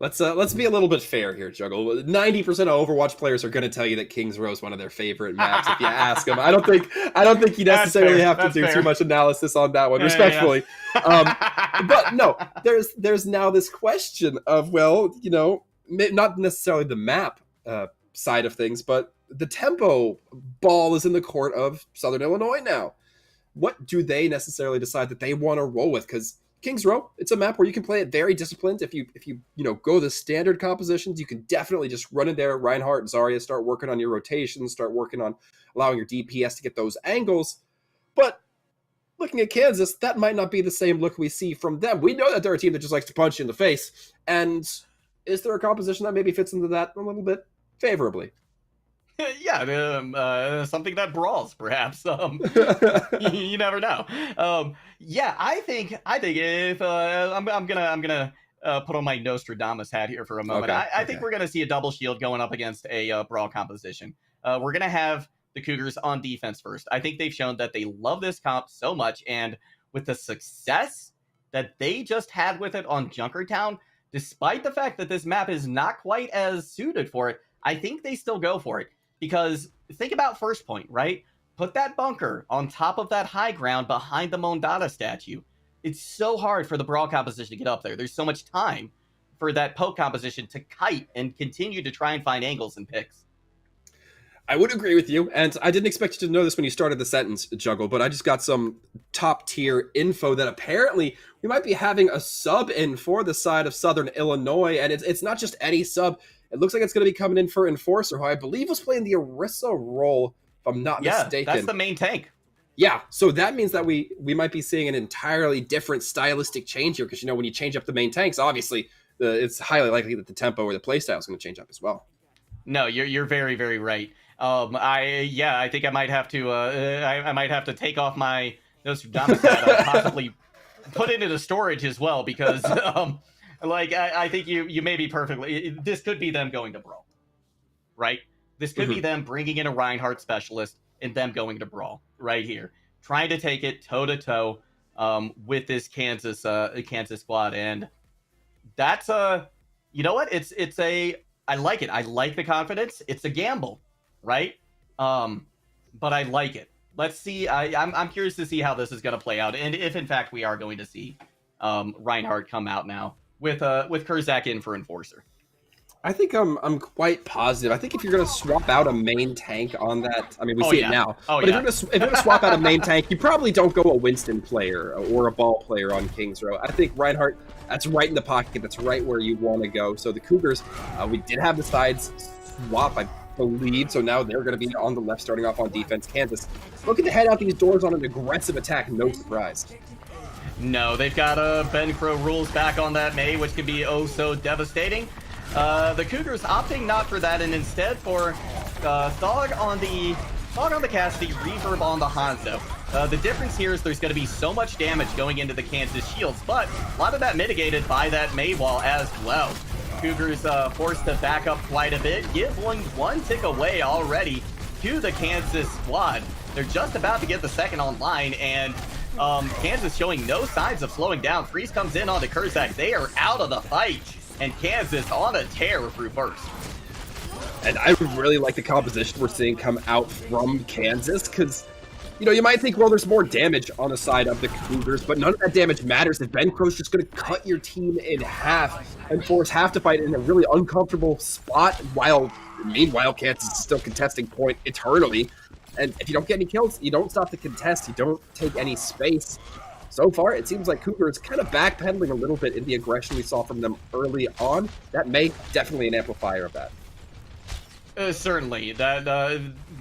Let's be a little bit fair here, Juggle. 90% of Overwatch players are going to tell you that Kings Row is one of their favorite maps if you ask them. I don't think you necessarily have to do too much analysis on that one, respectfully. But no, there's now this question of, not necessarily the map side of things, but the tempo ball is in the court of Southern Illinois now. What do they necessarily decide that they want to roll with? Because Kings Row, it's a map where you can play it very disciplined. If you go the standard compositions, you can definitely just run in there, Reinhardt, Zarya, start working on your rotations, start working on allowing your DPS to get those angles. But looking at Kansas, that might not be the same look we see from them. We know that they're a team that just likes to punch you in the face. And is there a composition that maybe fits into that a little bit favorably? Yeah, something that brawls, perhaps. You never know. I think if I'm gonna put on my Nostradamus hat here for a moment. Okay, I think we're gonna see a double shield going up against a brawl composition. We're gonna have the Cougars on defense first. I think they've shown that they love this comp so much, and with the success that they just had with it on Junkertown, despite the fact that this map is not quite as suited for it, I think they still go for it. Because think about First Point, right? Put that bunker on top of that high ground behind the Mondada statue. It's so hard for the brawl composition to get up there. There's so much time for that poke composition to kite and continue to try and find angles and picks. I would agree with you, and I didn't expect you to know this when you started the sentence, Juggle, but I just got some top-tier info that apparently we might be having a sub in for the side of Southern Illinois, and it's not just any sub. It looks like it's going to be coming in for Enforcer, who I believe was playing the Orisa role, if I'm not mistaken. Yeah, that's the main tank. Yeah, so that means that we might be seeing an entirely different stylistic change here, because, when you change up the main tanks, obviously, it's highly likely that the tempo or the playstyle is going to change up as well. No, you're very, very right. I think I might have to I might have to take off my Nostradamus hat, possibly put it into storage as well, because I think you may be perfectly. This could be them going to brawl, right? This could be them bringing in a Reinhardt specialist and them going to brawl right here, trying to take it toe to toe with this Kansas squad, and that's you know what? I like it. I like the confidence. It's a gamble, right? But I like it. Let's see. I'm curious to see how this is going to play out, and if in fact we are going to see Reinhardt come out now with Kurzak in for Enforcer. I think I'm quite positive. I think if you're going to swap out a main tank on that, I mean, we see it now. But if you're going to swap out a main tank, you probably don't go a Winston player or a ball player on Kings Row. I think Reinhardt, that's right in the pocket. That's right where you want to go. So the Cougars, we did have the sides swap, I believe. So now they're going to be on the left, starting off on defense. Kansas looking to head out these doors on an aggressive attack. No surprise. No, they've got Ben Crow rules back on that May, which can be oh so devastating. The Cougars opting not for that, and instead for Thog on the Cassidy, Reverb on the Hanzo. The difference here is there's going to be so much damage going into the Kansas shields, but a lot of that mitigated by that Mei wall as well. Cougars forced to back up quite a bit, giving one tick away already to the Kansas squad. They're just about to get the second online, and Kansas showing no signs of slowing down. Freeze comes in onto Kurzak. They are out of the fight, and Kansas on a tear through first. And I really like the composition we're seeing come out from Kansas, because, you know, you might think, well, there's more damage on the side of the Cougars, but none of that damage matters if Ben Crow's just going to cut your team in half and force half to fight in a really uncomfortable spot, while meanwhile Kansas is still contesting point eternally. And if you don't get any kills, you don't stop the contest, you don't take any space. So far, it seems like Cougars kind of backpedaling a little bit in the aggression we saw from them early on. That may definitely an amplifier of that. Certainly, that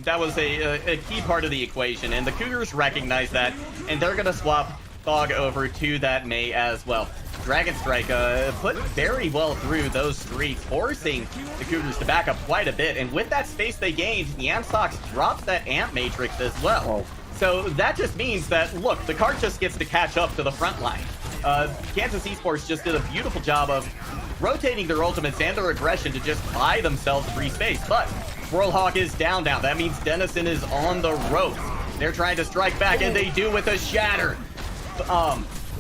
was a key part of the equation, and the Cougars recognize that, and they're gonna swap Thog over to that Mei as well. Dragon Strike put very well through those streaks, forcing the Cougars to back up quite a bit, and with that space they gained, Yamsox drops that Amp Matrix as well. So that just means that, look, the card just gets to catch up to the front line. Kansas Esports just did a beautiful job of rotating their ultimates and their aggression to just buy themselves free space. But Whirlhawk is down now. That means Dennison is on the ropes. They're trying to strike back, and they do with a shatter.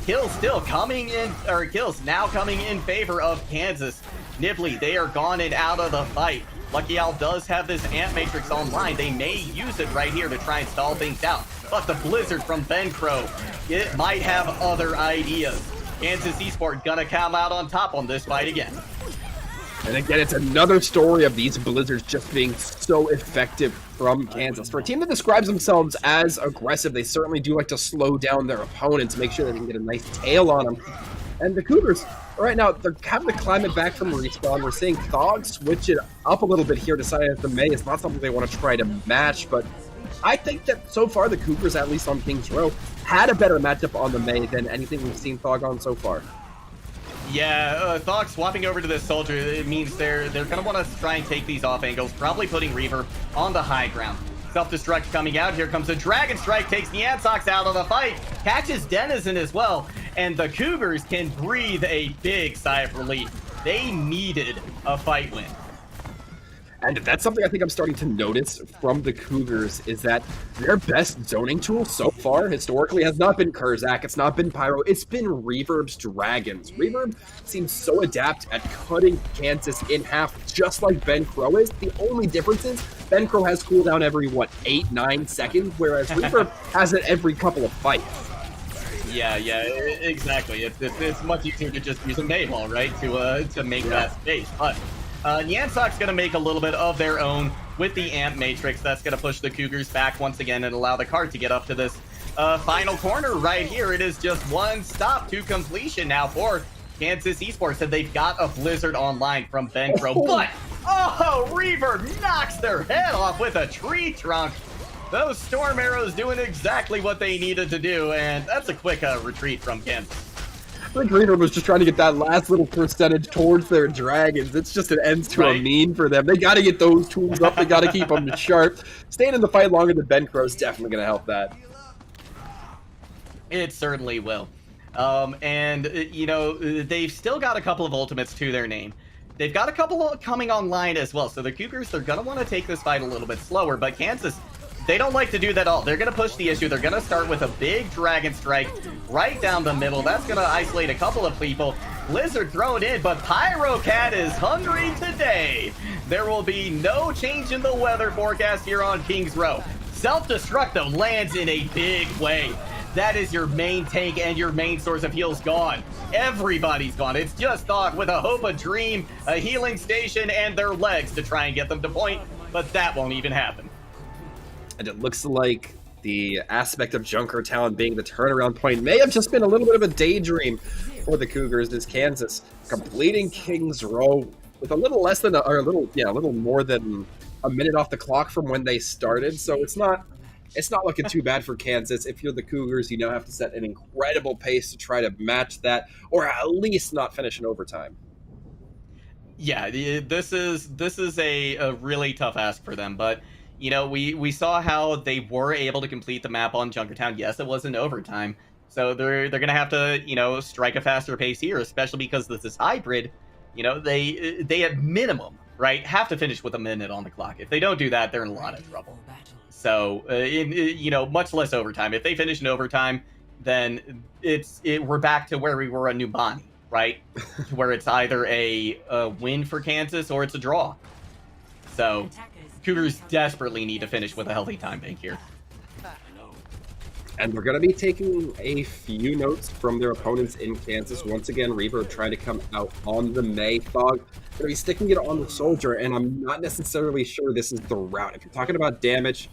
Kills still coming in, or kills now coming in favor of Kansas. Nibley, they are gone and out of the fight. Lucky Owl does have this Amp Matrix online. They may use it right here to try and stall things out. But the Blizzard from Ben Crow, it might have other ideas. Kansas Esports gonna come out on top on this fight again. And again, it's another story of these Blizzards just being so effective from Kansas. For a team that describes themselves as aggressive, they certainly do like to slow down their opponents, make sure they can get a nice tail on them. And the Cougars, right now, they're having to climb it back from respawn. We're seeing Thog switch it up a little bit here, deciding that the Mei is not something they want to try to match, but I think that so far the Cougars, at least on Kings Row, had a better matchup on the Mei than anything we've seen Thog on so far. Yeah, Thog swapping over to this Soldier, it means they're going to want to try and take these off angles, probably putting Reaver on the high ground. Self-destruct coming out. Here comes a Dragon Strike, takes the Ansox out of the fight, catches Denizen as well, and the Cougars can breathe a big sigh of relief. They needed a fight win. And that's something I think I'm starting to notice from the Cougars, is that their best zoning tool so far, historically, has not been Kurzak, it's not been Pyro, it's been Reverb's Dragons. Reverb seems so adept at cutting Kansas in half, just like Ben Crow is. The only difference is Ben Crow has cooldown every, 8-9 seconds, whereas Reverb has it every couple of fights. Yeah, exactly. It's much easier to just use a Mayball, right, to make that space. But Yansok's going to make a little bit of their own with the Amp Matrix. That's going to push the Cougars back once again and allow the card to get up to this final corner right here. It is just one stop to completion now for Kansas Esports, and they've got a Blizzard online from Ben Crow. But, Reverb knocks their head off with a tree trunk. Those Storm Arrows doing exactly what they needed to do, and that's a quick retreat from Kansas. I think Reaver was just trying to get that last little percentage towards their Dragons. It's just an ends to a mean for them. They got to get those tools up. They got to keep them sharp. Staying in the fight longer than Ben Crow is definitely going to help that. It certainly will. They've still got a couple of ultimates to their name. They've got a couple coming online as well. So the Cougars, they're going to want to take this fight a little bit slower, but Kansas, they don't like to do that at all. They're going to push the issue. They're going to start with a big Dragon Strike right down the middle. That's going to isolate a couple of people. Blizzard thrown in, but Pyrocat is hungry today. There will be no change in the weather forecast here on Kings Row. Self-destruct, though, lands in a big way. That is your main tank and your main source of heals gone. Everybody's gone. It's just Thog with a hope, a dream, a healing station, and their legs to try and get them to point, but that won't even happen. And it looks like the aspect of Junker Talon being the turnaround point may have just been a little bit of a daydream for the Cougars, as Kansas completing Kings Row with a little more than a minute off the clock from when they started. So it's not looking too bad for Kansas. If you're the Cougars, you now have to set an incredible pace to try to match that, or at least not finish in overtime. Yeah, this is a really tough ask for them, but you know, we saw how they were able to complete the map on Junkertown. Yes, it was in overtime. So they're going to have to, you know, strike a faster pace here, especially because this is hybrid. You know, they at minimum, right, have to finish with a minute on the clock. If they don't do that, they're in a lot of trouble. So, you know, much less overtime. If they finish in overtime, then we're back to where we were on New Bonnie, right? To where it's either a win for Kansas or it's a draw. So Cougars desperately need to finish with a healthy time bank here. And we're going to be taking a few notes from their opponents in Kansas. Once again, Reverb trying to come out on the May. Thog going to be sticking it on the Soldier, and I'm not necessarily sure this is the route. If you're talking about damage,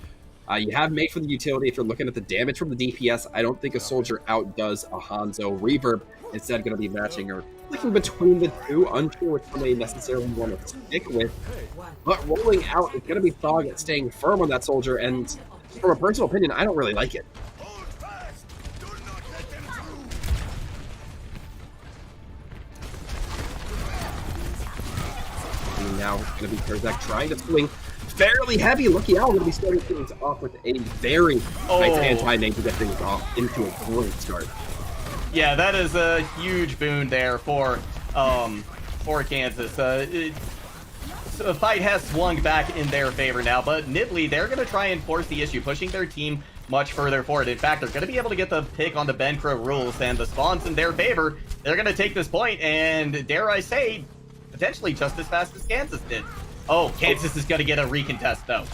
you have May for the utility. If you're looking at the damage from the DPS, I don't think a Soldier outdoes a Hanzo. Reverb instead going to be matching or flicking between the two. Unsure which one they necessarily want to stick with. But rolling out is going to be Thog staying firm on that Soldier, and from a personal opinion, I don't really like it. Now it's going to be Kurzak trying to swing fairly heavy. Lucky Owl going to be starting things off with a very nice anti-name to get things off into a great start. Yeah, that is a huge boon there for Kansas. The fight has swung back in their favor now, but Nibley, they're going to try and force the issue, pushing their team much further forward. In fact, they're going to be able to get the pick on the Ben Crow rules, and the spawn's in their favor. They're going to take this point, and dare I say, potentially just as fast as Kansas did. Oh, Kansas is going to get a recontest, though.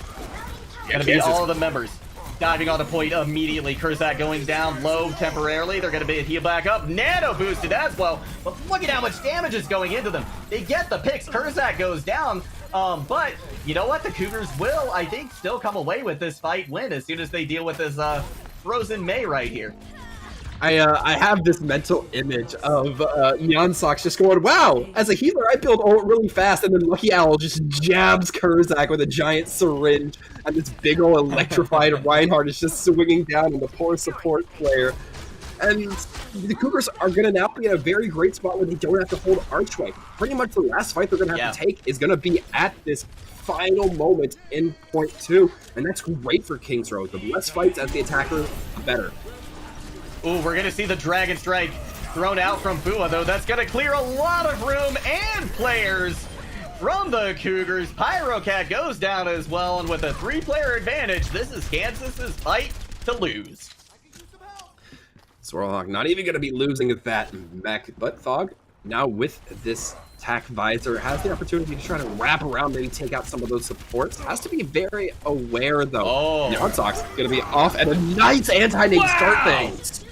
Going to be all of the members diving on the point immediately. Kurzak going down low temporarily. They're going to be heal back up. Nano boosted as well. But look at how much damage is going into them. They get the picks. Kurzak goes down. But you know what? The Cougars will, I think, still come away with this fight win as soon as they deal with this frozen May right here. I have this mental image of Neon Socks just going, wow, as a healer, I build ult really fast, and then Lucky Owl just jabs Kurzak with a giant syringe, and this big ol' electrified Reinhardt is just swinging down on the poor support player. And the Cougars are going to now be in a very great spot where they don't have to hold Archway. Pretty much the last fight they're going to have to take is going to be at this final moment in point 2, and that's great for King's Road. The less fights as the attacker, the better. Ooh, we're going to see the Dragon Strike thrown out from Fua, though. That's going to clear a lot of room and players from the Cougars. Pyrocat goes down as well, and with a 3-player advantage, this is Kansas's fight to lose. Swirlhawk not even going to be losing that mech, but Thog, now with this attack visor, has the opportunity to try to wrap around, maybe take out some of those supports. Has to be very aware, though. Oh. Neon Sox going to be off at a nice anti-nade start things.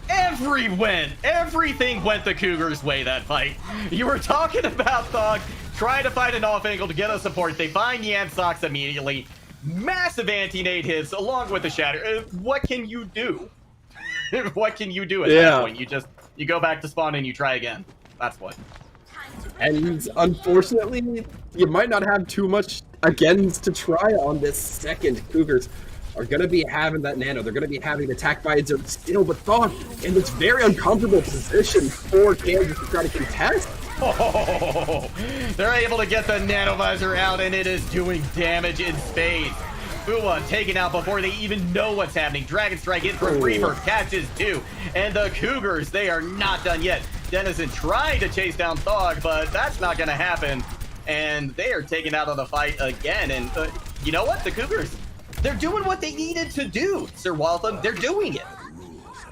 Everything went the Cougars' way that fight. You were talking about Thog trying to find an off angle to get a support. They find Yan Sox immediately. Massive anti-nade hits along with the shatter. What can you do? What can you do at that point? You go back to spawn and you try again. That's what. And unfortunately, you might not have too much agains to try on this second. Cougars are going to be having that nano. They're going to be having the attack visor still, but Thog in this very uncomfortable position for Kansas to try to contest. Oh, they're able to get the nano visor out, and it is doing damage in spades. Fua taken out before they even know what's happening. Dragon Strike in from Reaper, catches 2. And the Cougars, they are not done yet. Denizen trying to chase down Thog, but that's not going to happen. And they are taken out of the fight again. And you know what? The Cougars, they're doing what they needed to do, Sir Waltham. They're doing it.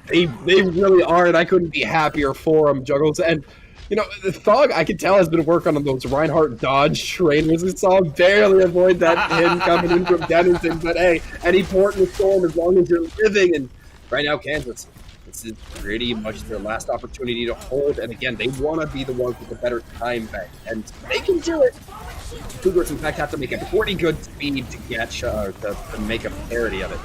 They really are, and I couldn't be happier for them, Juggles. And you know, the Thog, I can tell, has been working on those Reinhardt dodge trainers. We saw him barely avoid that pin coming in from Denizen. But hey, any port in the storm as long as you're living. And right now, Kansas, this is pretty much their last opportunity to hold. And again, they want to be the ones with the better time bank. And they can do it. Cougars, in fact, have to make a pretty good speed to get to make a parody of it.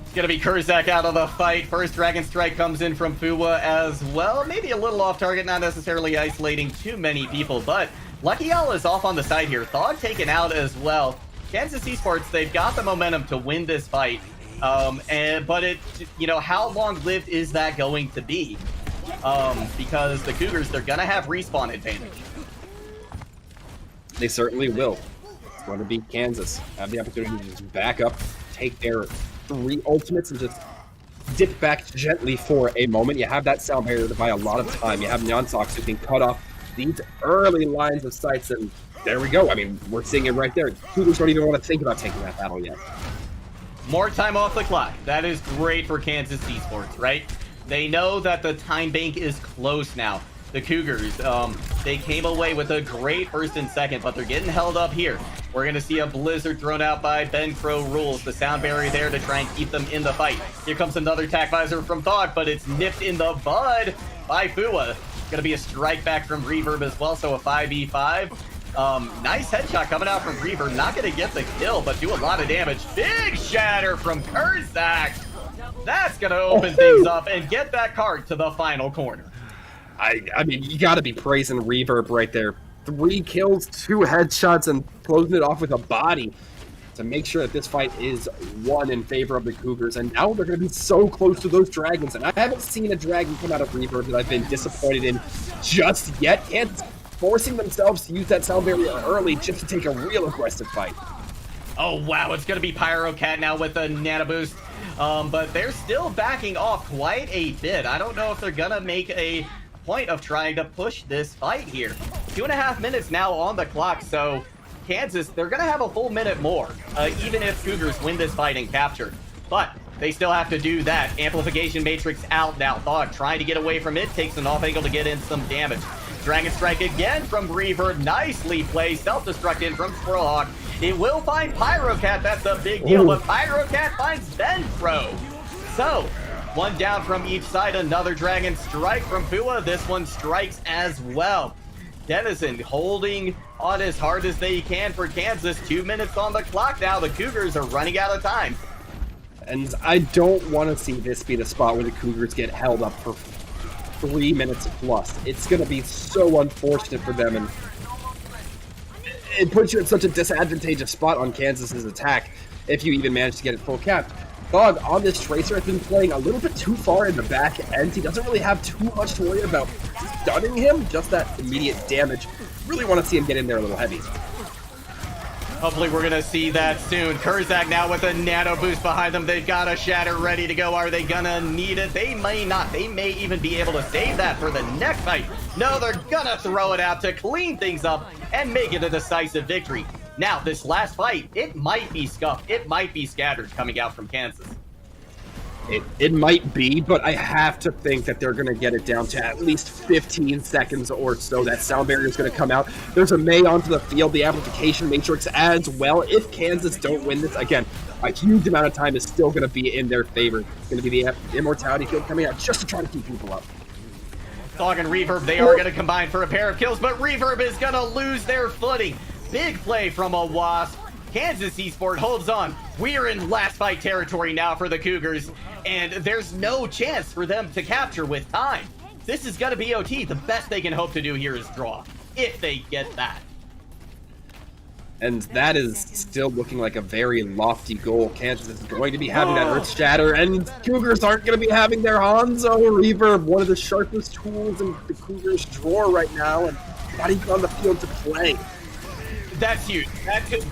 It's going to be Kurzak out of the fight. First Dragon Strike comes in from Fua as well. Maybe a little off target, not necessarily isolating too many people, but Lucky Owl is off on the side here. Thog taken out as well. Kansas Esports, they've got the momentum to win this fight. But it, you know, how long-lived is that going to be? Because the Cougars, they're going to have respawn advantage. They certainly will. going to be Kansas. Have the opportunity to just back up, take their 3 ultimates, and just dip back gently for a moment. You have that sound barrier to buy a lot of time. You have Nyansox who can cut off these early lines of sights, and there we go. I mean, we're seeing it right there. Cougars don't even want to think about taking that battle yet. More time off the clock. That is great for Kansas Esports, right? They know that the time bank is close now. The Cougars, they came away with a great first and second, but they're getting held up here. We're going to see a blizzard thrown out by Ben Crow Rules, the sound barrier there to try and keep them in the fight. Here comes another attack visor from Thog, but it's nipped in the bud by Fua. Going to be a strike back from Reverb as well, so a 5v5. Nice headshot coming out from Reverb. Not going to get the kill, but do a lot of damage. Big shatter from Kurzak. That's going to open things up and get that card to the final corner. I mean, you got to be praising Reverb right there. 3 kills, 2 headshots, and closing it off with a body to make sure that this fight is won in favor of the Cougars. And now they're going to be so close to those dragons. And I haven't seen a dragon come out of Reverb that I've been disappointed in just yet. Kansas forcing themselves to use that sound barrier early just to take a real aggressive fight. Oh, wow. It's going to be Pyrocat now with a nano boost. But they're still backing off quite a bit. I don't know if they're going to make a point of trying to push this fight here. 2.5 minutes now on the clock, so Kansas, they're gonna have a full minute more, even if Cougars win this fight and capture. But they still have to do that. Amplification Matrix out now. Thog trying to get away from it, takes an off angle to get in some damage. Dragon Strike again from Reverb, nicely played. Self-destruct in from Squirrelhawk. It will find Pyrocat, that's a big deal, but Pyrocat finds Benfro. So, one down from each side, another Dragon Strike from Fua. This one strikes as well. Denizen holding on as hard as they can for Kansas. 2 minutes on the clock now. The Cougars are running out of time. And I don't want to see this be the spot where the Cougars get held up for 3 minutes plus. It's going to be so unfortunate for them, and it puts you in such a disadvantageous spot on Kansas's attack if you even manage to get it full capped. Thog on this Tracer has been playing a little bit too far in the back end. He doesn't really have too much to worry about stunning him, just that immediate damage. Really want to see him get in there a little heavy. Hopefully we're going to see that soon. Kurzak now with a nano boost behind them. They've got a shatter ready to go. Are they going to need it? They may not. They may even be able to save that for the next fight. No, they're going to throw it out to clean things up and make it a decisive victory. Now, this last fight, it might be scuffed. It might be scattered coming out from Kansas. It might be, but I have to think that they're going to get it down to at least 15 seconds or so. That sound barrier is going to come out. There's a May onto the field, the amplification matrix as well. If Kansas don't win this, again, a huge amount of time is still going to be in their favor. It's going to be the immortality field coming out just to try to keep people up. Thog and Reverb, they are going to combine for a pair of kills, but Reverb is going to lose their footing. Big play from a Wasp. Kansas Esports holds on. We are in last fight territory now for the Cougars, and there's no chance for them to capture with time. This is going to be OT. The best they can hope to do here is draw, if they get that. And that is still looking like a very lofty goal. Kansas is going to be having that Earth Shatter, and Cougars aren't going to be having their Hanzo Reverb, one of the sharpest tools in the Cougars' drawer right now, and not even on the field to play. That's huge. That could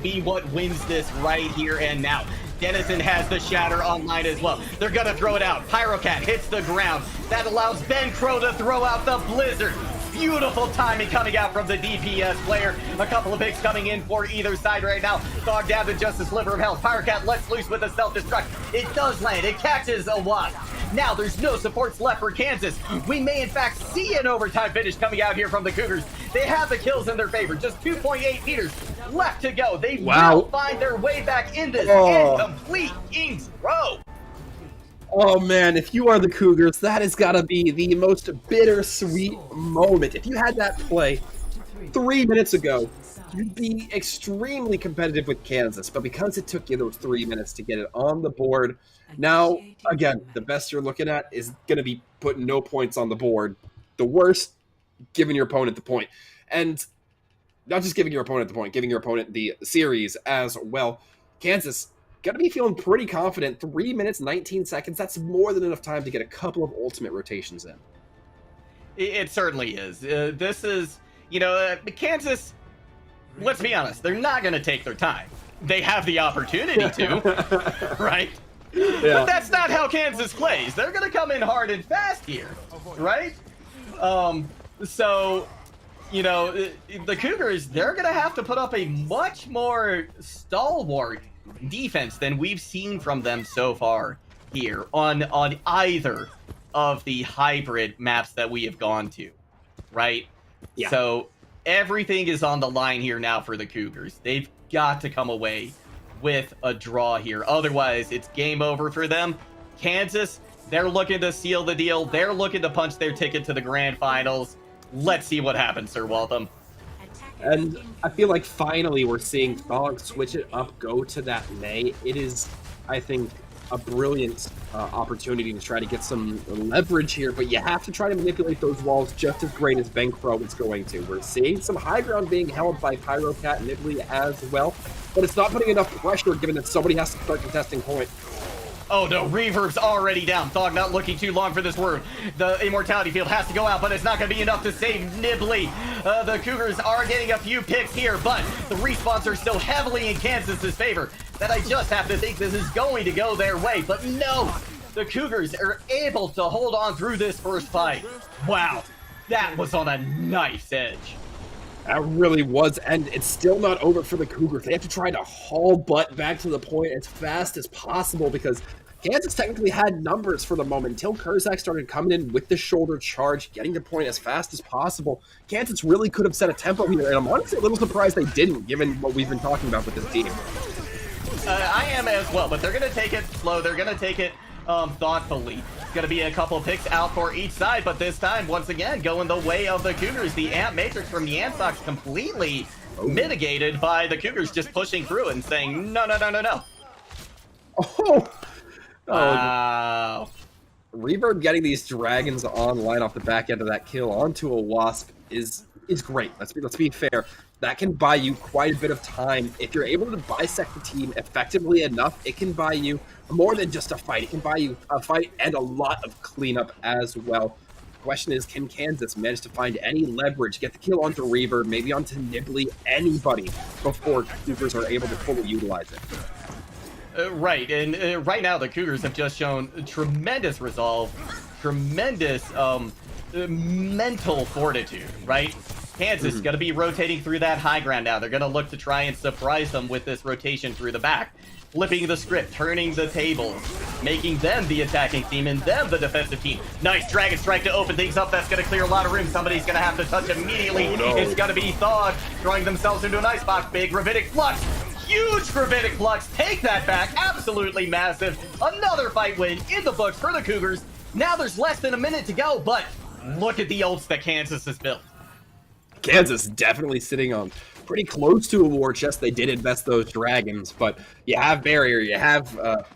be what wins this right here and now. Denizen has the shatter online as well. They're gonna throw it out. Pyrocat hits the ground. That allows Ben Crow to throw out the blizzard. Beautiful timing coming out from the DPS player. A couple of picks coming in for either side right now. Thog down to just a sliver of health. Pyrocat lets loose with a self-destruct. It does land. It catches a Wasp. Now there's no supports left for Kansas. We may in fact see an overtime finish coming out here from the Cougars. They have the kills in their favor. Just 2.8 meters left to go. They will find their way back in this incomplete Kings Row. Oh man, if you are the Cougars, that has got to be the most bittersweet moment. If you had that play 3 minutes ago, you'd be extremely competitive with Kansas, but because it took you those 3 minutes to get it on the board, now, again, the best you're looking at is going to be putting no points on the board. The worst, giving your opponent the point. And not just giving your opponent the point, giving your opponent the series as well. Kansas, got to be feeling pretty confident. 3 minutes, 19 seconds, that's more than enough time to get a couple of ultimate rotations in. It certainly is. This is, Kansas, let's be honest, they're not going to take their time. They have the opportunity to, right? Yeah. But that's not how Kansas plays. They're going to come in hard and fast here, right? So, you know, the Cougars, they're going to have to put up a much more stalwart defense than we've seen from them so far here on either of the hybrid maps that we have gone to, right? Yeah. So everything is on the line here now for the Cougars. They've got to come away with a draw here. Otherwise, it's game over for them. Kansas, they're looking to seal the deal. They're looking to punch their ticket to the grand finals. Let's see what happens, Sir Waltham. And I feel like finally we're seeing Thog switch it up, go to that May. It is, I think, a brilliant opportunity to try to get some leverage here, but you have to try to manipulate those walls just as great as Bankro is going to. We're seeing some high ground being held by Pyrocat and Nibley as well, but it's not putting enough pressure given that somebody has to start contesting point. Oh no, Reverb's already down. Thog not looking too long for this word. The Immortality Field has to go out, but it's not going to be enough to save Nibley. The Cougars are getting a few picks here, but the respawns are still heavily in Kansas's favor. That I just have to think this is going to go their way, but no! The Cougars are able to hold on through this first fight. Wow, that was on a knife's edge. That really was, and it's still not over for the Cougars. They have to try to haul butt back to the point as fast as possible because Kansas technically had numbers for the moment until Kurzak started coming in with the shoulder charge, getting to point as fast as possible. Kansas really could have set a tempo here, and I'm honestly a little surprised they didn't, given what we've been talking about with this team. I am as well, but they're going to take it slow. They're going to take it thoughtfully. It's going to be a couple picks out for each side, but this time, once again, going the way of the Cougars. The Amp Matrix from the Ansox completely mitigated by the Cougars just pushing through and saying, no, no, no, no, no. Oh! Wow. Reverb getting these dragons online off the back end of that kill onto a Wasp is great. Let's be fair. That can buy you quite a bit of time. If you're able to bisect the team effectively enough, it can buy you more than just a fight. It can buy you a fight and a lot of cleanup as well. The question is, can Kansas manage to find any leverage, get the kill onto Reverb, maybe onto Nibley, anybody, before Cougars are able to fully utilize it? Right, and right now the Cougars have just shown tremendous resolve, tremendous mental fortitude, right? Kansas is going to be rotating through that high ground now. They're going to look to try and surprise them with this rotation through the back. Flipping the script, turning the tables, making them the attacking team and them the defensive team. Nice Dragon Strike to open things up. That's going to clear a lot of room. Somebody's going to have to touch immediately. Oh, no. It's going to be Thog throwing themselves into an icebox. Big Gravitic Flux. Huge Gravitic Flux. Take that back. Absolutely massive. Another fight win in the books for the Cougars. Now there's less than a minute to go, but look at the ults that Kansas has built. Kansas definitely sitting on pretty close to a war chest. They did invest those dragons, but you have Barrier, you have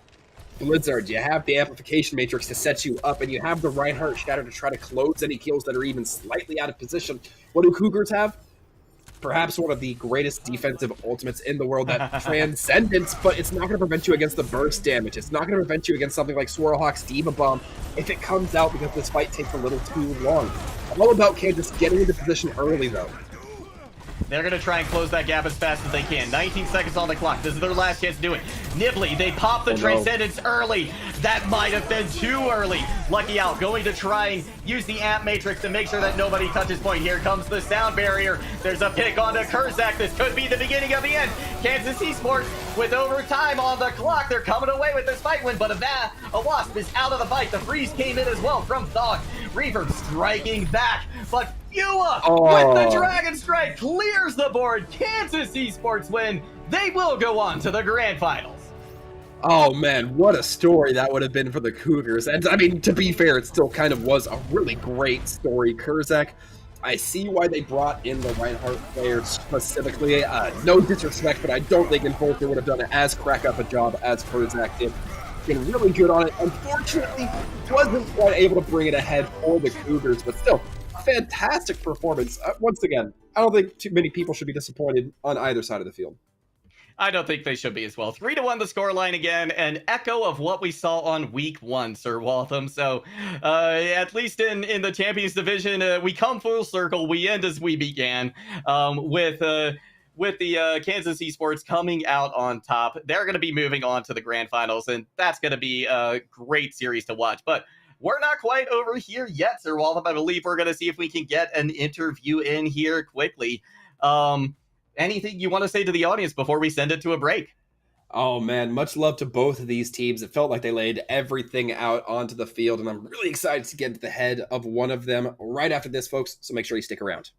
Blizzard, you have the Amplification Matrix to set you up, and you have the Reinhardt Shatter to try to close any kills that are even slightly out of position. What do Cougars have? Perhaps one of the greatest defensive ultimates in the world, that Transcendence, but it's not going to prevent you against the burst damage. It's not going to prevent you against something like Swirlhawk's Diva Bomb if it comes out because this fight takes a little too long. All about Kansas getting into position early, though. They're going to try and close that gap as fast as they can. 19 seconds on the clock. This is their last chance to do it. Nibley, they pop the Transcendence early. That might have been too early. Lucky out, going to try and use the Amp Matrix to make sure that nobody touches point. Here comes the Sound Barrier. There's a pick onto Kurzak. This could be the beginning of the end. Kansas Esports with overtime on the clock. They're coming away with this fight win, but a Wasp is out of the fight. The freeze came in as well from Thog. Reverb striking back, but Fua with the Dragon Strike clears the board. Kansas Esports win. They will go on to the grand finals. Oh man, what a story that would have been for the Cougars. And I mean, to be fair, it still kind of was a really great story. Kurzak, I see why they brought in the Reinhardt players specifically. No disrespect, but I don't think Enforcer would have done as crack up a job as Kurzak did. Been really good on it. Unfortunately, wasn't quite able to bring it ahead for the Cougars, but still, fantastic performance. Once again, I don't think too many people should be disappointed on either side of the field. I don't think they should be as well. 3-1 the scoreline again, an echo of what we saw on week 1, Sir Waltham. So at least in the Champions Division, we come full circle. We end as we began with with the Kansas Esports coming out on top. They're going to be moving on to the grand finals, and that's going to be a great series to watch. But we're not quite over here yet, Sir Wallop. I believe we're going to see if we can get an interview in here quickly. Anything you want to say to the audience before we send it to a break? Oh man, much love to both of these teams. It felt like they laid everything out onto the field, and I'm really excited to get into the head of one of them right after this, folks, so make sure you stick around.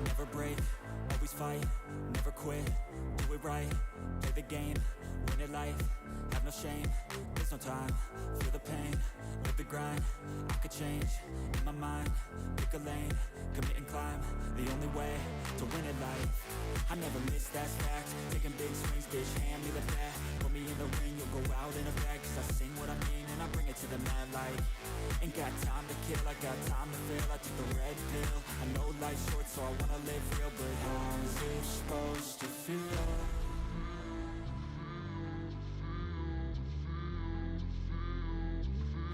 Never break, always fight, never quit, do it right, play the game, win it life, have no shame, there's no time, feel the pain, live the grind, I could change, in my mind, pick a lane, commit and climb, the only way to win it life, I never miss, that's fact, taking big swings, bitch, hand me the bat, put me in the ring, you'll go out in a bag, cause I sing what I mean and I bring it to the mad light, ain't got time to kill, I got time to feel, I took the red pill, I know life's short so I wanna live real, but how's it supposed to feel?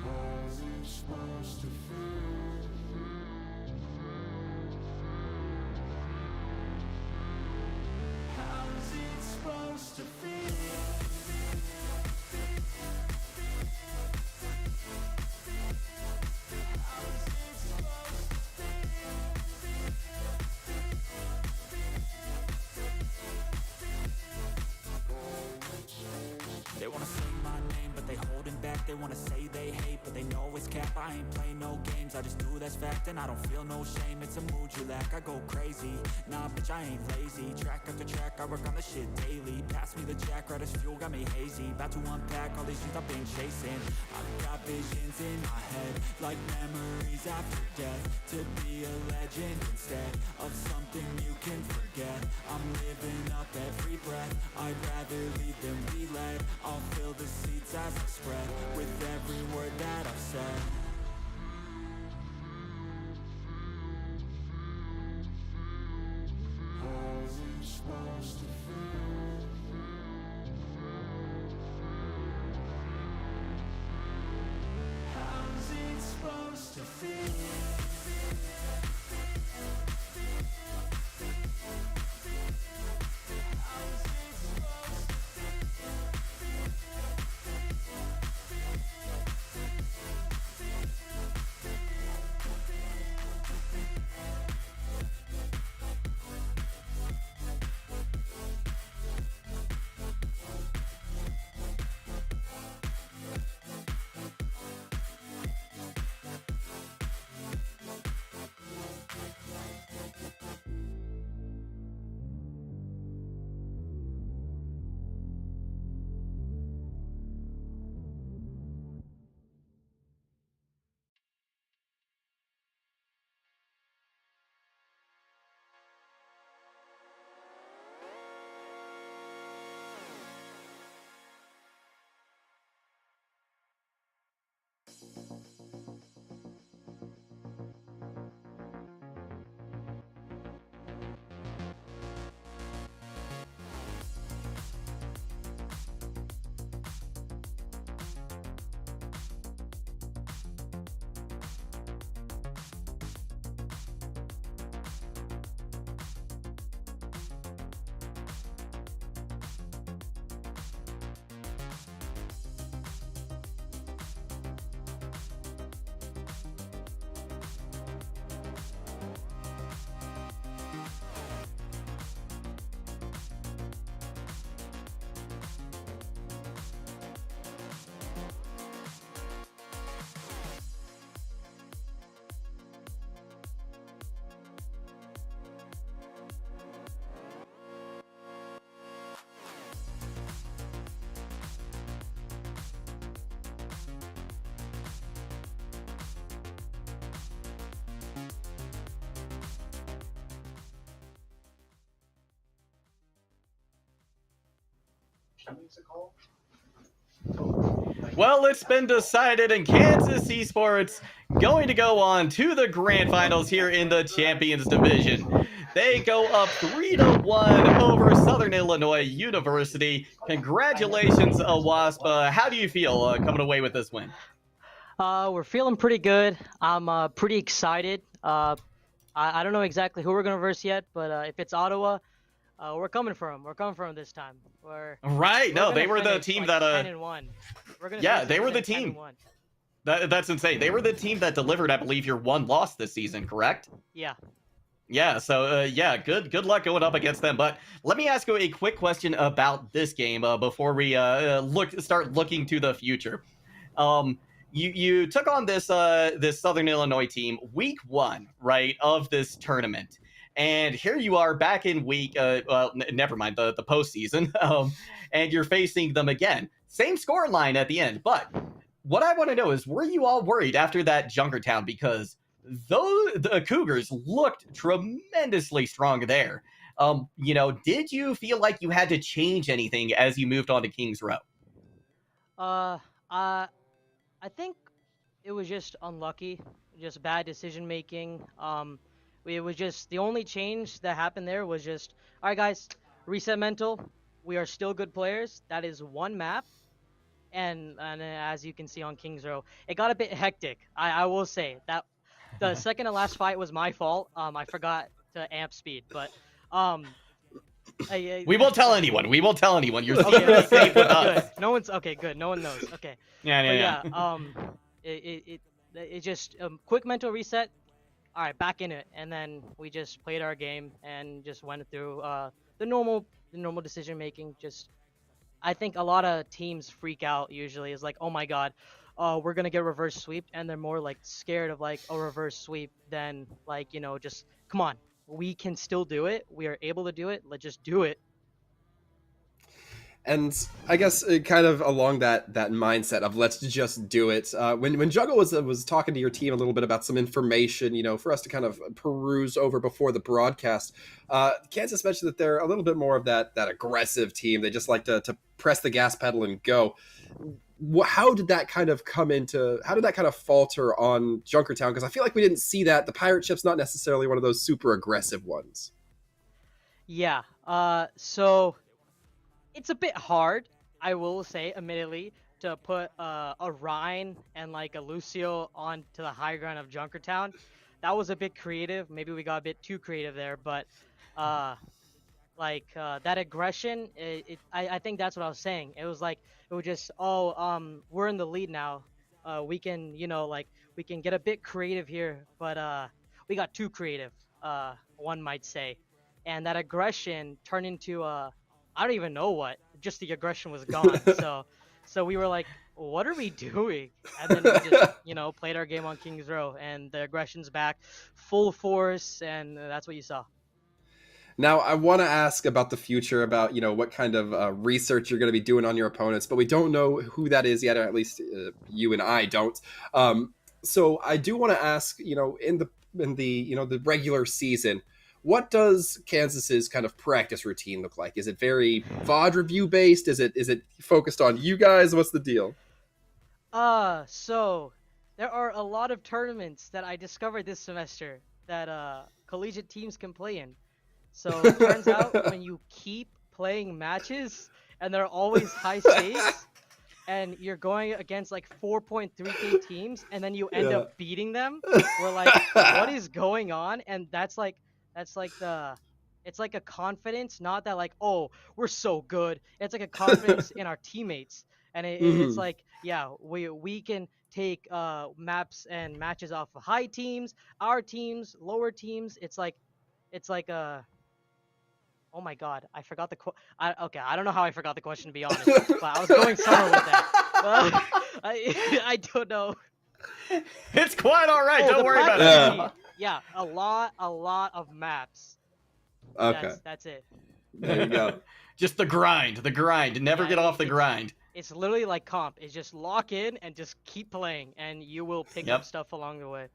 How's it supposed to feel? How's it supposed to feel? They wanna say my name, but they holding back. They wanna say they hate, but they know it's cap. I ain't play no games, I just do that's fact. And I don't feel no shame, it's a mood you lack. I go crazy, nah bitch I ain't lazy. Track after track, I work on the shit daily. Pass me the jack, right as fuel, got me hazy. About to unpack all these things I've been chasing. I've got visions in my head, like memories after death. To be a legend instead of something you can forget. I'm living up every breath, I'd rather lead than be led. I'll fill the seats as I spread with every word that I've said. How's it supposed to feel? How's it supposed to feel? Well, it's been decided, and Kansas Esports going to go on to the grand finals here in the Champions Division. They go up 3-1 over Southern Illinois University. Congratulations, Wasp. How do you feel coming away with this win? We're feeling pretty good. I'm pretty excited. I don't know exactly who we're gonna verse yet, but if it's Ottawa, we're coming for them. We're coming for them this time. Right? No, they were the finish, team like, that 10-1. We're gonna yeah, finish they were the season team. 10-1. That's insane. They were the team that delivered, I believe, your one loss this season, correct? Yeah. Yeah, so yeah, good luck going up against them. But let me ask you a quick question about this game before we start looking to the future. You took on this this Southern Illinois team week 1, right, of this tournament, and here you are back in week never mind the postseason, and you're facing them again. Same score line at the end, but what I want to know is, were you all worried after that Junkertown, because the Cougars looked tremendously strong there? Did you feel like you had to change anything as you moved on to Kings Row? I think it was just unlucky, just bad decision making. It was just the only change that happened there was just, all right, guys, reset mental. We are still good players. That is one map. And as you can see on Kings Row, it got a bit hectic. I will say that the second to last fight was my fault. I forgot to amp speed, but we won't tell anyone. We won't tell anyone. You're okay, safe with us. Good. No one's okay. Good. No one knows. Okay. Yeah. It just quick mental reset. All right, back in it, and then we just played our game and just went through the normal decision making. Just, I think a lot of teams freak out usually. Is like, oh my god, we're gonna get reverse sweep, and they're more like scared of like a reverse sweep than like, just come on, we can still do it. We are able to do it. Let's just do it. And I guess kind of along that mindset of let's just do it. When Juggle was talking to your team a little bit about some information, for us to kind of peruse over before the broadcast, Kansas mentioned that they're a little bit more of that aggressive team. They just like to press the gas pedal and go. How did that kind of falter on Junkertown? Because I feel like we didn't see that. The pirate ship's not necessarily one of those super aggressive ones. Yeah. So it's a bit hard, I will say, admittedly, to put a Rhine and like a Lucio onto the high ground of Junkertown. That was a bit creative. Maybe we got a bit too creative there, but that aggression, I think that's what I was saying. It was like, it was just, we're in the lead now. We can, we can get a bit creative here, but we got too creative, one might say. And that aggression turned into I don't even know what. Just the aggression was gone. So we were like, what are we doing? And then we just, played our game on Kings Row, and the aggression's back, full force, and that's what you saw. Now, I want to ask about the future, about, what kind of research you're going to be doing on your opponents, but we don't know who that is yet, or at least you and I don't. So I do want to ask, in the regular season, what does Kansas's kind of practice routine look like? Is it very VOD review based? Is it focused on you guys? What's the deal? So there are a lot of tournaments that I discovered this semester that collegiate teams can play in. So it turns out when you keep playing matches and they're always high stakes, and you're going against like 4.3K teams, and then you end up beating them, we're like, what is going on? And it's like a confidence, not that like, oh, we're so good. It's like a confidence in our teammates, and it's like, yeah, we can take maps and matches off of high teams, our teams, lower teams. It's like oh my god, I forgot the I don't know how I forgot the question, to be honest, but I was going somewhere with that. I don't know. It's quite all right. Don't worry about it. Yeah, a lot of maps. Okay. That's it. There you go. Just the grind. Never get off the grind. It's literally like comp. It's just lock in and just keep playing, and you will pick up stuff along the way.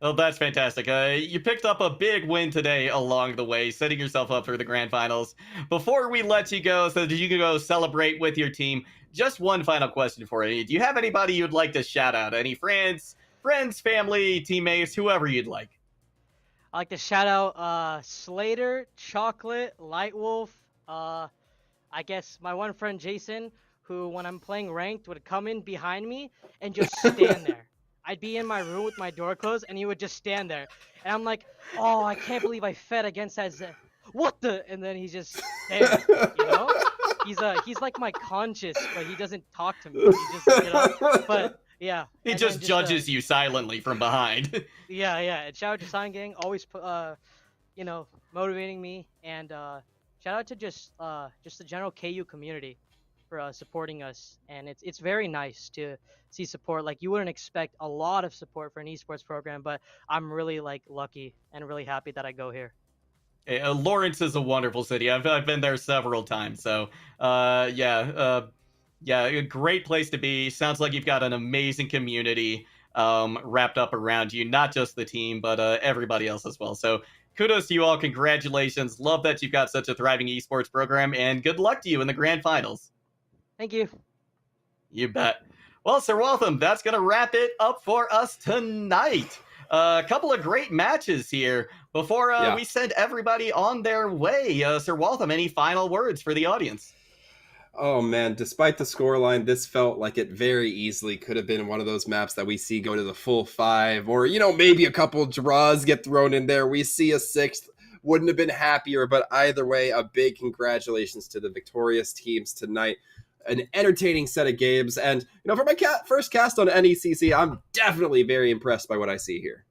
Oh, that's fantastic. You picked up a big win today along the way, setting yourself up for the grand finals. Before we let you go, so that you can go celebrate with your team, just one final question for you. Do you have anybody you'd like to shout out? Any friends, family, teammates, whoever you'd like? I like to shout out Slater, Chocolate, Lightwolf, I guess my one friend Jason, who when I'm playing ranked would come in behind me and just stand there. I'd be in my room with my door closed and he would just stand there. And I'm like, oh, I can't believe I fed against that. What the? And then he's just there, you know? He's like my conscience, but he doesn't talk to me. He just, but yeah. He and just then judges you silently from behind. Yeah, yeah. And shout out to Sign Gang, always motivating me, and shout out to just the general KU community for supporting us, and it's very nice to see support. Like you wouldn't expect a lot of support for an esports program, but I'm really like lucky and really happy that I go here. Lawrence is a wonderful city. I've been there several times. So, yeah, a great place to be. Sounds like you've got an amazing community wrapped up around you, not just the team, but everybody else as well. So, kudos to you all. Congratulations. Love that you've got such a thriving esports program, and good luck to you in the grand finals. Thank you. You bet. Well, Sir Waltham, that's going to wrap it up for us tonight. A couple of great matches here. Before we send everybody on their way, Sir Waltham, any final words for the audience? Oh man, despite the scoreline, this felt like it very easily could have been one of those maps that we see go to the full 5, or, maybe a couple draws get thrown in there. We see a 6th, wouldn't have been happier, but either way, a big congratulations to the victorious teams tonight. An entertaining set of games, and, for my first cast on NECC, I'm definitely very impressed by what I see here.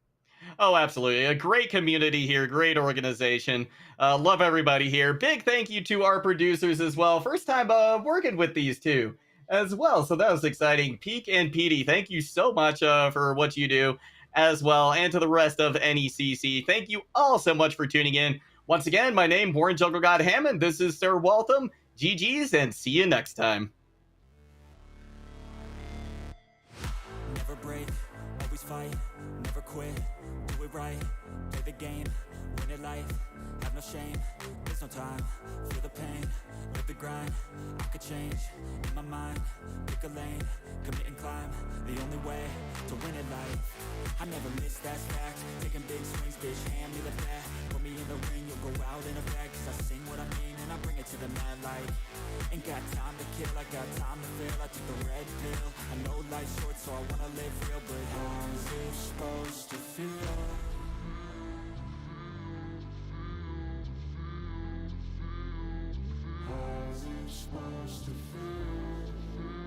Oh, absolutely. A great community here, great organization. Love everybody here. Big thank you to our producers as well. First time working with these two as well, so that was exciting. Peak and Petey, thank you so much for what you do as well, and to the rest of NECC. Thank you all so much for tuning in. Once again, my name, Warren Jungle God Hammond. This is Sir Waltham. GG's, and see you next time. Never break, always fight, never quit, do it right, play the game, win it life, have no shame, there's no time, feel the pain, live the grind, I could change, in my mind, pick a lane, commit and climb, the only way to win it life, I never miss that fact, taking big swings, bitch, hand me the bat, put me in the ring, you'll go out in a bag, cause I sing what I mean and I bring it to the mad light, ain't got time to kill, I got time to feel, I took the red pill, I know life's short so I wanna live real, but how's it supposed to feel? How's it supposed to feel?